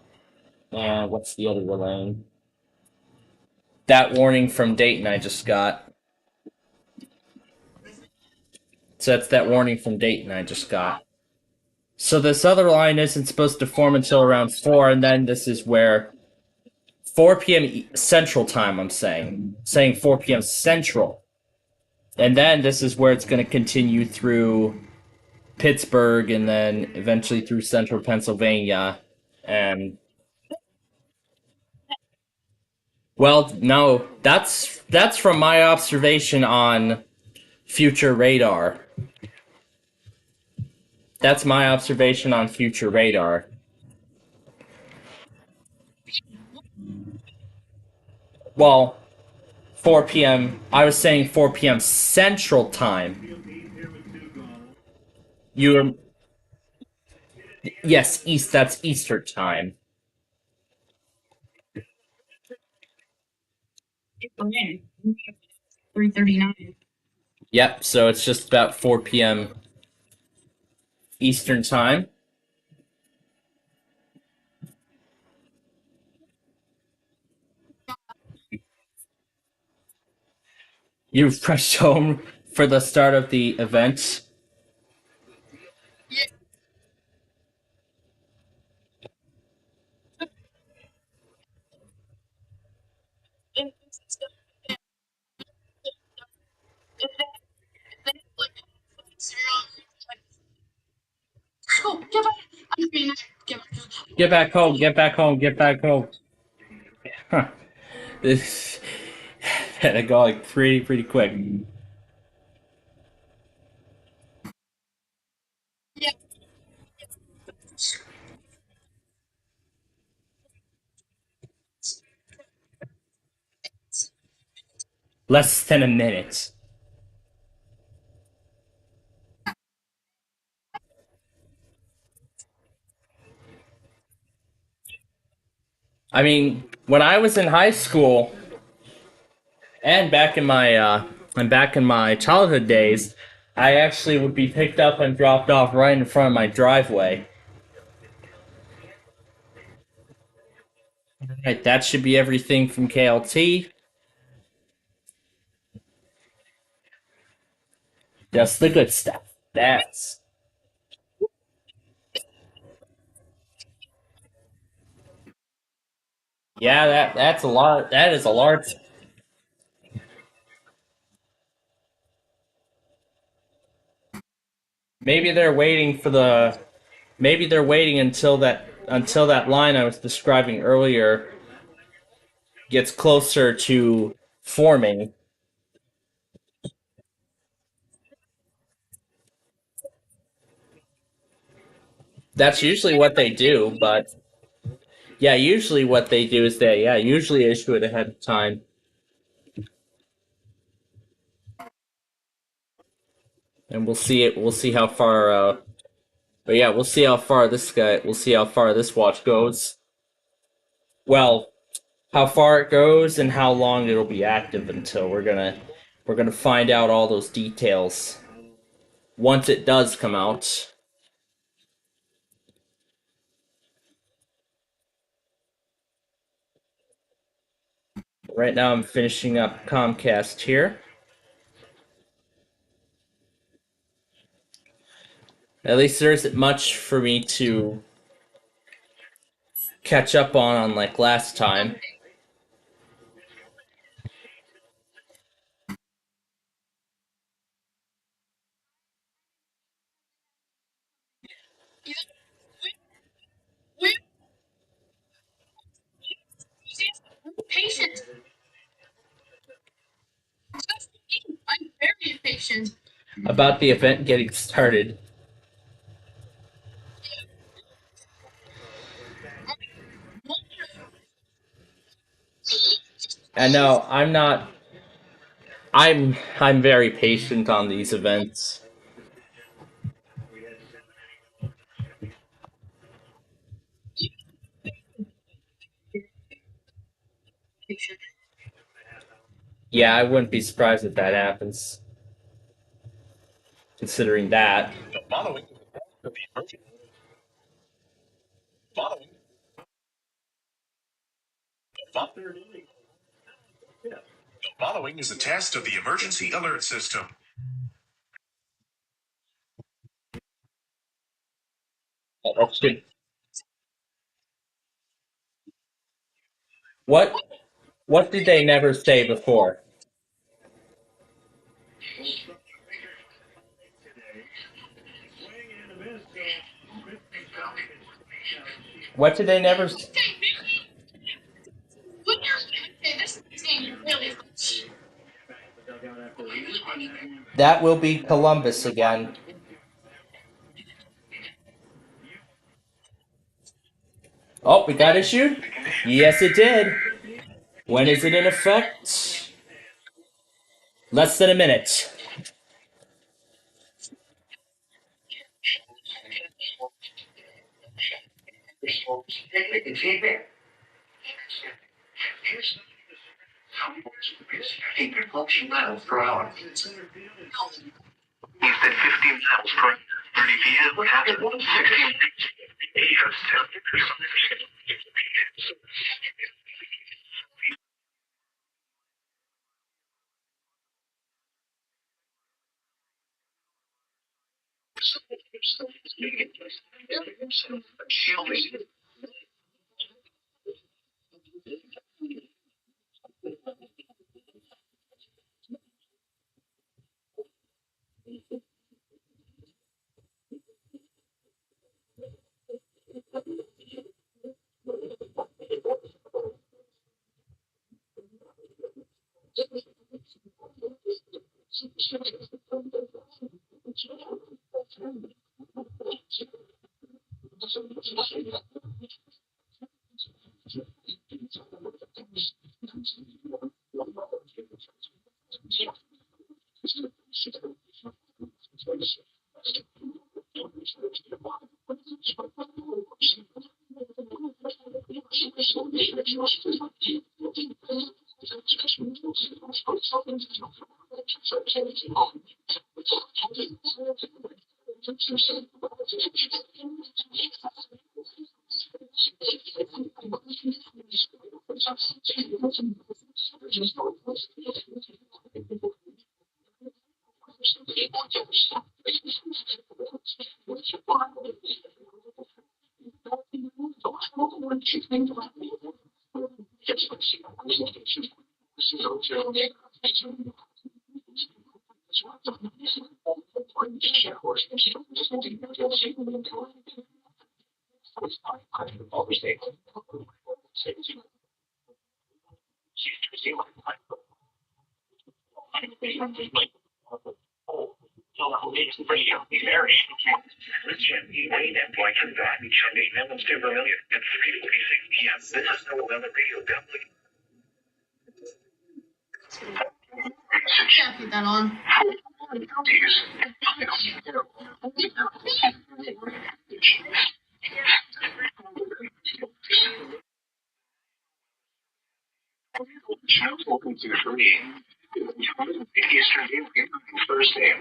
And what's the other lane? That warning from Dayton I just got. So that's that warning from Dayton I just got. So this other line isn't supposed to form until around 4, and then this is where 4 p.m. Central Time, I'm saying 4 p.m. Central. And then this is where it's going to continue through Pittsburgh and then eventually through central Pennsylvania. And well, no, that's from my observation on future radar. That's my observation on future radar. Well, 4 p.m. I was saying 4 p.m. Central Time. Yes, that's Eastern Time. 3:39. Yep, so it's just about 4 p.m. Eastern Time. You've pressed home for the start of the event. Oh, get back! I mean, get back. Get back home, get back home, get back home. Huh. This had to go like pretty quick. Yeah. Less than a minute. I mean, when I was in high school and back in my childhood days, I actually would be picked up and dropped off right in front of my driveway. Alright, that should be everything from KLT. Just the good stuff. That's... Yeah, that's a lot. That is a large... Maybe they're waiting for the... Maybe they're waiting until that line I was describing earlier gets closer to forming. That's usually what they do, but yeah, usually what they do is they usually issue it ahead of time. And we'll see how far but yeah, we'll see how far this watch goes. Well, how far it goes and how long it'll be active until. We're gonna find out all those details once it does come out. Right now I'm finishing up Comcast here. At least there isn't much for me to catch up on like last time. We're patient. I'm very impatient. About the event getting started. And no, I'm not. I'm very patient on these events. Yeah, I wouldn't be surprised if that happens. Considering that. Following is a test of the emergency alert system. Oh, that's good. What did they never say before? What did they never say? That will be Columbus again. Oh, it got issued? Yes, it did. When is it in effect? Less than a minute. Miles per hour. He said 15 miles per hour. 30 p.m. After 16. Can't keep that on. Channels open to free. Eastern Daylight Time Thursday.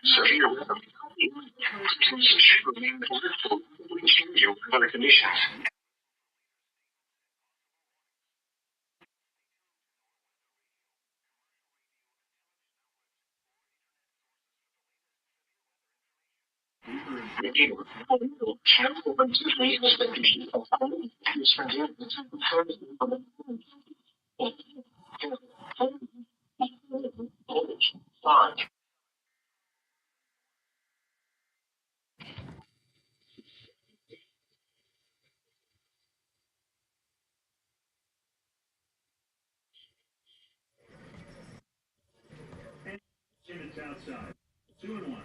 Severe weather. Weather conditions. It's outside. 2-1.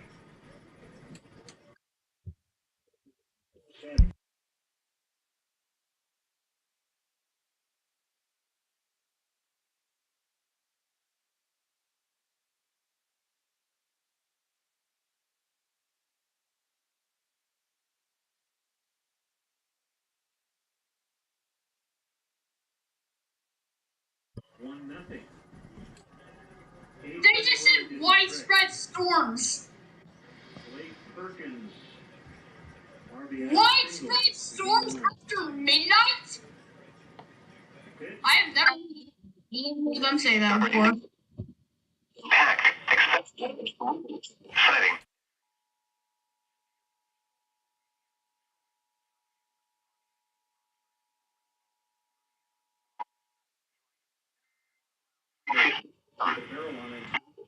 They just said widespread storms. Widespread storms after midnight? I have never heard them say that before. Setting.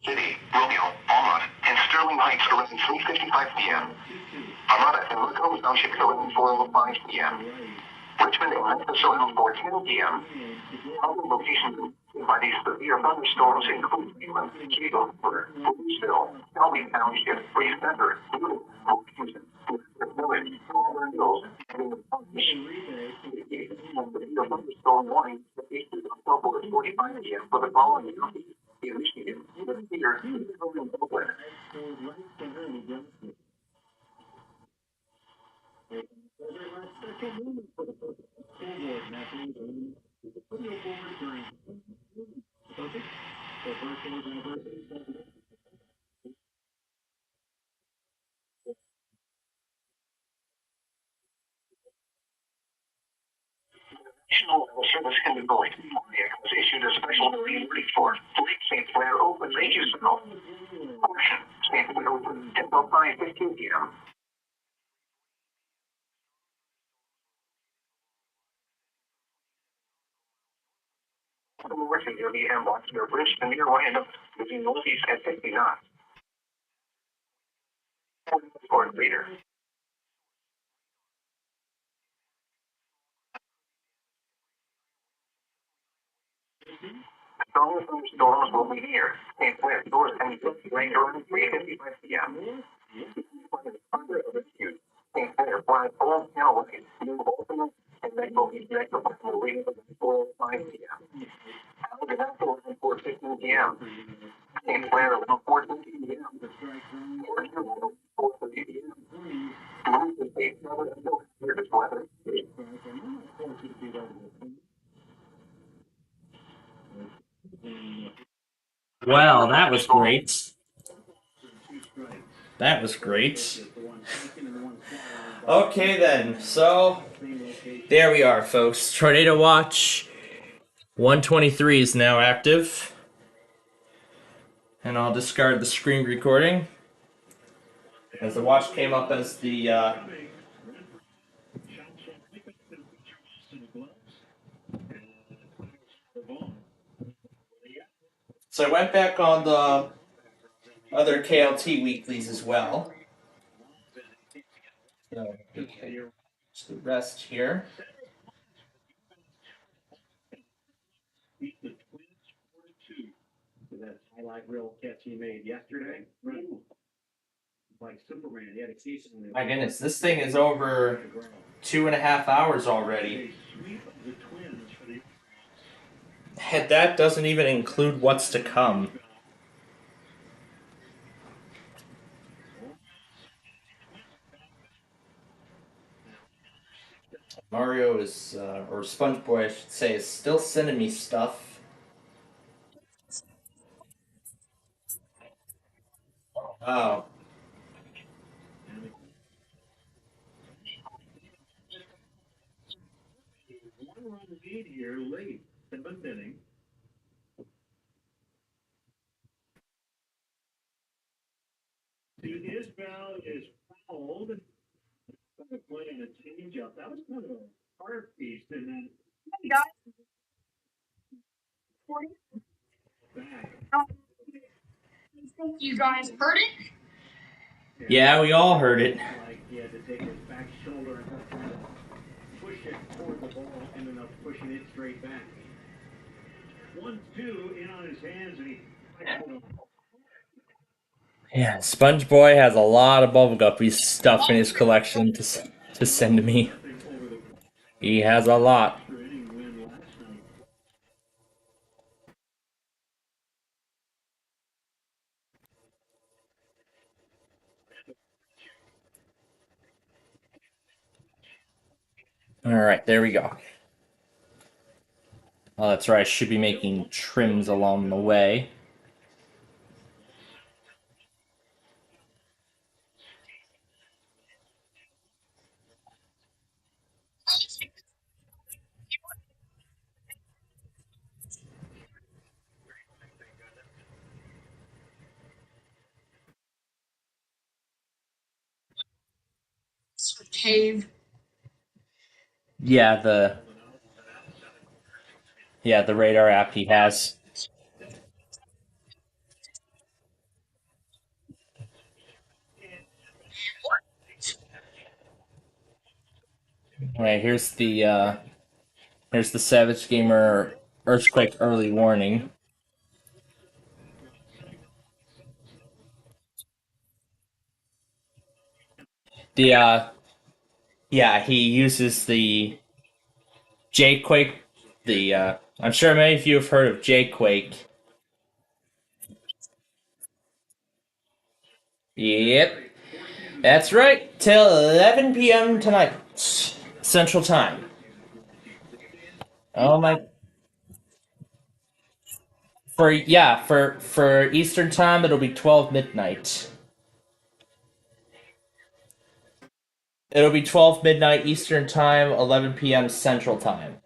City, Romeo, Almont, and Sterling Heights around 3:55 p.m. Armada and Macomb Township around 4:05 p.m. Richmond and Memphis around 4:10 p.m. Other locations by these severe thunderstorms include Cleveland, Keegan, Louisville, Shelby Township, Breeze Center, Houston, Village, Auburn Hills, and the thunderstorm warning issued on 12:45 p.m. for the following counties. Michigan, Cedar, and Oakland. National service can be void. Pontiac was issued a special warning for Lake St. Clair open Lake South. Ocean St. Clair open until 5:15 p.m. North near the Ambassador Bridge to near Random, moving northeast at 50 knots. Fort Reader. Strong thunderstorms will be here. St. Clair stores and rain around 3:55 p.m. Under of rescue. St. Clair flies all Callaway, New Baltimore, and then will be back to Buffalo Reading at 4:05 p.m. Alabama at 4:15 p.m. St. Clair around 4:15 p.m. Oregon around 4:30 p.m. Move the state weather until this weather. Well, that was great. That was great. Okay then, so there we are, folks. Tornado Watch 123 is now active. And I'll discard the screen recording, as the watch came up as the So I went back on the other KLT weeklies as well. So, just the rest here. That highlight reel catch he made yesterday. like Superman. He had a case in the My goodness, this thing is over 2.5 hours already. And that doesn't even include what's to come. Mario is, or SpongeBob, I should say, is still sending me stuff. Oh. One-run lead here late, 7th inning. Isbell is fouled. Playing a change-up. That was kind of a hard piece, and then Hey guys, think you guys heard it? Yeah, we all heard it. like he had to take his back shoulder and kind of push it toward the ball, ended up pushing it straight back. 1-2 in on his hands, and he. Yeah, SpongeBob has a lot of Bubbleguppy stuff in his collection to send to me. He has a lot. Alright, there we go. Oh, that's right, I should be making trims along the way. Cave. Yeah, the radar app he has. Alright, here's the Savage Gamer Earthquake early warning. Yeah, he uses the J-Quake. I'm sure many of you have heard of J-Quake. Yep, that's right. Till 11 p.m. tonight, Central Time. Oh my. For Eastern Time, it'll be 12 midnight. It'll be 12 midnight Eastern Time, 11 p.m. Central Time.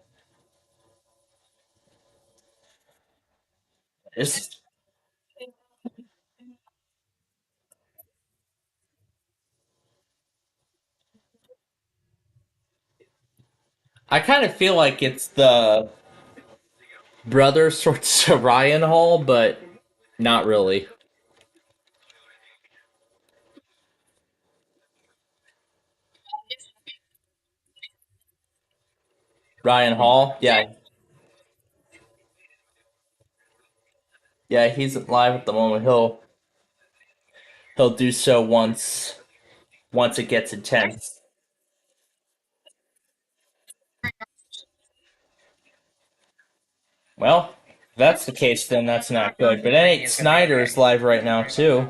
I kind of feel like it's the brother sorts of Ryan Hall, but not really. Ryan Hall, yeah. Yeah, he's live at the moment. He'll do so once it gets intense. Well, if that's the case, then that's not good. But N8 Snyder is live right now too.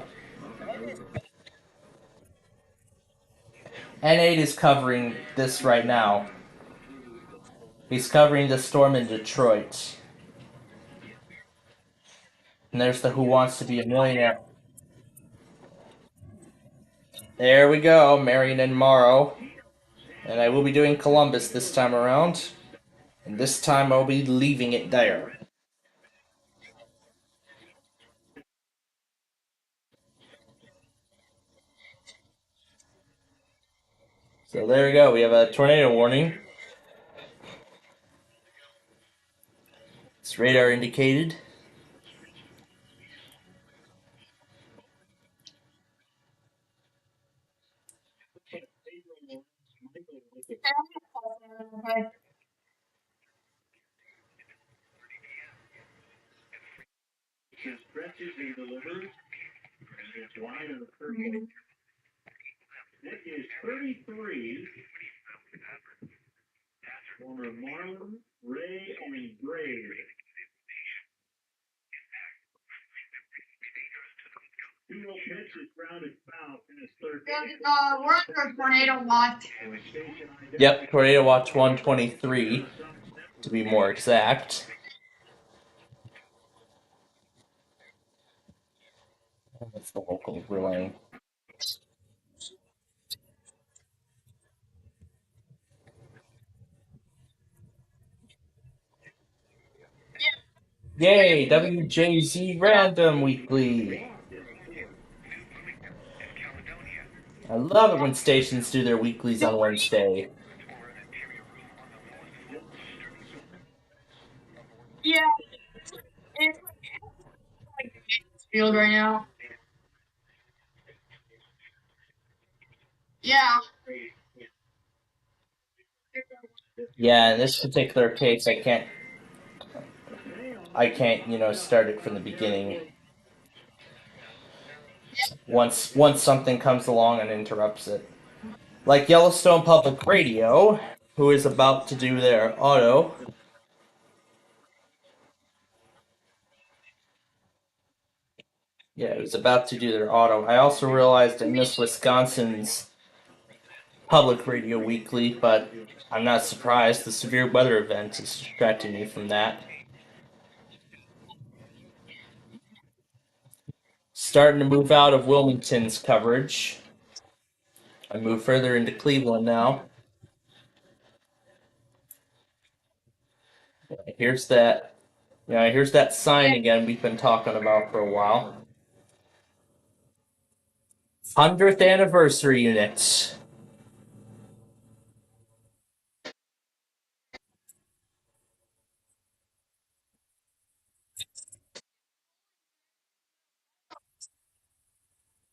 N8 is covering this right now. He's covering the storm in Detroit. And there's the Who Wants to Be a Millionaire. There we go, Marion and Morrow. And I will be doing Columbus this time around. And this time I'll be leaving it there. So there we go, we have a tornado warning. It's radar indicated. Stretches he delivers, and it's wide of the 30. We're under a tornado watch. Yep, Tornado Watch 123, to be more exact. That's the local relaying. Yay, WJZ Random Weekly. I love it when stations do their weeklies on Wednesday. Yeah, it's like field right now. Yeah. Yeah, in this particular case, I can't, start it from the beginning. Once something comes along and interrupts it. Like Yellowstone Public Radio, who is about to do their auto. Yeah, it was about to do their auto. I also realized I missed Wisconsin's Public Radio Weekly, but I'm not surprised. The severe weather event is distracting me from that. Starting to move out of Wilmington's coverage. I move further into Cleveland now. Here's that sign again we've been talking about for a while. 100th anniversary units.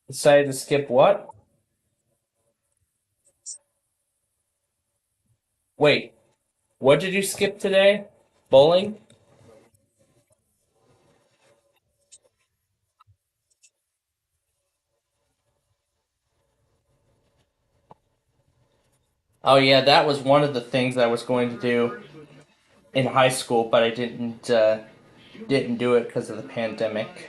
Decided to skip what? Wait, what did you skip today? Bowling? Oh yeah, that was one of the things I was going to do in high school, but I didn't do it because of the pandemic.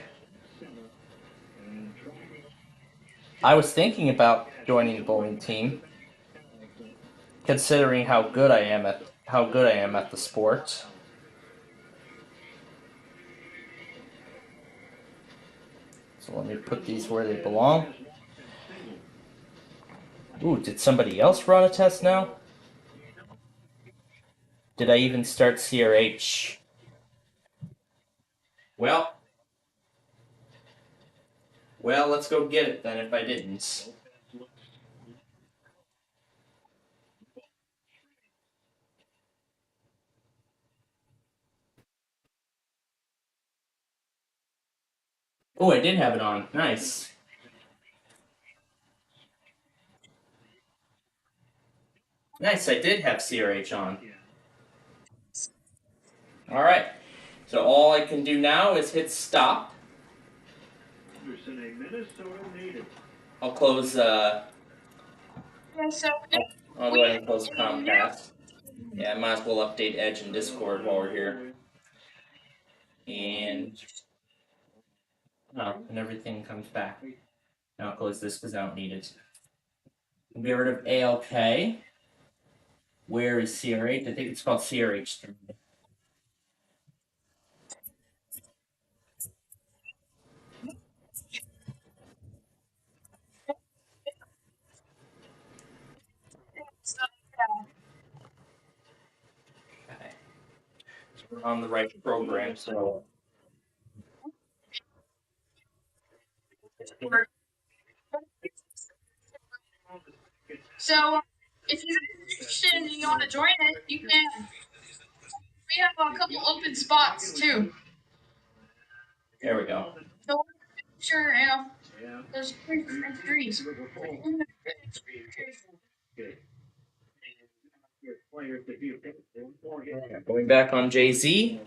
I was thinking about joining the bowling team, considering how good I am at the sport. So let me put these where they belong. Ooh, did somebody else run a test now? Did I even start CRH? Well, let's go get it then if I didn't. Oh, I did have it on. Nice. Nice, I did have CRH on. Alright, so all I can do now is hit stop. I'll close, I'll go ahead and close Comcast. Yeah, I might as well update Edge and Discord while we're here. And everything comes back. Now I'll close this because I don't need it. Get rid of ALK. Where is CRH? I think it's called CRH3. Okay. So we're on the right program, so. So, if you're interested and you want to join it, you can. We have a couple open spots too. There we go. So, sure, there's 3 threes. Going back on JZ.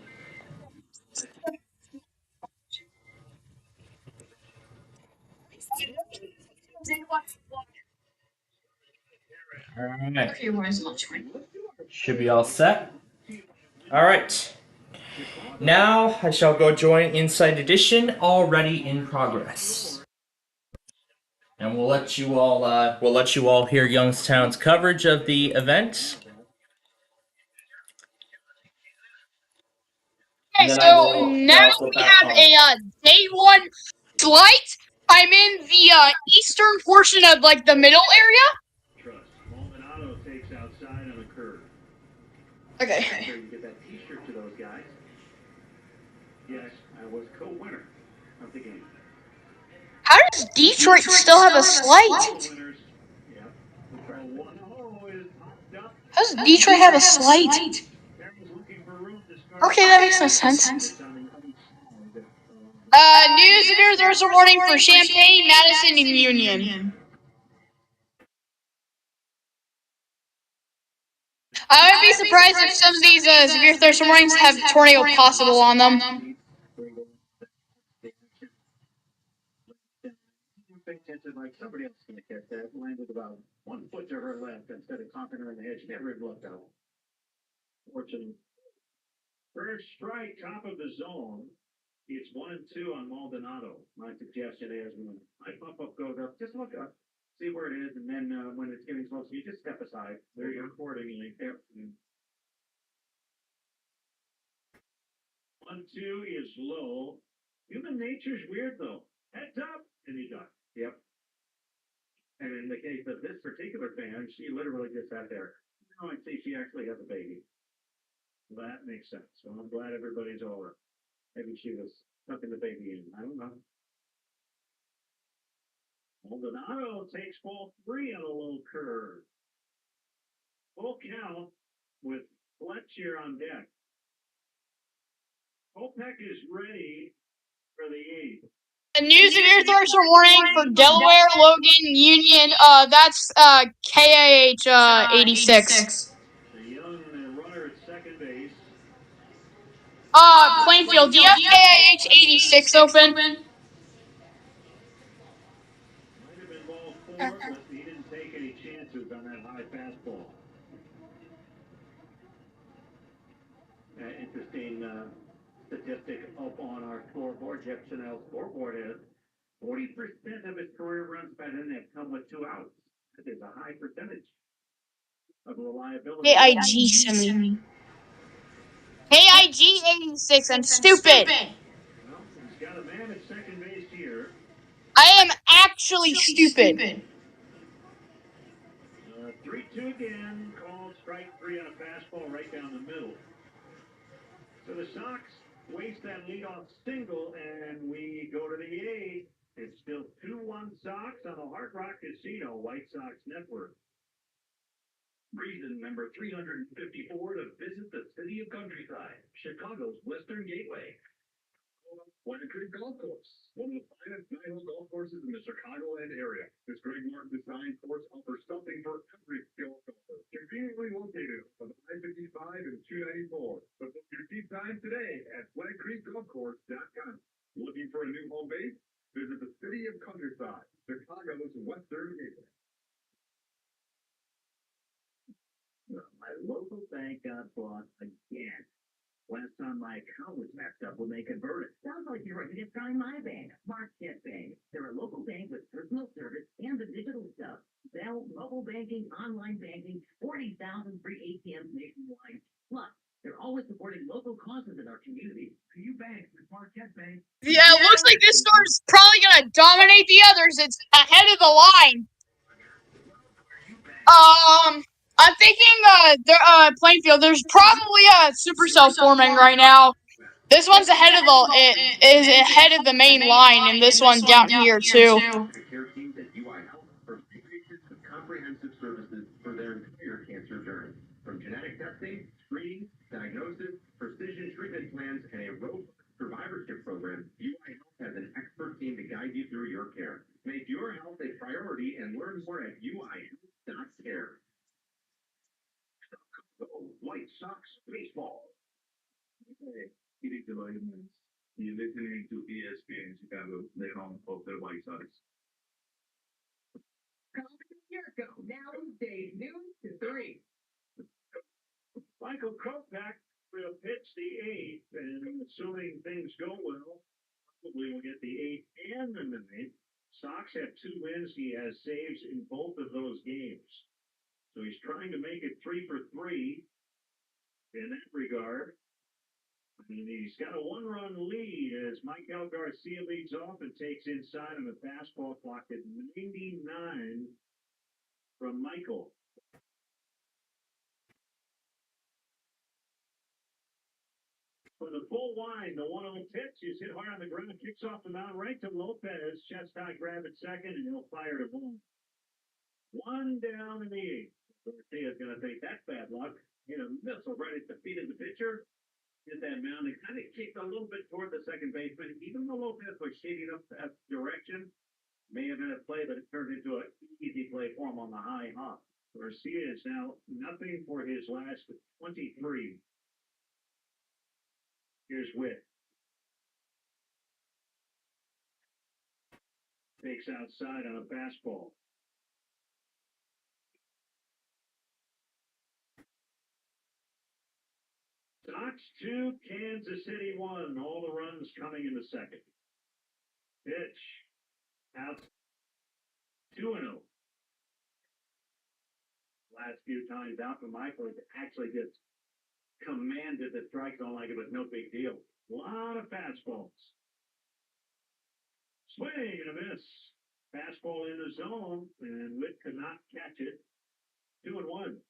Alright. Okay, why is it not showing? Should be all set. All right. Now I shall go join Inside Edition, already in progress. And we'll let you all hear Youngstown's coverage of the event. Okay, so now we have a day one flight. I'm in the eastern portion of like the middle area. Maldonado takes outside on the curve. Okay. Sure, you get that T-shirt to those guys. Yes, I was co-winner of the game. How does Detroit still have a slight? How does Detroit have a slight? Okay, that makes no sense. News here, there's a warning for Champaign, Madison, and Union. I would be surprised if some of these severe thunderstorm warnings have tornado possible on them. Like somebody else is going to catch that. Landed about 1 foot to her left instead of clocking her in the head. She never even looked out. Fortunately. First strike, top of the zone. It's 1-2 on Maldonado. My suggestion is when my pump-up goes up, just look up, see where it is, and then when it's getting close, you just step aside. There you go, accordingly. Yep. 1-2 is low. Human nature's weird, though. Heads up, and you duck. Yep. And in the case of this particular fan, she literally just sat there. Now I see she actually has a baby. That makes sense. So I'm glad everybody's over. Maybe she was tucking the baby in. I don't know. Maldonado takes ball 3 on a low curve. Full count with Fletcher on deck. Kopech is ready for the 8th. A new severe thunderstorm warning for Delaware, Logan, Union. That's KAH 86. The young runner at second base. Plainfield, do you have KAH 86 open? Might have been ball 4, but he didn't take any chances on that high fastball. Interesting statistic up on our scoreboard. Jeff Chanel's scoreboard is 40% of his career runs batted in have come with 2 outs. That is a high percentage of reliability. KIG 70. KIG 86. I'm stupid. Well, he's got a man at second base here. I am actually stupid. 3-2 again. Called strike 3 on a fastball right down the middle. So the Sox waste that leadoff single, and we go to the 8th. It's still 2-1 Sox on the Hard Rock Casino White Sox Network. Reason number 354 to visit the city of Countryside, Chicago's Western Gateway. White Creek Golf Course, one of the finest 9-hole golf courses in the Chicagoland area. This Greg Martin designed course offers something for every skill golfer. Conveniently located on I-55 and 294. So book your tee time today at whitecreekgolfcourse.com. Looking for a new home base? Visit the city of Countryside, Chicago's Western Gateway. My local bank got bought again. Last time my account was messed up when they converted. Sounds like you're ready to try my bank, Marquette Bank. They're a local bank with personal service and the digital stuff. Bell, mobile banking, online banking, 40,000 free ATMs nationwide. Plus, they're always supporting local causes in our community. You bank with Marquette Bank. Yeah, it looks like this store is probably gonna dominate the others. It's ahead of the line. I'm thinking Plainfield. There's probably a supercell forming right now. This one's ahead of the main line, and this one's down here too. Comprehensive services for their entire cancer journey. From genetic testing, screening, diagnosis, precision treatment plans, and a robust survivorship program, UI Health has an expert team to guide you through your care. Make your health a priority and learn more at uihealth.care. White Sox baseball. You're listening to ESPN Chicago, the home of the White Sox. Jericho, now weekdays noon to 3. Michael Kopech will pitch the eighth, and assuming things go well, probably will get the eighth and the ninth. Sox have 2 wins. He has saves in both of those games. So he's trying to make it 3 for 3 in that regard. And he's got a 1-run lead as Michael Garcia leads off and takes inside on a fastball clock at 99 from Michael. For the full wind, the 1-0 pitch is hit hard on the ground, kicks off the mound right to Lopez. Chest high grab at second, and he'll fire to ball. 1 down in the 8th. Garcia's going to take that bad luck. Hit a missile right at the feet of the pitcher. Hit that mound and kind of kicked a little bit toward the second baseman. Even though Lopez was shading up that direction, may have been a play, but it turned into an easy play for him on the high hop. Garcia is now nothing for his last 23. Here's Witt. Takes outside on a fastball. Sox 2, Kansas City 1. All the runs coming in the second. Pitch. Out 2-0. Last few times out for Michael, he actually just commanded the strike zone like it was no big deal. A lot of fastballs. Swing and a miss. Fastball in the zone, and Witt could not catch it. 2-1.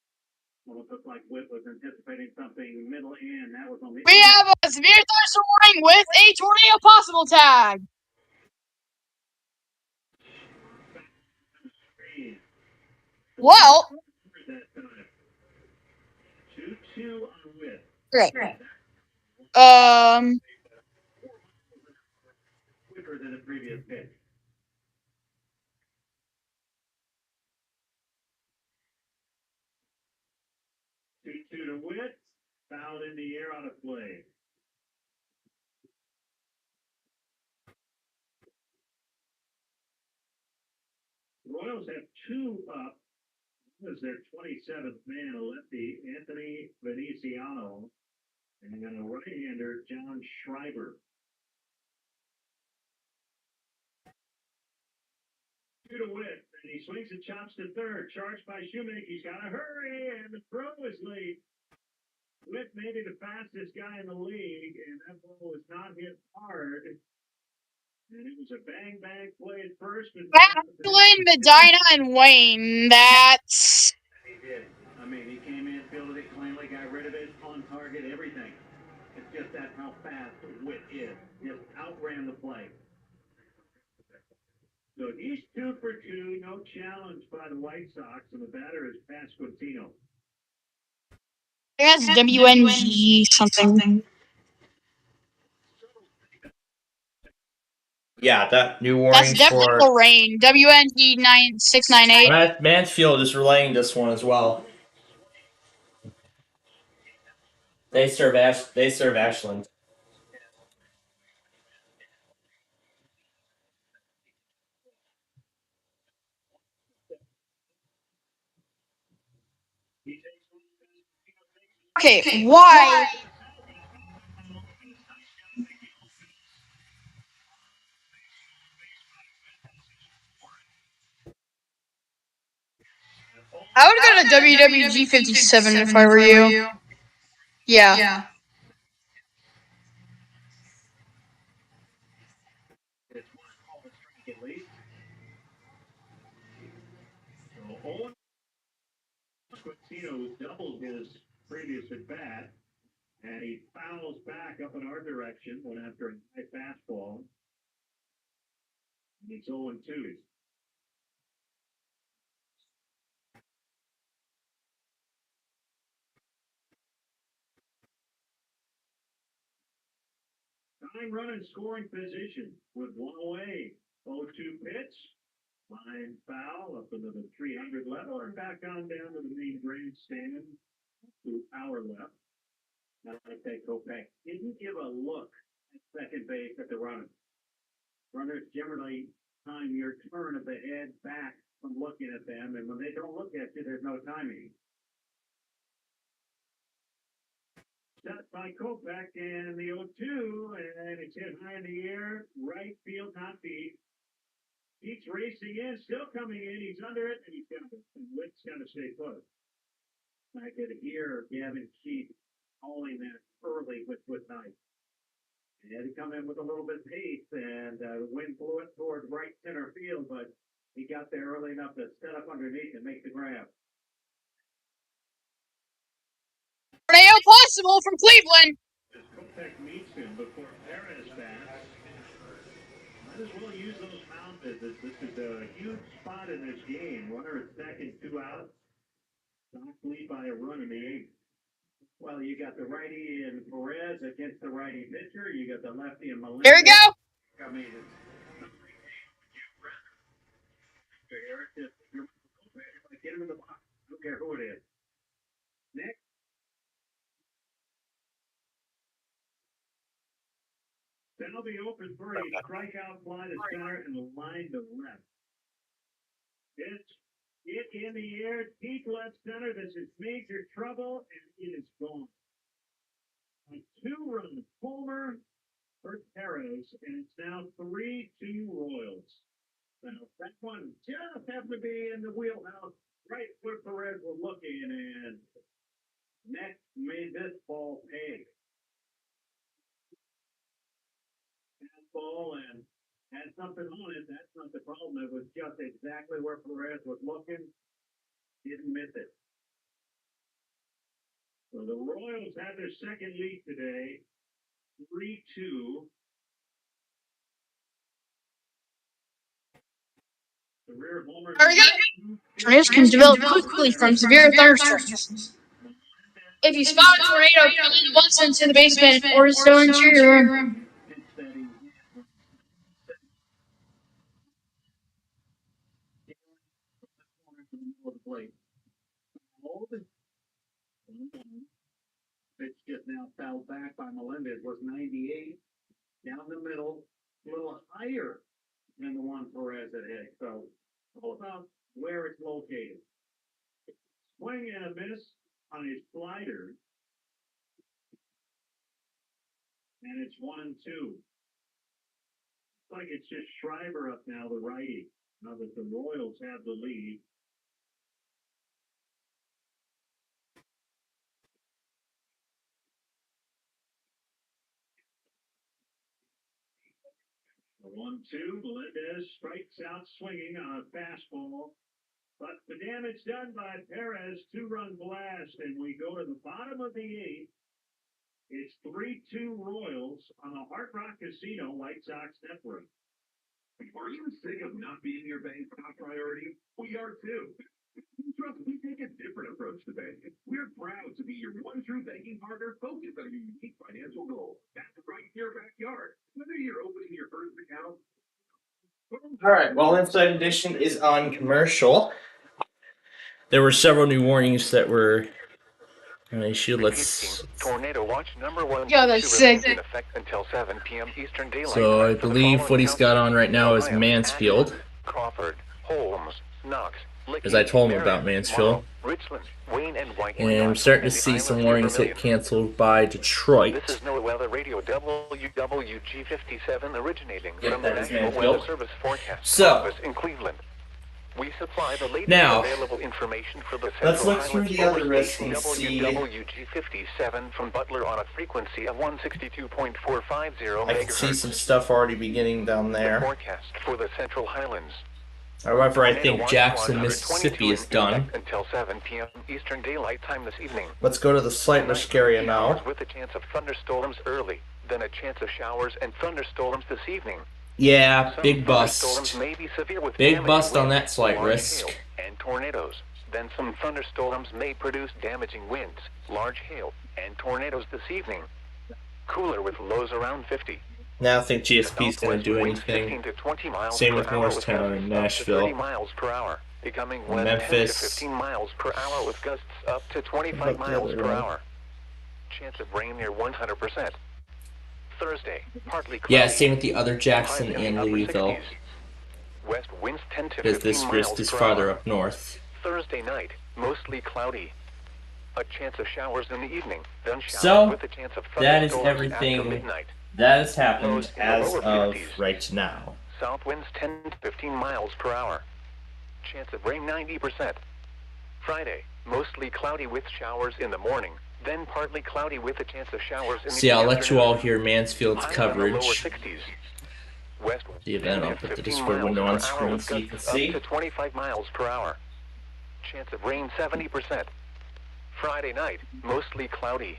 Well, it looked like Witt was anticipating something middle in. That was on the. We have a severe thunderstorm warning with a tornado possible tag. Well, 2-2 on Witt. great. Quicker than the previous pitch. 2-2 to Witt. Fouled in the air out of play. Royals have 2 up. This is their 27th man, a lefty, Anthony Veniciano, and then a right-hander, John Schreiber. 2 to Witt, and he swings and chops to third. Charged by Shoemaker. He's got to hurry, and the throw is late. Witt may be the fastest guy in the league, and that ball was not hit hard. And it was a bang-bang play at first. Macklin, Medina, and Wayne. That's. He did. I mean, he came in, fielded it cleanly, got rid of it, on target, everything. It's just that's how fast Witt is. Just outran the play. So he's 2 for 2, no challenge by the White Sox, and the batter is Pasquantino. That's WNG something. Yeah, that new warning. That's definitely for rain. WNG 9698. Mansfield is relaying this one as well. They serve Ashland. Okay, why? I would go to WWG 57 if I were you. Yeah. Pasquantino doubled his previous at bat, and he fouls back up in our direction, went after a high fastball. And he's 0-2. Time running scoring position with 1 away. 0-2 pitch. Line foul up into the 300 level and back on down to the main grandstand to our left. Now I think Kopech didn't give a look at second base at the runner. Runners generally time your turn of the head back from looking at them, and when they don't look at you, there's no timing. Set by Kopech and the 0-2, and it's hit high in the air, right field, hot beat. He's racing in, still coming in. He's under it, and he's got it. And Witt's got to stay put. I could hear Gavin Keith calling that early with night. He had to come in with a little bit of pace, and the wind blew it toward right center field, but he got there early enough to set up underneath and make the grab. Tornado possible from Cleveland. Kopech meets him before Perez passed. Might as well use those mound visits. This is a huge spot in this game. Runner at second, 2 outs. Sox lead by a run in the 8th. Well, you got the righty and Perez against the righty pitcher. You got the lefty and Melendez. Here we go. I mean, it's get him in the box. I don't care who it is. Next. That'll be open for a strikeout fly to center and a line to left. It's it in the air, deep left center. This is major trouble, and it is gone. A 2-run homer for Perez, and it's now 3-2 Royals. Now, that one just happened to be in the wheelhouse, right where Perez was looking, and next made this ball pay. Ball and had something on it. That's not the problem. It was just exactly where Perez was looking. Didn't miss it. So the Royals had their second lead today, 3-2. The rear homer. There we go. Tornadoes can develop quickly from severe thunderstorms. If you spot a tornado coming once into the basement or so into your room, Pitch just now fouled back by Melendez was 98. Down the middle, a little higher than the one Perez had hit. So all about where it's located. Swing and a miss on his slider. And it's 1-2. Looks like it's just Schreiber up now, the righty. Now that the Royals have the lead. The 1-2, Melendez strikes out swinging on a fastball. But the damage done by Perez, 2-run blast, and we go to the bottom of the 8th. It's 3-2 Royals on the Hard Rock Casino White Sox Network. Are you sick of not being your bank's top priority? We are too. Trust me, we take a different approach to banking. We're proud to be your one true banking partner focused on your unique financial goals. That's right in your backyard. Whether you're opening your first account. All right, well, Inside Edition is on commercial. There were several new warnings that were issued. Let's. Tornado watch number 1 yeah, that's sick. in effect until 7 p.m. Eastern Daylight. So I believe what he's got on right now is Mansfield. Crawford, Holmes, Knox, as I told him about Mansfield. Richland, Wayne, and White. And I'm starting to see some warnings get canceled by Detroit. This is NOAA Weather Radio WWG57 originating Yep, from the National Weather Service Forecast Office in Cleveland. We supply the latest available information for the Central let's look through the other risks and see. WWG57 from Butler on a frequency of 162.450 I can see some stuff already beginning down there. Forecast for the Central Highlands. However, I think Jackson, Mississippi is done. Until 7 p.m. Eastern Daylight Time this evening. Let's go to the slight risk area now. With a chance of thunderstorms early, then a chance of showers and thunderstorms this evening. Yeah, big bust. May be severe with big bust on that slight risk. And tornadoes. Then some thunderstorms may produce damaging winds, large hail, and tornadoes this evening. Cooler with lows around 50. Now I think GSP's going to do anything. Same with Morristown and Nashville. 30 miles per hour, becoming Memphis. 10 to 15 miles per hour with gusts up to 25 miles per hour. Chance of rain near 100%. Thursday, partly cloudy. Yeah, same with the other Jackson and Louisville. West winds 10 to 15 because this risk is farther up north. Thursday night, mostly cloudy. A chance of showers in the evening, then showers So, with a chance of that is thunderstorms after everything midnight. that has happened Lows in the as lower of 50s. right now. South winds 10 to 15 miles per hour. Chance of rain 90%. Friday, mostly cloudy with showers in the morning, then partly cloudy with a chance of showers in the See, I'll let you afternoon. all hear Mansfield's Highs in the lower coverage. 60s. West See, then 10 I'll to put the 15 Discord miles window per on hour screen with so you gusts can see. up to 25 miles per hour. Chance of rain 70%. Friday night, mostly cloudy.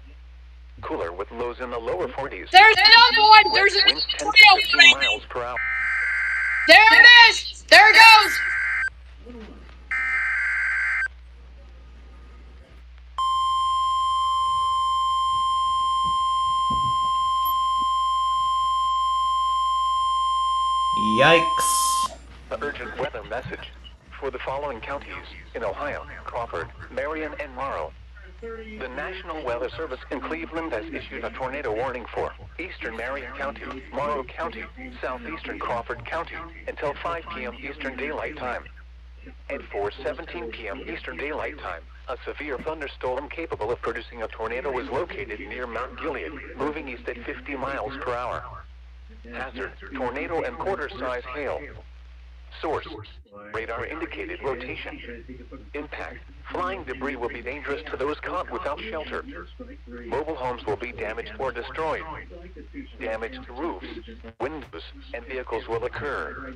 Cooler with lows in the lower 40s. There's another one. There's West another winds 10 to tornado 15 coming. miles per hour. There it is. There it goes. Yikes. The urgent weather message for the following counties in Ohio: Crawford, Marion, and Morrow. The National Weather Service in Cleveland has issued a tornado warning for eastern Marion County, Morrow County, southeastern Crawford County until 5 p.m. Eastern Daylight Time. At 4:17 p.m. Eastern Daylight Time, a severe thunderstorm capable of producing a tornado was located near Mount Gilead, moving east at 50 miles per hour. Hazard: tornado and quarter-size hail. Source: radar indicated rotation. Impact: flying debris will be dangerous to those caught without shelter. Mobile homes will be damaged or destroyed. Damage to roofs, windows, and vehicles will occur.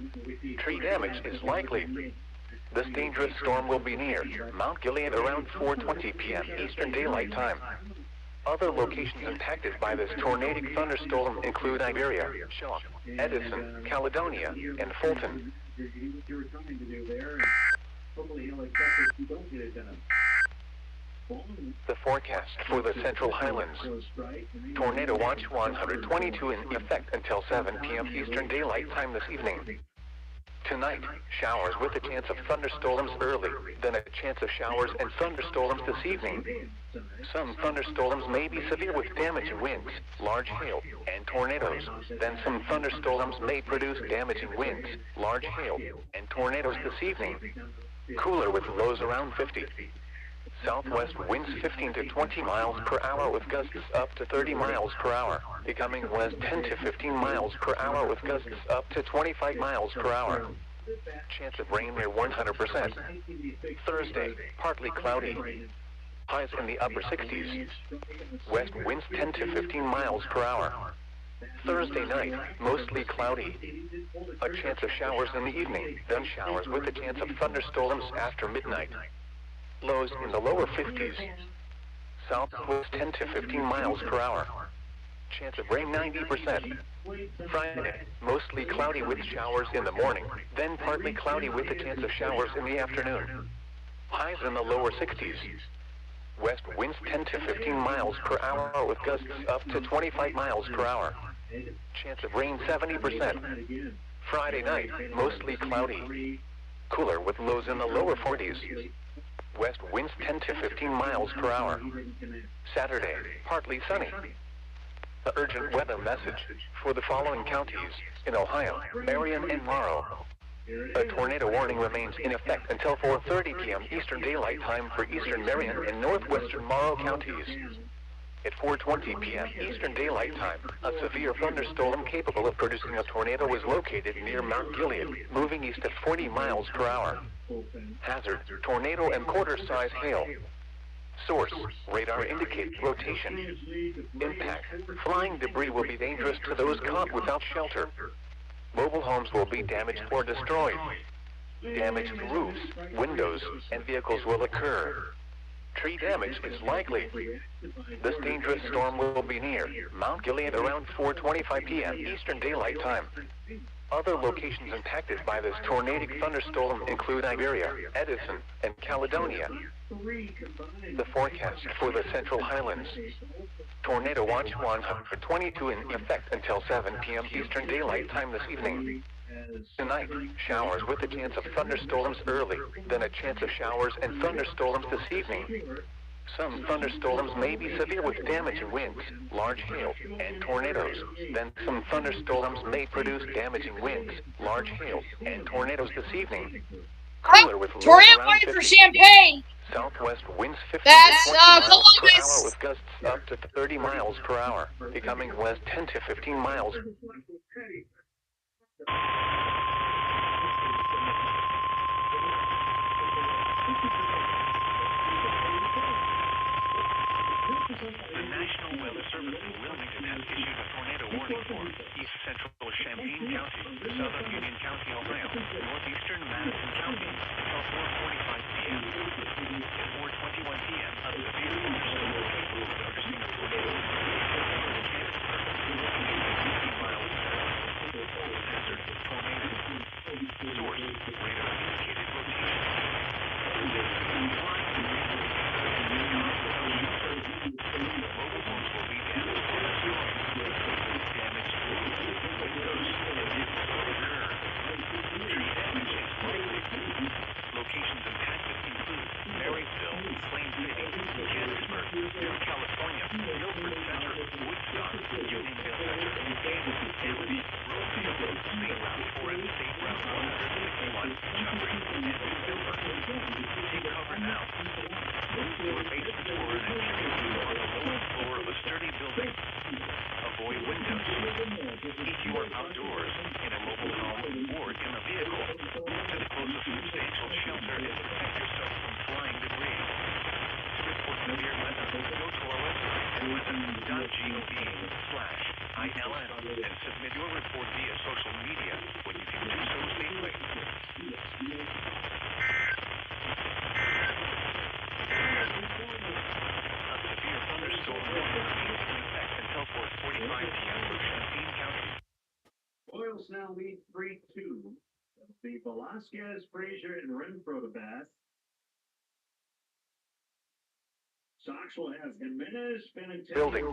Tree damage is likely. This dangerous storm will be near Mount Gilead around 4:20 p.m. Eastern Daylight Time. Other locations impacted by this tornadic thunderstorm include Iberia, Shaw, Edison, Caledonia, and Fulton. The forecast for the Central Highlands. Tornado Watch 122 in effect until 7 p.m. Eastern Daylight Time this evening. Tonight, showers with a chance of thunderstorms early, then a chance of showers and thunderstorms this evening. Some thunderstorms may be severe with damaging winds, large hail, and tornadoes. Then some thunderstorms may produce damaging winds, large hail, and tornadoes this evening. Cooler with lows around 50. Southwest winds 15 to 20 miles per hour with gusts up to 30 miles per hour, becoming west 10 to 15 miles per hour with gusts up to 25 miles per hour. Chance of rain near 100%. Thursday, partly cloudy. Highs in the upper 60s. West winds 10 to 15 miles per hour. Thursday night, mostly cloudy. A chance of showers in the evening, then showers with a chance of thunderstorms after midnight. Lows in the lower 50s. South winds 10 to 15 miles per hour. Chance of rain 90%. Friday, mostly cloudy with showers in the morning, then partly cloudy with a chance of showers in the afternoon. Highs in the lower 60s. West winds 10 to 15 miles per hour with gusts up to 25 miles per hour. Chance of rain 70%. Friday night, mostly cloudy. Cooler with lows in the lower 40s. West winds 10 to 15 miles per hour. Saturday, partly sunny. The urgent weather message for the following counties in Ohio: Marion and Morrow. A tornado warning remains in effect until 4:30 p.m. Eastern Daylight Time for eastern Marion and northwestern Morrow counties. At 4:20 p.m. Eastern Daylight Time, a severe thunderstorm capable of producing a tornado was located near Mount Gilead, moving east at 40 miles per hour. Hazard: tornado and quarter-size hail. Source: radar indicates rotation. Impact: flying debris will be dangerous to those caught without shelter. Mobile homes will be damaged or destroyed. Damage to roofs, windows, and vehicles will occur. Tree damage is likely. This dangerous storm will be near Mount Gilead around 4:25 p.m. Eastern Daylight Time. Other locations impacted by this tornadic thunderstorm include Iberia, Edison, and Caledonia. The forecast for the Central Highlands. Tornado Watch 122 in effect until 7 p.m. Eastern Daylight Time this evening. Tonight, showers with a chance of thunderstorms early, then a chance of showers and thunderstorms this evening. Some thunderstorms may be severe with damaging winds, large hail, and tornadoes. Then some thunderstorms may produce damaging winds, large hail, and tornadoes this evening. Cooler with lows Tornado around warning 50. for Champaign. Southwest winds 15 That's to 20 miles per hour Columbus. with gusts up to 30 miles per hour, becoming west 10 to 15 miles. The National Weather Service in Wilmington has issued a tornado warning for east central Champaign County, southern Union County, Ohio, northeastern Madison County until 4:45 p.m. At 4:21 p.m., a severe thunderstorm is capable of producing a tornado with a chance of 50 miles per hour. Hazard: tornado. Source: radar indicated location. Mobile homes will be damaged or destroyed. Damaged roofs, windows, and vehicles will occur. Tree damage is likely. Locations impacted include Marysville, Plain City, Gettysburg, New California, Milford Center, Woodstock, Unionville Center, Kansas, Dallas, Rosefield, State Route 4 and State Route 161, Joffrey, and Denver. Take cover now. Move to a basement or an interior room on the lowest floor of a sturdy building. Avoid windows. If you are outdoors, in a mobile home, or in a vehicle, move to the closest substantial shelter and protect yourself from flying debris. To report severe weather, go to our website at weather.gov/ILN and submit your report via social media when you can do so safely. A severe thunderstorm warning remains in effect until 4:45 p.m. for Champaign County. Oils now lead 3-2. The Velasquez, Frazier, and Renfro to bat. Sox will have Jimenez, Building.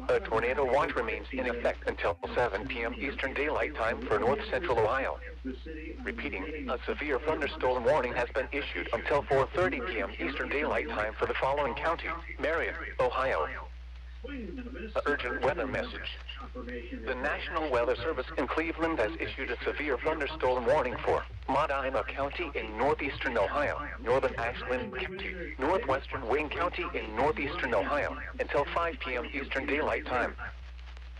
A tornado watch remains in effect until 7 p.m. Eastern Daylight Time for North Central Ohio. Repeating, a severe thunderstorm warning has been issued until 4:30 p.m. Eastern Daylight Time for the following county: Marion, Ohio. Urgent weather message. The National Weather Service in Cleveland has issued a severe thunderstorm warning for Medina County in northeastern Ohio, northern Ashland County, northwestern Wayne County in northeastern Ohio until 5 p.m. Eastern Daylight Time.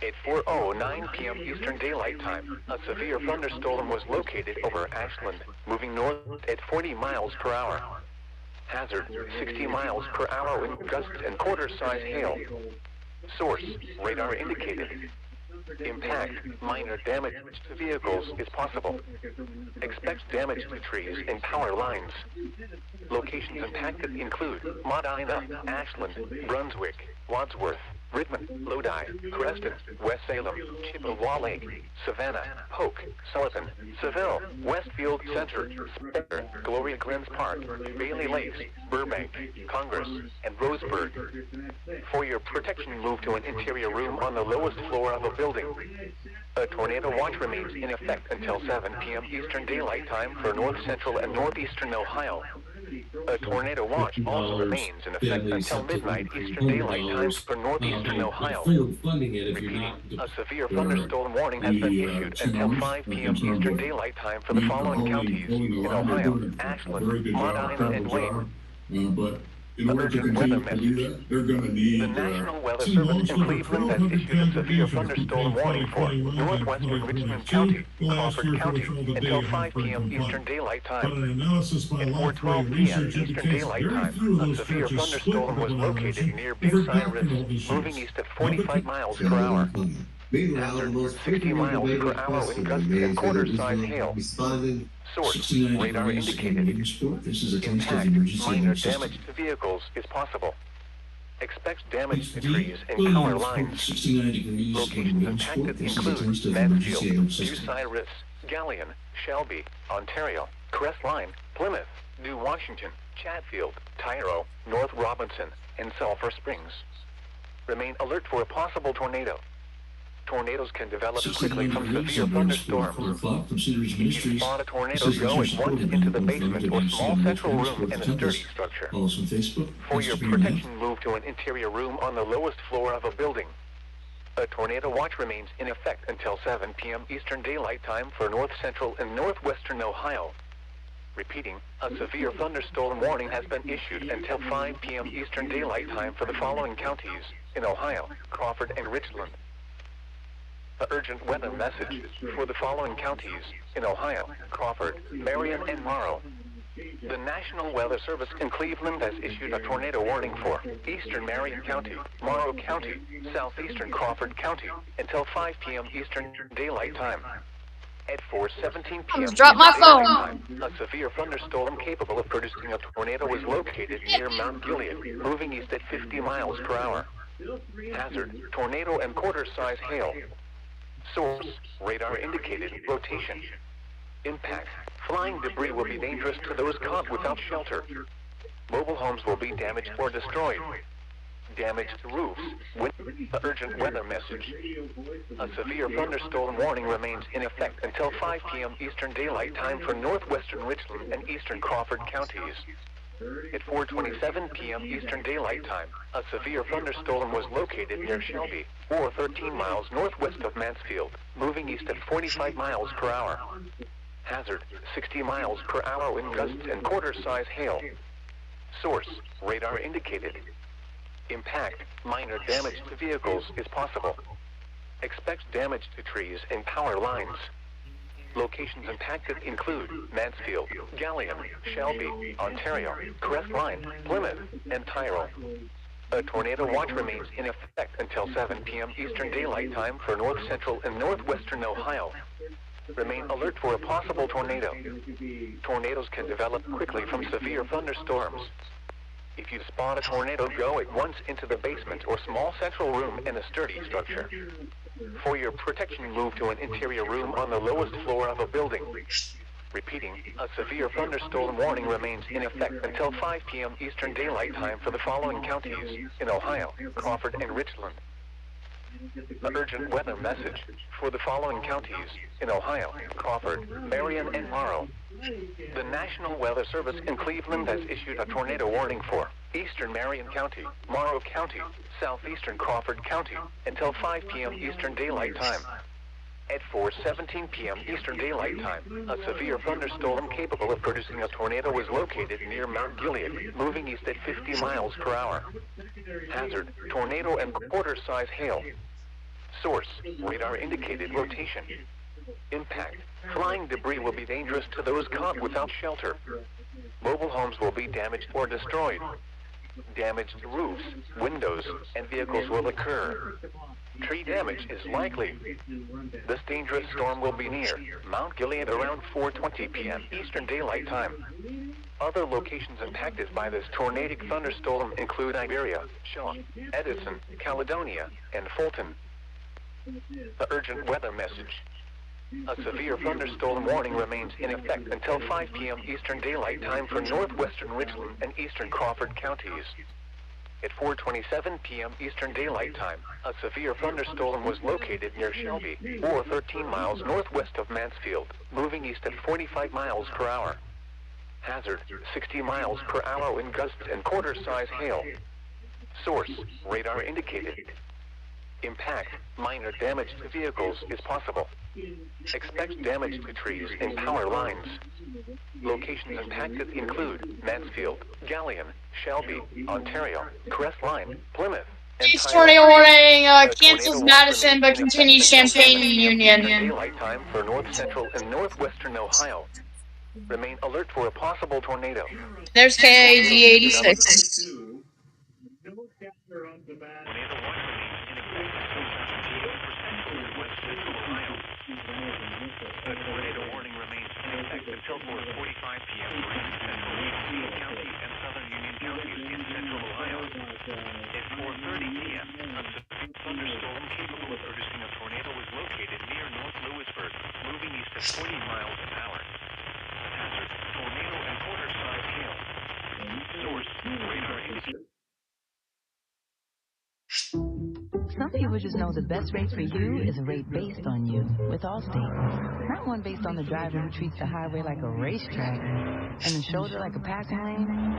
At 4:09 p.m. Eastern Daylight Time, a severe thunderstorm was located over Ashland, moving north at 40 miles per hour. Hazard: 60 miles per hour wind gusts and quarter-size hail. Source: radar indicated. Impact: minor damage to vehicles is possible. Expect damage to trees and power lines. Locations impacted include Medina, Ashland, Brunswick, Wadsworth, Ridmond, Lodi, Creston, West Salem, Chippewa Lake, Savannah, Polk, Sullivan, Seville, Westfield Center, Spectre, Gloria Glenns Park, Bailey Lakes, Burbank, Congress, and Roseburg. For your protection, move to an interior room on the lowest floor of a building. A tornado watch remains in effect until 7 p.m. Eastern Daylight Time for north central and northeastern Ohio. A tornado watch also remains in effect until midnight Eastern Daylight Time for northeastern Ohio. Repeating, a severe thunderstorm warning has been issued until 5 p.m. Eastern Daylight Time for the following counties in Ohio: Ashland, Medina, and Wayne. But in order to Urgent weather continue to do message. that, they're going to The need National Weather two Service months in over Cleveland has 1,200 issued a severe contributions thunderstorm between warning for 2021 and northwestern Richmond 2022. County, Last Crawford year, for County, which all the until data 5 has been p.m. compiled. Eastern Daylight But Time. an analysis by At Lifeway 4:12 p.m. Research Eastern indicates Daylight very Time, few of a those severe stretches split thunderstorm was with located annihilation near over Bucyrus, back-to-all these moving years. east at 45 miles per hour. Meanwhile, the Hazard: most 60 frequently miles per debated hour question in gusts and remains whether quarter-size Israel hail. responded. Source: 69 radar degrees indicated. in Sport. This is a test of the Impact: emergency minor alert system. damage to vehicles is possible. Expect damage to Deep trees and William power Sport, lines. 69 degrees Locations in Sport. impacted This is a include test of the Mansfield, emergency alert system. Bucyrus, Galleon, Shelby, Ontario, Crestline, Plymouth, New Washington, Chatfield, Tyro, North Robinson, and Sulphur Springs. Remain alert for a possible tornado. Tornadoes can develop quickly 69 from degrees severe in thunderstorms. 4 o'clock from Cedars If you Ministries. spot a tornado, This is go Richard at Sport once into the available from basement or small WCMA central Fans room for the in a Tempest. sturdy structure. Follow us on Facebook, For your Instagram, and protection, move to an interior room on the lowest floor of a building. A tornado watch remains in effect until 7 p.m. Eastern Daylight Time for north central and northwestern Ohio. Repeating, a severe thunderstorm warning has been issued until 5 p.m. Eastern Daylight Time for the following counties in Ohio, Crawford, and Richland. The urgent weather message for the following counties in Ohio, Crawford, Marion, and Morrow. The National Weather Service in Cleveland has issued a tornado warning for eastern Marion County, Morrow County, southeastern Crawford County until 5 p.m. Eastern Daylight Time. At 4:17 p.m. Drop my phone. Time, a severe thunderstorm capable of producing a tornado was located near Mount Gilead, moving east at 50 miles per hour. Hazard, tornado and quarter-size hail. Source, radar indicated rotation. Impact, flying debris will be dangerous to those caught without shelter. Mobile homes will be damaged or destroyed. Damaged roofs. The urgent weather message. A severe thunderstorm warning remains in effect until 5 p.m. Eastern Daylight Time for northwestern Richland and eastern Crawford counties. At 4:27 p.m. Eastern Daylight Time, a severe thunderstorm was located near Shelby, or 13 miles northwest of Mansfield, moving east at 45 miles per hour. Hazard, 60 miles per hour wind gusts and quarter-size hail. Source, radar indicated. Impact, minor damage to vehicles is possible. Expect damage to trees and power lines. Locations impacted include Mansfield, Galion, Shelby, Ontario, Crestline, Plymouth, and Tyrol. A tornado watch remains in effect until 7 p.m. Eastern Daylight Time for north central and northwestern Ohio. Remain alert for a possible tornado. Tornadoes can develop quickly from severe thunderstorms. If you spot a tornado, go at once into the basement or small central room in a sturdy structure. For your protection, move to an interior room on the lowest floor of a building. Repeating, a severe thunderstorm warning remains in effect until 5 p.m. Eastern Daylight Time for the following counties in Ohio, Crawford, and Richland. The urgent weather message for the following counties in Ohio, Crawford, Marion, and Morrow. The National Weather Service in Cleveland has issued a tornado warning for eastern Marion County, Morrow County, southeastern Crawford County until 5 p.m. Eastern Daylight Time. At 4:17 p.m. Eastern Daylight Time, a severe thunderstorm capable of producing a tornado was located near Mount Gilead, moving east at 50 miles per hour. Hazard, tornado and quarter-size hail. Source, radar indicated rotation. Impact, flying debris will be dangerous to those caught without shelter. Mobile homes will be damaged or destroyed. Damaged roofs, windows, and vehicles will occur. Tree damage is likely. This dangerous storm will be near Mount Gilead around 4:20 p.m. Eastern Daylight Time. Other locations impacted by this tornadic thunderstorm include Iberia, Shaw, Edison, Caledonia, and Fulton. The urgent weather message. A severe thunderstorm warning remains in effect until 5 p.m. Eastern Daylight Time for northwestern Richland and eastern Crawford counties. At 4:27 p.m. Eastern Daylight Time, a severe thunderstorm was located near Shelby, or 13 miles northwest of Mansfield, moving east at 45 miles per hour. Hazard, 60 miles per hour wind gusts and quarter-size hail. Source, radar indicated. Impact, minor damage to vehicles is possible. Expect damage to trees and power lines. Locations impacted include Mansfield, Galion, Shelby, Ontario, Crestline, Plymouth, and East tornado warning cancels Madison but continues Champaign Union. Daylight time for north central and northwestern Ohio. Remain alert for a possible tornado. There's KAG86. A tornado warning remains in effect until 4:45 p.m. for central Union County and southern Union counties in central Ohio. At 4:30 p.m., a severe thunderstorm capable of producing a tornado was located near North Lewisburg, moving east at 40 miles an hour. Hazard, tornado and quarter-size hail. Source, radar indicated. Some people just know the best rate for you is a rate based on you with Allstate. Not one based on the driver who treats the highway like a racetrack and the shoulder like a passing lane.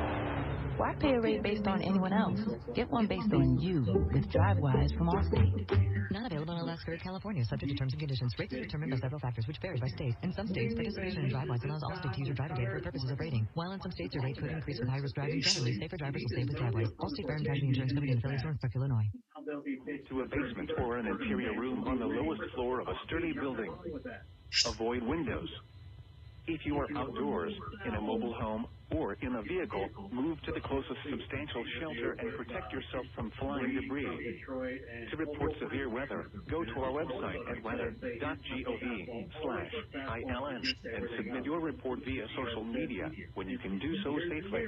Why pay a rate based on anyone else? Get one based on you with DriveWise from Allstate. Not available in Alaska or California, subject to terms and conditions. Rates are determined by several factors, which vary by state. In some states, participation in DriveWise allows Allstate to use your driving data for purposes of rating. While in some states, your rate could increase with high-risk driving. Generally, safer drivers will save with DriveWise. Allstate Fire and Casualty Insurance Company and affiliates, Northbrook, Illinois. To a basement or an interior room on the lowest floor of a sturdy building. Avoid windows. If you are outdoors, in a mobile home, or in a vehicle, move to the closest substantial shelter and protect yourself from flying debris. To report severe weather, go to our website at weather.gov/ILN and submit your report via social media when you can do so safely.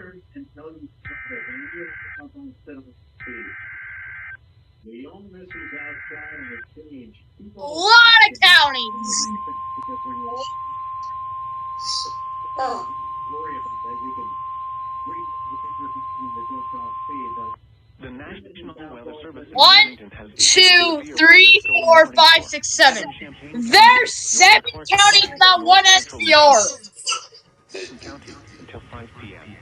A lot of counties. The National Weather Service in 1, Wilmington has 2, 3, 4, 5, 6, 7. There's 7 counties, not one SPR. County until 5 p.m.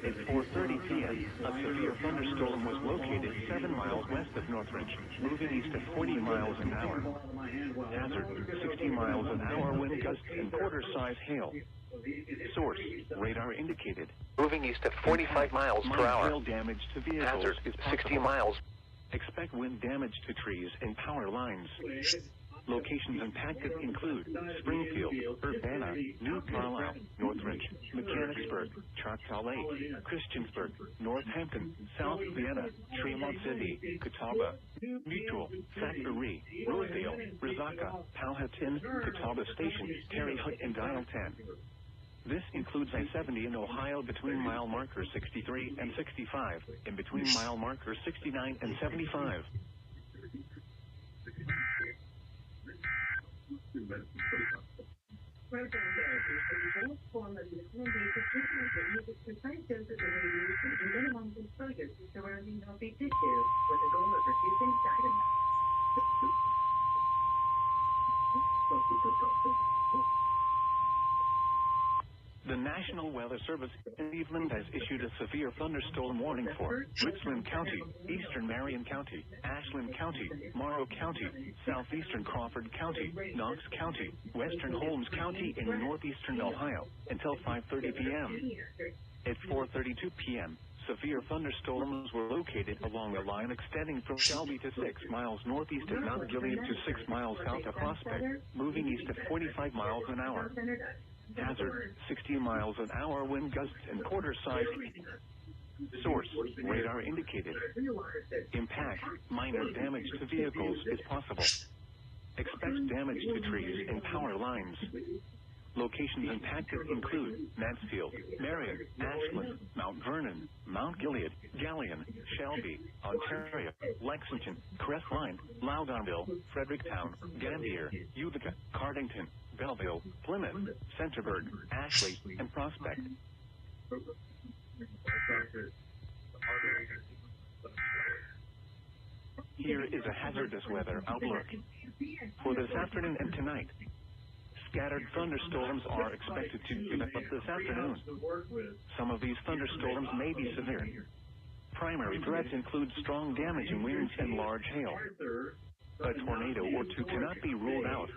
At 4:30 p.m., a severe thunderstorm was located 7 miles west of Northridge, moving east at 40 miles an hour. Hazard, 60 miles an hour wind gusts and quarter-size hail. Source, radar indicated. Moving east at 45 miles per hour. Hail damage to vehicles. Hazard is 60 miles. Expect wind damage to trees and power lines. Locations impacted include Springfield, Urbana, New Carlisle, Northridge, Mechanicsburg, Choctaw Lake, Christiansburg, Northampton, South Vienna, Tremont City, Catawba, Mutual, Thackeray, Rosedale, Rizacca, Powhatan, Catawba Station, Terre Haute, and Dial 10. This includes I-70 in Ohio between mile markers 63 and 65, and between mile markers 69 and 75. The National Weather Service in Cleveland has issued a severe thunderstorm warning for Richland County, Eastern Marion County, Ashland County, Morrow County, Southeastern Crawford County, Knox County, Western Holmes County, and Northeastern Ohio until 5:30 p.m. At 4:32 p.m., severe thunderstorms were located along a line extending from Shelby to 6 miles northeast of Mount Gilead to 6 miles south of Prospect, moving east at 45 miles an hour. Hazard, 60 miles an hour wind gusts and quarter-size. Source, radar indicated. Impact, minor damage to vehicles is possible. Expect damage to trees and power lines. Locations impacted include Mansfield, Marion, Ashland, Mount Vernon, Mount Gilead, Galion, Shelby, Ontario, Lexington, Crestline, Loudonville, Fredericktown, Gambier, Utica, Cardington, Belleville, Plymouth, Centerburg, Ashley, and Prospect. Here is a hazardous weather outlook. For this afternoon and tonight, scattered thunderstorms are expected to develop this afternoon. Some of these thunderstorms may be severe. Primary threats include strong damaging winds and large hail. A tornado or two cannot be ruled out.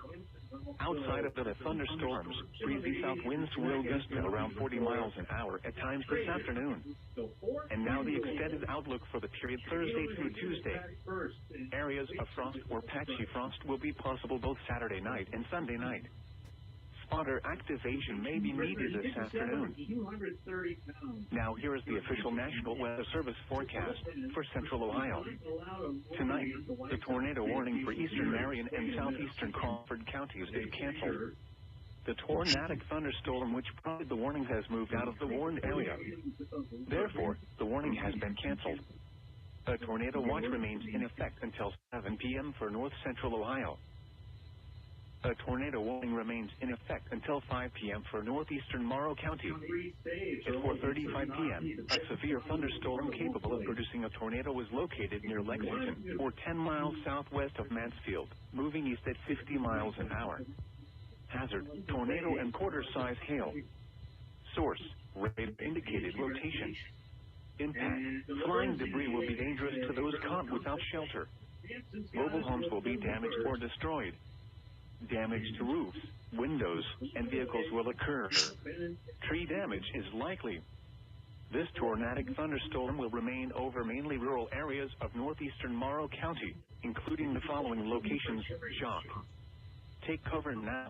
Outside of the thunderstorms, breezy south winds will gust at around 40 miles an hour at times this afternoon. And now the extended outlook for the period Thursday through Tuesday. Areas of frost or patchy frost will be possible both Saturday night and Sunday night. Spotter activation may be needed this afternoon. Now here is the official National Weather Service forecast for Central Ohio. Tonight, the tornado warning for eastern Marion and southeastern Crawford counties is canceled. The tornadic thunderstorm which prompted the warning has moved out of the warned area. Therefore, the warning has been canceled. A tornado watch remains in effect until 7 p.m. for north central Ohio. A tornado warning remains in effect until 5 p.m. for northeastern Morrow County. At 4:35 p.m., a severe thunderstorm capable of producing a tornado was located near Lexington, or 10 miles southwest of Mansfield, moving east at 50 miles an hour. Hazard, tornado and quarter-size hail. Source, radar indicated rotation. Impact. Flying debris will be dangerous to those caught without shelter. Mobile homes will be damaged or destroyed. Damage to roofs, windows, and vehicles will occur. Tree damage is likely. This tornadic thunderstorm will remain over mainly rural areas of northeastern Morrow County, including the following locations: shock. Take cover now.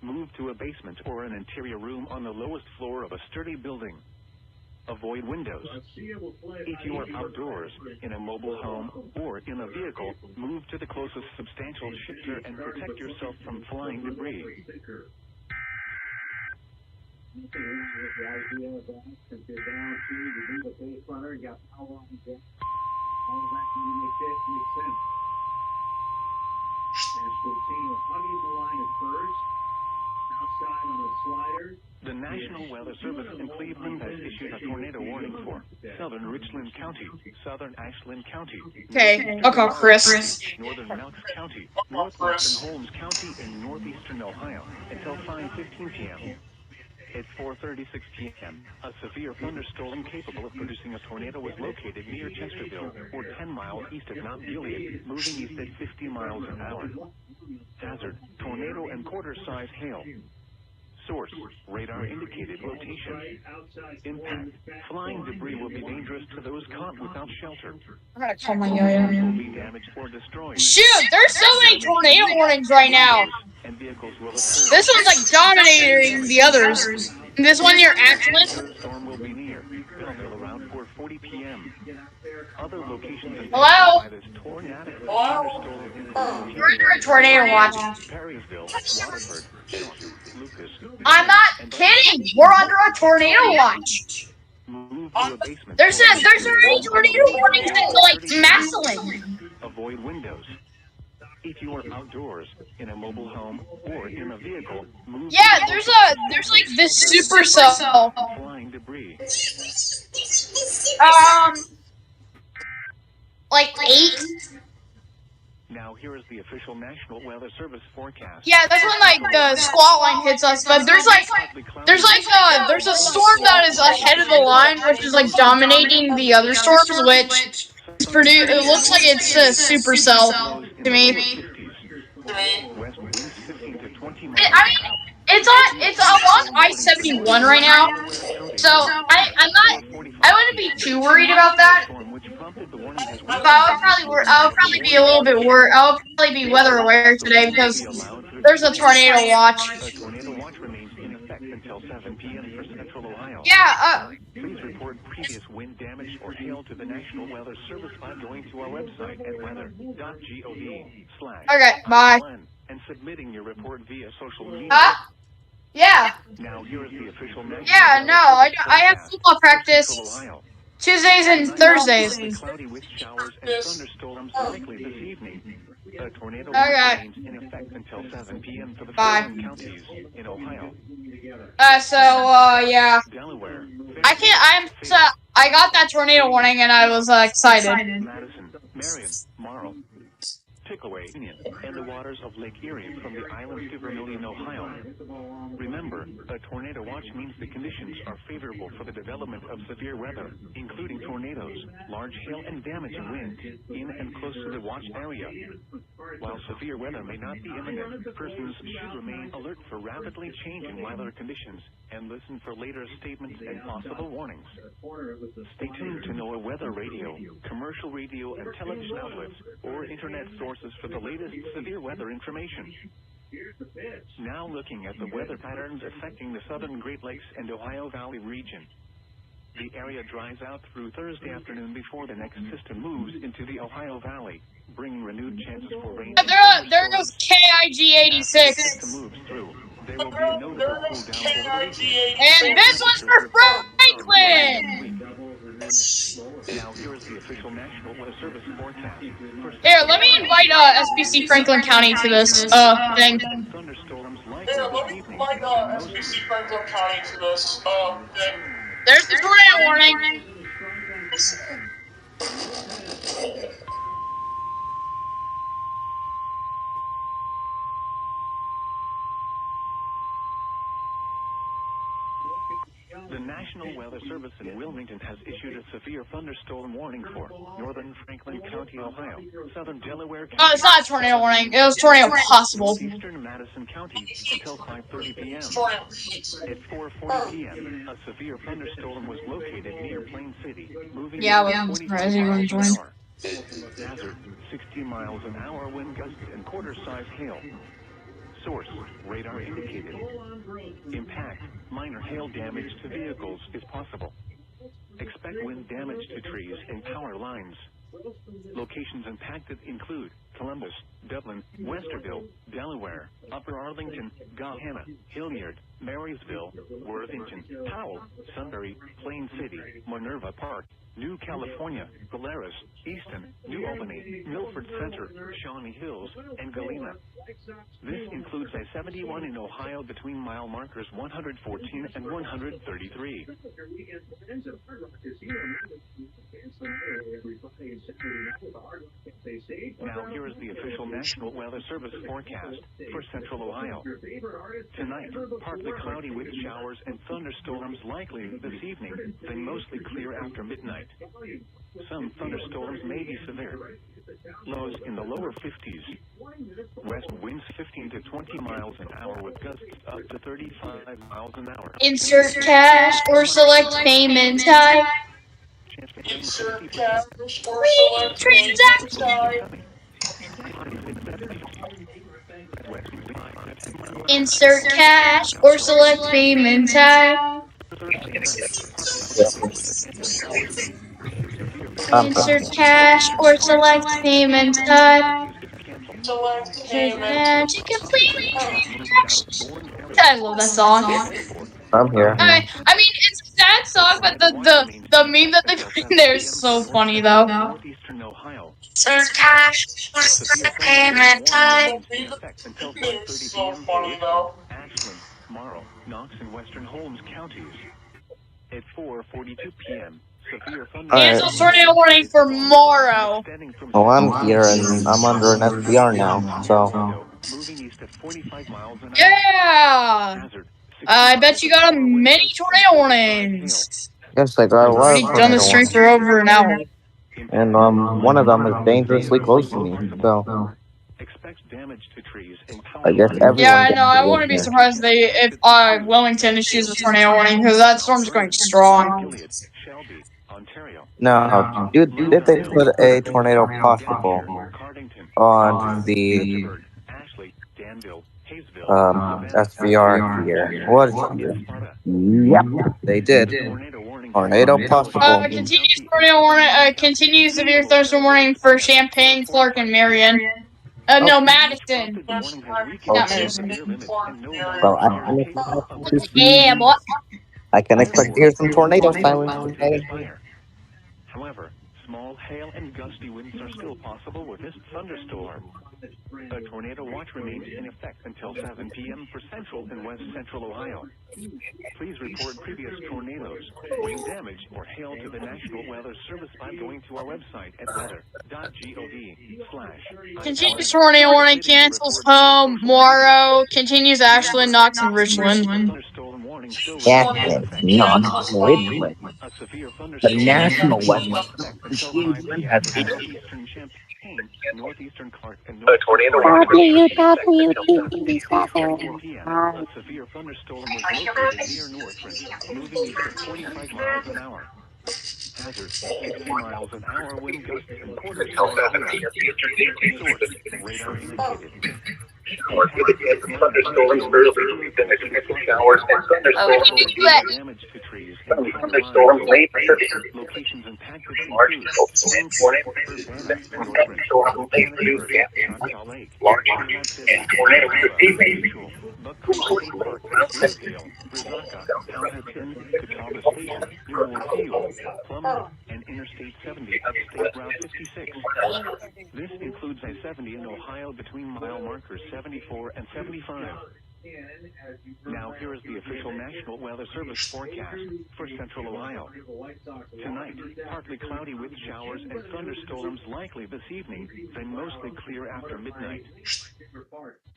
Move to a basement or an interior room on the lowest floor of a sturdy building. Avoid windows. If you are outdoors, in a mobile home, or in a vehicle, move to the closest substantial shelter and protect yourself from flying debris. The National Weather Service in Cleveland has issued a tornado warning for southern Richland County, southern Ashland County, Okay, I'll call Chris. northern Knox County, northwestern Holmes County, and northeastern Ohio until 5:15 p.m. At 4:36 p.m., a severe thunderstorm capable of producing a tornado was located near Chesterville, or 10 miles east of Mount Gilead, moving east at 50 miles an hour. Hazard: tornado and quarter-size hail. Source: radar indicated rotation. Impact: flying debris will be dangerous to those caught without shelter. I'm gonna call my Will yo-yo. be damaged or destroyed. Shoot, there's so many tornado warnings right now. And vehicles will occur. This one's like dominating the others. This one near Ashland. Storm will be near Belleville around 4:40 p.m. Other locations Hello? by this tornadic thunderstorm include We're under a tornado watch. Perrysville, Waterford, Shawnee, Lucas. I'm not kidding. We're under a tornado watch. Move to a basement. There's already tornado warnings in like Massillon. Avoid windows. If you are outdoors, in a mobile home, or in a vehicle, move. Yeah, there's like this supercell. Flying debris. Like 8. Now here is the official National Weather Service forecast. Yeah, that's when like the squall line hits us. But there's a storm that is ahead of the line, which is like dominating the other storms, which is it looks like it's a supercell to me. It's along I-71 right now, so I wouldn't be too worried about that. But I'll probably be a little bit worried. I'll probably be weather aware today because there's a tornado watch. A tornado watch remains in effect until 7 p.m. for Central Ohio. Yeah. Please report previous wind damage or hail to the National Weather Service by going to our website at weather.gov/. Okay, bye. And submitting your report via social media. Huh? Yeah. Now here is the official National Yeah, no, I have football practice Tuesdays and Thursdays. Cloudy with showers and thunderstorms likely this evening. A tornado remains in effect until 7 p.m. for the following counties in Ohio. Yeah. Delaware. I got that tornado warning and I was excited. Madison, Marion, Morrow, Pickaway, Union, and the waters of Lake Erie from the islands to Vermilion, Ohio. Remember, a tornado watch means the conditions are favorable for the development of severe weather, including tornadoes, large hail, and damaging wind in and close to the watch area. While severe weather may not be imminent, persons should remain alert for rapidly changing weather conditions and listen for later statements and possible warnings. Stay tuned to NOAA Weather Radio, commercial radio and television outlets, or internet sources for the latest severe weather information. Now looking at the weather patterns affecting the southern Great Lakes and Ohio Valley region. The area dries out through Thursday afternoon before the next system moves into the Ohio Valley, bringing renewed chances for rain. There goes KIG 86. Moves through. There will be a notable cool down over the weekend. And this one's for Franklin. Now here is the official National Weather Service forecast. Here, let me invite SPC Franklin County to this thing. Thunderstorms Yeah, let me invite SPC Franklin County to this thing. There's the tornado warning. The National Weather Service in Wilmington has issued a severe thunderstorm warning for northern Franklin County, Ohio, southern Delaware County. Oh, it's not a tornado warning. It was tornado possible. Eastern Madison County until 5:30 p.m. At 4:40 p.m., a severe thunderstorm was located near Plain City, moving Yeah, I at wasn't 25 surprised you miles wouldn't an join. hour. Hazard, 60 miles an hour wind gusts and quarter-size hail. Source, radar indicated. Impact, minor hail damage to vehicles is possible. Expect wind damage to trees and power lines. Locations impacted include Columbus, Dublin, Westerville, Delaware, Upper Arlington, Gahanna, Hilliard, Marysville, Worthington, Powell, Sunbury, Plain City, Minerva Park, New California, Polaris, Easton, New Albany, Milford Center, Shawnee Hills, and Galena. This includes I-71 in Ohio between mile markers 114 and 133. Now here is the official National Weather Service forecast for Central Ohio. Tonight, partly cloudy with showers and thunderstorms likely this evening, then mostly clear after midnight. Some thunderstorms may be severe. Lows in the lower 50s. West winds 15 to 20 miles an hour with gusts up to 35 miles an hour. Insert cash or select payment type. Insert cash or select payment type. Insert cash or select payment type. Insert cash or select payment type. Select Insert payment. cash to complete. I love that song. I'm here. I mean, it's a sad song, but the meme that they put in there is so funny though. Northeastern Ohio. Insert cash or select payment type. Until It's 5:30 so p.m. funny though. Ashland, Morrow, Knox, and Western Holmes counties. At 4:42 p.m., severe Cancel tornado warning for Morrow. Well, I'm here and I'm under an SPR now, so. Moving east at 45 miles an hour. Yeah! I bet you got a many tornado warnings. Yes, I got a lot Already of done the tornado stream warnings. for over an hour. And one of them is dangerously close to me, so. I guess everyone. Yeah, I know. I gets wouldn't be it. surprised if Wilmington issues a tornado warning because that storm's going strong. Now, did they put a tornado possible on the SVR here? What is here? Yep, they did. Tornado possible. Continues tornado warning. Continues severe thunderstorm warning for Champaign, Clark, and Marion. No, Madison. Not Madison. Well, Yeah, boy. I can expect to hear some tornado sirens today. However, small hail and gusty winds are still possible with this thunderstorm. A tornado watch remains in effect until 7 p.m. for central and west central Ohio. Please report previous tornadoes, wind damage, or hail to the National Weather Service by going to our website at weather.gov/. Continues tornado warning, cancels home, Morrow, continues Ashland, Knox, and Richland. Ashland, Knox, Richland. The National Weather has Northeastern Clark and a tornado. A severe thunderstorm was located near Northridge, moving east at 25 miles an hour. Hazard, 60 miles an hour wind gusts and quarter-size hail. Source, radar indicated. Thunderstorms early, then significant showers and thunderstorms. Damage to trees. Thunderstorms late. Locations impacted Large include thunderstorms late. Large and tornadoes could be made. Plummer, and Interstate 70 up State Route 56. This includes I-70 in Ohio between mile markers 74 and 75. Now here is the official National Weather Service forecast for Central Ohio. Tonight, partly cloudy with showers and thunderstorms likely this evening, then mostly clear after midnight.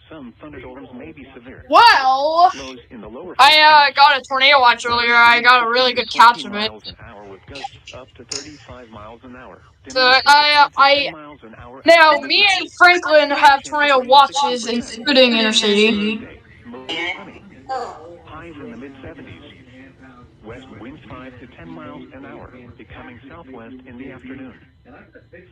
Some thunderstorms may be severe. Well, Lows in the lower I got a tornado watch earlier. I got a really good catch of it. miles an hour with gusts up to 35 miles an hour. So now me and Franklin have tornado watches, including Intercity. Highs in the mid-70s. West winds 5 to 10 miles an hour, becoming southwest in the afternoon.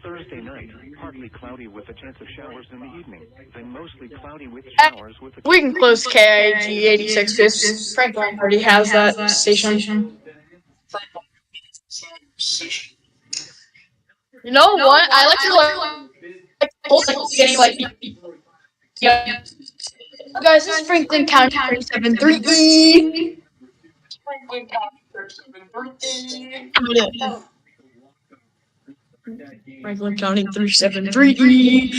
Thursday night, partly cloudy with a chance of showers in the evening, then mostly cloudy with showers with a... We can close KIG 86 because Franklin already has that station. You know what? I like to guys, this is Franklin County 373E. Franklin County 373E. Franklin County 373E.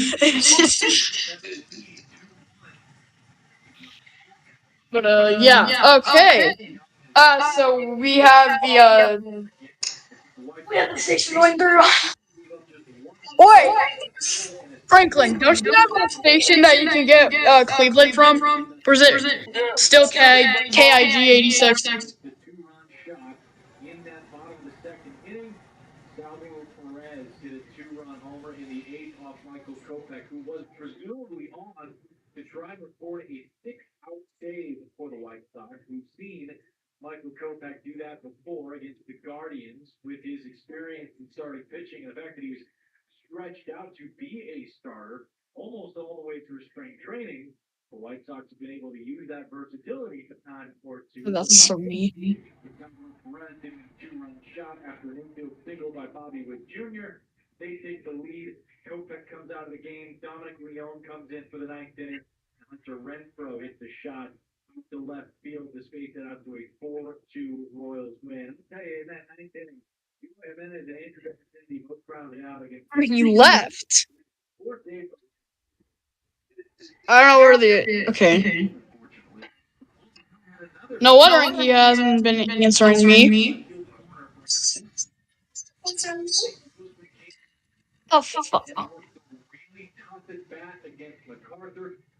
But yeah, okay. So we have the station going through. Wait, Franklin, don't you have a station that you can get Cleveland from? Or is it still KIG 86? Who was presumably on to try and record a 6-out save for the White Sox. We've seen Michael Kopech do that before against the Guardians with his experience in starting pitching and the fact that he was stretched out to be a starter almost all the way through spring training. The White Sox have been able to use that versatility at time or two. That's so neat. Perez did a 2-run shot after an infield single by Bobby Witt Jr. They take the lead. Kopech comes out of the game. Dominic Leone comes in for the 9th inning. Hunter Renfroe hits the shot to left field to space it out to a 4-2 Royals win. I'll tell you, in that 9th inning, you have been as an interesting both grounded out against. You left. I don't know where the okay. No wondering he hasn't been answering me. Oh fuck.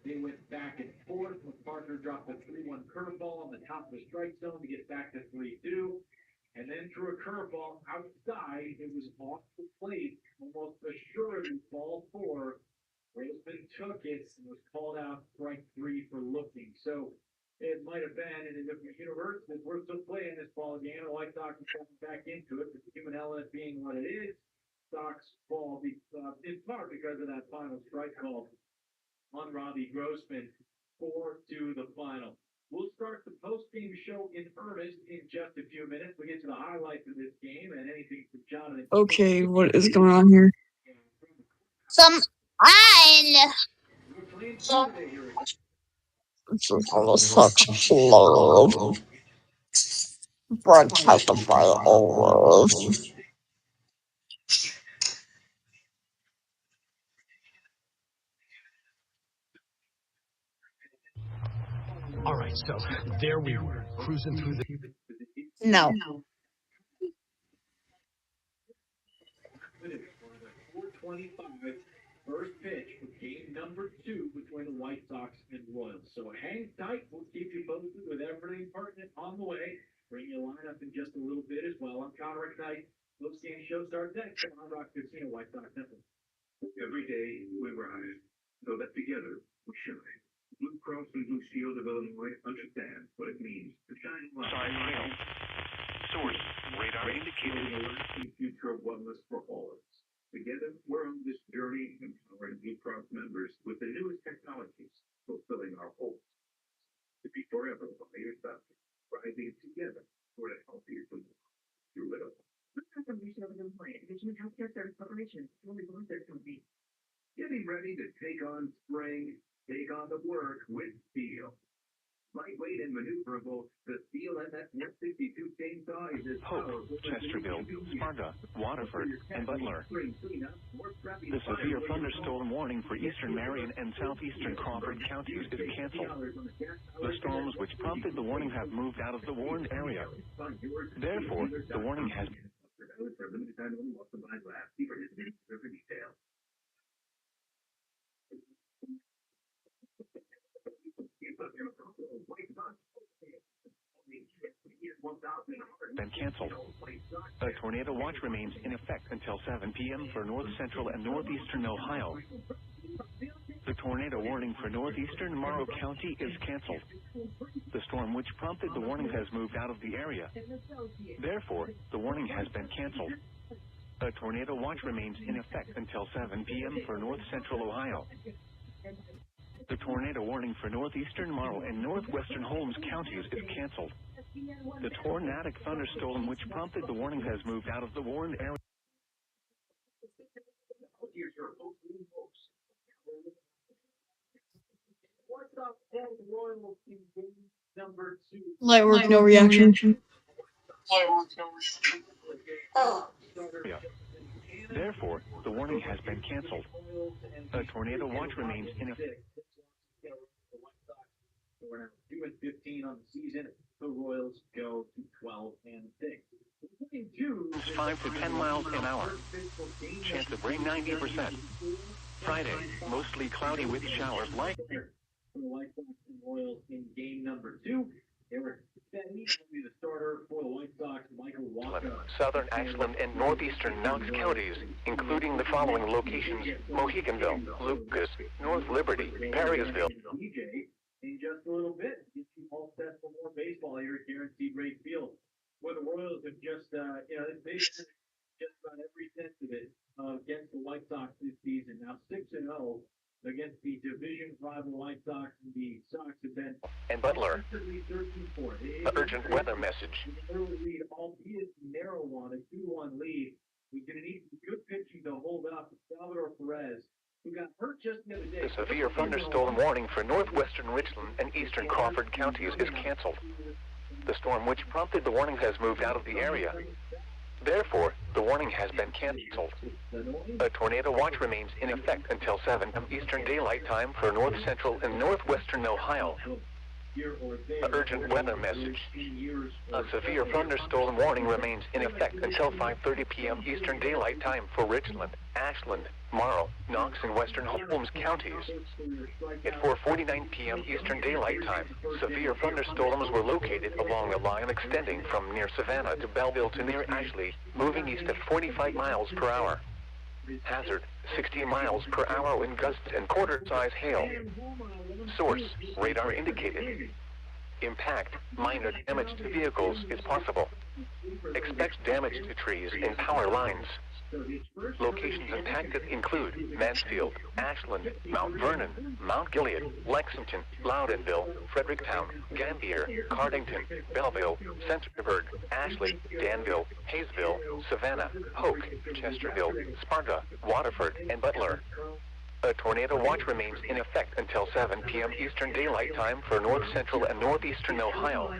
They went back and forth. MacArthur dropped a 3-1 curveball on the top of the strike zone to get back to 3-2. And then threw a curveball outside. It was off the plate, almost assuredly ball 4. Grossman took it and was called out strike 3 for looking. So it might have been in a different universe that we're still playing this ball game. The White Sox are coming back into it. The human element being what it is. Sox ball in part because of that final strike call on Robbie Grossman 4-2 the final. We'll start the post-game show in earnest in just a few minutes. We get to the highlights of this game and anything from Jonathan. Okay, what is going on here? This is almost such love. Broadcast by all. All right, so there we were, cruising through the... No. 4:25, first pitch for game number 2 between the White Sox and Royals. So hang tight. We'll keep you posted with everything pertinent on the way. Bring your lineup in just a little bit as well. I'm Connor McKnight. Post game show starts next on Hard Rock Casino White Sox Network. Every day we rise, so that together we shine. Blue Cross and Blue Shield of Illinois understand what it means to shine light. Side rail. Source. Radar indicated. The future of wellness for all of us. Together, we're on this journey, empowering Blue Cross members with the newest technologies, fulfilling our hopes to be forever by your side, rising together toward a healthier tomorrow. Through it all. This information of an employee at Division Healthcare Service Corporation, fully research company. Getting ready to take on spring, take on the work with steel. Lightweight and maneuverable, the steel MS-62 chainsaw is as Hope, Chesterville, Sparta, Waterford, and Butler. The severe thunderstorm warning for eastern Marion and southeastern Crawford counties is canceled. The storms which prompted the warning have moved out of the warned area. Therefore, the warning has been canceled. A tornado watch remains in effect until 7 p.m. for north central and northeastern Ohio. The tornado warning for northeastern Morrow County is canceled. The storm which prompted the warning has moved out of the area. Therefore, the warning has been canceled. A tornado watch remains in effect until 7 p.m. for north central Ohio. The tornado warning for northeastern Morrow and northwestern Holmes counties is canceled. The tornadic thunderstorm which prompted the warning has moved out of the warned area. Light work, no reaction. Therefore, the warning has been canceled. A tornado watch remains in effect. We're now 2-15 on the season. The Royals go to 12-6. 5 to 10 miles an hour. Chance of rain 90%. Friday, mostly cloudy with showers light. For the White Sox and Royals in game number 2. Eric Fenny will be the starter for the White Sox. Michael Walker. Southern Ashland and northeastern Knox counties, including the following locations: Moheganville, Lucas, North Liberty, Perrysville. In just a little bit, get you all set for more baseball here at Guaranteed Rate Field, where the Royals have just, they've just about every sense of it against the White Sox this season. Now 6-0 against the division rival White Sox, and the Sox have been and Butler. The urgent weather message. Early lead, albeit narrow one, a 2-1 lead. We're going to need some good pitching to hold up. Salvador Perez, who got hurt just the other day. The severe thunderstorm warning for northwestern Richland and eastern Crawford counties is canceled. The storm which prompted the warning has moved out of the area. Therefore, the warning has been canceled. A tornado watch remains in effect until 7 p.m. Eastern Daylight Time for north central and northwestern Ohio. The urgent weather message. A severe thunderstorm warning remains in effect until 5:30 p.m. Eastern Daylight Time for Richland, Ashland, Morrow, Knox, and western Holmes counties. At 4:49 p.m. Eastern Daylight Time, severe thunderstorms were located along a line extending from near Savannah to Belleville to near Ashley, moving east at 45 miles per hour. Hazard, 60 miles per hour wind gusts and quarter-size hail. Source, radar indicated. Impact, minor damage to vehicles is possible. Expect damage to trees and power lines. Locations impacted include Mansfield, Ashland, Mount Vernon, Mount Gilead, Lexington, Loudonville, Fredericktown, Gambier, Cardington, Belleville, Centerburg, Ashley, Danville, Hayesville, Savannah, Hoke, Chesterville, Sparta, Waterford, and Butler. A tornado watch remains in effect until 7 p.m. Eastern Daylight Time for north central and northeastern Ohio.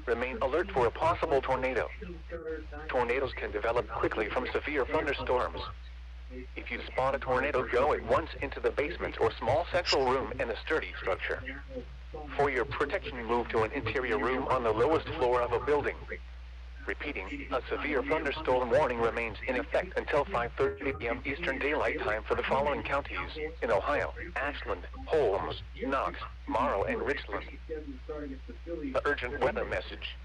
Remain alert for a possible tornado. Tornadoes can develop quickly from severe thunderstorms. If you spot a tornado, go at once into the basement or small central room in a sturdy structure. For your protection, move to an interior room on the lowest floor of a building. Repeating, a severe thunderstorm warning remains in effect until 5:30 p.m. Eastern Daylight Time for the following counties in Ohio: Ashland, Holmes, Knox, Morrow, and Richland. The urgent weather message.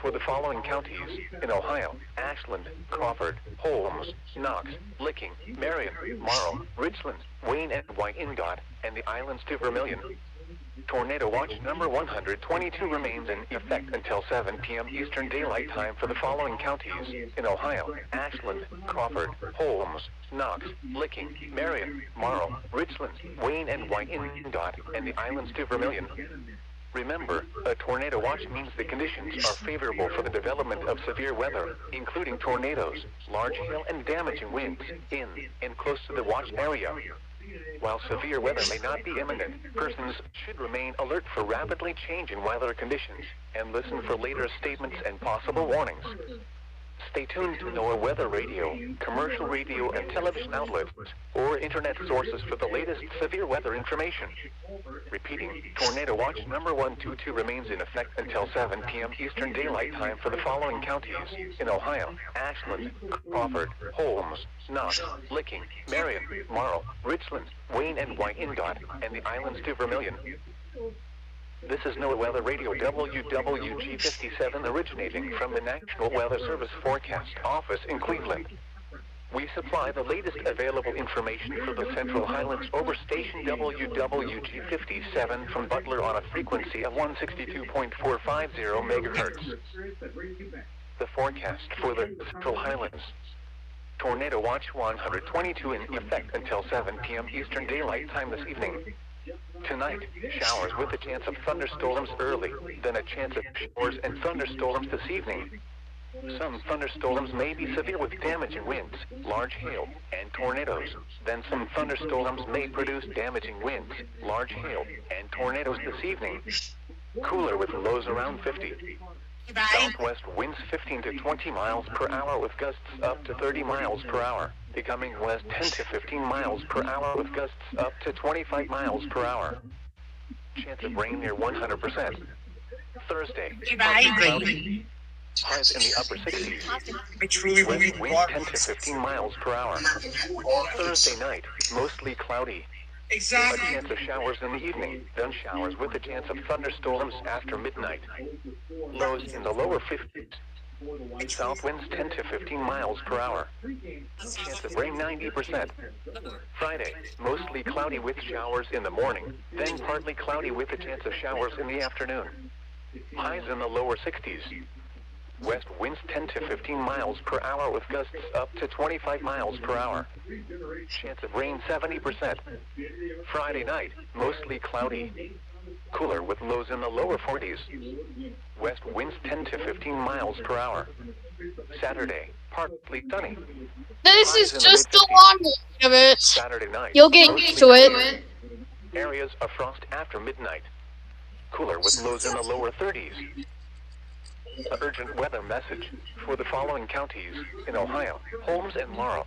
For the following counties in Ohio: Ashland, Crawford, Holmes, Knox, Licking, Marion, Morrow, Richland, Wayne and Wyandotte, and the islands to Vermilion. Tornado watch number 122 remains in effect until 7 p.m. Eastern Daylight Time for the following counties in Ohio: Ashland, Crawford, Holmes, Knox, Licking, Marion, Morrow, Richland, Wayne and Wyandotte, and the islands to Vermilion. Remember, a tornado watch means the conditions are favorable for the development of severe weather, including tornadoes, large hail, and damaging winds in and close to the watch area. While severe weather may not be imminent, persons should remain alert for rapidly changing weather conditions and listen for later statements and possible warnings. Stay tuned to NOAA weather radio, commercial radio and television outlets, or internet sources for the latest severe weather information. Repeating, Tornado Watch number 122 remains in effect until 7 p.m. Eastern Daylight Time for the following counties in Ohio: Ashland, Crawford, Holmes, Knox, Licking, Marion, Morrow, Richland, Wayne and Wyandotte, and the islands to Vermilion. This is NOAA Weather Radio WWG57 originating from the National Weather Service Forecast Office in Cleveland. We supply the latest available information for the Central Highlands over station WWG57 from Butler on a frequency of 162.450 megahertz. The forecast for the Central Highlands. Tornado Watch 122 in effect until 7 p.m. Eastern Daylight Time this evening. Tonight, showers with a chance of thunderstorms early, then a chance of showers and thunderstorms this evening. Some thunderstorms may be severe with damaging winds, large hail, and tornadoes. Then some thunderstorms may produce damaging winds, large hail, and tornadoes this evening. Cooler with lows around 50. Southwest winds 15 to 20 miles per hour with gusts up to 30 miles per hour. Becoming west 10 to 15 miles per hour with gusts up to 25 miles per hour. Chance of rain near 100%. Thursday, cloudy. Highs in the upper 60s. West wind 10 to 15 miles per hour. Thursday night, mostly cloudy. A chance of showers in the evening, then showers with a chance of thunderstorms after midnight. Lows in the lower 50s. South winds 10 to 15 miles per hour. Chance of rain 90%. Friday, mostly cloudy with showers in the morning, then partly cloudy with a chance of showers in the afternoon. Highs in the lower 60s. West winds 10 to 15 miles per hour with gusts up to 25 miles per hour. Chance of rain 70%. Friday night, mostly cloudy. Cooler with lows in the lower 40s. West winds 10 to 15 miles per hour. Saturday, partly sunny. This is just the long of it. Saturday night, You'll get used to it. Areas of frost after midnight. Cooler with lows in the lower 30s. An urgent weather message for the following counties in Ohio: Holmes and Morrow.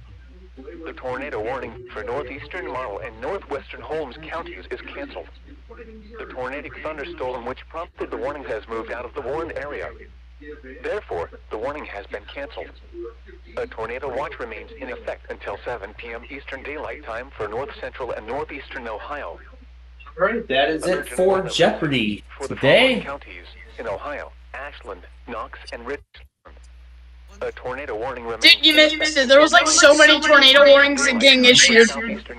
The tornado warning for northeastern Morrow and northwestern Holmes counties is canceled. The tornadic thunderstorm which prompted the warning has moved out of the warned area. Therefore, the warning has been canceled. A tornado watch remains in effect until 7 p.m. Eastern Daylight Time for north central and northeastern Ohio. Alright, that is it for Jeopardy today. Counties in Ohio: Ashland, Knox, and Richland. A tornado warning remains. Dude, you missed it. There was like so many tornado warnings and getting issued.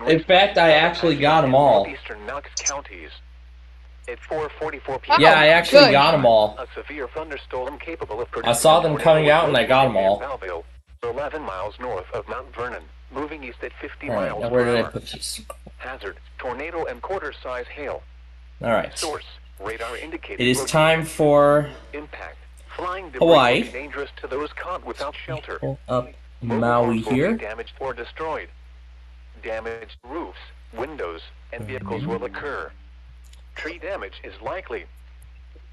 In fact, I actually got them all. Northeastern Knox counties. At 4:44 p.m. Yeah, I actually got them all. A severe thunderstorm capable of I saw them coming out and I got them all. 11 miles north of Mount Vernon, moving east at 50 Alright, miles now where per did I hour. put this? Hazard: tornado and quarter-size hail. Alright. Source: radar indicated. It is time for Impact: flying debris Hawaii. will be dangerous to those caught without shelter. Pull up Mobile Maui homes will here. be damaged or destroyed. Damaged roofs, windows, and vehicles will occur. Tree damage is likely.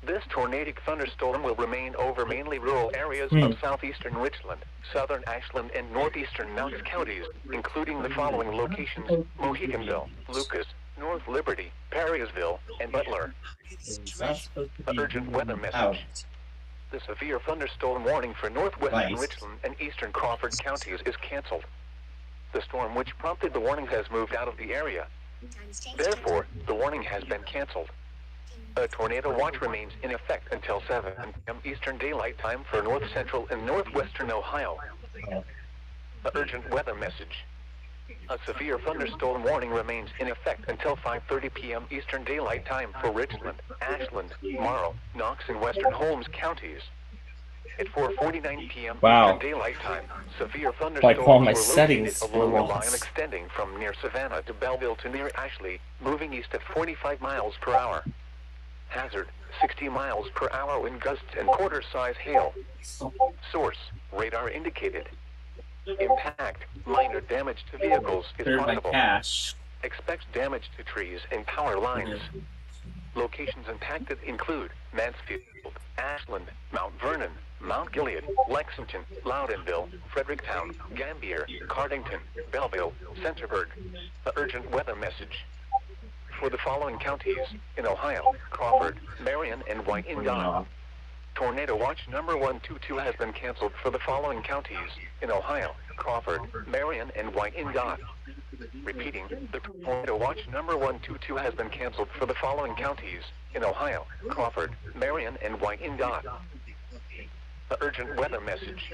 This tornadic thunderstorm will remain over mainly rural areas of southeastern Richland, southern Ashland, and northeastern Knox counties, including the following locations: Moheganville, Lucas, North Liberty, Perrysville, and Butler. Urgent weather message. The severe thunderstorm warning for northwestern Richland and eastern Crawford counties is canceled. The storm which prompted the warning has moved out of the area. Therefore, the warning has been canceled. A tornado watch remains in effect until 7 p.m. Eastern Daylight Time for north central and northwestern Ohio. The urgent weather message. A severe thunderstorm warning remains in effect until 5:30 p.m. Eastern Daylight Time for Richland, Ashland, Morrow, Knox, and western Holmes counties. At 4:49 p.m. Wow. Eastern Daylight Time, severe thunderstorms Like all my were settings located along were the line lost. extending from near Savannah to Belleville to near Ashley, moving east at 45 miles per hour. Hazard: 60 miles per hour wind gusts and quarter-size hail. Source: radar indicated. Impact: minor damage to vehicles is Cleared my possible. cache. Expects damage to trees and power lines. Locations impacted include Mansfield, Ashland, Mount Vernon, Mount Gilead, Lexington, Loudonville, Fredericktown, Gambier, Cardington, Belleville, Centerburg. The urgent weather message. For the following counties in Ohio: Crawford, Marion, and Wyandotte. Tornado watch number 122 has been canceled for the following counties in Ohio: Crawford, Marion, and Wyandotte. Repeating, the tornado watch number 122 has been canceled for the following counties in Ohio: Crawford, Marion, and Wyandotte. The urgent weather message.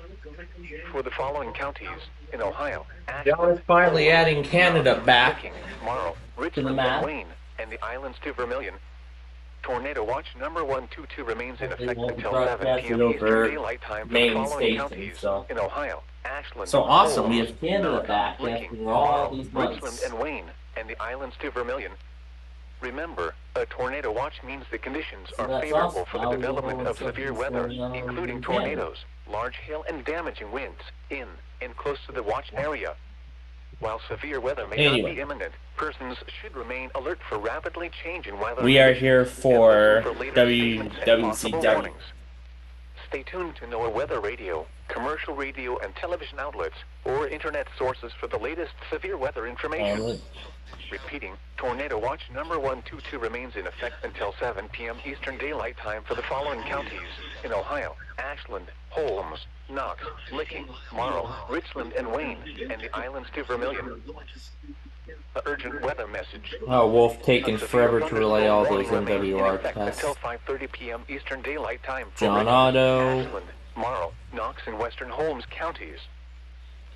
For the following counties in Ohio: Y'all finally adding Canada back tomorrow, to the Richmond and map. Wayne, and the islands to Vermilion. Tornado watch number 122 remains in effect until 7 broadcast it p.m. over Eastern Daylight Time for the main following station, counties so. in Ohio: Ashland, So awesome, we Holmes, have Canada Knox, back Licking, after all Marl, these Richland months. and Wayne, and the islands to Vermilion. Remember, a tornado watch means the conditions are that's favorable awesome. for the Now we'll development go of and severe check weather, what's going on including in Canada. tornadoes, large hail, and damaging winds in and close to the watch area. While severe weather may not be imminent, persons should remain alert for rapidly changing weather We are conditions here for and later statements and possible WCW. warnings. Stay tuned to NOAA Weather Radio, commercial radio and television outlets, or internet sources for the latest severe weather information. Repeating, Tornado Watch number 122 remains in effect until 7 p.m. Eastern Daylight Time for the following counties in Ohio: Ashland, Holmes, Knox, Licking, Marl, Richland, and Wayne, and the islands to Vermilion. The urgent weather message. Oh, Wolf taking forever to relay all those Warning remains in MWR effect until tests. 5:30 p.m. Eastern Daylight Time for John Richmond, Otto. Ashland, Marl, Knox, and Western Holmes counties.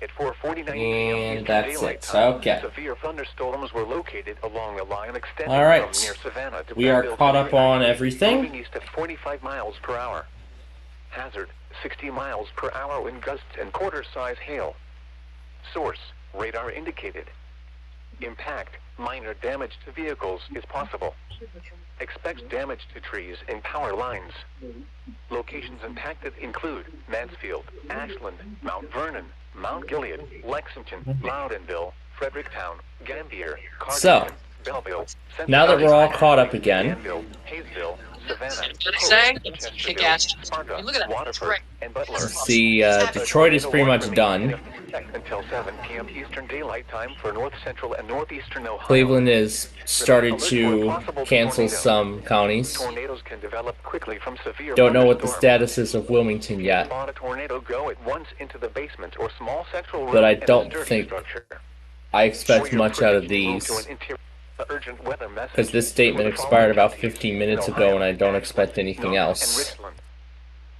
At 4:49 p.m. And Eastern that's Daylight it. Time, Okay. severe thunderstorms were located along a line extending All right. from near Savannah to We are Belleville caught to up near on Ashland, everything. moving east at 45 miles per hour. Hazard: 60 miles per hour wind gusts and quarter-size hail. Source: radar indicated. Impact: minor damage to vehicles is possible. Expects damage to trees and power lines. Locations impacted include Mansfield, Ashland, Mount Vernon, Mount Gilead, Lexington, Loudonville, Fredericktown, Gambier, So, Cardington, Belleville, now that we're all Centerburg, caught up again, Danville, Hayesville, Savannah, Say, Hope, kick Chesterfield, ass. Sparta, Look at that. Waterford, and Butler. see, Detroit is pretty much done. Until 7 p.m. Eastern Daylight Time for north central and northeastern Ohio. Cleveland has started to cancel some counties. Tornadoes can develop quickly from severe Don't know what the thunderstorms. status is of Wilmington yet, Spot a tornado, go at once into the basement or small central room but I in a don't sturdy think structure. I expect much out of these, The urgent weather message because this statement expired about 15 minutes ago and I don't expect anything else.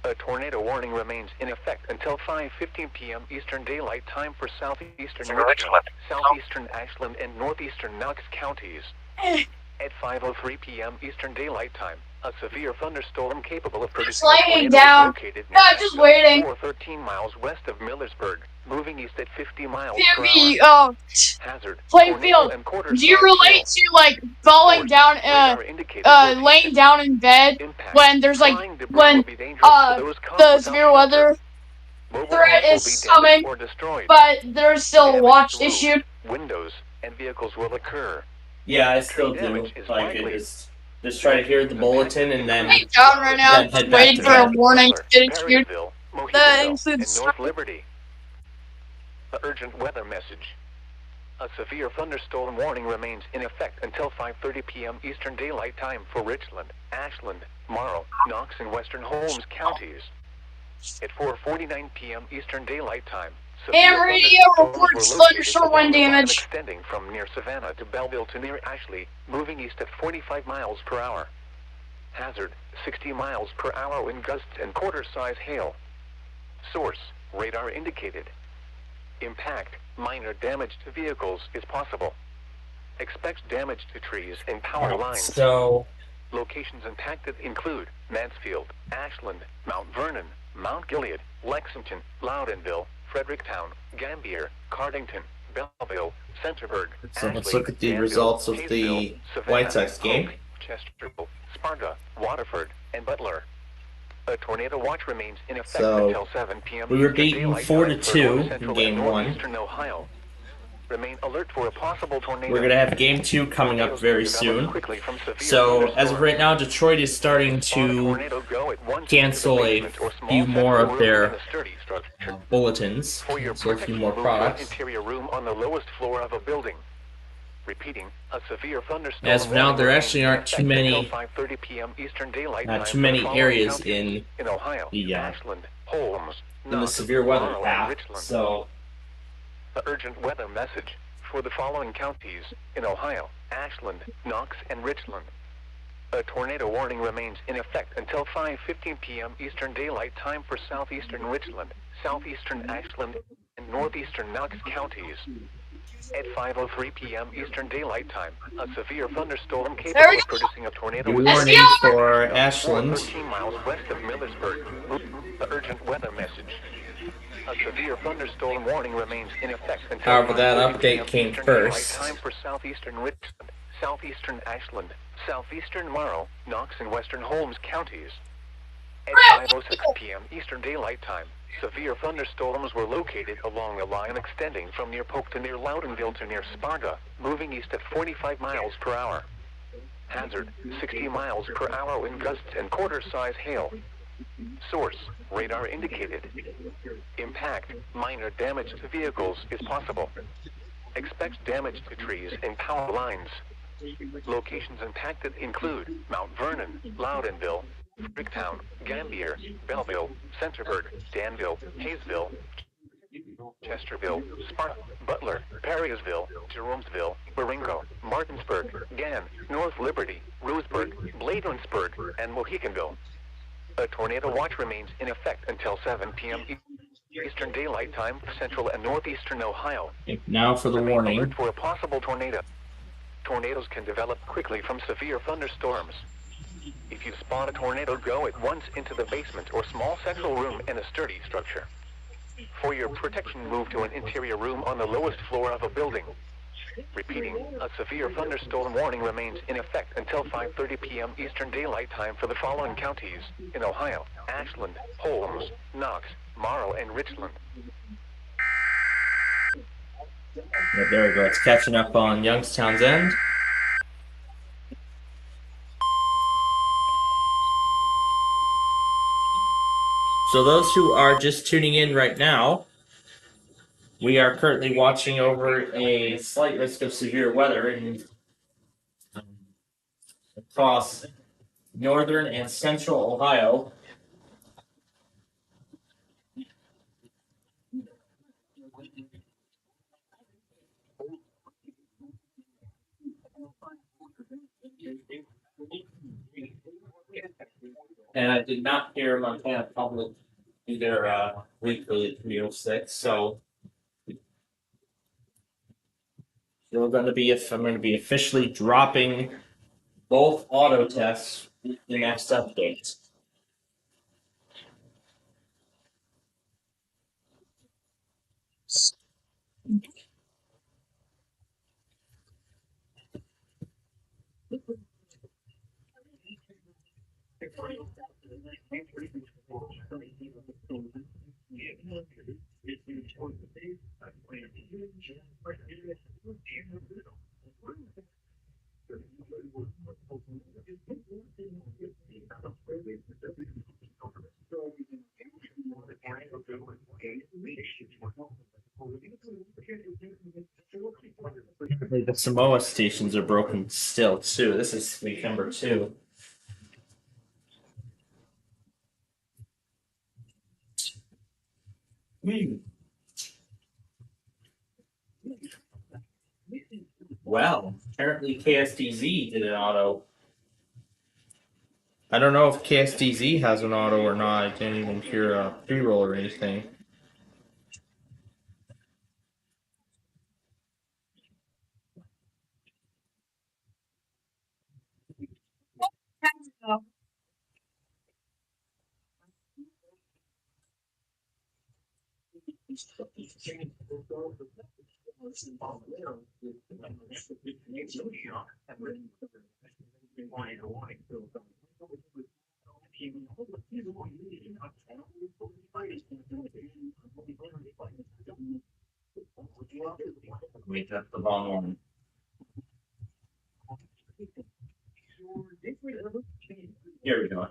A tornado warning remains in effect until 5:15 p.m. Eastern Daylight Time for southeastern Richland, southeastern Ashland, and northeastern Knox counties. At 5:03 p.m. Eastern Daylight Time, a severe thunderstorm capable of producing a laying tornado down. is located near No, just waiting. 13 miles west of Millersburg, moving east at 50 miles per PMB, hour. Hazard: Plainfield. tornado and quarter Do you size relate to like falling down, laying down in bed when there's like when the severe weather threat is coming, but there's still a watch issued? Windows and vehicles will occur. Yeah, I still do. Like, I just try to hear the bulletin and then Laying down right now, then head back waiting to for a bed. warning to get issued. That and includes North Liberty. The urgent weather message. A severe thunderstorm warning remains in effect until 5:30 p.m. Eastern Daylight Time for Richland, Ashland, Marl, Knox, and Western Holmes counties. At 4:49 p.m. Eastern Daylight Time, Ham radio reports thunderstorm wind damage. extending from near Savannah to Belleville to near Ashley, moving east at 45 miles per hour. Hazard: 60 miles per hour wind gusts and quarter-size hail. Source: radar indicated. Impact: minor damage to vehicles is possible. Expects damage to trees and power lines. So, locations impacted include Mansfield, Ashland, Mount Vernon, Mount Gilead, Lexington, Loudonville, Fredericktown, Gambier, Cardington, Belleville, Centerburg, so let's Ashley, look at the Danville, results of the Hayesville, Savannah, White Sox game. Hope, Chesterfield, Sparta, Waterford, and Butler. A tornado watch remains in effect So, until 7 p.m. we were Eastern beaten Daylight 4-2 Time for north in central game and 1. northeastern Ohio. Remain alert for a possible tornado. We're gonna have game 2 coming up very soon. So as of right now, Detroit is starting to cancel a few more of their bulletins, cancel a few more products. Interior room on the lowest floor of a building. Repeating, a severe thunderstorm. As of now, there actually aren't too many, 5:30 p.m. Eastern Daylight not Time too for many the following areas counties in Ohio, the Ashland, Holmes, in the Knox, severe weather Marl, and path. Richland. So The urgent weather message for the following counties in Ohio, Ashland, Knox, and Richland. A tornado warning remains in effect until 5:15 p.m. Eastern Daylight Time for southeastern Richland, southeastern Ashland, and northeastern Knox counties. At 5:03 p.m. Eastern Daylight Time, a severe thunderstorm capable of producing a tornado with warning for Ashland. 13 miles west of Millersburg. The urgent weather message. A severe thunderstorm warning remains in effect until However, that 5:30 update p.m. came Eastern first. Daylight Time for southeastern Richland, southeastern Ashland, southeastern Marl, Knox, and western Holmes counties. At 5:06 p.m. Eastern Daylight Time, severe thunderstorms were located along a line extending from near Polk to near Loudonville to near Sparta, moving east at 45 miles per hour. Hazard, 60 miles per hour wind gusts and quarter-size hail. Source, radar indicated. Impact, minor damage to vehicles is possible. Expect damage to trees and power lines. Locations impacted include Mount Vernon, Loudonville, Bricktown, Gambier, Belleville, Centerburg, Danville, Hayesville, Chesterville, Sparta, Butler, Perrysville, Jeromesville, Baringo, Martinsburg, Gann, North Liberty, Roseburg, Bladensburg, and Mohicanville. A tornado watch remains in effect until 7 p.m. Eastern Daylight Time for central and northeastern Ohio. Now for the warning. Alert for a possible tornado. Tornadoes can develop quickly from severe thunderstorms. If you spot a tornado, go at once into the basement or small central room in a sturdy structure. For your protection, move to an interior room on the lowest floor of a building. Repeating, a severe thunderstorm warning remains in effect until 5:30 p.m. Eastern Daylight Time for the following counties in Ohio, Ashland, Holmes, Knox, Marl, and Richland. Yeah, there we go. It's catching up on Youngstown's end. So those who are just tuning in right now, we are currently watching over a slight risk of severe weather across northern and central Ohio. And I did not hear Montana Public do their weekly at 3:06, so I'm going to be officially dropping both auto tests with the next update. The Samoa stations are broken still too. This is week number 2. Well, apparently KSTZ did an auto. I don't know if KSTZ has an auto or not. I didn't even hear a pre-roll or anything. Wait, that's the wrong one. Here we go.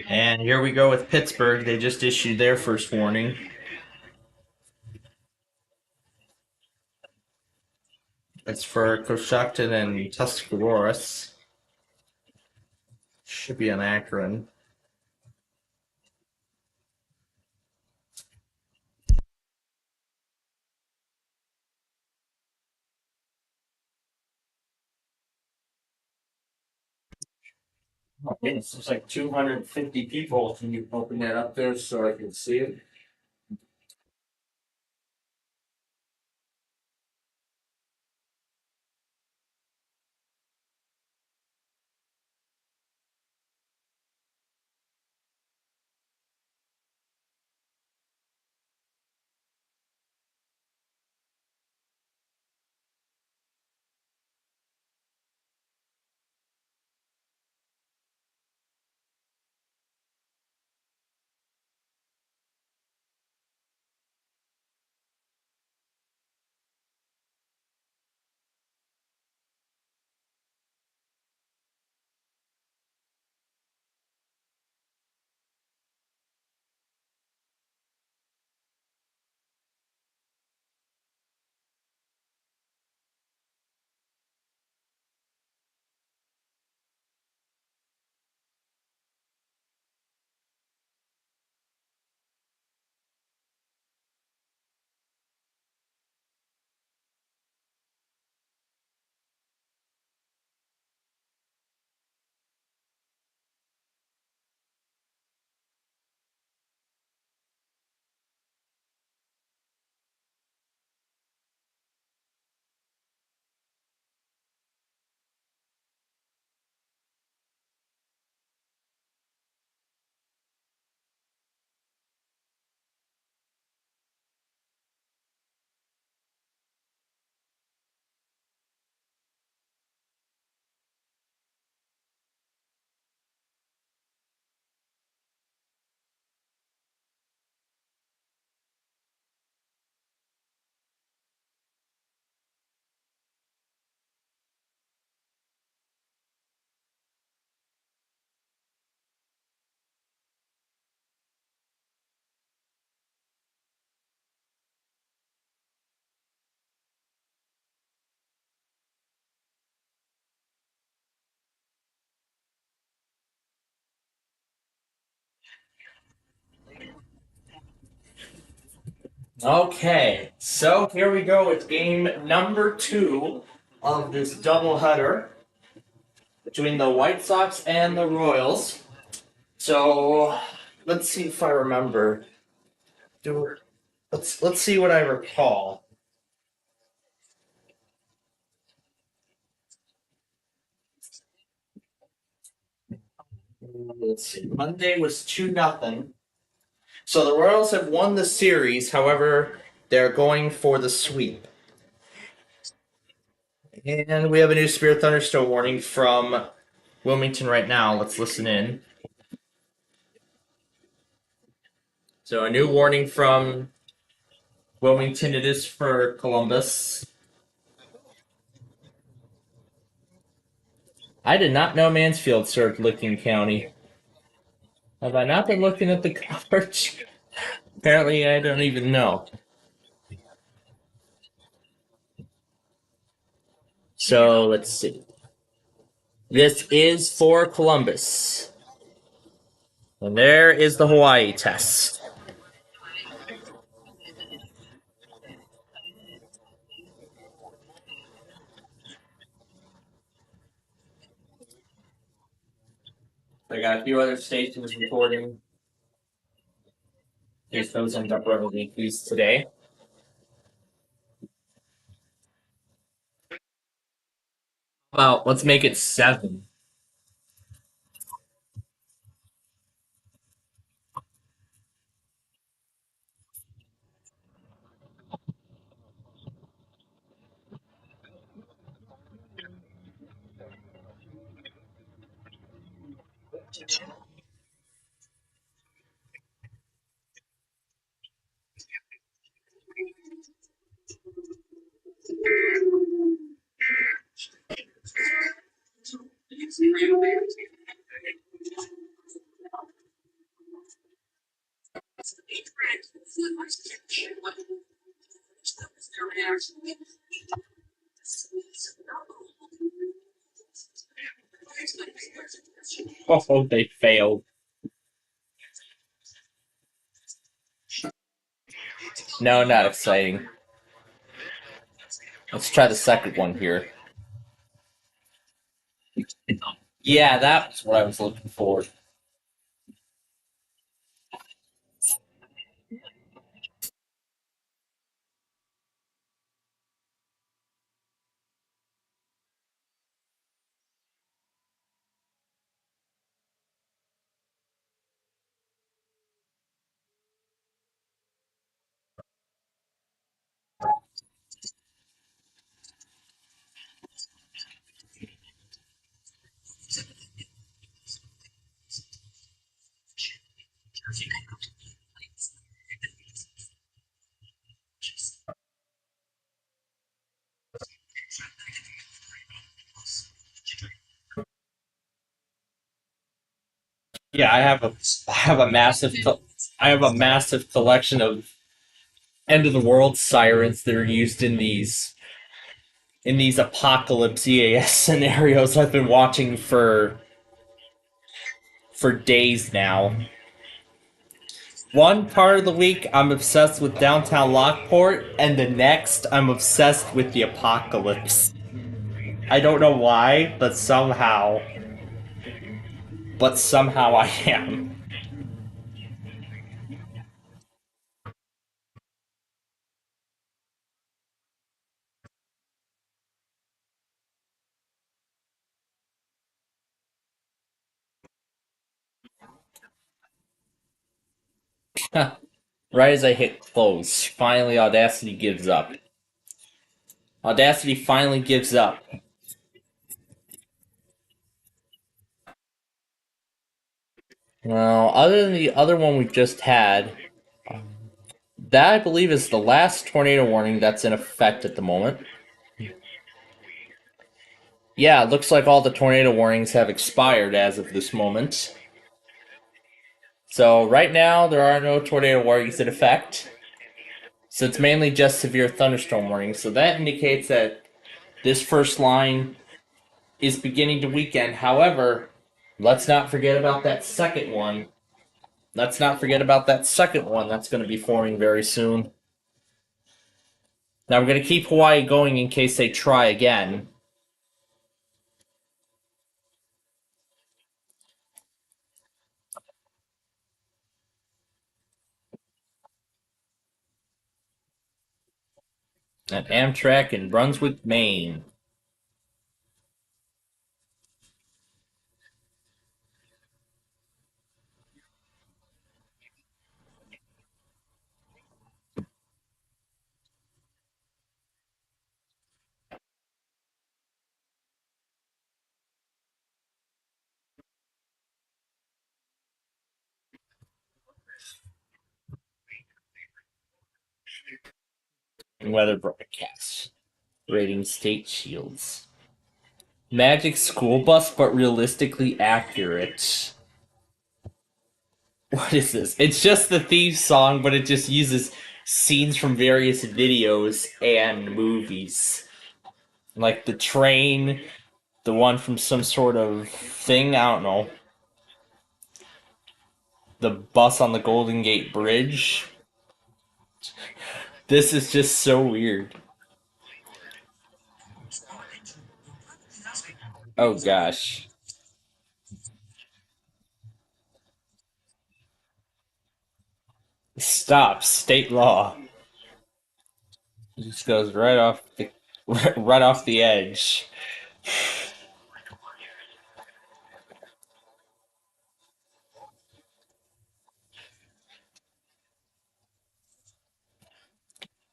And here we go with Pittsburgh. They just issued their first warning. That's for Coshocton and Tuscaroras. Should be on Akron. Okay, it looks like 250 people. Can you open that up there so I can see it? Okay, so here we go with game number 2 of this doubleheader between the White Sox and the Royals. So let's see if I remember. Let's see what I recall. Let's see. Monday was 2-0. So the Royals have won the series. However, they're going for the sweep. And we have a new Spirit Thunderstorm warning from Wilmington right now. Let's listen in. So a new warning from Wilmington. It is for Columbus. I did not know Mansfield served Licking County. Have I not been looking at the coverage? Apparently, I don't even know. So, let's see. This is for Columbus. And there is the Hawaii test. I got a few other stations reporting. In case those end up running increased today. Well, let's make it 7. Oh, they failed. No, not exciting. Let's try the second one here. Yeah, that's what I was looking for. Yeah, I have a massive collection of end of the world sirens that are used in these apocalypse EAS scenarios I've been watching for days now. One part of the week I'm obsessed with downtown Lockport, and the next I'm obsessed with the apocalypse. I don't know why, but somehow I am. Right as I hit close, finally Audacity gives up. Audacity finally gives up. Well, other than the other one we just had, that I believe is the last tornado warning that's in effect at the moment. Yeah, it looks like all the tornado warnings have expired as of this moment. So right now there are no tornado warnings in effect. So it's mainly just severe thunderstorm warnings. So that indicates that this first line is beginning to weaken. However, let's not forget about that second one. That's going to be forming very soon. Now we're going to keep Hawaii going in case they try again. At Amtrak in Brunswick, Maine. weather broadcasts. Rating state shields. Magic school bus, but realistically accurate. What is this? It's just the theme song, but it just uses scenes from various videos and movies. Like the train, the one from some sort of thing, I don't know. The bus on the Golden Gate Bridge. This is just so weird. Oh gosh. Stop, state law. It just goes right off the right off the edge.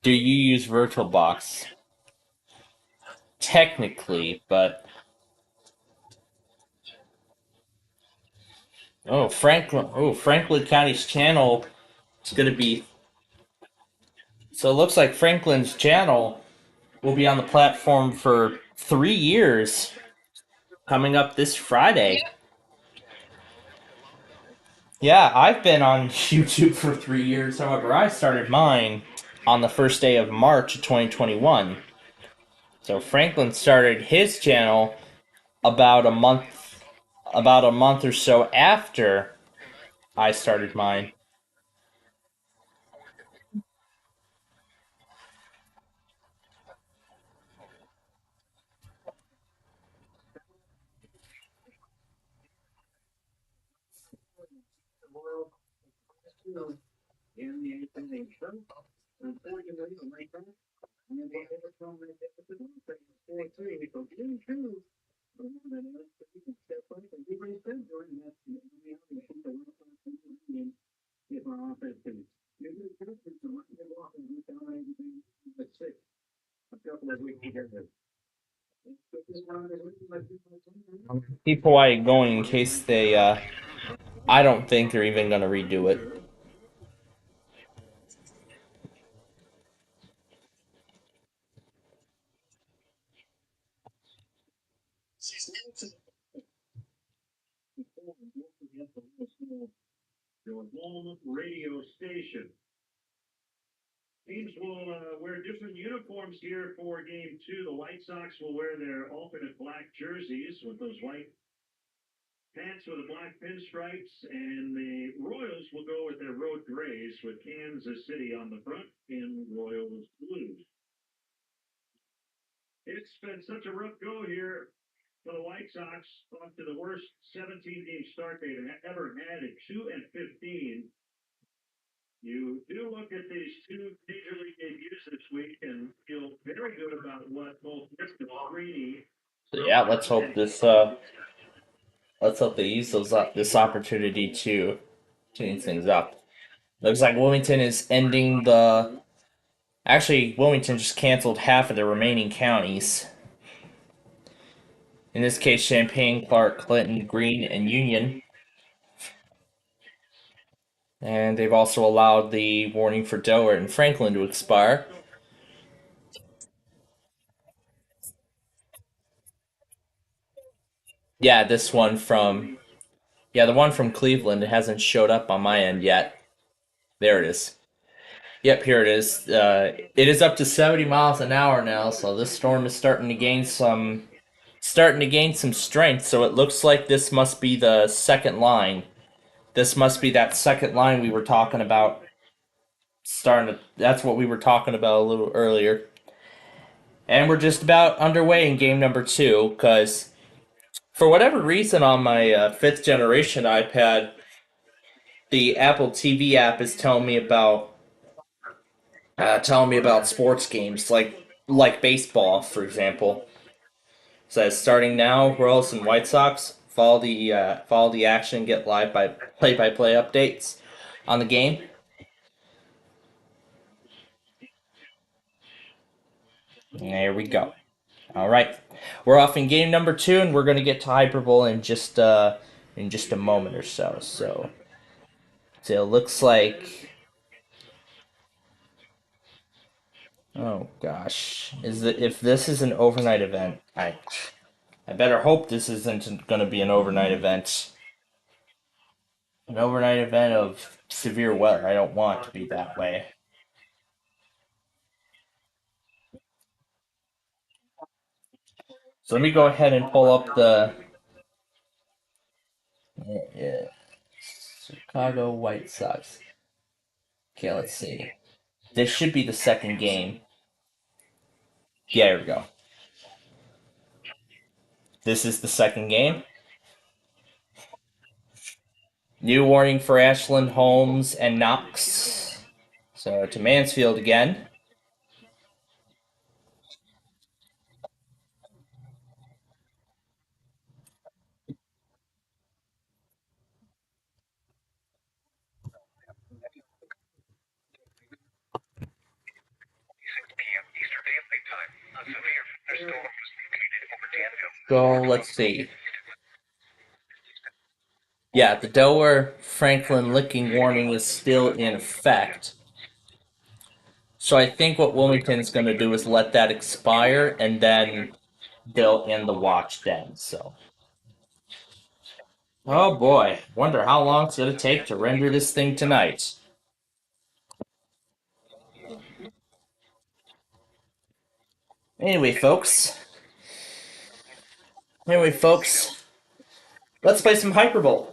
Do you use VirtualBox? Technically, but Franklin County's channel is going to be. So it looks like Franklin's channel will be on the platform for 3 years, coming up this Friday. Yeah, I've been on YouTube for 3 years. However, I started mine on the first day of March of 2021. So Franklin started his channel about a month or so after I started mine. Keep Hawaii going in case they, I don't think they're even going to redo it. Your home radio station. Teams will wear different uniforms here for Game 2. The White Sox will wear their alternate black jerseys with those white pants with the black pinstripes, and the Royals will go with their road grays with Kansas City on the front in Royals blue. It's been such a rough go here for the White Sox, up to the worst 17-game start they've ever had at 2-15. You do look at these two major league debuts this week and feel very good about what both Nick and Greeny. So yeah, let's hope they use this opportunity to change things up. Looks like Wilmington is ending the. Actually, Wilmington just canceled half of the remaining counties. In this case, Champaign, Clark, Clinton, Greene, and Union. And they've also allowed the warning for Delaware and Franklin to expire. Yeah, the one from Cleveland hasn't showed up on my end yet. There it is. Yep, here it is. It is up to 70 miles an hour now, so this storm is starting to gain some strength. So it looks like this must be the second line. This must be that second line we were talking about. That's what we were talking about a little earlier. And we're just about underway in game number 2, because for whatever reason on my 5th generation iPad, the Apple TV app is telling me about sports games like baseball, for example. It says starting now, Royals and White Sox. Follow the action. Get live by play-by-play updates on the game. There we go. All right, we're off in game number 2, and we're going to get to Hyperbowl in just a moment or so. So it looks like Oh gosh, if this is an overnight event, I better hope this isn't going to be an overnight event. An overnight event of severe weather. I don't want it to be that way. So let me go ahead and pull up the Chicago White Sox. Okay, let's see. This should be the second game. Yeah, here we go. This is the second game. New warning for Ashland, Holmes, and Knox. So to Mansfield again. So let's see. Yeah, the Delaware Franklin licking warning is still in effect. So I think what Wilmington's going to do is let that expire, and then they'll end the watch then. So, oh boy, wonder how long it's going to take to render this thing tonight. Anyway, folks, let's play some Hyperbole.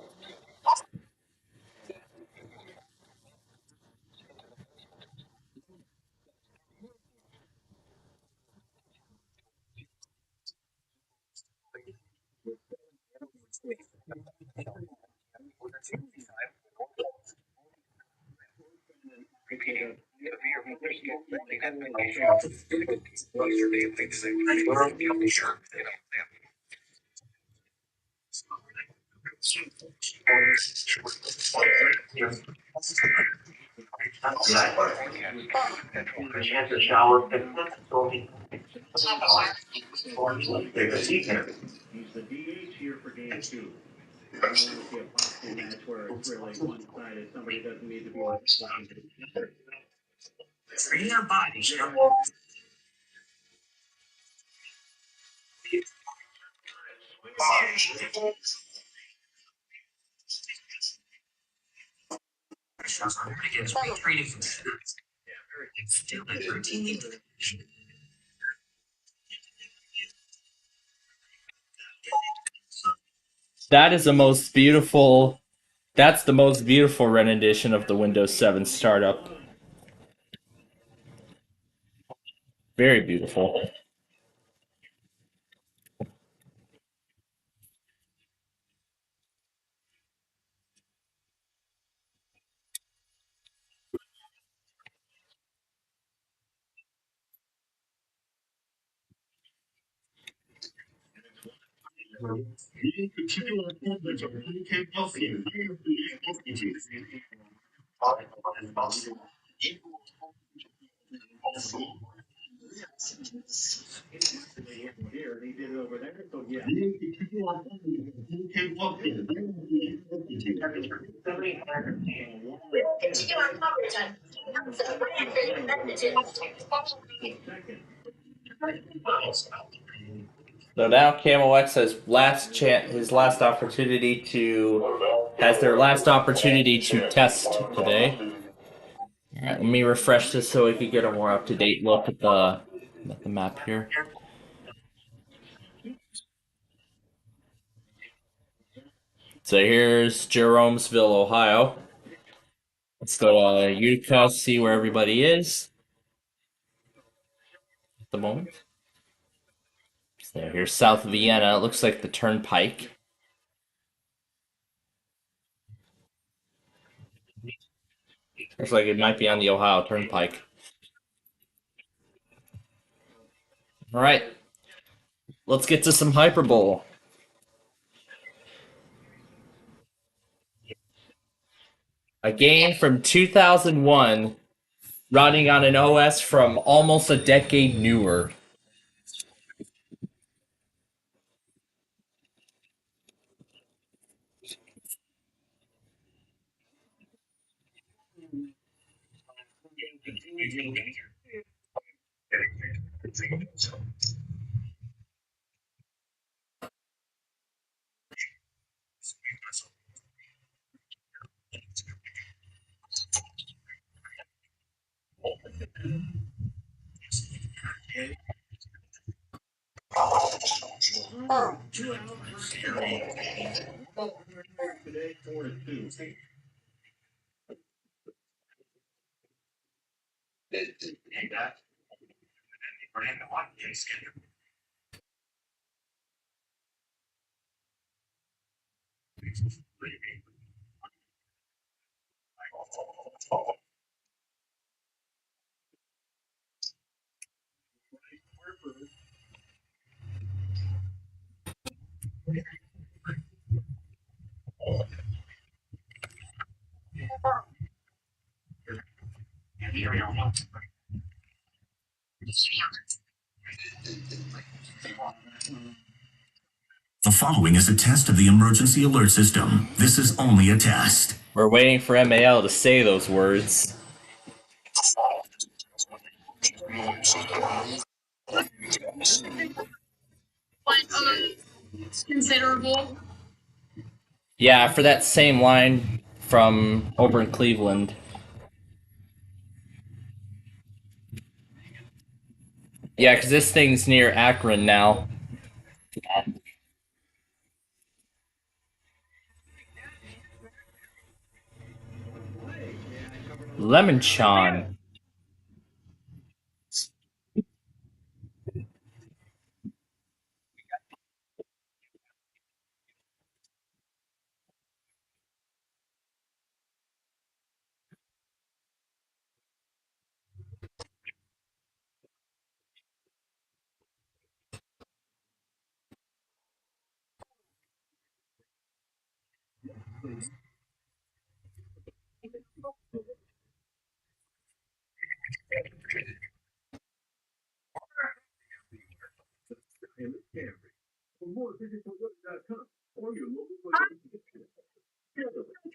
He's the DH here for game two. I don't want to see a boxing match where it's really one-sided. Somebody doesn't need to be one-sided. For your body, That is the most beautiful. That's the most beautiful rendition of the Windows 7 startup. Very beautiful. Here, he did it over there, so yeah. So now Camo X has his last opportunity has their last opportunity to test today. All right, let me refresh this so we can get a more up-to-date look at the map here. So here's Jeromesville, Ohio. Let's go to Utica, see where everybody is at the moment. So here's South Vienna. It looks like the Turnpike. Looks like it might be on the Ohio Turnpike. All right, let's get to some Hyperbole. A game from 2001 running on an OS from almost a decade newer. The following is a test of the emergency alert system. This is only a test. We're waiting for MAL to say those words. But it's considerable. Yeah, for that same line from over in Cleveland. Yeah, because this thing's near Akron now. Lemonchon.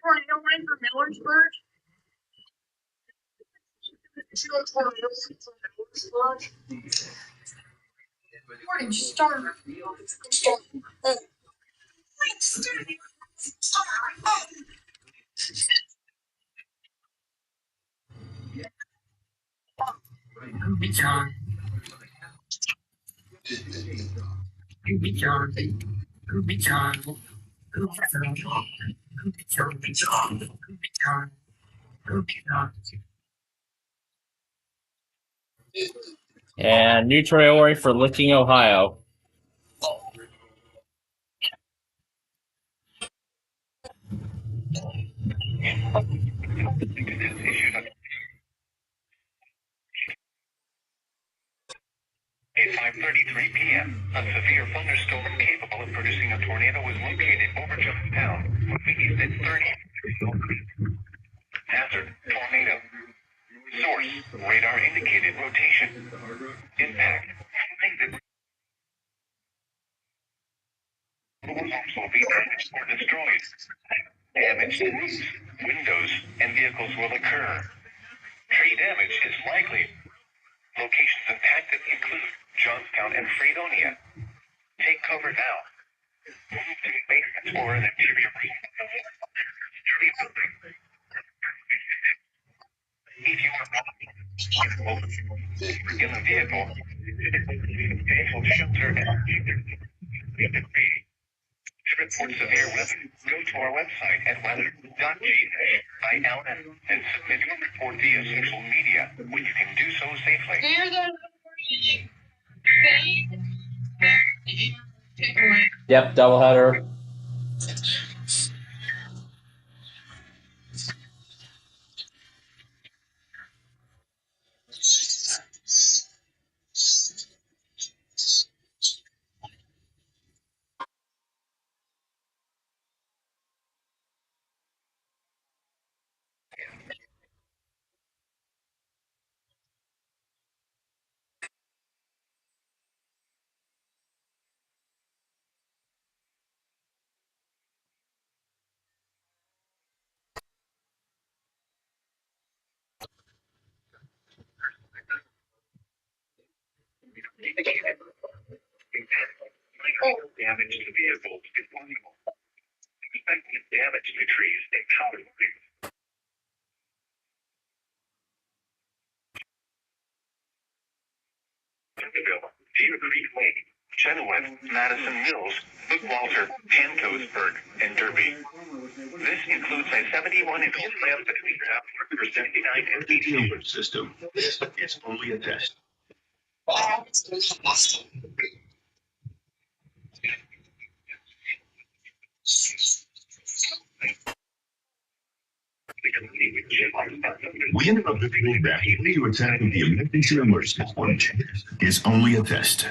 Tornado line for Millersburg. Morning star. And new tornado warning for Licking, Ohio. At 5:33 p.m., a severe thunderstorm capable of producing a tornado was located over Johnstown, moving east at 30. Hazard, tornado. Source, radar indicated rotation. Impact, homes will be damaged or destroyed. Damage to roofs, windows, and vehicles will occur. Tree damage is likely. Locations impacted include Johnstown and Fredonia. Take cover now. Move to a basement or an interior room. Tree building. If you are not in a vehicle, vehicle shelter and to report severe weather, go to our website at weather.gh.il and submit your report via social media, when you can do so safely. Yep, doubleheader. Minor damage to vehicles is possible. Expected damage to trees and power lines. Deer Creek Lake, Chenoweth, Madison Mills, Bookwalter, Pancosburg, and Derby. This includes a 71-inch slam between for 79 MPD alert system. This is only a test. We interrupt the program to attack the emergency alert system. Is only a test.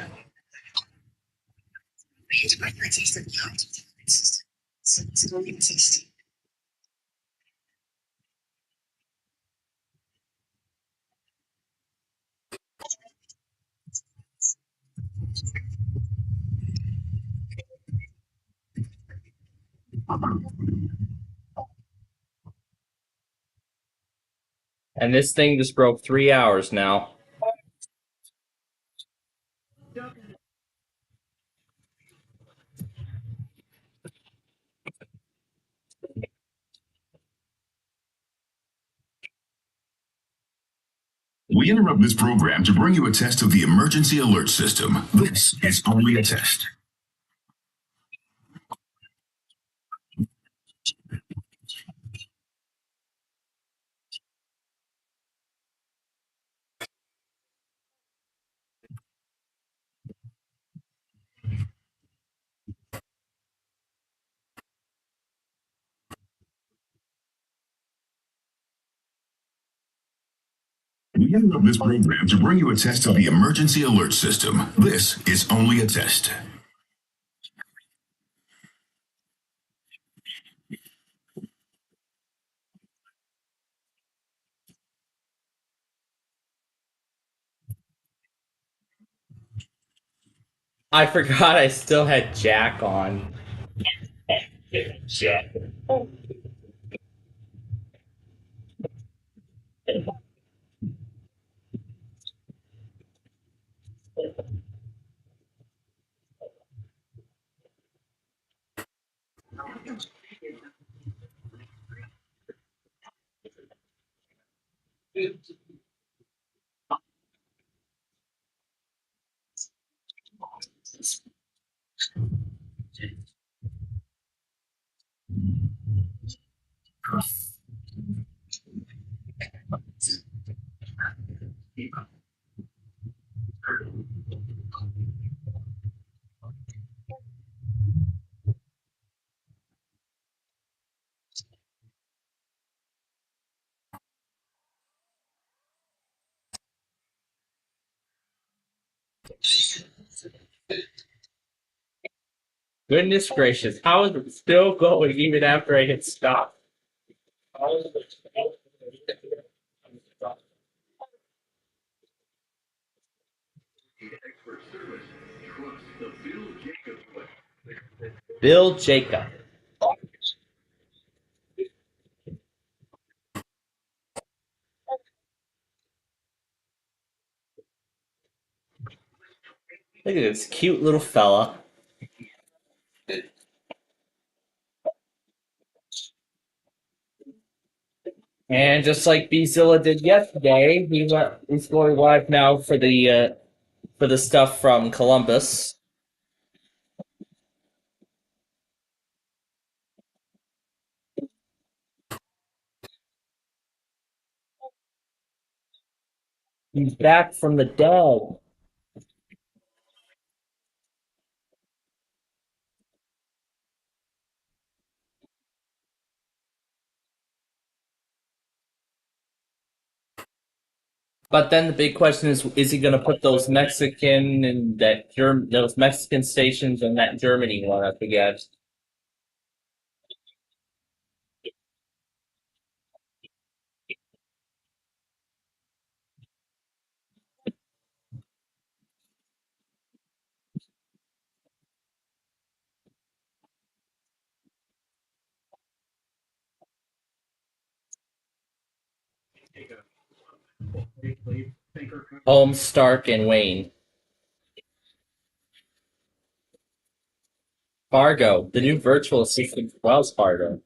And this thing just broke 3 hours now. We interrupt this program to bring you a test of the emergency alert system. This is only a test. We interrupt this program to bring you a test of the emergency alert system. This is only a test. I forgot I still had Jack on. Jack. Goodness gracious, how is it still going even after I hit stop? Bill Jacob. Look at this cute little fella. And just like Bzilla did yesterday, he's going live now for the stuff from Columbus. He's back from the dead. But then the big question is he going to put those Mexican and those Mexican stations and that Germany one? I forget. Holmes, Stark, and Wayne. Fargo, the new virtual assistant for Wells Fargo.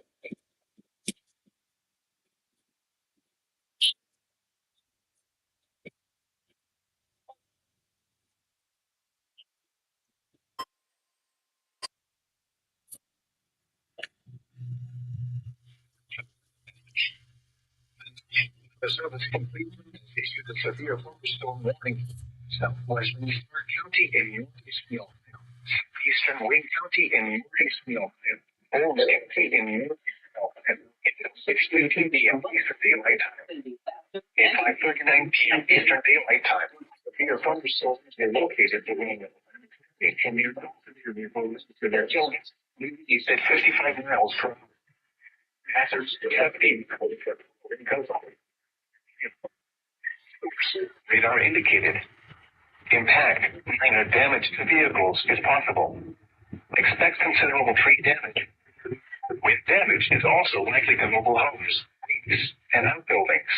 The service complete issued a severe thunderstorm warning. Southwest New York County and Northeast New York. Eastern Wayne County and Northeast New York. Holmes County and Northeast New York. Until 6:15 p.m. Eastern Daylight Time. At 5:39 p.m. Eastern Daylight Time, severe thunderstorms are located between it can be to their children. East at 55 miles from hazards to 17. Radar indicated. Impact, minor damage to vehicles is possible. Expect considerable tree damage. Wind damage is also likely to mobile homes, roofs, and outbuildings.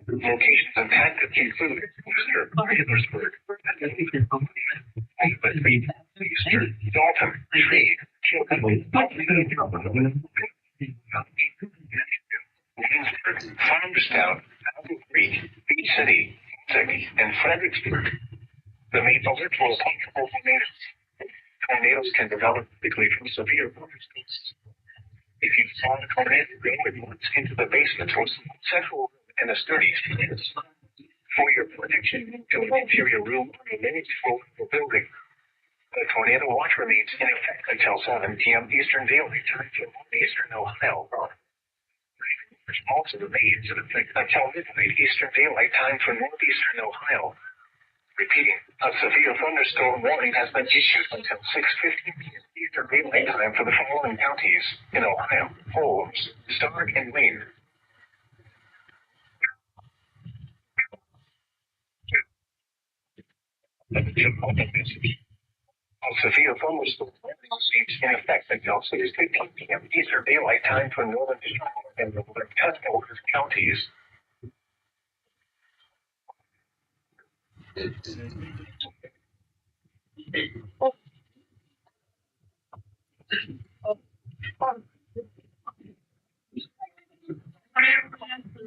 Locations impacted include Worcester, Petersburg, Eastern, Dalton, Tree, Williamsburg, Farmerstown, Apple Creek, Beach City, and Fredericksburg. The main alert will possible tornadoes. Tornadoes can develop quickly from severe thunderstorms. If you saw a tornado go at once into the basement or central room in a sturdy stance, for your protection to an interior room on a managed floor of the building. The tornado watch remains in effect until 7 p.m. Eastern Daylight Time for Eastern Ohio. Also remains in effect until midnight Eastern Daylight Time for Northeastern Ohio. Repeating, a severe thunderstorm warning has been issued until 6:15 p.m. Eastern Daylight Time for the following counties in Ohio: Holmes, Stark, and Wayne. A severe thunderstorm warning remains in effect until 6:15 p.m. Eastern Daylight Time for northern and northern counties.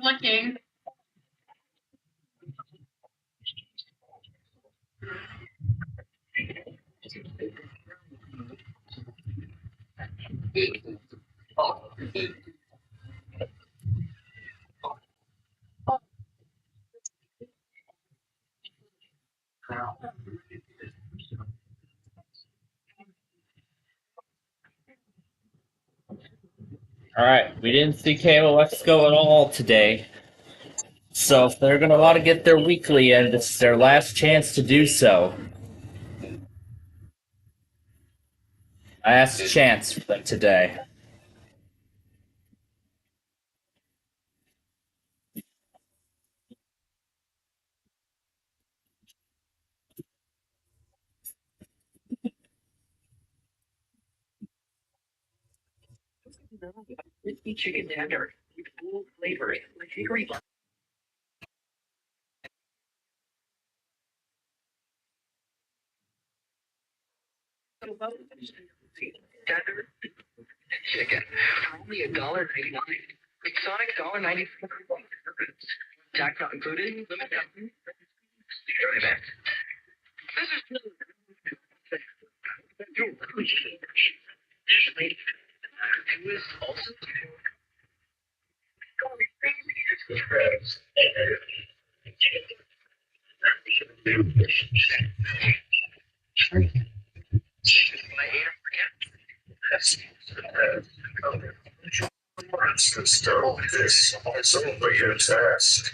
Looking. Alright, we didn't see KOXGO at all today. So if they're going to want to get their weekly in, this is their last chance to do so. Last chance for them today. Crispy chicken tender with bold flavors like hickory. Tender chicken for only $1.99. Exotic $1.94. Tax not included. Limit time. Try that. This is additionally, it was also System is over your task.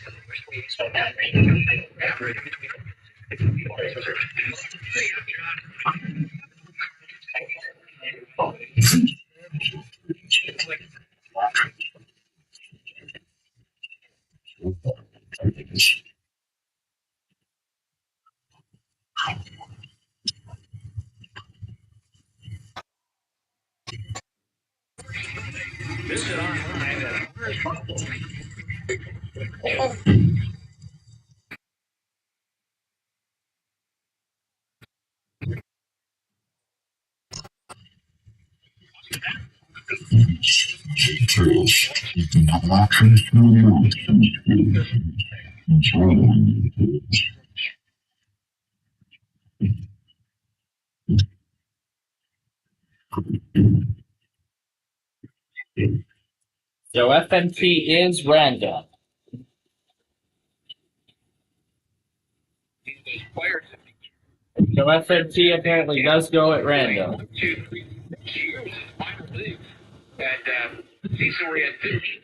Visit online at test. You do not trust your emotions. Control So FMT is random. So FMT apparently does go at random. 1, 2, 3, 4, final move. And season we had 50.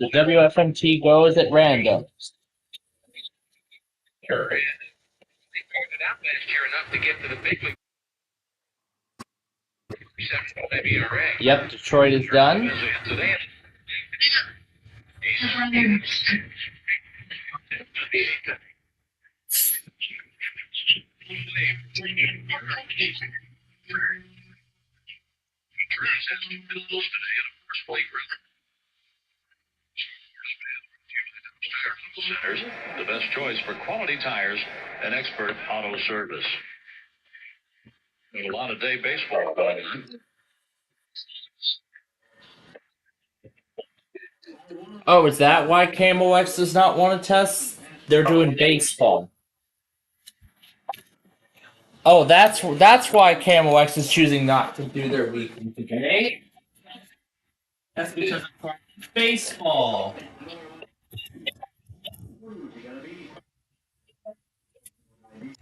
The WFMT goes at random. Sure. And they figured it out last year enough to get to the big league. Yep, Detroit is done. So they the best choice for quality tires and expert auto service. There's a lot of day baseball going on. Oh, is that why KMOX does not want to test? They're doing baseball. Oh, that's why KMOX is choosing not to do their weekly today. That's because of baseball.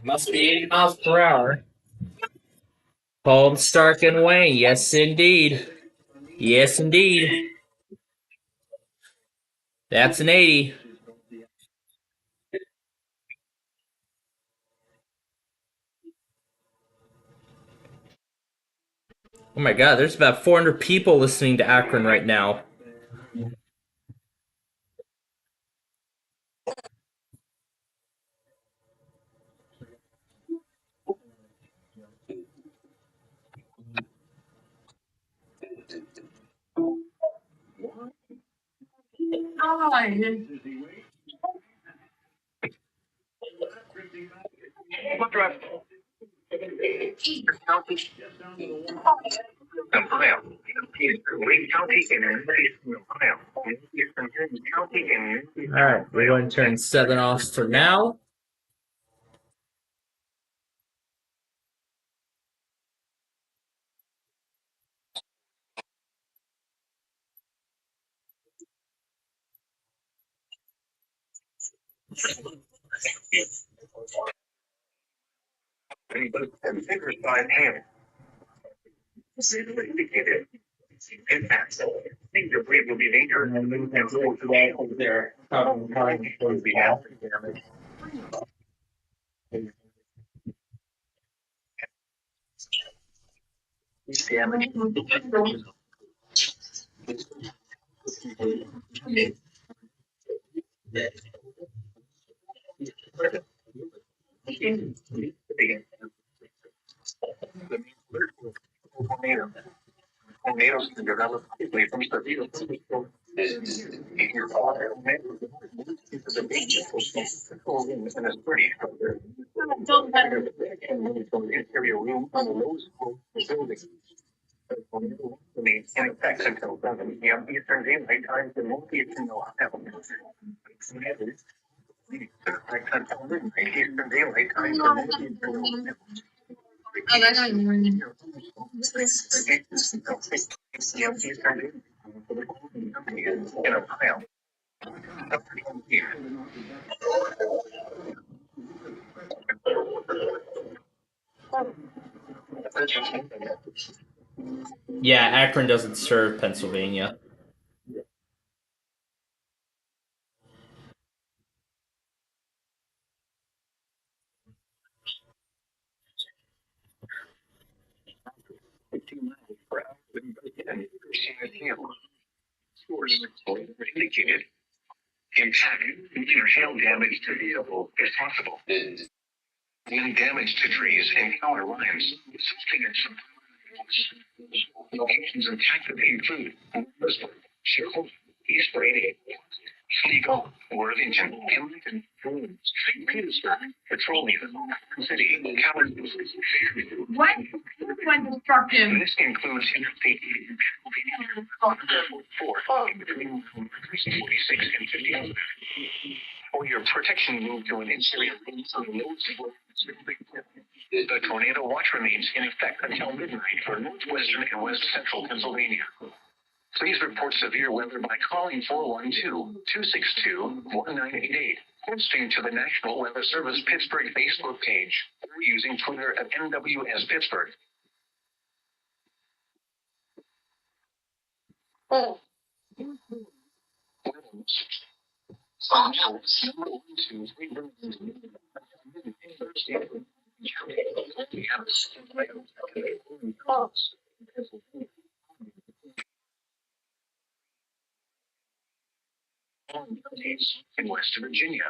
Must be 80 miles per hour. Home, Stark, and Wayne. Yes, indeed. Yes, indeed. That's an 80. Oh my god, there's about 400 people listening to Akron right now. Alright, we're going to turn 7 off for now. Tornadoes can develop quickly from severe thunderstorms. If your father is a big control room and a pretty structure. Interior room on the lowest floor of the building. In effect until 7 p.m. Eastern Daylight Time for most Eastern Ohio. Until midnight Eastern Daylight Time for most Eastern Ohio. In Ohio. Yeah, Akron doesn't serve Pennsylvania. Indicated impact minor hail damage to vehicles is possible. When damage to trees and power lines, locations impacted include East Brady, Sligo, Worthington, Hamilton, St. Petersburg, Petroleum, City, Kalamazoo. What? When destructive. This includes Interstate 4 between 46 and 50. For your protection, move to an interior room on the lowest floor. The tornado watch remains in effect until midnight for northwestern and west central Pennsylvania. Please report severe weather by calling 412-262-1988, posting to the National Weather Service Pittsburgh Facebook page, or using Twitter at NWS Pittsburgh. In West Virginia,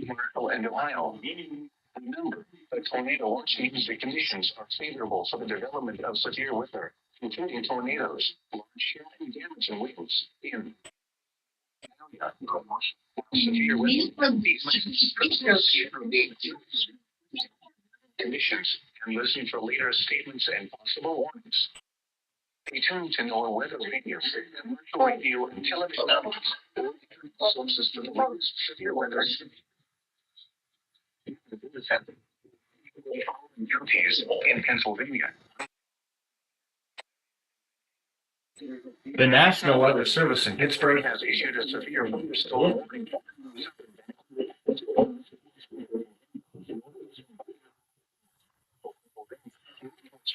Marshall, and Ohio. Remember, the tornado watch means the conditions are favorable for the development of severe weather, including tornadoes, large hail and damage and winds in severe weather conditions, and listen for later statements and possible warnings. Stay tuned to NOAA Weather Radio, commercial radio, and television sources for the latest severe weather. Counties in Pennsylvania. The National Weather Service in Pittsburgh has issued a severe thunderstorm warning.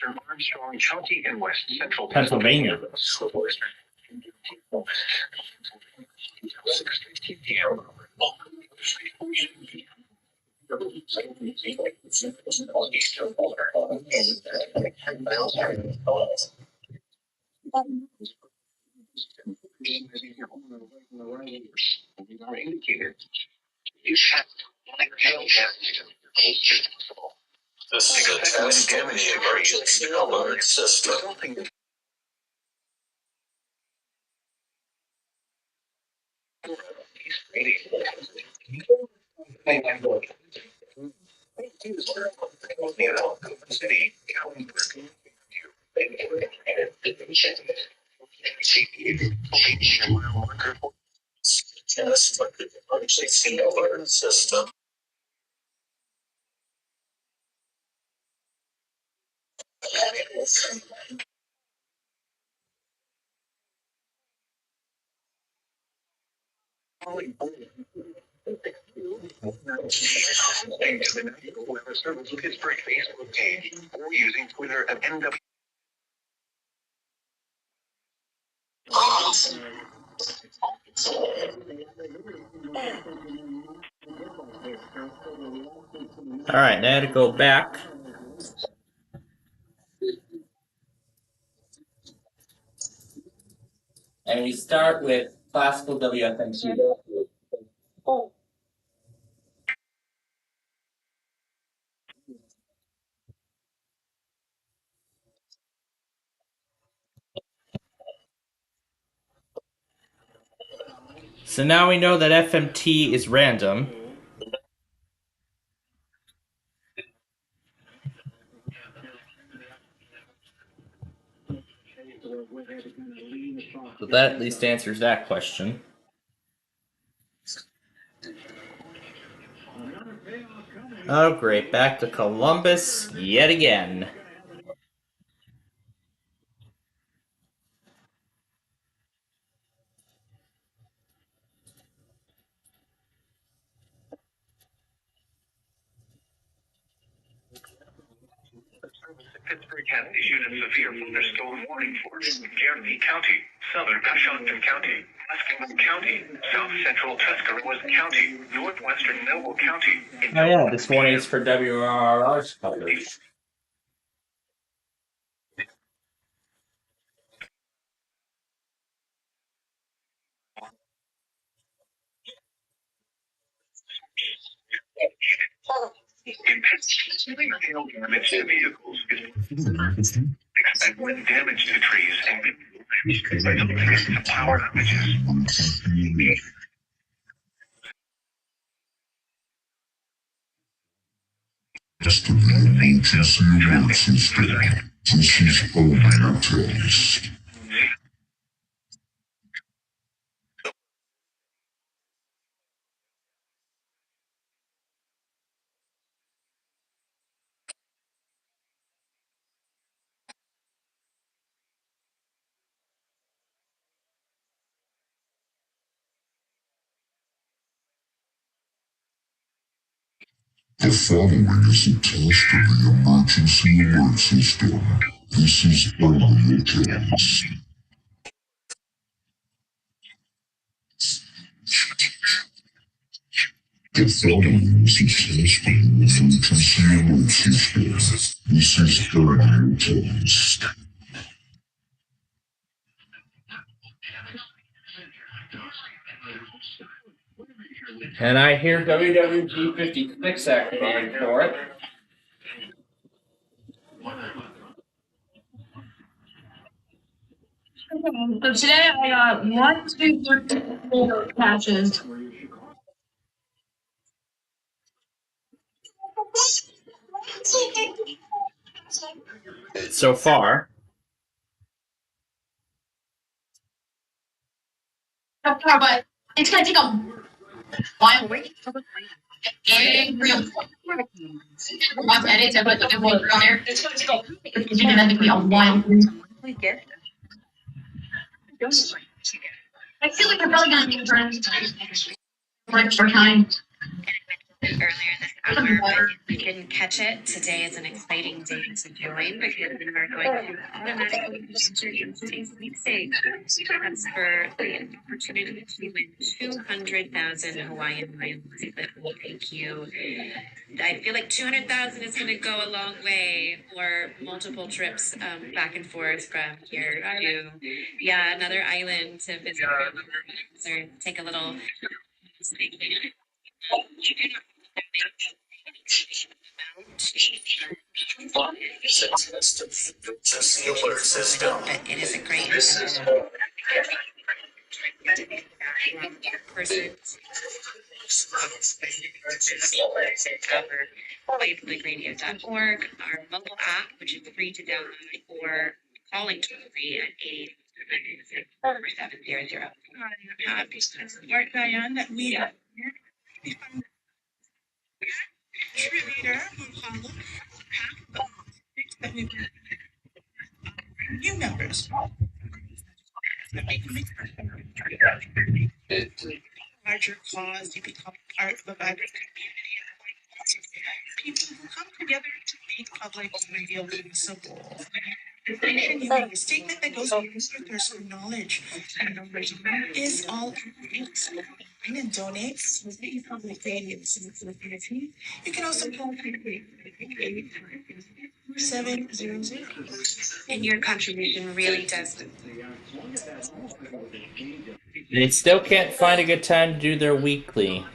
Western Armstrong County in west central Pennsylvania. 6:15 p.m. Are indicated. You have This is a test of the emergency alert system. City, Test of the emergency alert system. To the National Weather Service Pittsburgh Facebook page or using Twitter at NW. All right, now to go back. And we start with classical WFMC. So now we know that FMT is random. So that at least answers that question. Oh great, back to Columbus yet again. Pittsburgh has issued a severe thunderstorm warning for Guernsey County, southern Coshocton County, Muskingum County, south central Tuscarawas County, northwestern Noble County. Oh yeah, this one is for WRR's coverage. Hail damage to vehicles is expect wind damage to trees and resulting in power outages. Test of the emergency alert system. This is only a test. The following is a test of the emergency alert system. This is only a test. The following is a test of the emergency alert system. This is only a test. And I hear WWG 56 activated for it. So today I got 1, 2, 3, 4 patches. So far. But it's gonna take a while. And real. Watch edits and put the info on there. It's gonna take me a while. I feel like we're probably gonna need for extra time. Earlier this hour, but if we didn't catch it, today is an exciting day to join because we are going to automatically enter into a sweepstakes. That's for the opportunity to win 200,000 Hawaiian miles that will take you. I feel like 200,000 is going to go a long way for multiple trips back and forth from here to, another island to visit or take a little. It's a test of the emergency alert system. But it is a great person. Publicradio.org, our mobile app, which is free to download, or calling toll free at 877-00. Support Diane that we contributor Mahalo that we new members. Larger cause, you become part of a vibrant community and people who come together to make public radio visible. The station using a statement that goes beyond your thirst for knowledge and numbers is all and donate to public radio. You can also call 700. And your contribution really does. They still can't find a good time to do their weekly.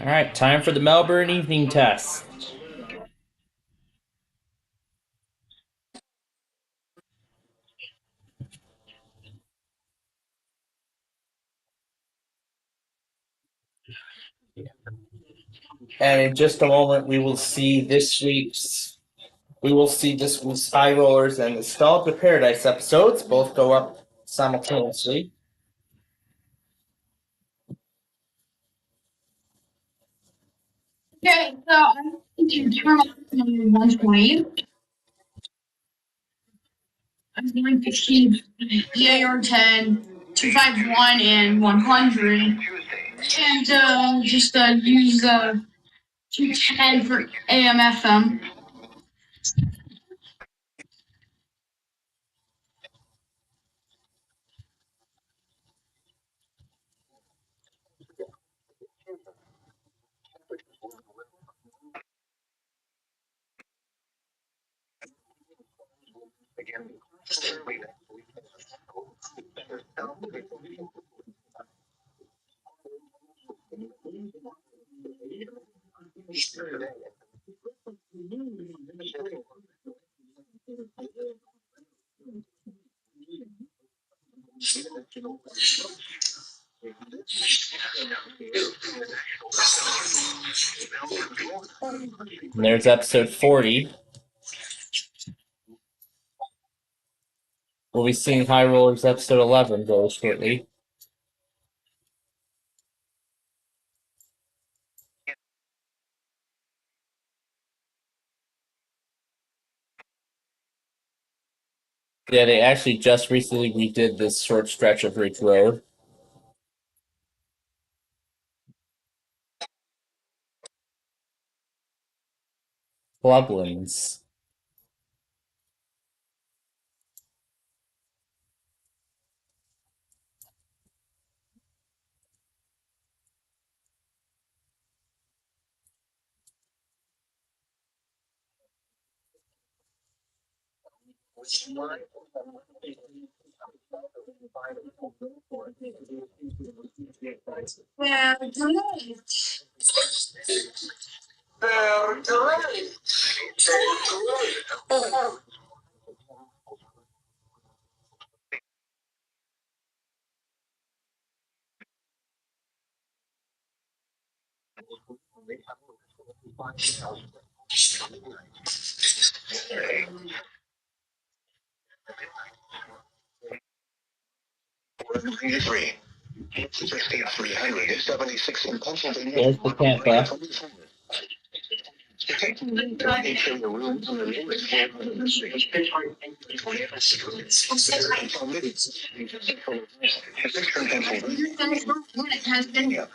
Alright, time for the Melbourne evening test. And in just a moment, we will see this week's High Rollers and the Stalled to Paradise episodes both go up simultaneously. Okay, so I'm going to turn off number 120. I'm going to keep EAR 10, 251, and 100. And just use 210 for AM FM. And there's episode 40. We'll be seeing High Rollers episode 11 very shortly. Yeah, they actually just recently redid this short stretch of Ridge Road. Clublands. They're great. Interstate 376 in Pennsylvania. There's the Tampa. Interior room on the lowest floor of the street. Eastern Pennsylvania.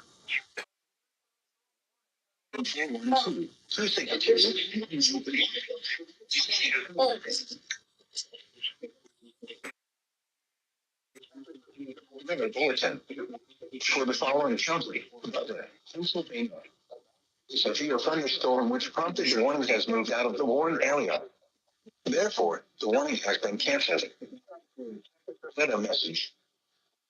Two signatures. Weather bulletin for the following county: Pennsylvania. A severe thunderstorm which prompted the warning has moved out of the warned area. Therefore, the warning has been canceled. Weather message.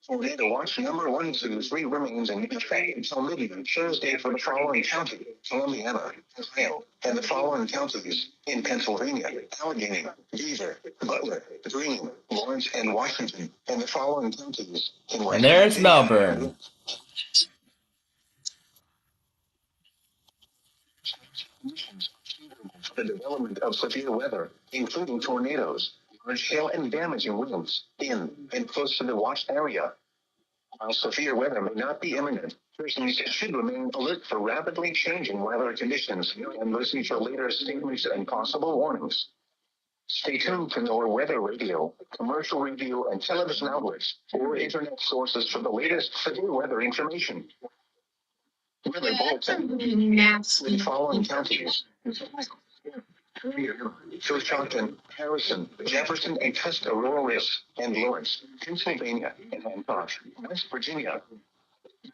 Tornado watch number 123 remains in effect until midnight Thursday for the following county: Columbiana, Ohio, and the following counties in Pennsylvania: Allegheny, Beaver, Butler, Greene, Lawrence, and Washington, and the following counties in West And there's Virginia. Melbourne. The development of severe weather, including tornadoes, large hail, and damaging winds in and close to the watched area. While severe weather may not be imminent, persons should remain alert for rapidly changing weather conditions and listen for later statements and possible warnings. Stay tuned to our weather radio, commercial radio, and television outlets or internet sources for the latest severe weather information. Weather bulletin. The following counties: Shoshone, Harrison, Jefferson, and Tuscarawas, and Lawrence, Pennsylvania, and Hancock, West Virginia.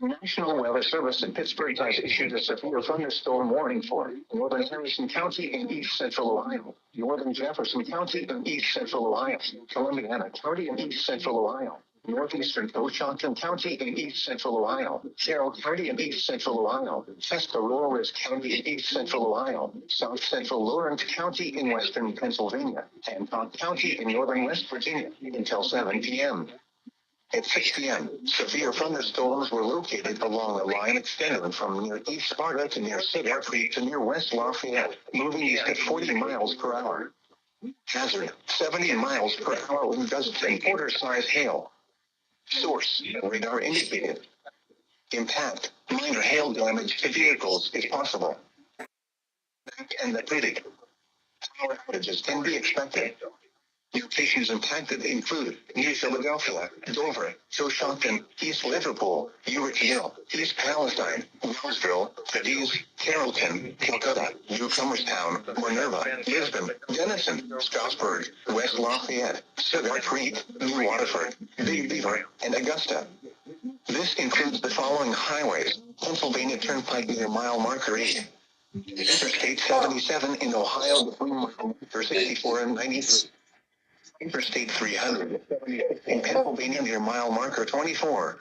The National Weather Service in Pittsburgh has issued a severe thunderstorm warning for northern Harrison County and east central Ohio, northern Jefferson County and east central Ohio, Columbiana County and east central Ohio, northeastern Shoshone County and east central Ohio, Carroll County and east central Ohio, Tuscarawas County and east central Ohio, south central Lawrence County in western Pennsylvania, Hancock County in northern West Virginia until 7 p.m. At 6 p.m., severe thunderstorms were located along a line extending from near East Sparta to near Cedar Creek to near West Lafayette, moving east at 40 miles per hour. Hazard, 70 miles per hour wind gusts and quarter-size hail. Source, radar indicated. Impact, minor hail damage to vehicles is possible. And the critic. Power outages can be expected. Locations impacted include New Philadelphia, Dover, Shoshone, East Liverpool, Urickville, East Palestine, Wellsville, Cadiz, Carrollton, Calcutta, Newcomerstown, Minerva, Lisbon, Denison, Strasburg, West Lafayette, Cedar Creek, New Waterford, Big Beaver, and Augusta. This includes the following highways: Pennsylvania Turnpike near mile marker 8. Interstate 77 in Ohio between mile marker 64 and 93. Interstate 300 in Pennsylvania near mile marker 24.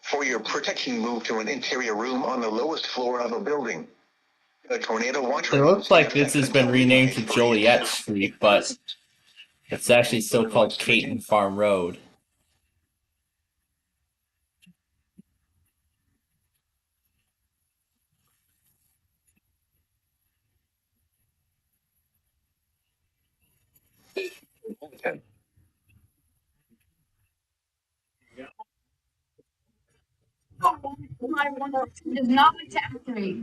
For your protection, move to an interior room on the lowest floor of a building. A tornado watch. It looks like this has been renamed to Joliet Street, but it's actually still called Caton Farm Road. Does not like to activate.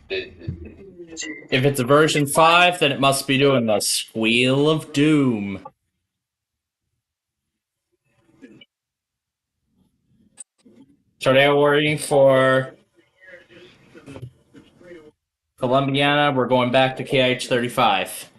If it's a version 5, then it must be doing the Squeal of Doom. Tornado warning for Columbiana. We're going back to KH 35.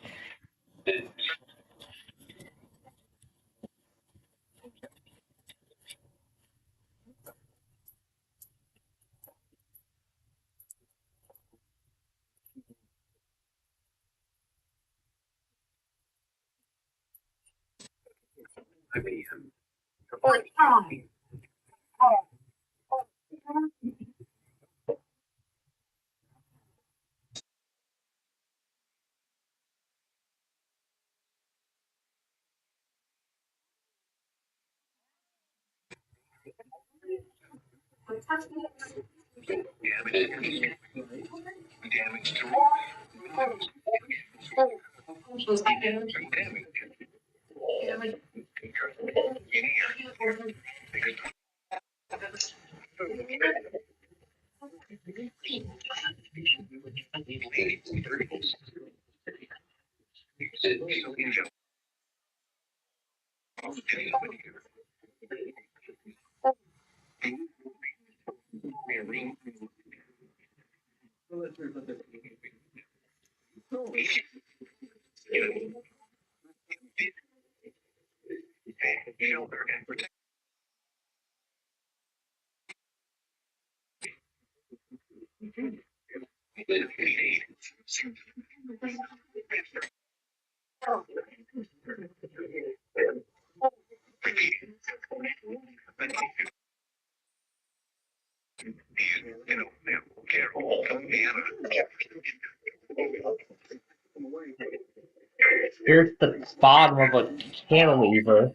Here's the bottom of a cantilever.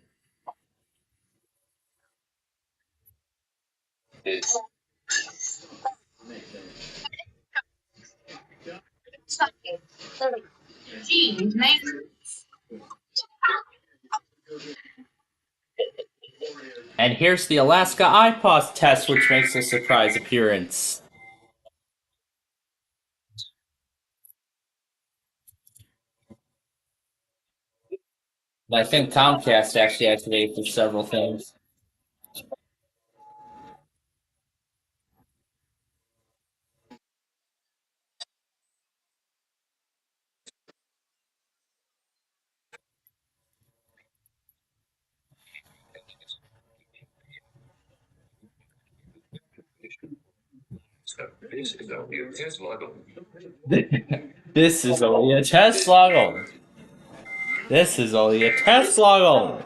Geez, man. And here's the Alaska iPOS test, which makes a surprise appearance. I think Comcast actually activated for several things. This is only a test log. This is only a test log only. This is only a test log only.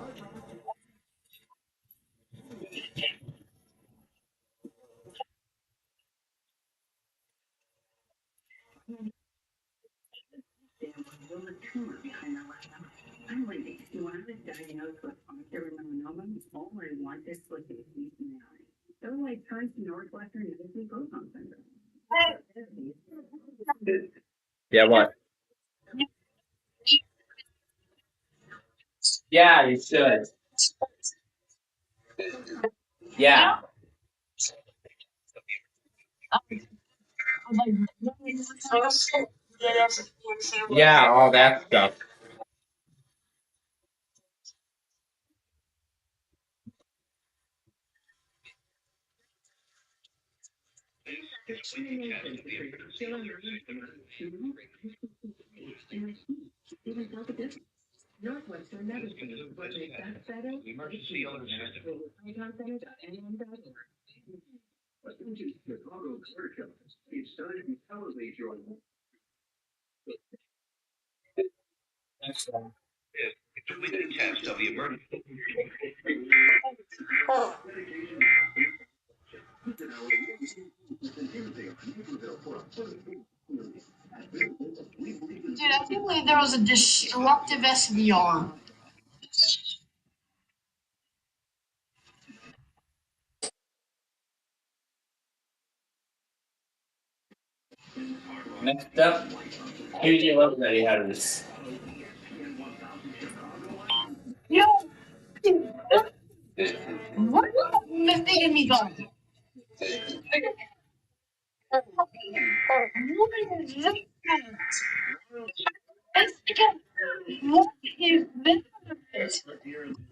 I'm Wendy. When I was diagnosed with ocular melanoma, all I wanted was a peace in the eye. So I turned to Northwestern Medicine Proton Center. Yeah, what? Yeah, you should. Yeah. Yeah, all that stuff. Northwestern Medicine, where they got better, Emergency alert system. Proton Center, and welcome to Chicago Clear. It's time to elevate your It's a weekly test of the emergency. Dude, I can't believe there was a destructive SVR. Next up, PG Love Betty Headers. Yo! What is missing me going? What is this? It's because what is this?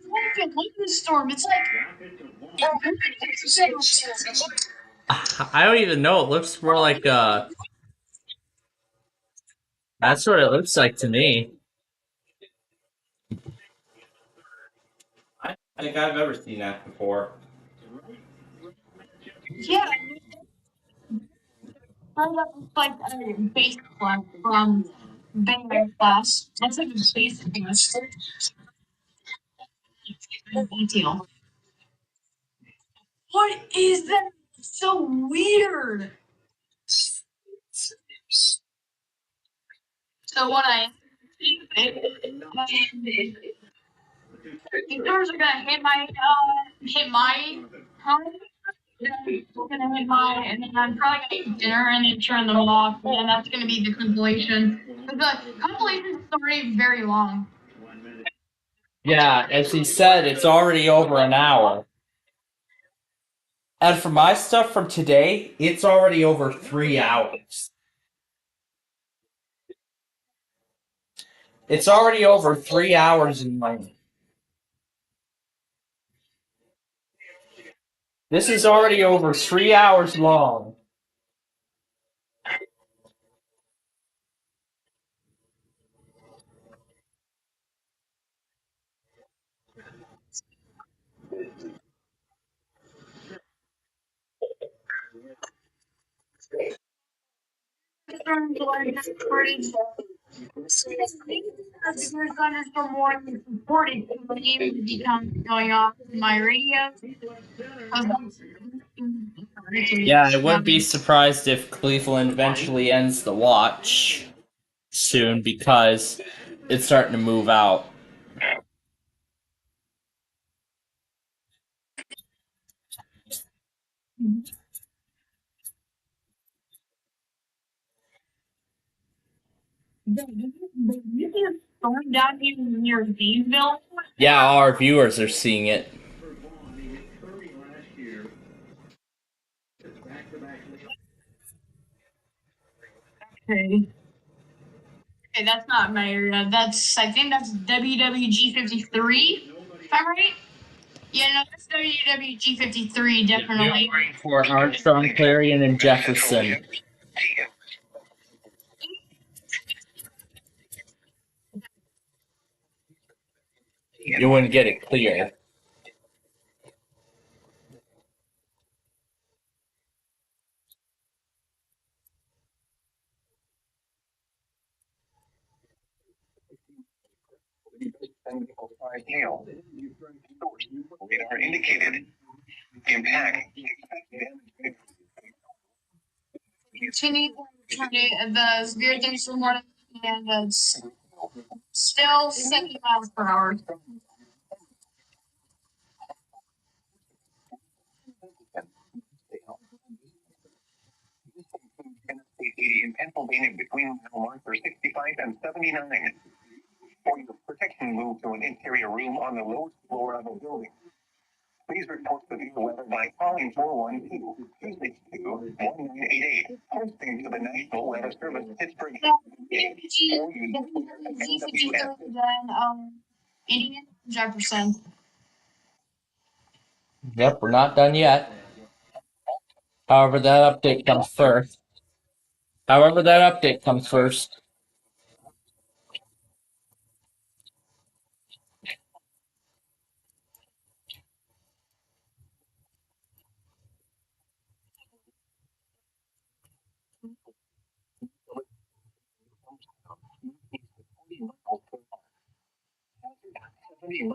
What is a storm? It's like I don't even know. It looks more like that's what it looks like to me. I think I've ever seen that before. yeah. Like a base class from Banger class. That's like a base class. Detail. What is that? It's so weird. So when I the doors are gonna hit my home. They're gonna hit my, and then I'm probably gonna eat dinner and then turn them off, and that's gonna be the compilation. But the compilation is already very long. Yeah, as he said, it's already over an hour. And for my stuff from today, it's already over 3 hours. It's already over 3 hours in length. This is already over 3 hours long. Thunderstorm warning reported to become going off my radio. Yeah, I wouldn't be surprised if Cleveland eventually ends the watch soon because it's starting to move out. Storm down here near Gainesville. Yeah, all our viewers are seeing it. Okay. Okay, that's not my area. I think that's WWG 53. If I'm right? Yeah, no, that's WWG 53, definitely. For Armstrong, Clarion, and Jefferson. You wouldn't get it clear. Hail. Source. Radar indicated. Impact. Continue the severe thunderstorm warning, and it's still 70 miles per hour. Interstate 80 in Pennsylvania between mile marker 65 and 79. For your protection, move to an interior room on the lowest floor of a building. Please report severe weather by calling 412-262-1988. Posting to the National Weather Service Pittsburgh. Indian Jefferson. Yep, we're not done yet. However, that update comes first.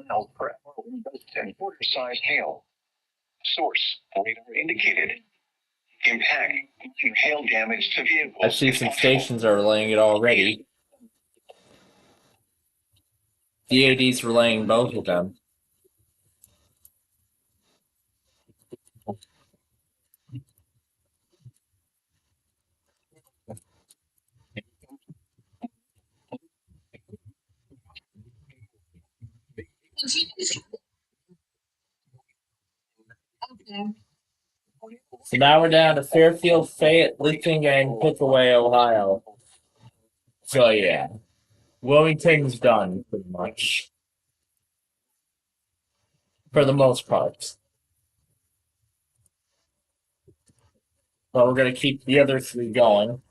Miles per hour and quarter-sized hail. Source: radar indicated. Impact: hail damage to vehicles. I see some stations are relaying it already. DAD's relaying both of them. So now we're down to Fairfield, Fayette, Licking, and Pickaway, Ohio. So yeah, Wilmington's done pretty much for the most part. But we're gonna keep the other three going.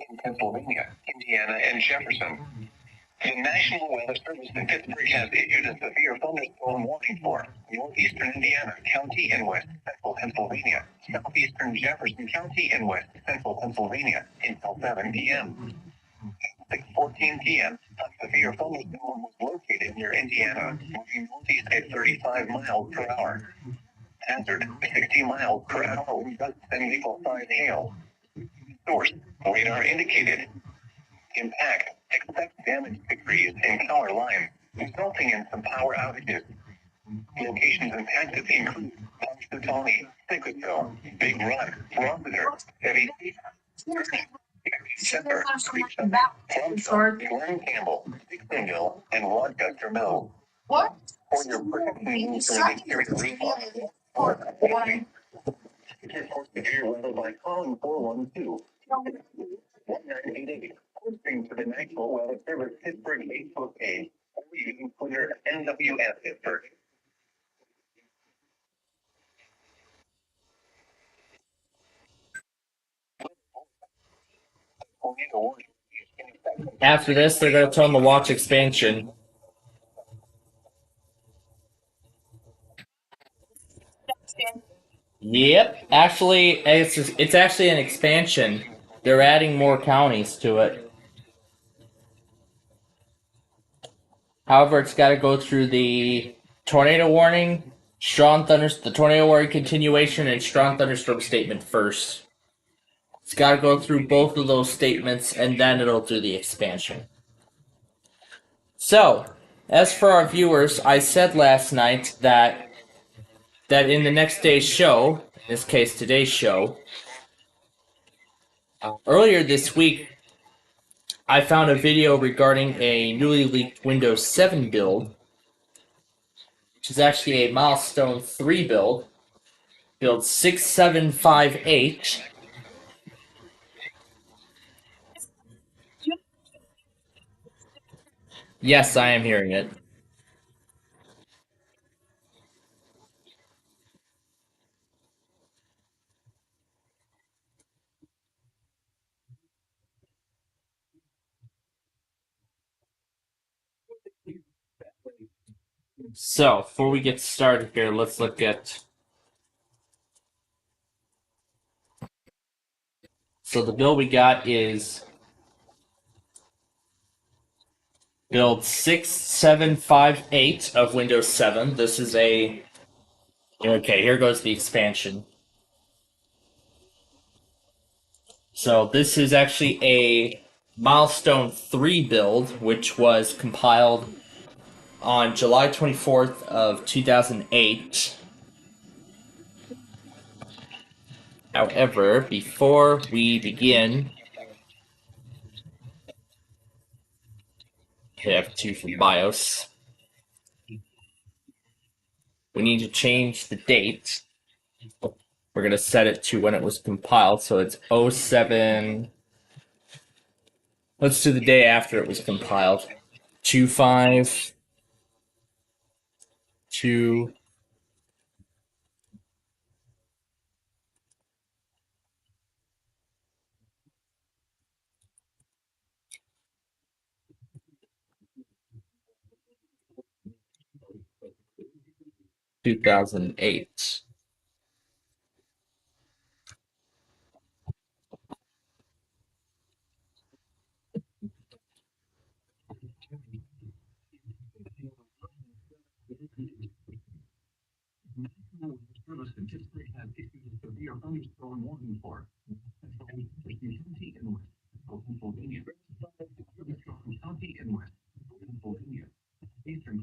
In Pennsylvania, Indiana, and Jefferson. The National Weather Service in Pittsburgh has issued a severe thunderstorm warning for northeastern Indiana County and west central Pennsylvania, southeastern Jefferson County and west central Pennsylvania until 7 p.m. 6:14 p.m., a severe thunderstorm was located near Indiana, moving northeast at 35 miles per hour. Hazard, 60 miles per hour with gusts and equal-sized hail. Source, radar indicated. Impact, expect damage to trees and power lines, resulting in some power outages. Locations impacted include Punxsutawney, Sickville, Big Run, Rossiter, Heavy Center, Plumsville, Glen Campbell, Dixonville, and Rochester Mill. What? For your protection needs during the period report severe weather by calling 412 1988. Posting to the National Weather Service Pittsburgh Facebook page, or using Twitter NWS Pittsburgh. After this, they're gonna tell them to watch expansion. Yep, actually, it's actually an expansion. They're adding more counties to it. However, it's got to go through the tornado warning, the tornado warning continuation, and strong thunderstorm statement first. It's got to go through both of those statements, and then it'll do the expansion. So, as for our viewers, I said last night that in the next day's show, in this case today's show, earlier this week, I found a video regarding a newly leaked Windows 7 build, which is actually a Milestone 3 build 6758. Yes, I am hearing it. So, before we get started here, let's look at... So the build we got is build 6758 of Windows 7. This is a... Okay, here goes the expansion. So this is actually a Milestone 3 build, which was compiled on July 24th of 2008. However, before we begin, hit F2 for BIOS. We need to change the date. We're going to set it to when it was compiled, so it's 07. Let's do the day after it was compiled. 25 2 2008. service can typically have issues with severe thunderstorm warning for County and West, Pennsylvania. County and West, Pennsylvania. Eastern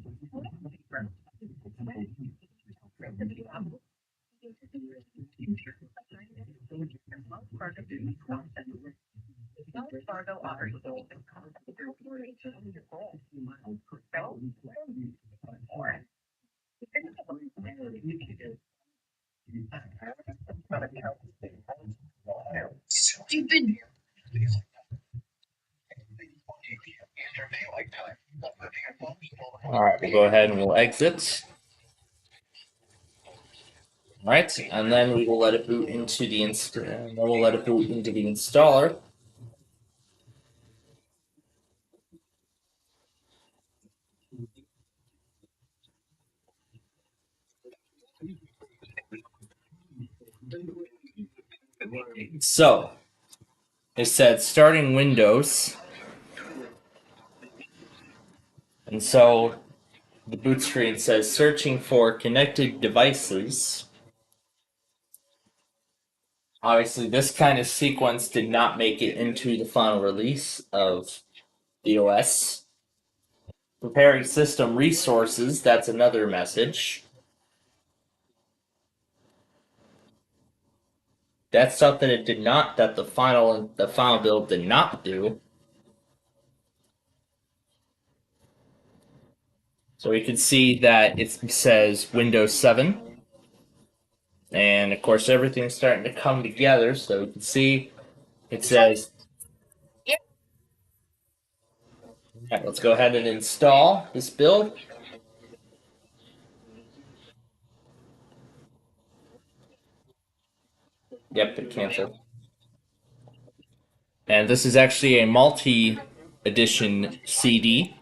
Stupid. All right, we'll go ahead and we'll exit. All right, and then we will let it boot into the installer. So it said starting Windows, and so the boot screen says searching for connected devices. Obviously, this kind of sequence did not make it into the final release of the OS. Preparing system resources, that's another message. That's something it did not, that the final build did not do. So we can see that it says Windows 7. And of course everything's starting to come together, so we can see it says. Alright, let's go ahead and install this build. Yep, it canceled. And this is actually a multi-edition CD.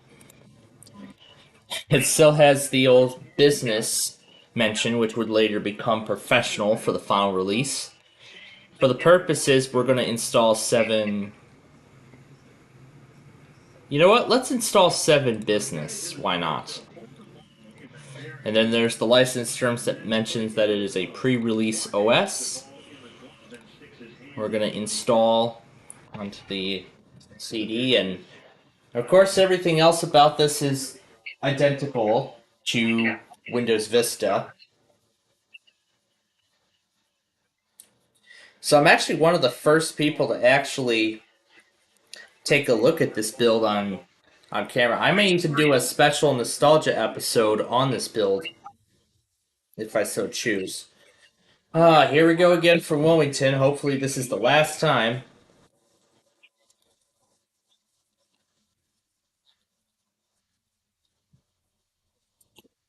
It still has the old business mention, which would later become professional for the final release. For the purposes, we're going to install 7... You know what? Let's install 7 business. Why not? And then there's the license terms that mentions that it is a pre-release OS. We're going to install onto the CD, and of course everything else about this is identical to Windows Vista. So I'm actually one of the first people to actually take a look at this build on camera. I may even do a special nostalgia episode on this build if I so choose. Here we go again from Wilmington. Hopefully this is the last time.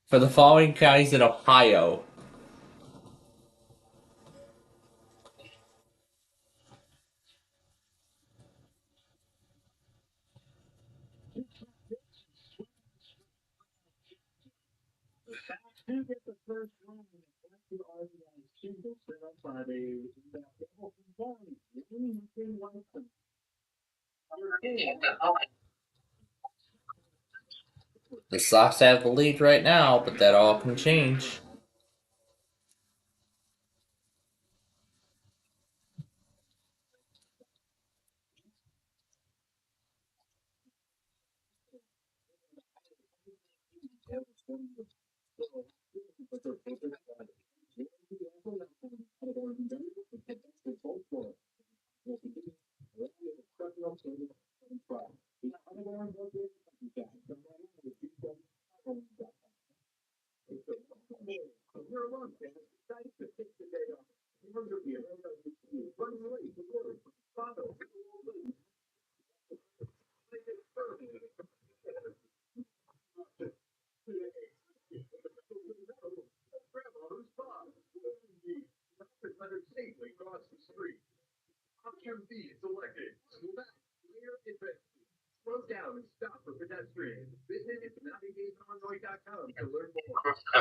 For the following counties in Ohio. The Sox have the lead right now, but that all can change.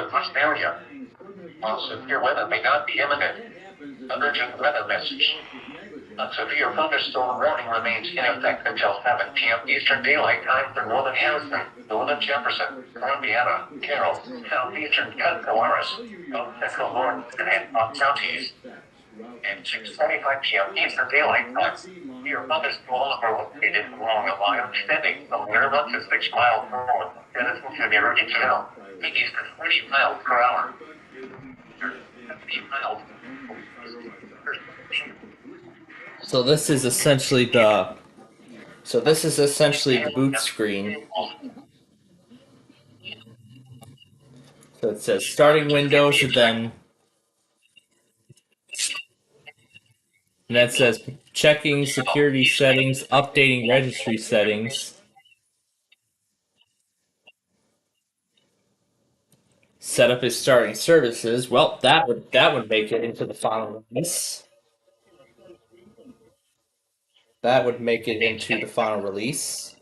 First area. While severe weather may not be imminent, an urgent weather message. A severe thunderstorm warning remains in effect until 7 p.m. Eastern Daylight Time for northern Harrison, northern Jefferson, Columbiana, Carroll, southeastern Calaveras, central Lawrence, and Hancock counties. At 6:45 p.m. Eastern Daylight Time, severe thunderstorms are located along a line extending from Lerma to 6 miles north of Denison to near Eatonville, east at 40 miles per hour. 70 miles. So this is essentially the boot screen. So it says starting Windows and then it says checking security settings, updating registry settings. Setup is starting services. Well, that would make it into the final release. That would make it into the final release.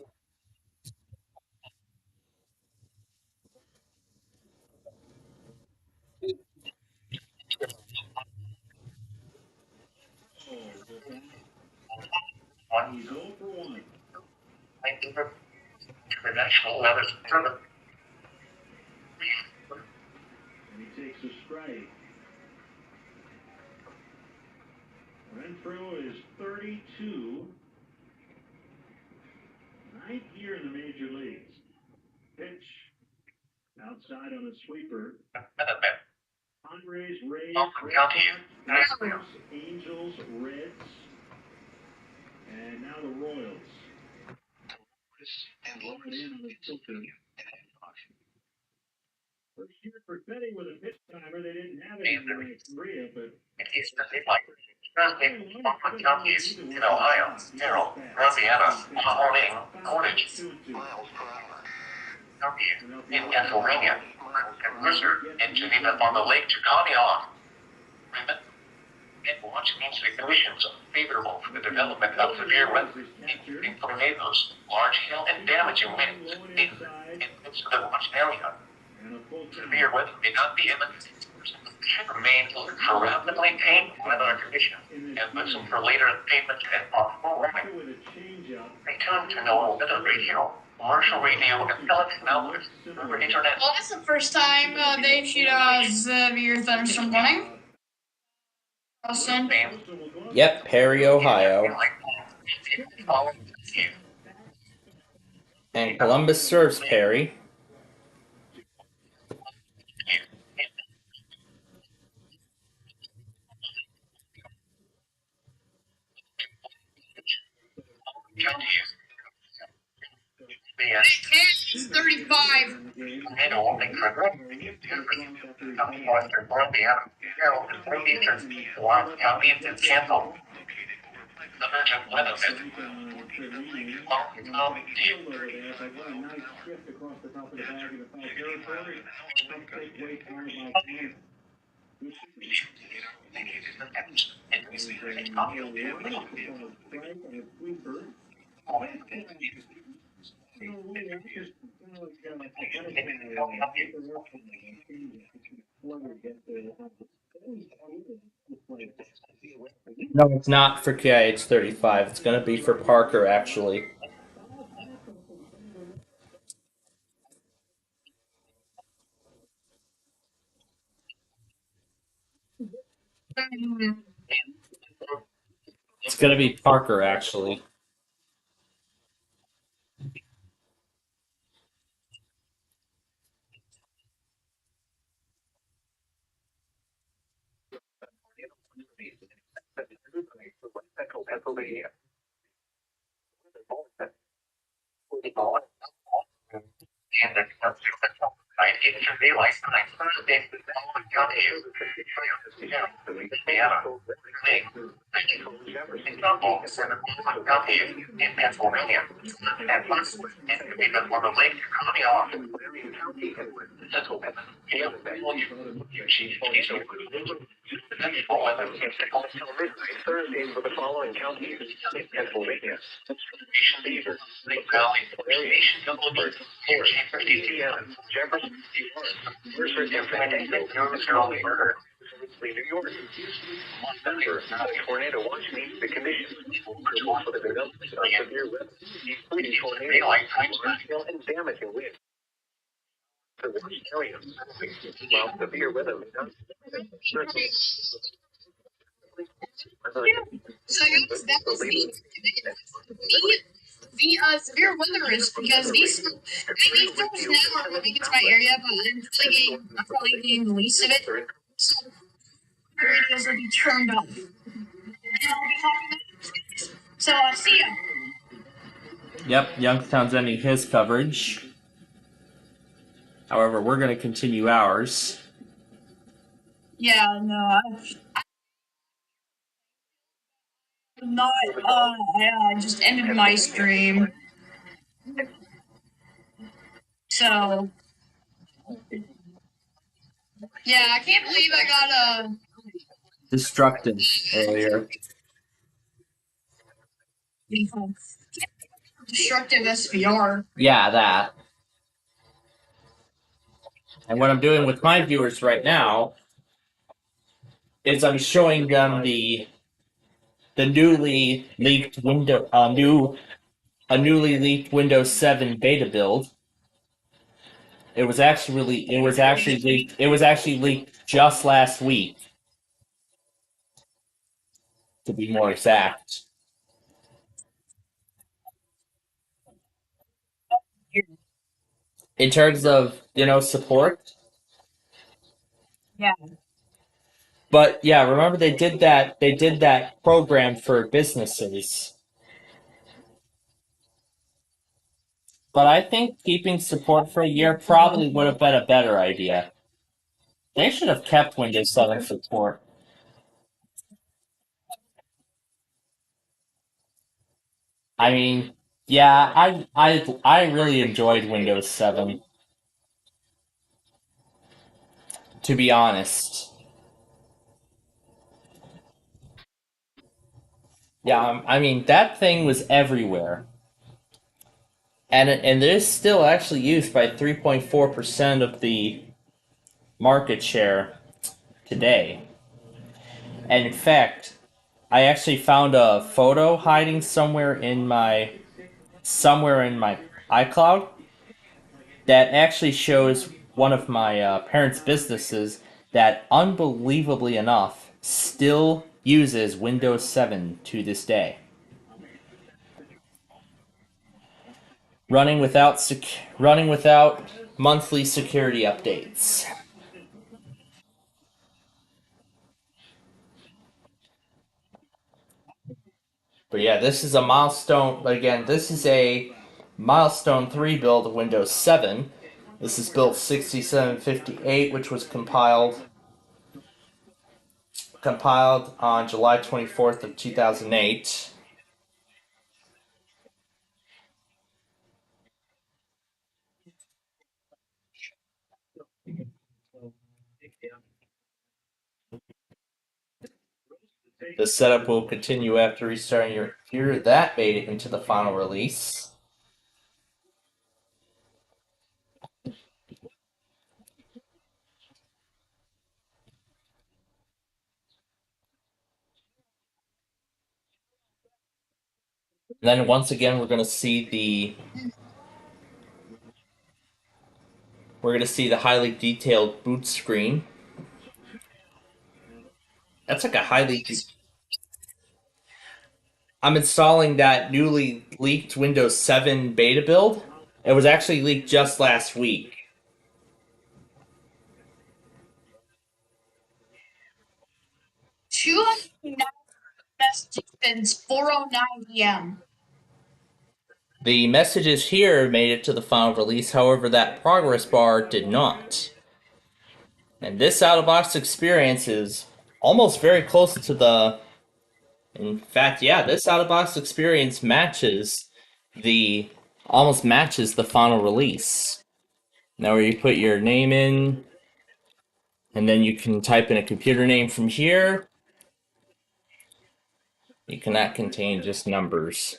International Weather Service. And he takes a strike. Renfro is 32. Ninth year in the major leagues. Pitch. Outside on a sweeper. Padres, Rays, Astros, Angels, Reds. And now the Royals. And loaded in on the filter. First year for Betty with a pitch timer. They didn't have it in Korea, but Counties in Ohio, Carroll, Columbiana, Mahoning, Portage, miles per hour. In Pennsylvania, and Mercer, and Geneva on the lake to Conneaut. And watch means the conditions are favorable for the development of severe weather, including tornadoes, large hail, and damaging winds in the watch area. Severe weather may not be imminent. Remain alert for rapidly changing weather conditions and listen for later statements and possible warning. Return to NOAA Weather Radio, commercial radio, and television outlets over internet. Well, this is the first time they issued a severe thunderstorm warning. Austin. Yep, Perry, Ohio. And Columbus serves Perry. It's 35. Western Columbiana, Carroll, and northeastern Lawrence County and canceled. Emergent weather No, it's not for KIH35. It's going to be for Parker, actually. It's going to be Parker, actually. Pennsylvania. And the Eastern Daylight Time, Thursday, County, Indiana, County in Pennsylvania, and West, and even on the lake, Conneaut. Thursday for the following counties in Pennsylvania. Lake Valley, Station Gilbert, Jefferson, Mercer, and Murder. New York. Remember, a tornado watch means the conditions are for the development of severe weather, including tornadoes, large hail, and damaging winds. For the area, while severe weather may not So I guess that was me. The severe weather is because these storms now are moving into my area, but I'm probably getting the least of it. So the radios will be turned up. And I'll be talking. So see ya. Yep, Youngstown's ending his coverage. However, we're going to continue ours. Yeah, no, I'm not. I just ended my stream. So yeah, I can't believe I got a. Destructive earlier. Destructive SPR. Yeah, that. And what I'm doing with my viewers right now is I'm showing them the newly leaked newly leaked Windows 7 beta build. It was actually leaked just last week, to be more exact. In terms of, support. Yeah. But yeah, remember they did that program for businesses. But I think keeping support for a year probably would have been a better idea. They should have kept Windows 7 support. I mean, yeah, I really enjoyed Windows 7. To be honest. Yeah, I mean that thing was everywhere. And it is still actually used by 3.4% of the market share today. And in fact, I actually found a photo hiding somewhere in my iCloud that actually shows one of my parents' businesses that, unbelievably enough, still uses Windows 7 to this day. Running without monthly security updates. But yeah, this is a milestone. But again, this is a milestone 3 build of Windows 7. This is build 6758, which was compiled on July 24th of 2008. The setup will continue after restarting your computer. That made it into the final release. And then once again, we're going to see the highly detailed boot screen. That's like a highly. I'm installing that newly leaked Windows 7 beta build. It was actually leaked just last week. Messages since 4:09 p.m. The messages here made it to the final release, however, that progress bar did not. And this out-of-box experience is almost very close to the... In fact, yeah, this out-of-box experience almost matches the final release. Now where you put your name in, and then you can type in a computer name from here. You cannot contain just numbers.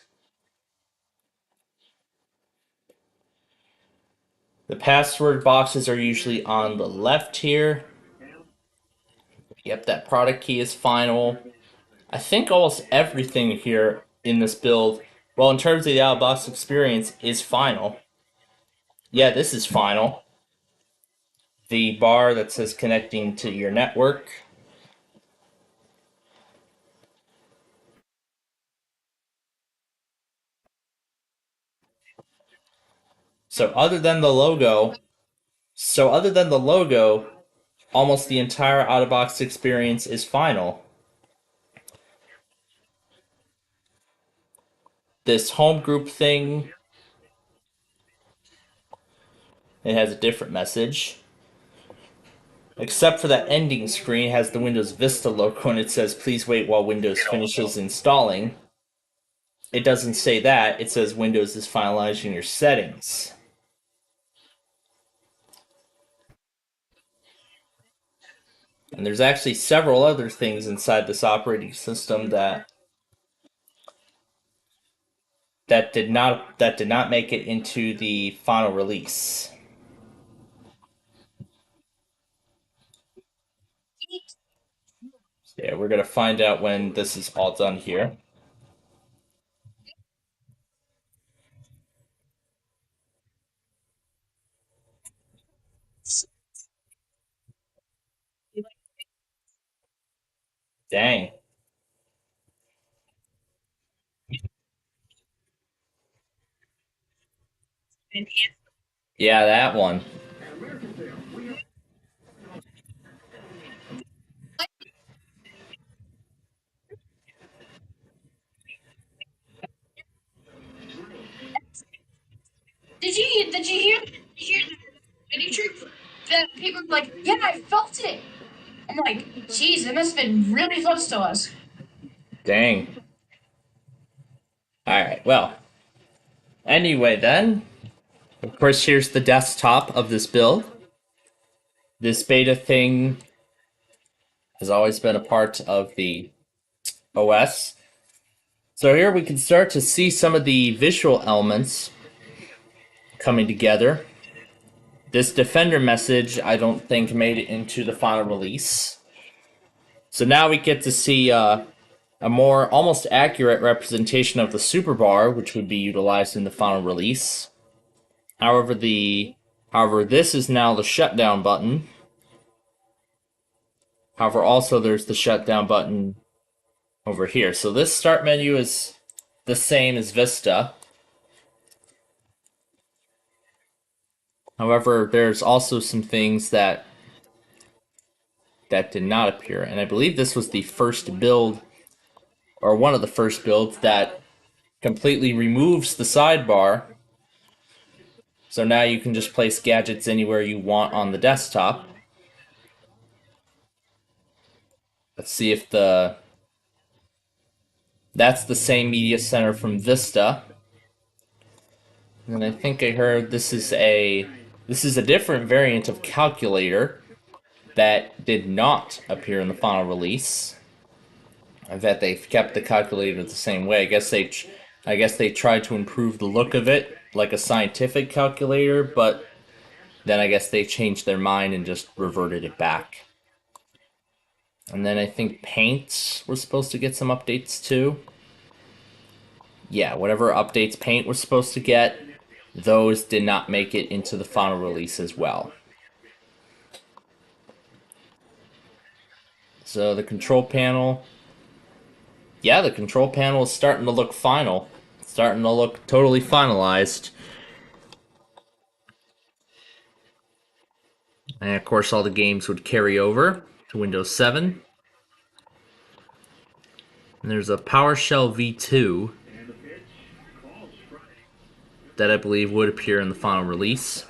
The password boxes are usually on the left here. Yep, that product key is final. I think almost everything here in this build, well, in terms of the out-of-box experience, is final. Yeah, this is final. The bar that says connecting to your network. So other than the logo, almost the entire out-of-box experience is final. This home group thing, it has a different message. Except for that ending screen, it has the Windows Vista logo and it says, please wait while Windows finishes installing. It doesn't say that, it says Windows is finalizing your settings. And there's actually several other things inside this operating system that did not make it into the final release. Yeah, we're gonna find out when this is all done here. Dang. Yeah, that one. Did you hear the mini trick that people were like, yeah, I felt it. I'm like, geez, it must have been really close to us. Dang. Alright, well. Anyway then, of course here's the desktop of this build. This beta thing has always been a part of the OS. So here we can start to see some of the visual elements coming together. This Defender message, I don't think, made it into the final release. So now we get to see a more almost accurate representation of the super bar, which would be utilized in the final release. However, this is now the shutdown button. However, also there's the shutdown button over here. So this start menu is the same as Vista. However, there's also some things that did not appear. And I believe this was the first build, or one of the first builds, that completely removes the sidebar. So now you can just place gadgets anywhere you want on the desktop. Let's see if that's the same media center from Vista. And I think I heard this is a different variant of calculator that did not appear in the final release. I bet they've kept the calculator the same way. I guess they tried to improve the look of it like a scientific calculator, but then I guess they changed their mind and just reverted it back. And then I think Paint was supposed to get some updates too. Yeah, whatever updates Paint was supposed to get, those did not make it into the final release as well. So the control panel, yeah, the control panel is starting to look final. It's starting to look totally finalized. And of course all the games would carry over to Windows 7. And there's a PowerShell v2 that I believe would appear in the final release.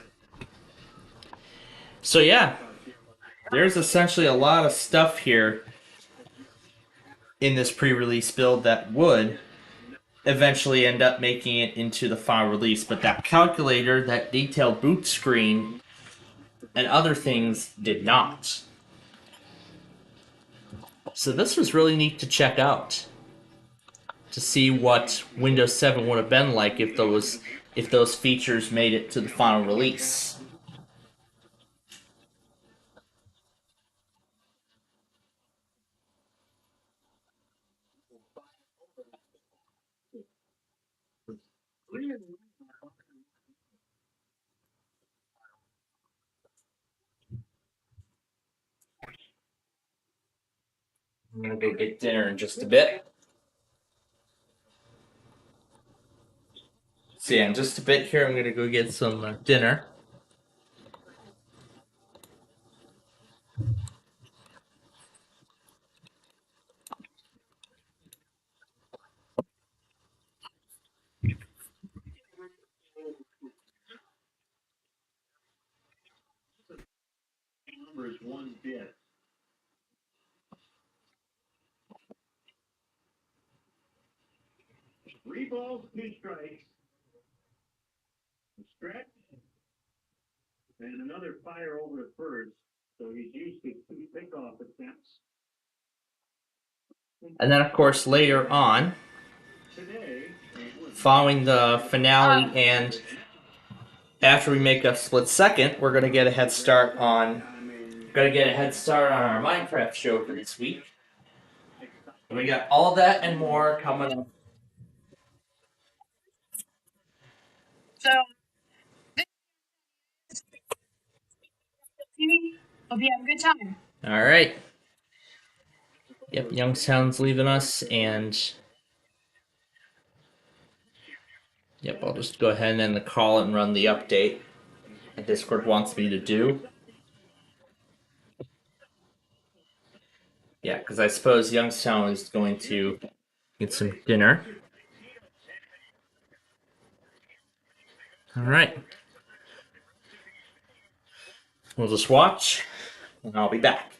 So yeah, there's essentially a lot of stuff here in this pre-release build that would eventually end up making it into the final release, but that calculator, that detailed boot screen, and other things did not. So this was really neat to check out, to see what Windows 7 would have been like if those features made it to the final release. I'm gonna go get dinner in just a bit. So yeah, in just a bit here, I'm gonna go get some dinner. Numbers 1 bit. 3 balls, 2 strikes. A stretch. And another fire over to first. So he's used to 2 pickoff attempts. And then, of course, later on, following the finale and after we make a split second, we're gonna get a head start on our Minecraft show for this week. And we got all that and more coming up. So, hope you have a good time. All right. Yep, Youngstown's leaving us, and yep, I'll just go ahead and end the call and run the update that Discord wants me to do. Yeah, because I suppose Youngstown is going to get some dinner. All right. We'll just watch, and I'll be back.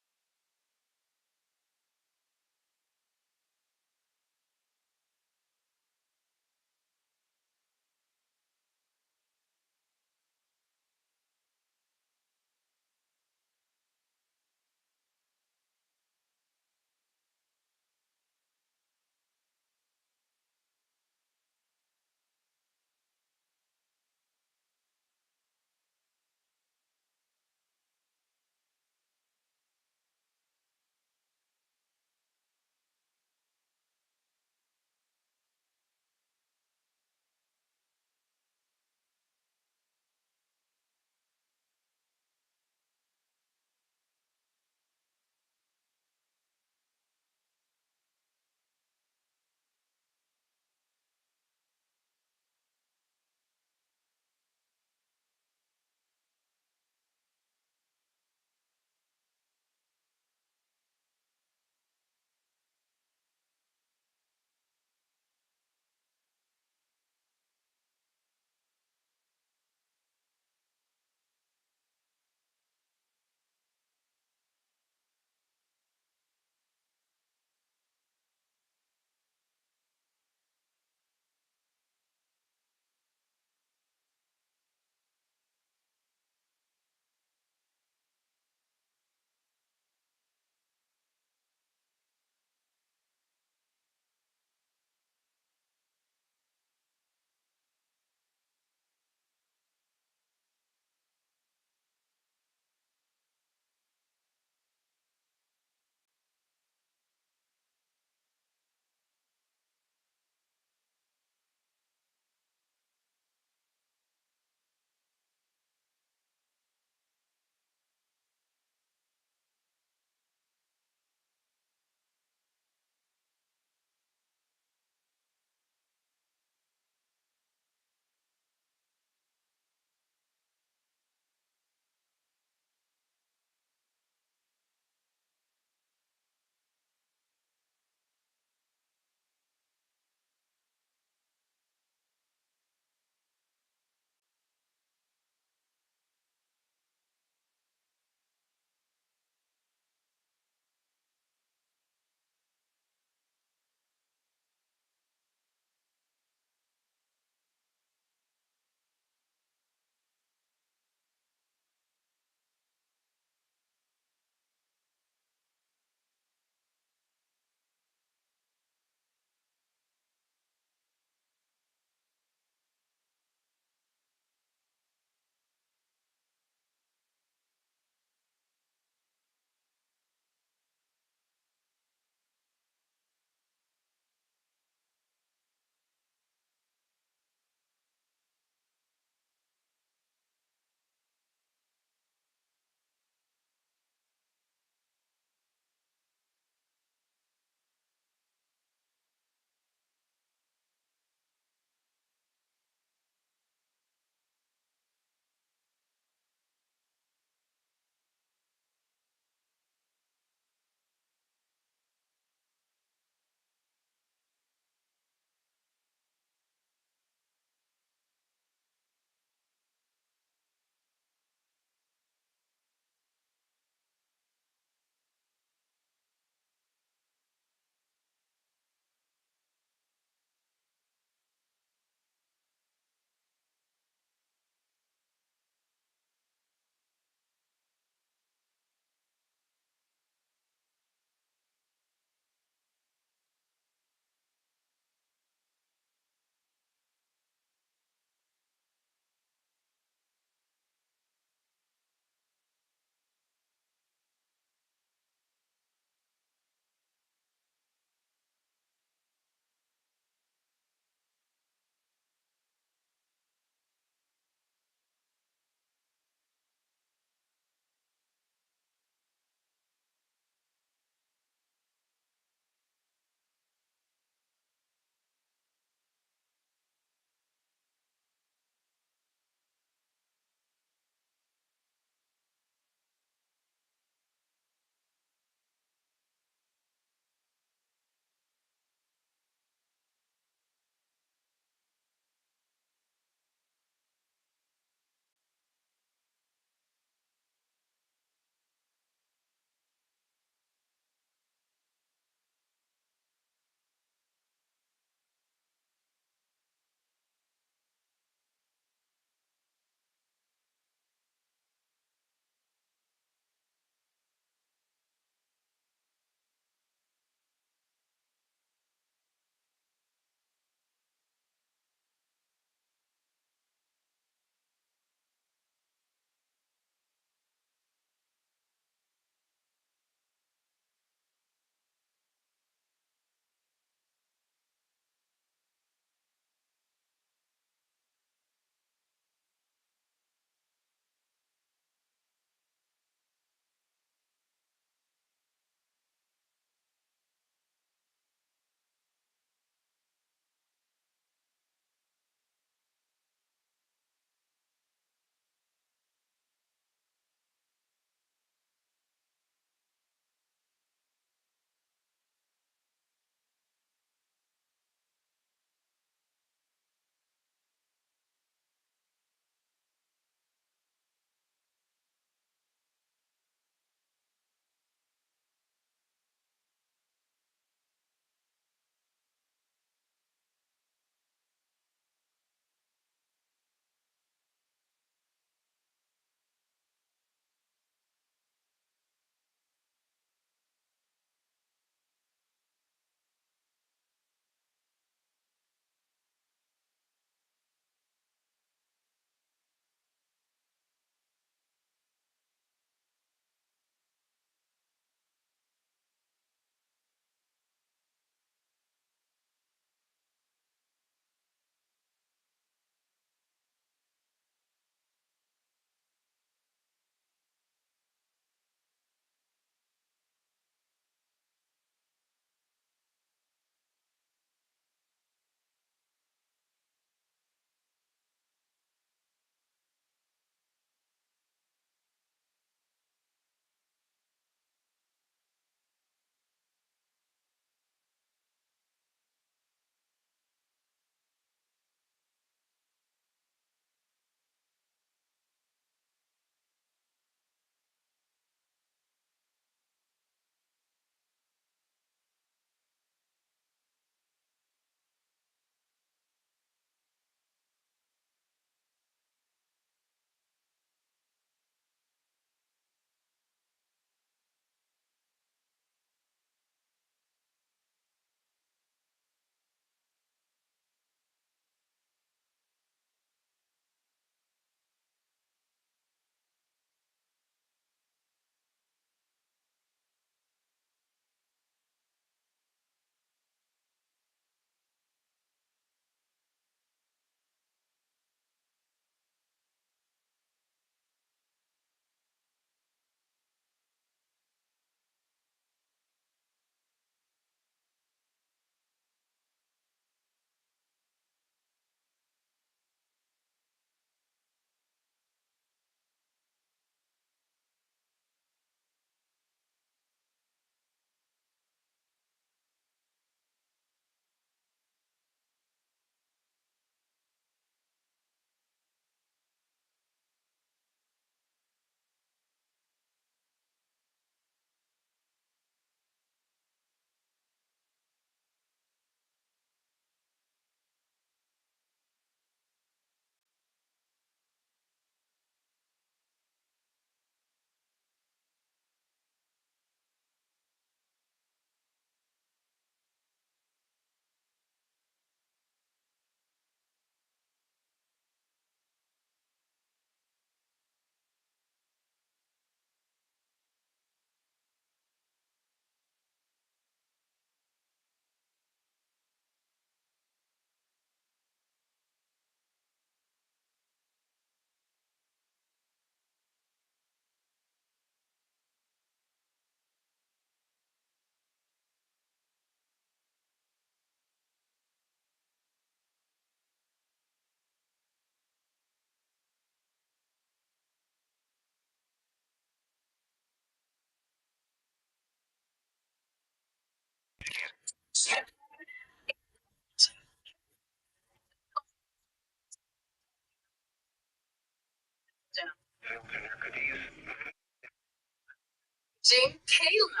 Kayla.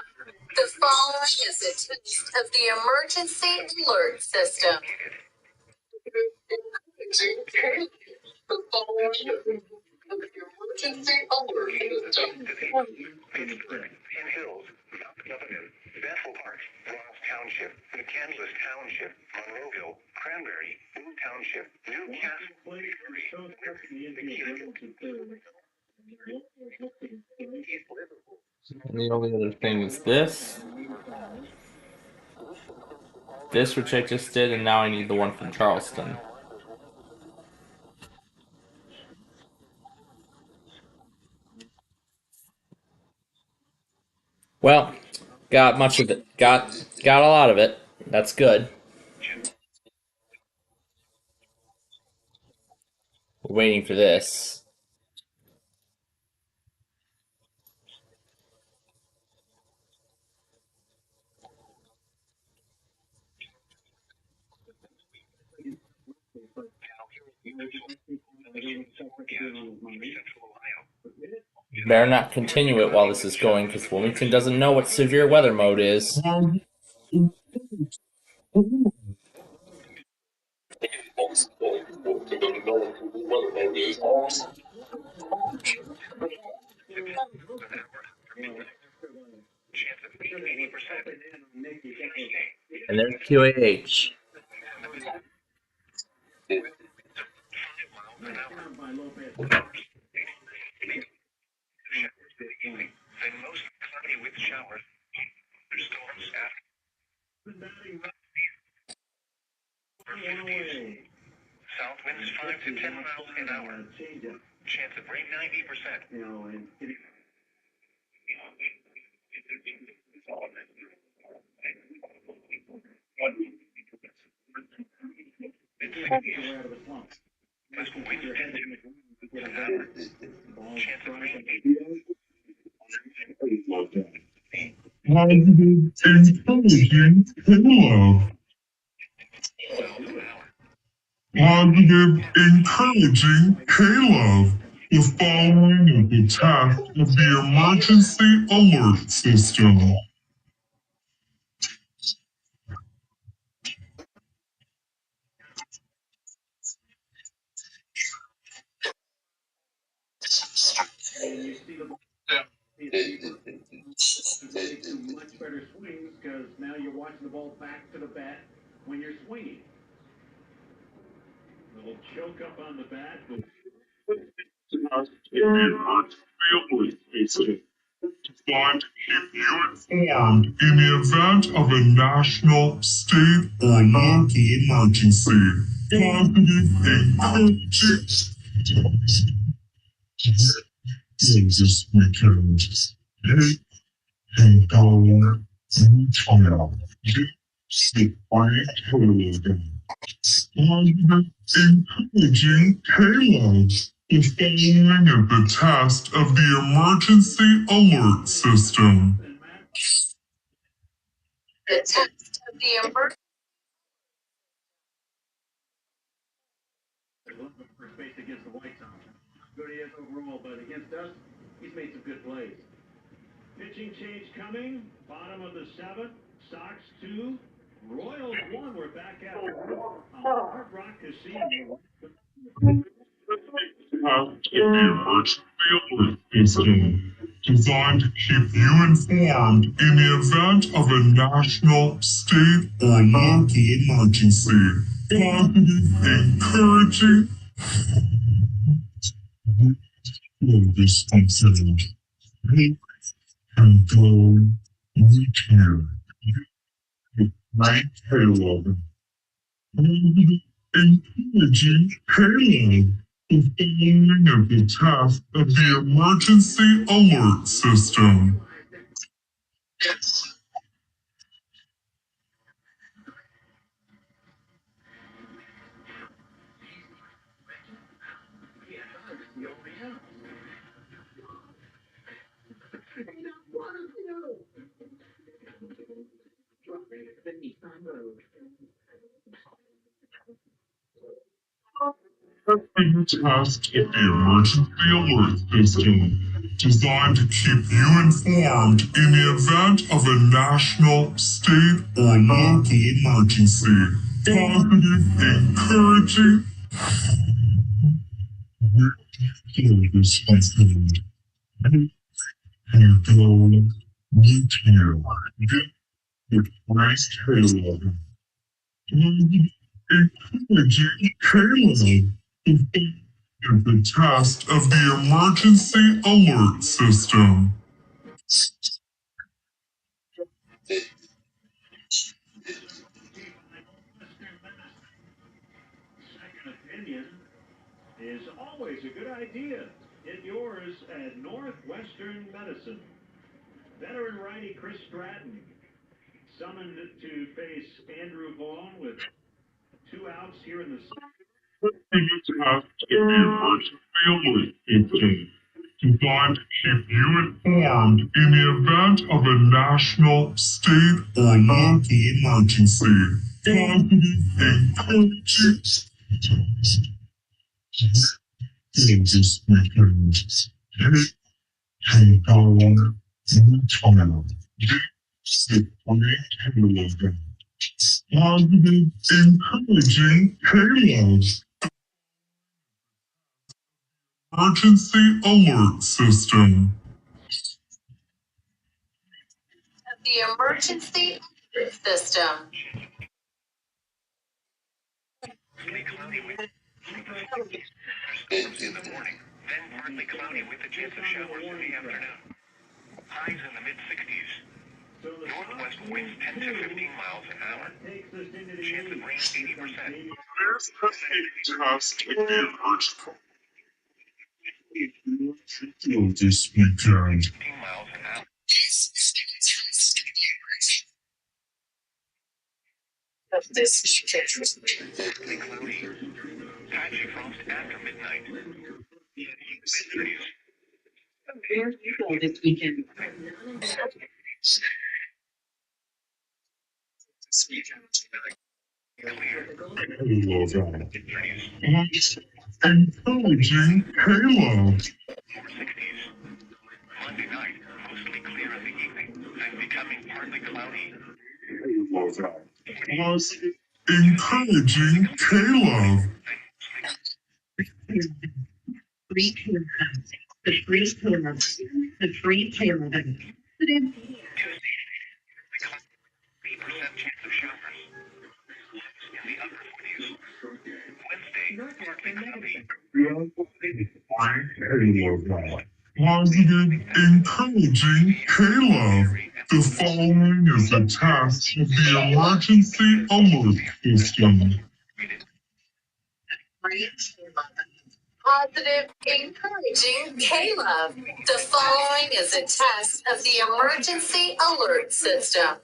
The following is a test of the emergency alert system. The following is the emergency alert system. In Hills, Mount Lebanon, Bethel Park, Ross Township, McCandless Township, Monroeville, Cranberry, Boone Township, Newcastle, And the only other thing is this. This, which I just did, and now I need the one from Charleston. Well, got much of it. Got a lot of it. That's good. We're waiting for this. Better not continue it while this is going, because Wilmington doesn't know what severe weather mode is. And there's QAH. Then most cloudy with showers. Storms South winds 5 to 10 miles an hour. Chance of rain 90%. Positive, encouraging, hello. Positive, encouraging, Caleb. The following is the test of the emergency alert system. Much better swings because now you're watching the ball back to the bat when you're swinging. A little choke up on the bat. Designed to keep you informed in the event of a national, state, or local emergency. Positive, encouraging. This weekend, hey, and go, and child. Sit quiet, Caleb. Positive, encouraging, Caleb. The following is the test of the emergency alert system. The test of the emergency. First base against the White Sox. Good he is overall, but against us, he's made some good plays. Pitching change coming. Bottom of the seventh. Sox 2. Royals 1. We're back at Hard Rock Casino. The emergency alert system, designed to keep you informed in the event of a national, state, or local emergency. Positive, encouraging. This weekend, hey, and go, we can. Right, Caleb. Encouraging Caleb. The following is the test of the emergency alert system. The test of the emergency alert system. designed to keep you informed in the event of a national, state, or local emergency. Positive, encouraging, this happened. You go, you too. With Christ Halo. Encouraging Halo. Is the test of the emergency alert system. Second opinion is always a good idea. Get yours at Northwestern Medicine. Veteran righty Chris Stratton summoned to face Andrew Vaughn with 2 outs here in the The test of the emergency alert system. Designed to keep you informed in the event of a national, state, or local emergency. Positive, encouraging. This weekend, take on the child. The Halo. Positive, encouraging halos. Emergency alert system. The emergency alert system. In the morning, then partly cloudy with a chance of showers in the afternoon. Highs in the mid-60s. Northwest winds 10 to 15 miles an hour. Chance of rain 80%. There's the test of the emergency. This weekend. 15 miles an hour. This weekend. Cloudy. Patchy frost after midnight. Mid-30s. Very cool this weekend. Encouraging Halo. 60s. Monday night, mostly clear in the evening, then becoming partly cloudy. Positive, encouraging Halo. Free care housing. The free care. The free care. 3% chance of showers. In the upper 40s. Wednesday, partly cloudy. Positive, encouraging Halo. The following is a test of the emergency alert system. Positive, encouraging Caleb. The following is a test of the emergency alert system.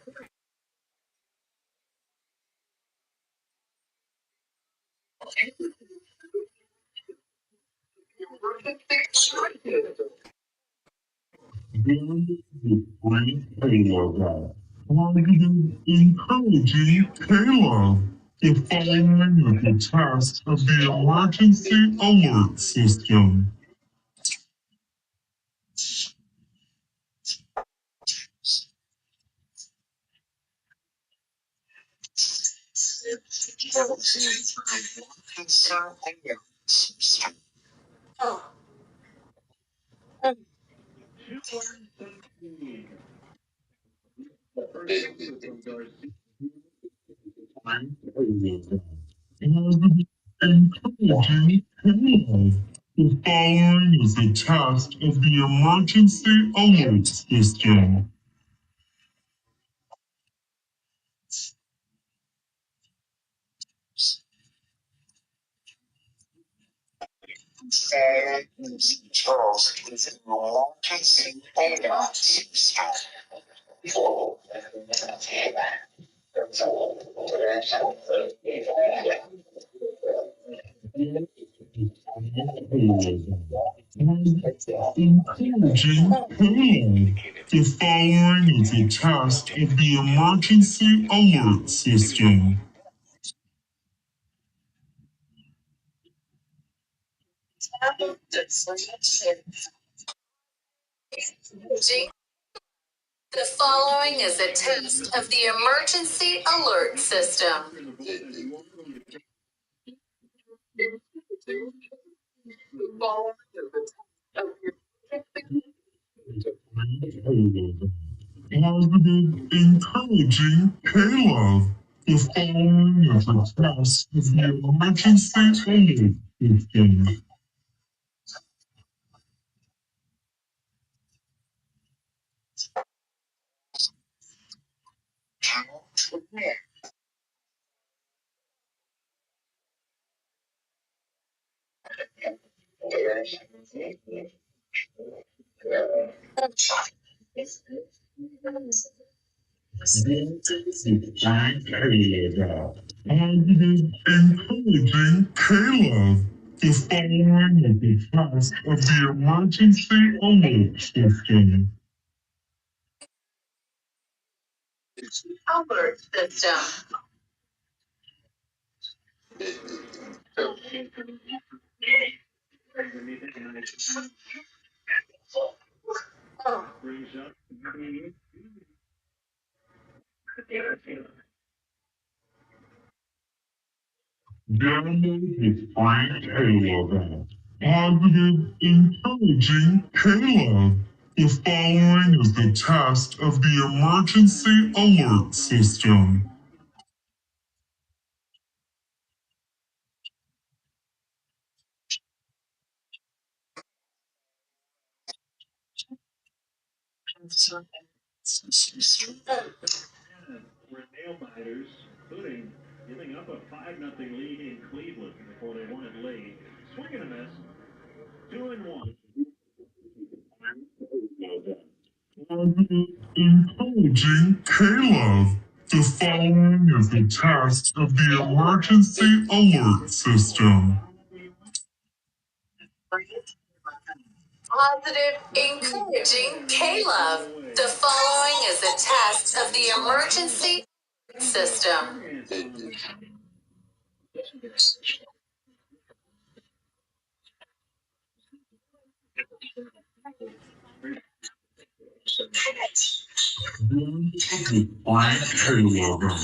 Positive, encouraging Halo. The following is a test of the emergency alert system. Encouraging Halo. The following is a test of the emergency alert system. Encouraging Halo. The following is a test of the emergency alert system. The following is a test of the emergency alert system. Positive, encouraging K-Love. The following is a test of the emergency alert system. Positive, encouraging K-Love. The following is a test of the emergency alert system. Alert system. Download the Frank K-Love app. Positive, encouraging K-Love. The following is the test of the emergency alert system. Were nail biters, including giving up a 5-0 lead in Cleveland before they won it late. Swing and a miss. 2-1. Positive, encouraging K-Love. The following is the test of the emergency alert system. Positive, encouraging K-Love. The following is a test of the emergency system. Frank K-Love app.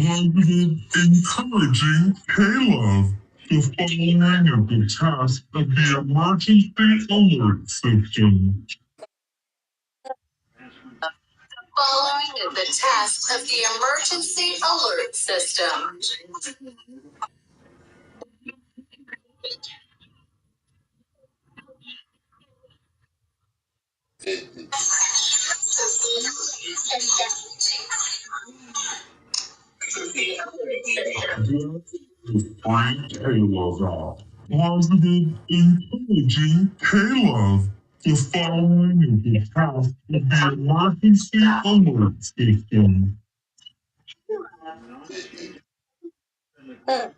Positive, encouraging K-Love. The following is the test of the emergency alert system. Following is a test of the emergency alert system. Frank K-Love app. Positive, encouraging K-Love. The following is the test of the emergency alert system.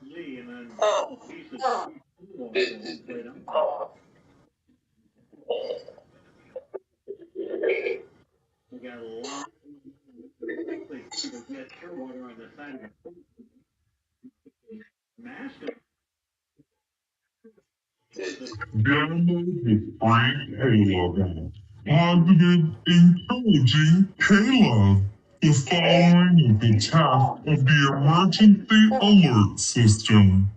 Lee and then piece of played up. We got a lot. They get Clearwater on the side of the master. Download the Frank K-Love app. Positive, encouraging K-Love. The following is the test of the emergency alert system.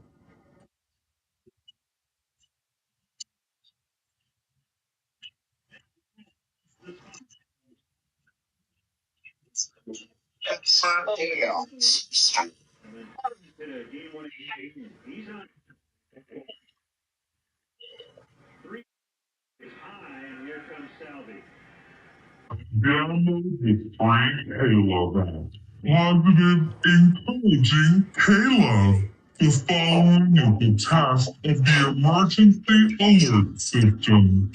Hit a game-winning game. He's on 3 is high, and here comes Salvi. Download the Frank K-Love app. Positive, encouraging K-Love. The following is the test of the emergency alert system.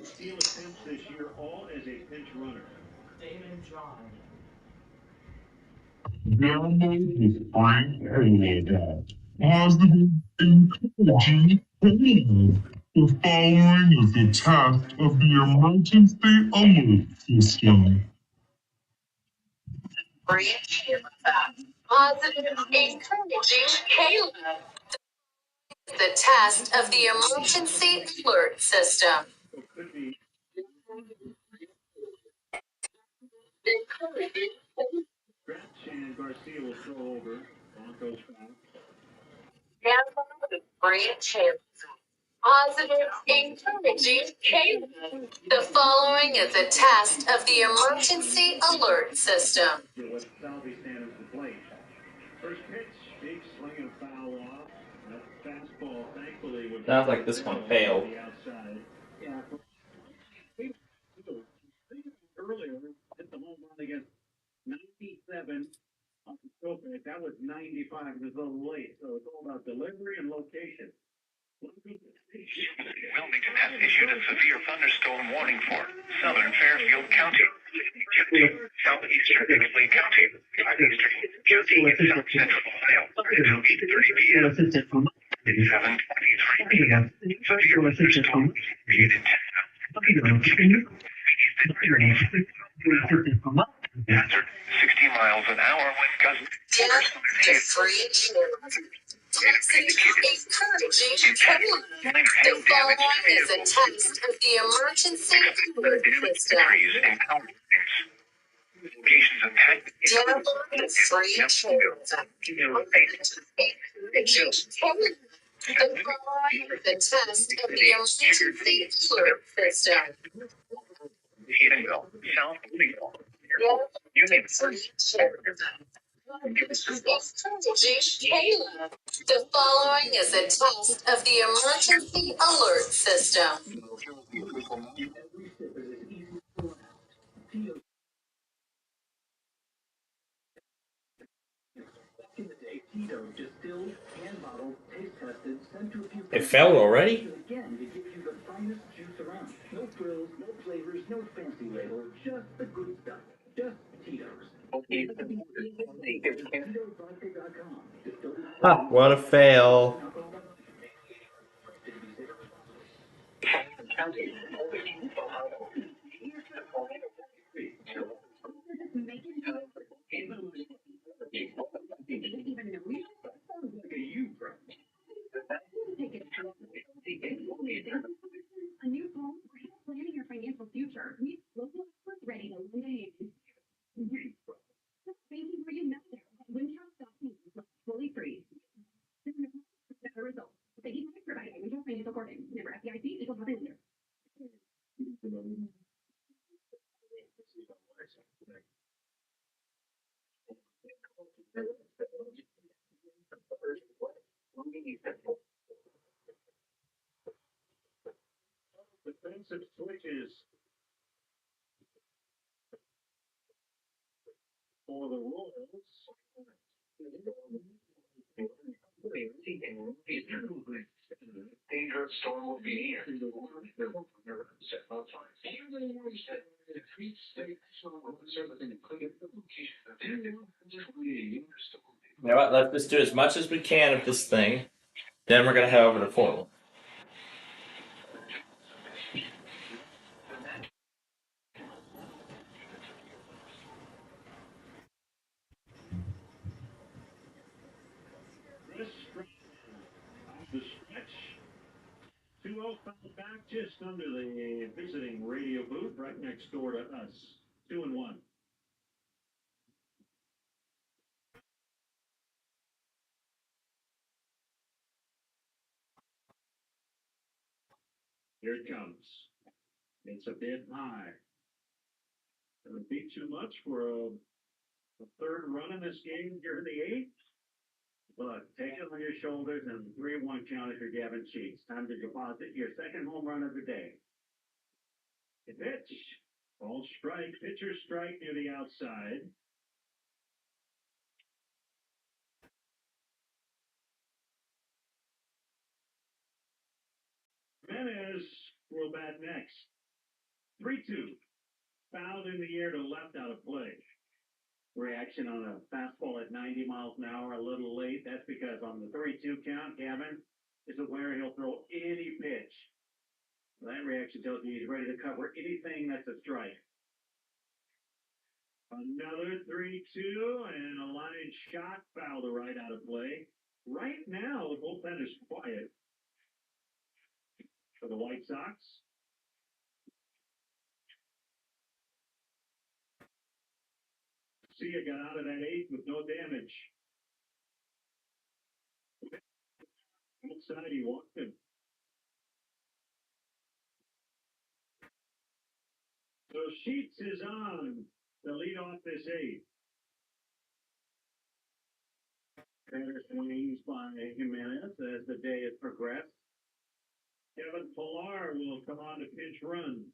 Steal attempts this year, all as a pinch runner. Damon John. Download the Frank K-Love app. Positive, encouraging K-Love. The following is a test of the emergency alert system. Positive, encouraging Caleb. The test of the emergency alert system. And Garcia will throw over. Broncos foul. Positive, encouraging Caleb. The following is a test of the emergency alert system. What Salvi standards to play. First pitch, big swing and foul off. That fastball, thankfully, was Sounds like this one failed. the outside. Yeah. Earlier, hit the home run against 97 on the Scope. That was 95. It was a little late, so it's all about delivery and location. Wilmington has issued a severe thunderstorm warning for southern Fairfield County, southeastern Bixley County, northeastern County, and south central Ohio until 8:30 p.m. 7:23 p.m. Severe thunderstorm created 60 miles an hour with gusts. Encouraging Caleb. The following is a test of the emergency alert system. Locations of The following is a test of the emergency alert system. Haydenville, South Louisville. You may Caleb. The following is a test of the emergency alert system. It fell already? Again, to give you the finest juice around. No frills, no flavors, no fancy labels, just the good stuff. Just Tito's. Ah, what a fail. A new home, planning your financial future. Meet local experts ready to lend a hand. Banking where you know there. Windhouse.com. Fully free. Better results. Thank you for providing Windhouse Financial Corporation. Member FDIC equals nothing lender. Defensive switches for the Royals. dangerous storm will be here. You know what? Let's just do as much as we can of this thing. Then we're gonna head over to portal. The stretch. 2-0 foul back just under the visiting radio booth right next door to us. 2-1. Here it comes. It's a bit high. Doesn't be too much for a third run in this game here in the eighth. But take it on your shoulders and 3-1 count if you're Gavin Cheeks. Time to deposit your second home run of the day. The pitch. Ball strike. Pitcher strike near the outside. Jimenez will bat next. 3-2. Fouled in the air to left out of play. Reaction on a fastball at 90 miles an hour, a little late. That's because on the 3-2 count, Gavin is aware he'll throw any pitch That reaction tells me he's ready to cover anything that's a strike. Another 3-2 and a line shot foul to right out of play. Right now, the bullpen is quiet for the White Sox. Sia got out of that eighth with no damage. Outside, he walked him. So Sheets is on to lead off this eighth. Better swings by Jimenez as the day has progressed. Kevin Pillar will come on to pinch run.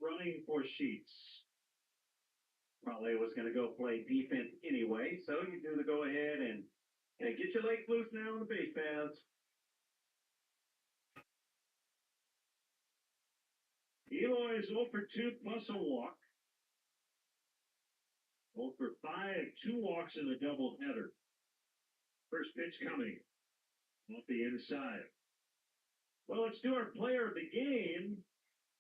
Running for Sheets. Probably was going to go play defense anyway, so you do the go ahead and get your legs loose now on the base paths. Eloy is 0 for 2 plus a walk. 0 for 5, 2 walks in the doubleheader. First pitch coming off the inside. Well, let's do our player of the game.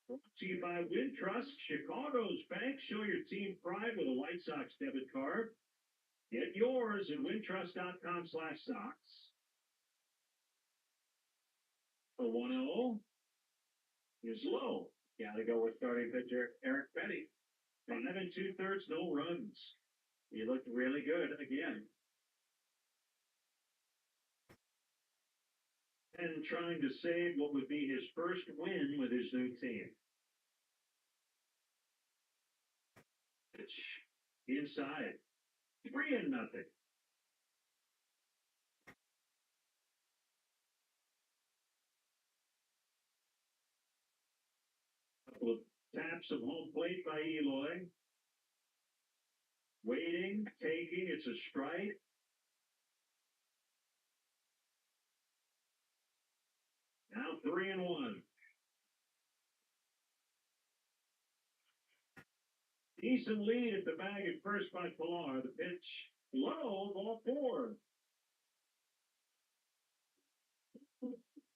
Brought to you by Wintrust, Chicago's bank. Show your team pride with a White Sox debit card. Get yours at wintrust.com/Sox. The 1-0 is low. Got to go with starting pitcher Eric Petty. 5 2/3, no runs. He looked really good again. And trying to save what would be his first win with his new team. Pitch inside. 3-0. Couple of taps of home plate by Eloy. Waiting, taking, it's a strike. Now 3-1. Decent lead at the bag at first by Pillar. The pitch low, ball 4.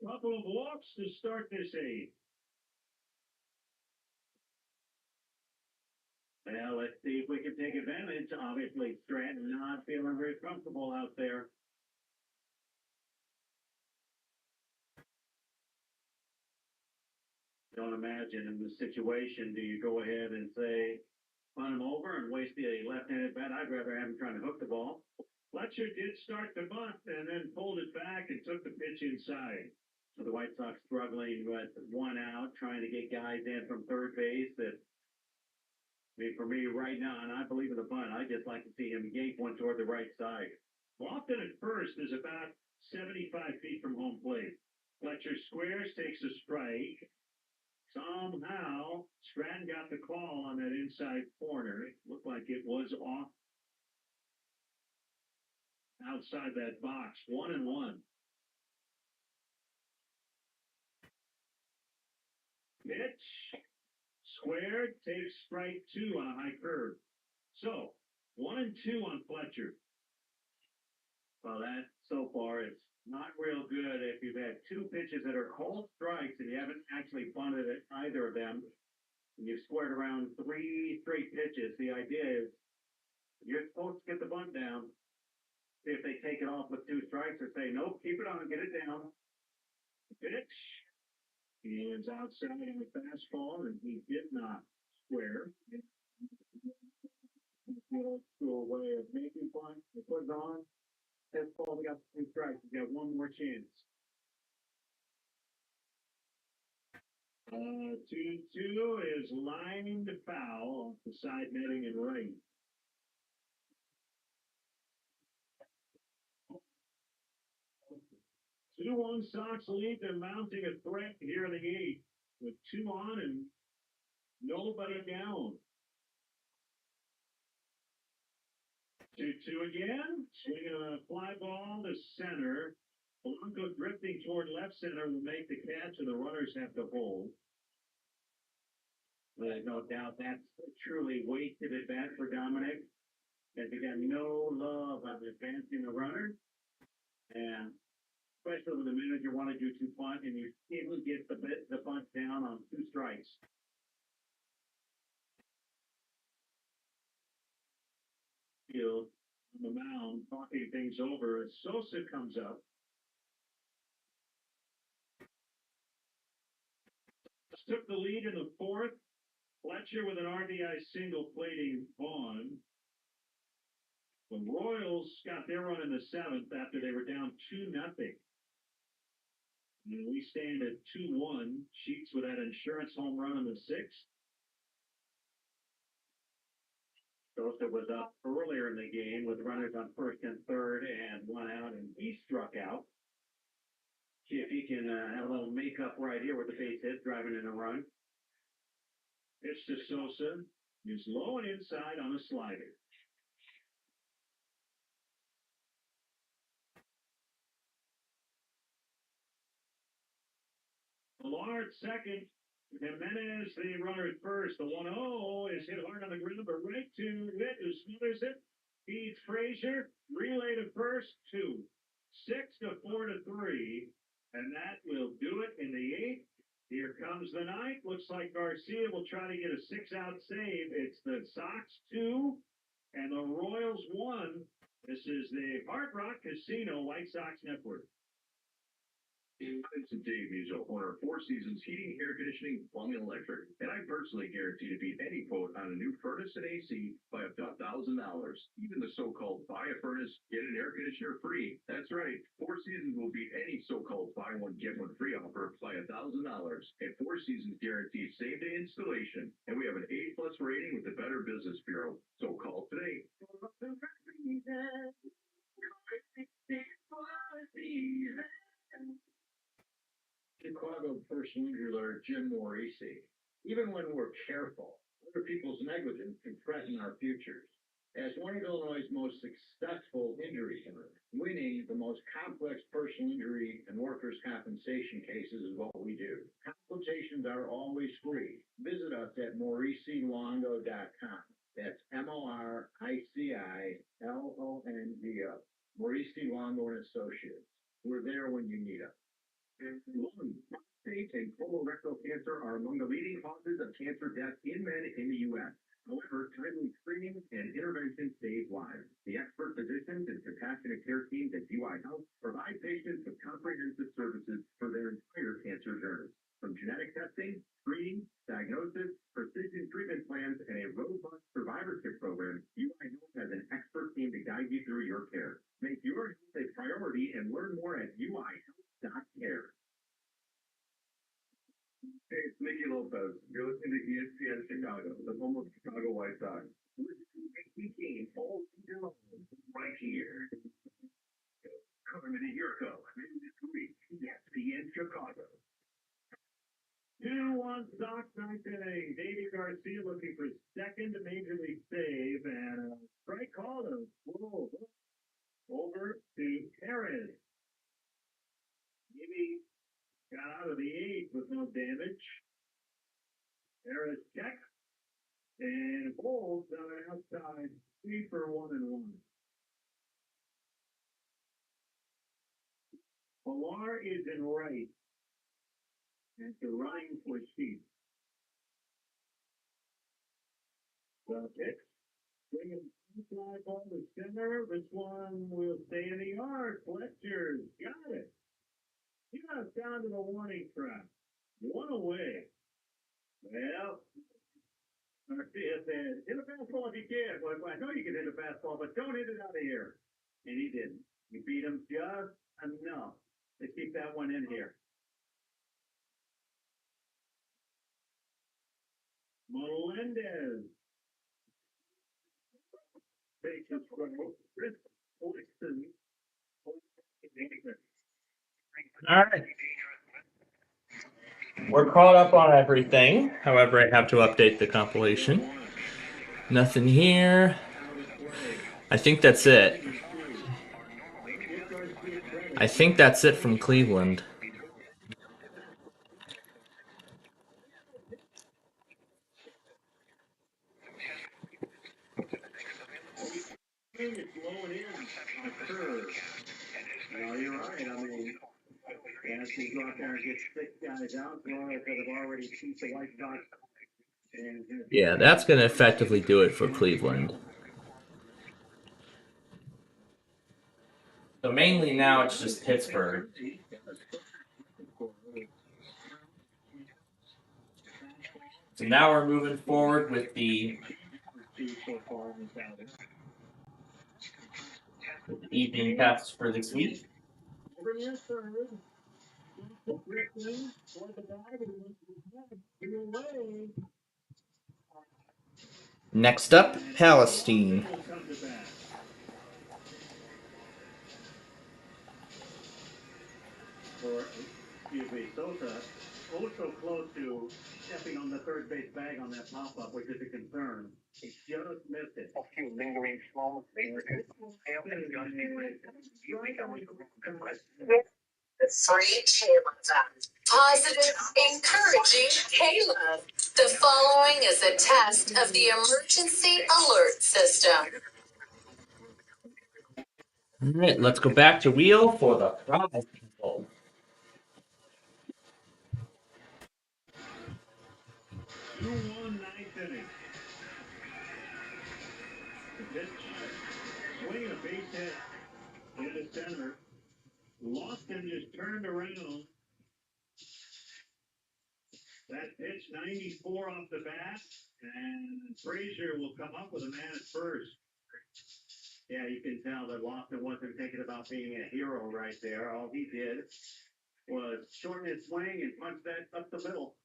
Couple of walks to start this eighth. Well, let's see if we can take advantage. Obviously, Stratton not feeling very comfortable out there. Don't imagine in this situation, do you go ahead and say, run him over and waste the left-handed bat? I'd rather have him trying to hook the ball. Fletcher did start the bunt and then pulled it back and took the pitch inside. So the White Sox struggling with 1 out, trying to get guys in from third base that, I mean, for me right now, and I believe in the bunt, I just like to see him yank one toward the right side. Lofton at first is about 75 feet from home plate. Fletcher squares, takes a strike. Somehow, Stratton got the call on that inside corner. It looked like it was off outside that box. 1-1. Pitch. Squared, takes strike 2 on a high curve. So, 1-2 on Fletcher. Well, that so far is not real good if you've had 2 pitches that are cold strikes and you haven't actually bunted at either of them. And you've squared around 3 straight pitches. The idea is you're supposed to get the bunt down. See if they take it off with 2 strikes or say, nope, keep it on, get it down. Pitch. He is outside in the fastball, and he did not square. The old school way of making fun. He put it on. Fastball, we got 2 strikes. We got 1 more chance. 2-2 is lined foul off the side netting and right. 2-1 Sox lead. They're mounting a threat here in the 8th with 2 on and nobody down. 2-2 again. Swinging a fly ball to center. Blanco drifting toward left center will make the catch, and the runners have to hold. No doubt that's a truly wasted at bat for Dominic. As he got no love on advancing the runner. And especially when the manager wanted you to punt and you didn't get the punt down on 2 strikes. Field on the mound talking things over as Sosa comes up. Took the lead in the 4th. Fletcher with an RBI single plating Vaughn. The Royals got their run in the 7th after they were down 2-0. And we stand at 2-1. Sheets with that insurance home run in the 6th. Sosa was up earlier in the game with runners on 1st and 3rd and 1 out, and he struck out. See if he can have a little makeup right here with the base hit, driving in a run. Pitch to Sosa. He's low and inside on a slider. Millard second. Jimenez, the runner at first. The 1-0 is hit hard on the ground, but right to Witt, who smothers it. Feeds Frazier. Relay to first, 2. 6-4-3. And that will do it in the 8th. Here comes the 9th. Looks like Garcia will try to get a 6-out save. It's the Sox 2 and the Royals 1. This is the Hard Rock Casino White Sox Network. Vincent Davies, owner of 4 Seasons Heating, Air Conditioning, Plumbing, Electric, and I personally guarantee to beat any quote on a new furnace and AC by up to $1,000. Even the so-called buy a furnace, get an air conditioner free. That's right. 4 Seasons will beat any so-called buy one, get one free offer by $1,000. And 4 Seasons guarantees same-day installation. And we have an A+ rating with the Better Business Bureau. So call today. Chicago personal injury lawyer Jim Morrissey. Even when we're careful, other people's negligence can threaten our futures. As one of Illinois' most successful injury centers, winning the most complex personal injury and workers' compensation cases is what we do. Consultations are always free. Visit us at MorrisseyLongo.com. That's MorrisseyLongo. Morrissey Longo and Associates. We're there when you need us. Lung, prostate, and colorectal cancer are among the leading causes of cancer deaths in men in the U.S. However, timely screening and intervention save lives. The expert physicians and compassionate care teams at UI Health provide patients with comprehensive services for their entire cancer journey. From genetic testing, screening, diagnosis, precision treatment plans, and a robust survivorship program, UI Health has an expert team to guide you through your care. Make your health a priority and learn more at uihealth.care. Hey, it's Mickey Lopez. You're listening to ESPN Chicago, the home of Chicago White Sox. Listen to the game all season long, right here. Carmen and Yurko, this week, ESPN Chicago. 2-1 Sox ninth inning. Davey Garcia looking for second major league save, and a strike call to roll over to Perez. Maybe got out of the 8th with no damage. Perez check and holds on the outside. 3 for 1-1. Pilar is in right. After running for Sheets. The pitch. Bringing fly ball to center. This one will stay in the yard. Fletcher got it. He got us down to the warning track. 1 away. Well, Garcia said, hit a fastball if you can. Well, I know you can hit a fastball, but don't hit it out of here. And he didn't. He beat him just enough to keep that one in here. Melendez. Bases throw. Chris Olson. All right. We're caught up on everything. However, I have to update the compilation. Nothing here. I think that's it. I think that's it from Cleveland. swing, it's blowing in on a curve. No, you're right. I mean, as they go out there and get 6 guys out, Florida could have already beat the White Sox. Yeah, that's going to effectively do it for Cleveland. So mainly now it's just Pittsburgh. So now we're moving forward with the evening caps for this week. Next up, Palestine. Or, excuse me, Sosa, oh so close to stepping on the third base bag on that pop-up, which is a concern. He just missed it. A few lingering small mistakes. 3 Positive, encouraging Caleb. The following is a test of the emergency alert system. All right, let's go back to Wheel for the prize people. 2-1 ninth inning. The pitch, swinging a base hit into center. Lofton just turned around. That pitch, 94 off the bat, and Frazier will come up with a man at first. Yeah, you can tell that Lofton wasn't thinking about being a hero right there. All he did was shorten his swing and punch that up the middle.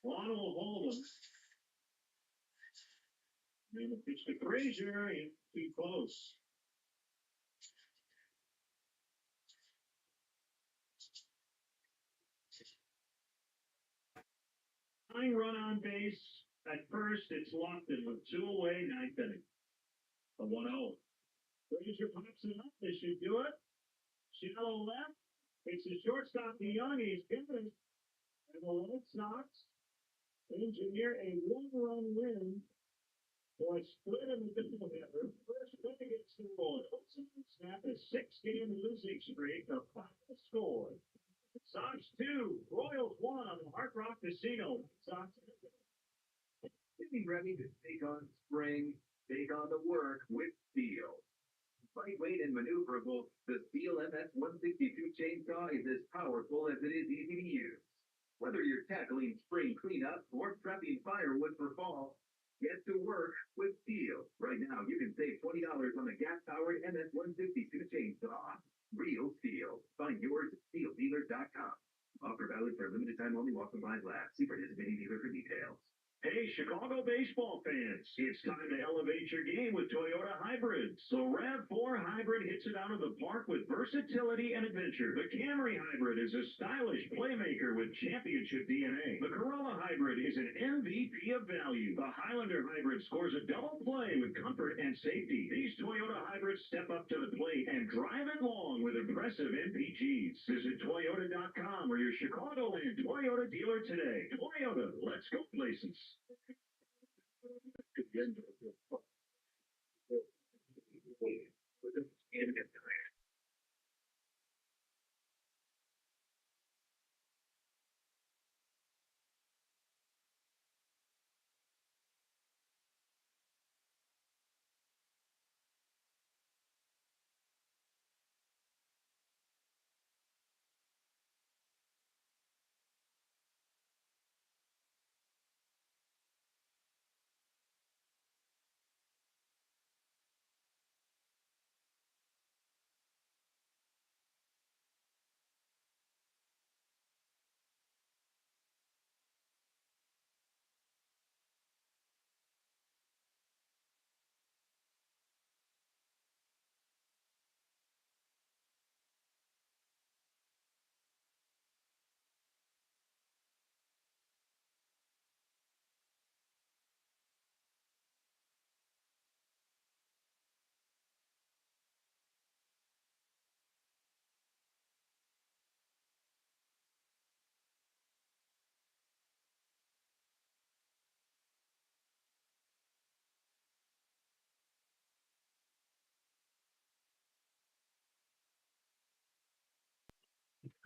Juan will hold him. And the pitch to Frazier, and too close. Tying run on base. At first, it's Lofton with 2 away, 9th inning. A 1-0. Frazier pops it up. This should do it. Shallow left. It's the shortstop, DeYoung. He's got it. And the Red Sox engineer a 1-run win for a split in the doubleheader. First win against the Royals. Snap a 6-game losing streak. The final score: Sox 2, Royals 1 on the Hard Rock Casino. Sox. Getting ready to take on spring, take on the work with steel. Lightweight and maneuverable, the Steel MS-162 chainsaw is as powerful as it is easy to use. Whether you're tackling spring cleanup or prepping firewood for fall, get to work with Steel. Right now, you can save $20 on the gas-powered MS-162 chainsaw. Real Steel. Find yours at SteelDealer.com. Offer valid for a limited time only while supplies last. See participating dealer for details. Hey, Chicago baseball fans, it's time to elevate your game with Toyota Hybrids. The RAV4 Hybrid hits it out of the park with versatility and adventure. The Camry Hybrid is a stylish playmaker with championship DNA. The Corolla Hybrid is an MVP of value. The Highlander Hybrid scores a double play with comfort and safety. These Toyota Hybrids step up to the plate and drive it long with impressive MPGs. Visit Toyota.com or your Chicagoland Toyota dealer today. Toyota, let's go places.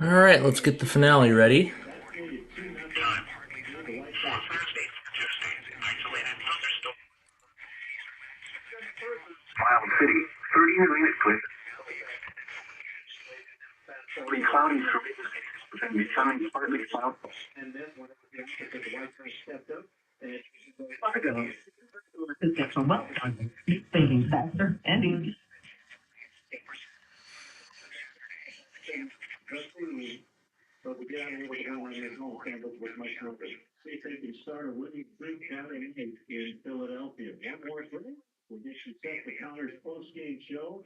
All right, let's get the finale ready. Mild City, 30 millimeters with cloudy and becoming partly cloud. And then whenever the white guy stepped up, and it's a well done. Keep thinking faster and easy. But we get out of here with the one in home handled with much number. See if they can start a winning streak down in Philadelphia. One more thing. We'll get you set the Counters post-game show.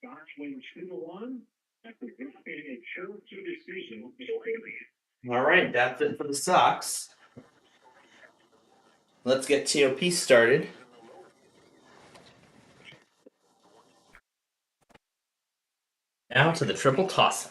Sox win 2-1 after being a 2-2 decision. All right, that's it for the Sox. Let's get TOP started. Now to the triple toss.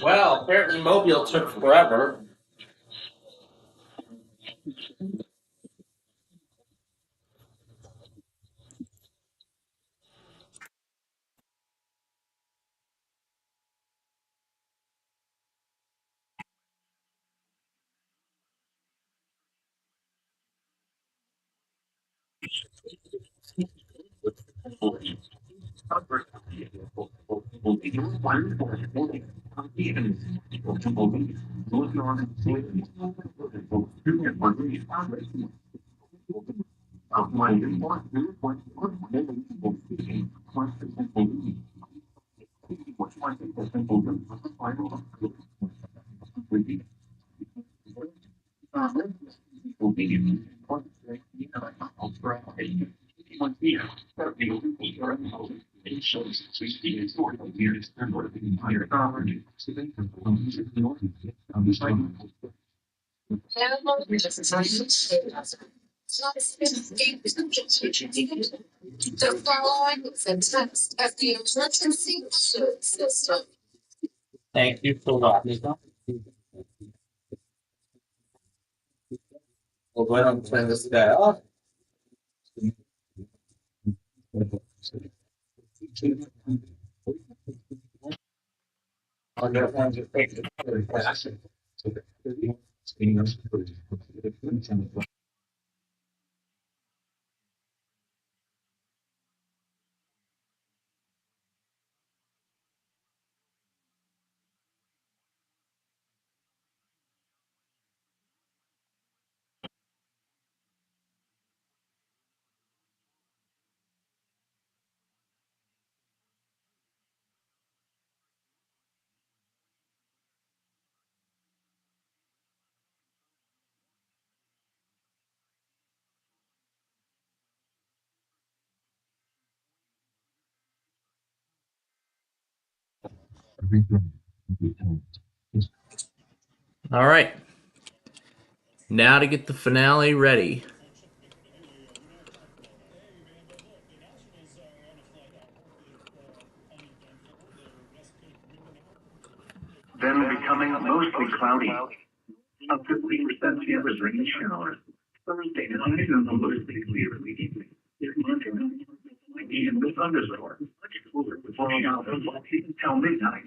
Well, apparently Mobile took forever. The following is a test of the emergency alert system. Thank you for watching. We'll go ahead and turn this guy off. On your hands, just take the All right. Now to get the finale ready. Then becoming mostly cloudy. Up to 3% chance of rain showers. Thursday night and mostly clear in the evening. Even with thunderstorms. Falling out until midnight.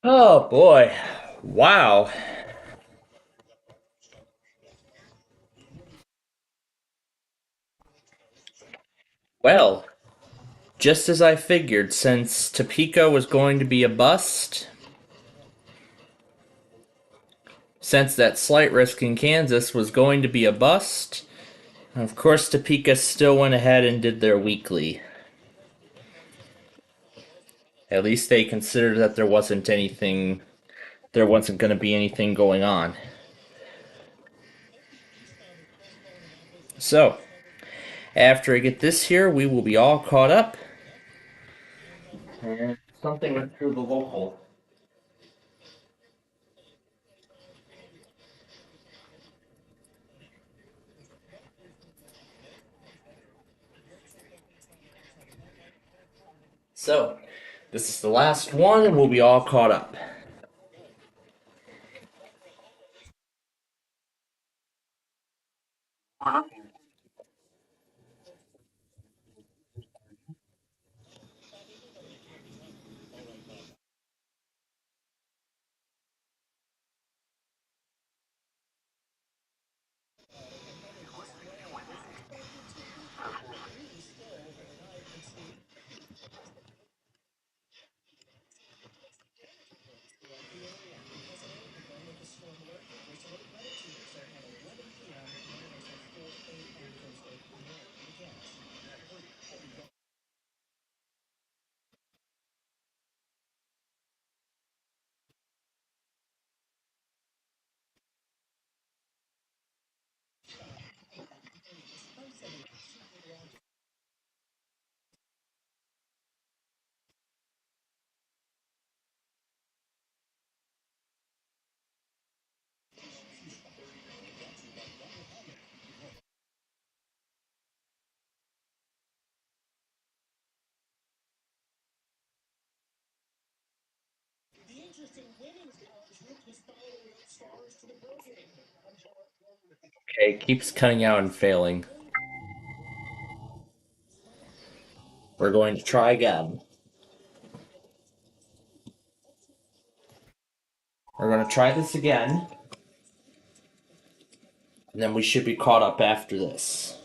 Oh boy. Wow. Well, just as I figured, since Topeka was going to be a bust, since that slight risk in Kansas was going to be a bust, of course Topeka still went ahead and did their weekly. At least they considered that there wasn't going to be anything going on. So, after I get this here, we will be all caught up. And something went through the local. So, this is the last one, and we'll be all caught up. Okay, it keeps cutting out and failing. We're going to try again. We're going to try this again. And then we should be caught up after this.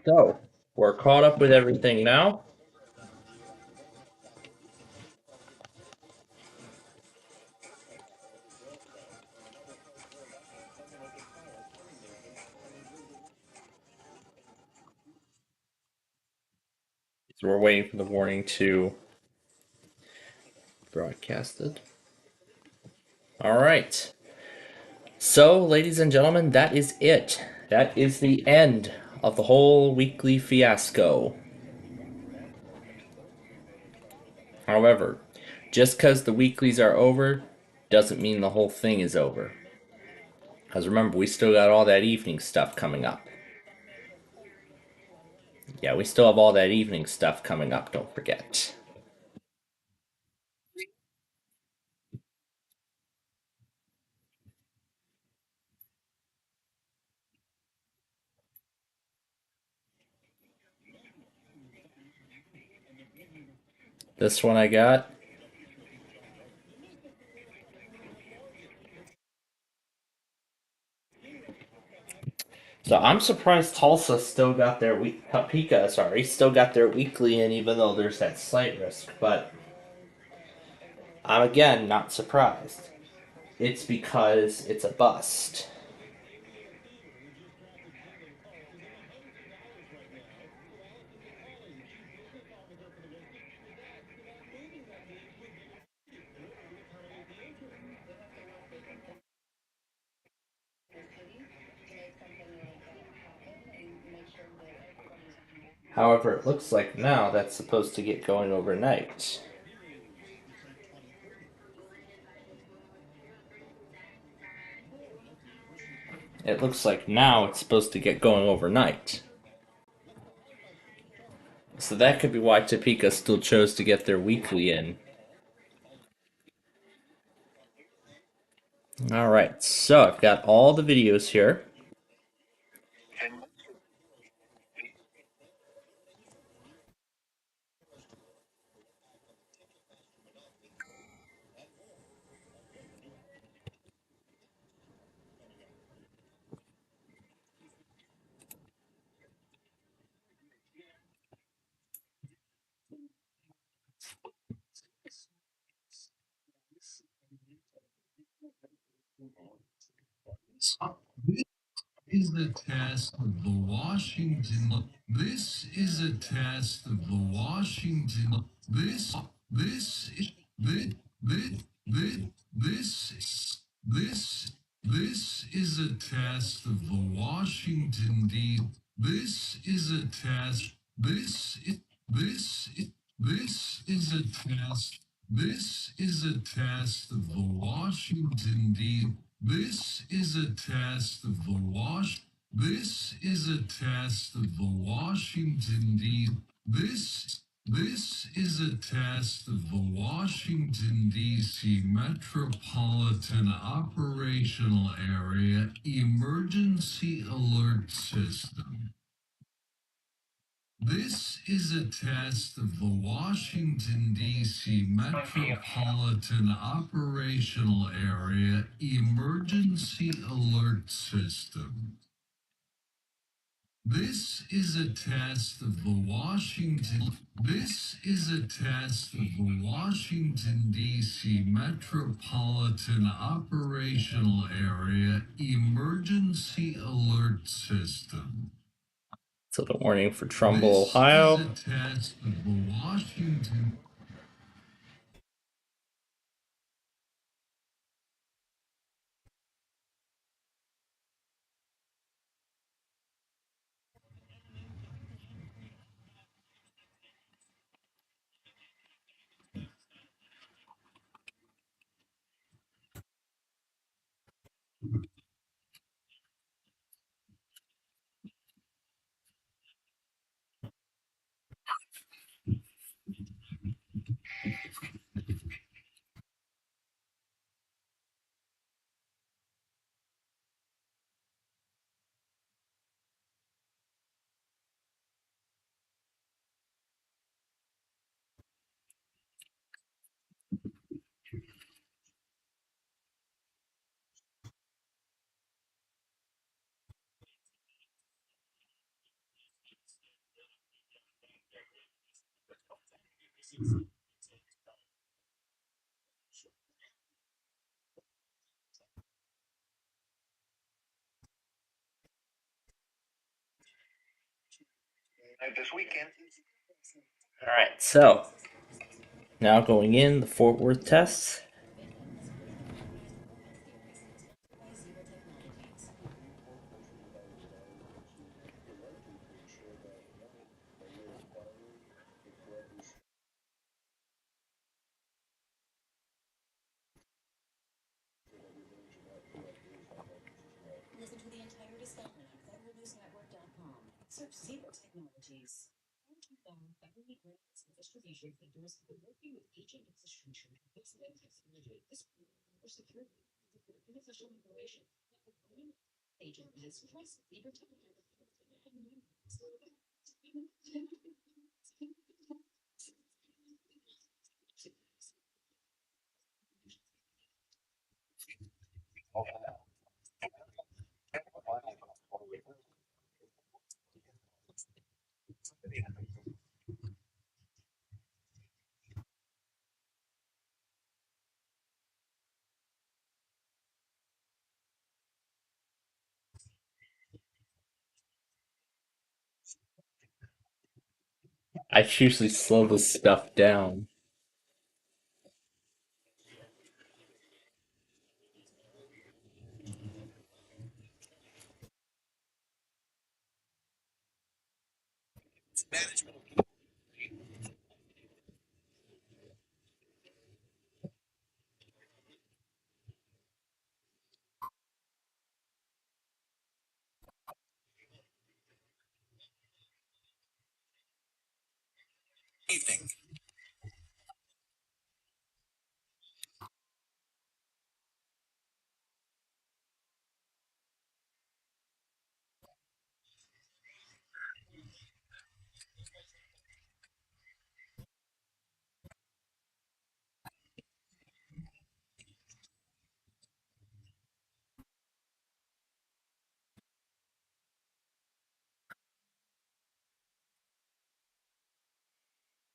So, we're caught up with everything now. So we're waiting for the warning to broadcasted. All right. So, ladies and gentlemen, that is it. That is the end of the whole weekly fiasco. However, just because the weeklies are over doesn't mean the whole thing is over. Because remember, we still got all that evening stuff coming up. Yeah, we still have all that evening stuff coming up, don't forget. This one I got. So I'm surprised Tulsa still got their Topeka, still got their weekly in, even though there's that slight risk. But I'm again not surprised. It's because it's a bust. However, it looks like now that's supposed to get going overnight. It looks like now it's supposed to get going overnight. So that could be why Topeka still chose to get their weekly in. Alright, so I've got all the videos here. Is the test of the Washington. This is a test of the Washington. This is this this is a test of the Washington D. This is a test. This is a test. This is a test of the Washington D. This is a test of the This is a test of the Washington D. This is a test of the Washington D.C. Metropolitan Operational Area Emergency Alert System. This is a test of the Washington, D.C. Metropolitan Operational Area Emergency Alert System. This is a test of the Washington. This is a test of the Washington, D.C. Metropolitan Operational Area Emergency Alert System. So the warning for Trumbull, Ohio. This is a test of the Washington. This weekend. Alright, so now going in the Fort Worth tests. Listen to the entire discussion on federalnewsnetwork.com. Search Zebra Technologies. Federally granted distribution vendors have been working with agent institutions to fix that technology. This for security, beneficial information. Agent has trust Zebra Technologies. I usually slow this stuff down.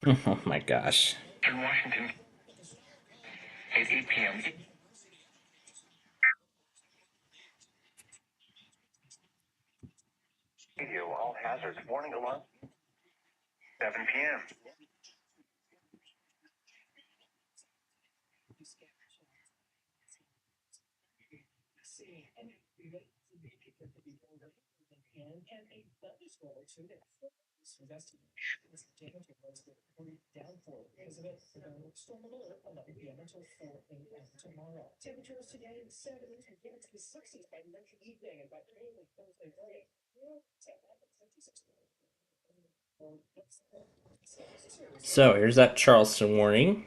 Oh my gosh. In Washington, at 8 p.m. Radio, all hazards, warning alarm. 7 p.m. So here's that Charleston warning.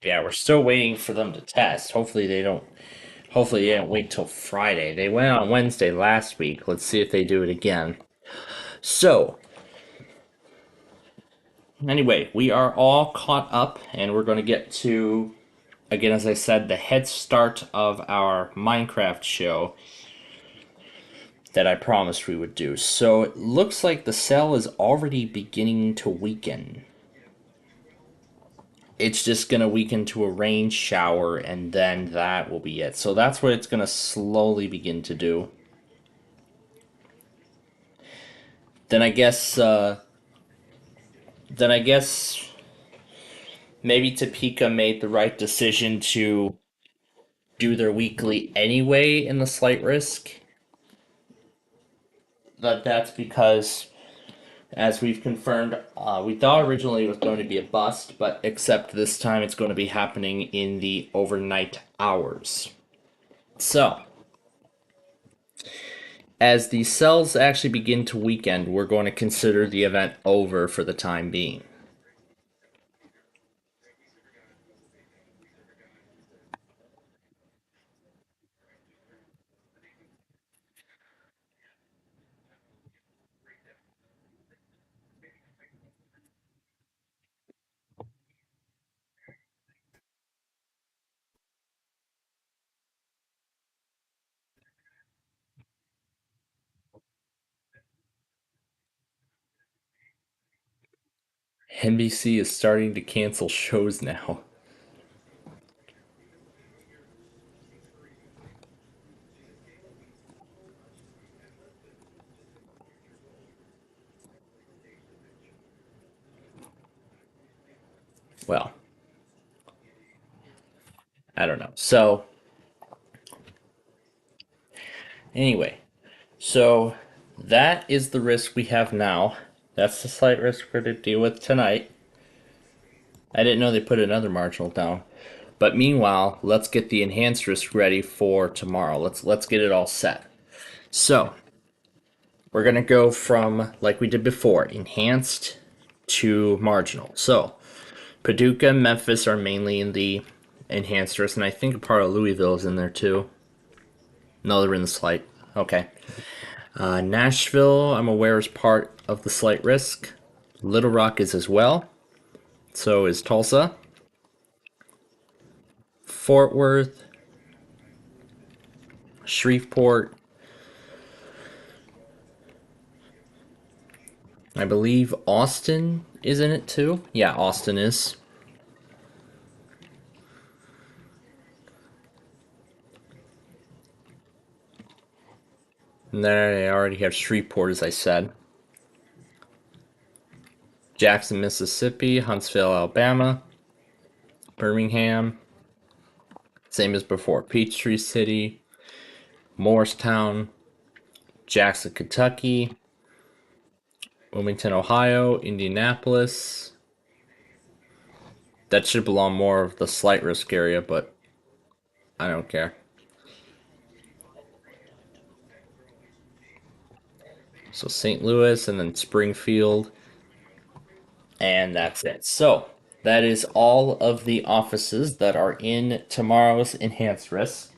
Yeah, we're still waiting for them to test. Hopefully they don't wait till Friday. They went on Wednesday last week. Let's see if they do it again. So, anyway, we are all caught up and we're going to get to, again, as I said, the head start of our Minecraft show that I promised we would do. So it looks like the cell is already beginning to weaken. It's just going to weaken to a rain shower, and then that will be it. So that's what it's going to slowly begin to do. Then I guess maybe Topeka made the right decision to do their weekly anyway in the slight risk. That's because, as we've confirmed, we thought originally it was going to be a bust, but except this time it's going to be happening in the overnight hours. So, as the cells actually begin to weaken, we're going to consider the event over for the time being. NBC is starting to cancel shows now. Well, I don't know. So, anyway, so that is the risk we have now. That's the slight risk we're to deal with tonight. I didn't know they put another marginal down. But meanwhile, let's get the enhanced risk ready for tomorrow. Let's get it all set. So, we're going to go from, like we did before, enhanced to marginal. So, Paducah and Memphis are mainly in the enhanced risk, and I think a part of Louisville is in there too. No, they're in the slight. Okay. Nashville, I'm aware, is part of the slight risk. Little Rock is as well. So is Tulsa. Fort Worth. Shreveport. I believe Austin is in it too. Yeah, Austin is. And then I already have Shreveport, as I said. Jackson, Mississippi. Huntsville, Alabama. Birmingham. Same as before. Peachtree City. Morristown. Jackson, Kentucky. Wilmington, Ohio. Indianapolis. That should belong more of the slight risk area, but I don't care. So St. Louis and then Springfield. And that's it. So that is all of the offices that are in tomorrow's enhanced risk.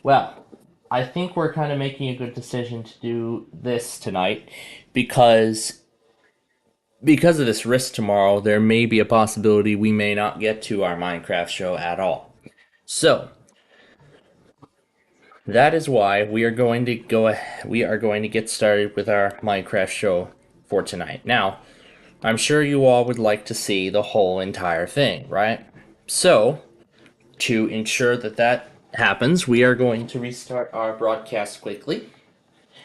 Well, I think we're kind of making a good decision to do this tonight because of this risk tomorrow, there may be a possibility we may not get to our Minecraft show at all. So that is why we are going to get started with our Minecraft show for tonight. Now, I'm sure you all would like to see the whole entire thing, right? So, to ensure that that happens, we are going to restart our broadcast quickly.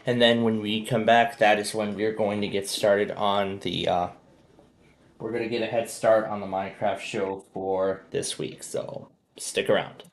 And then when we come back, that is when we're going to get started on the, we're going to get a head start on the Minecraft show for this week. So, stick around.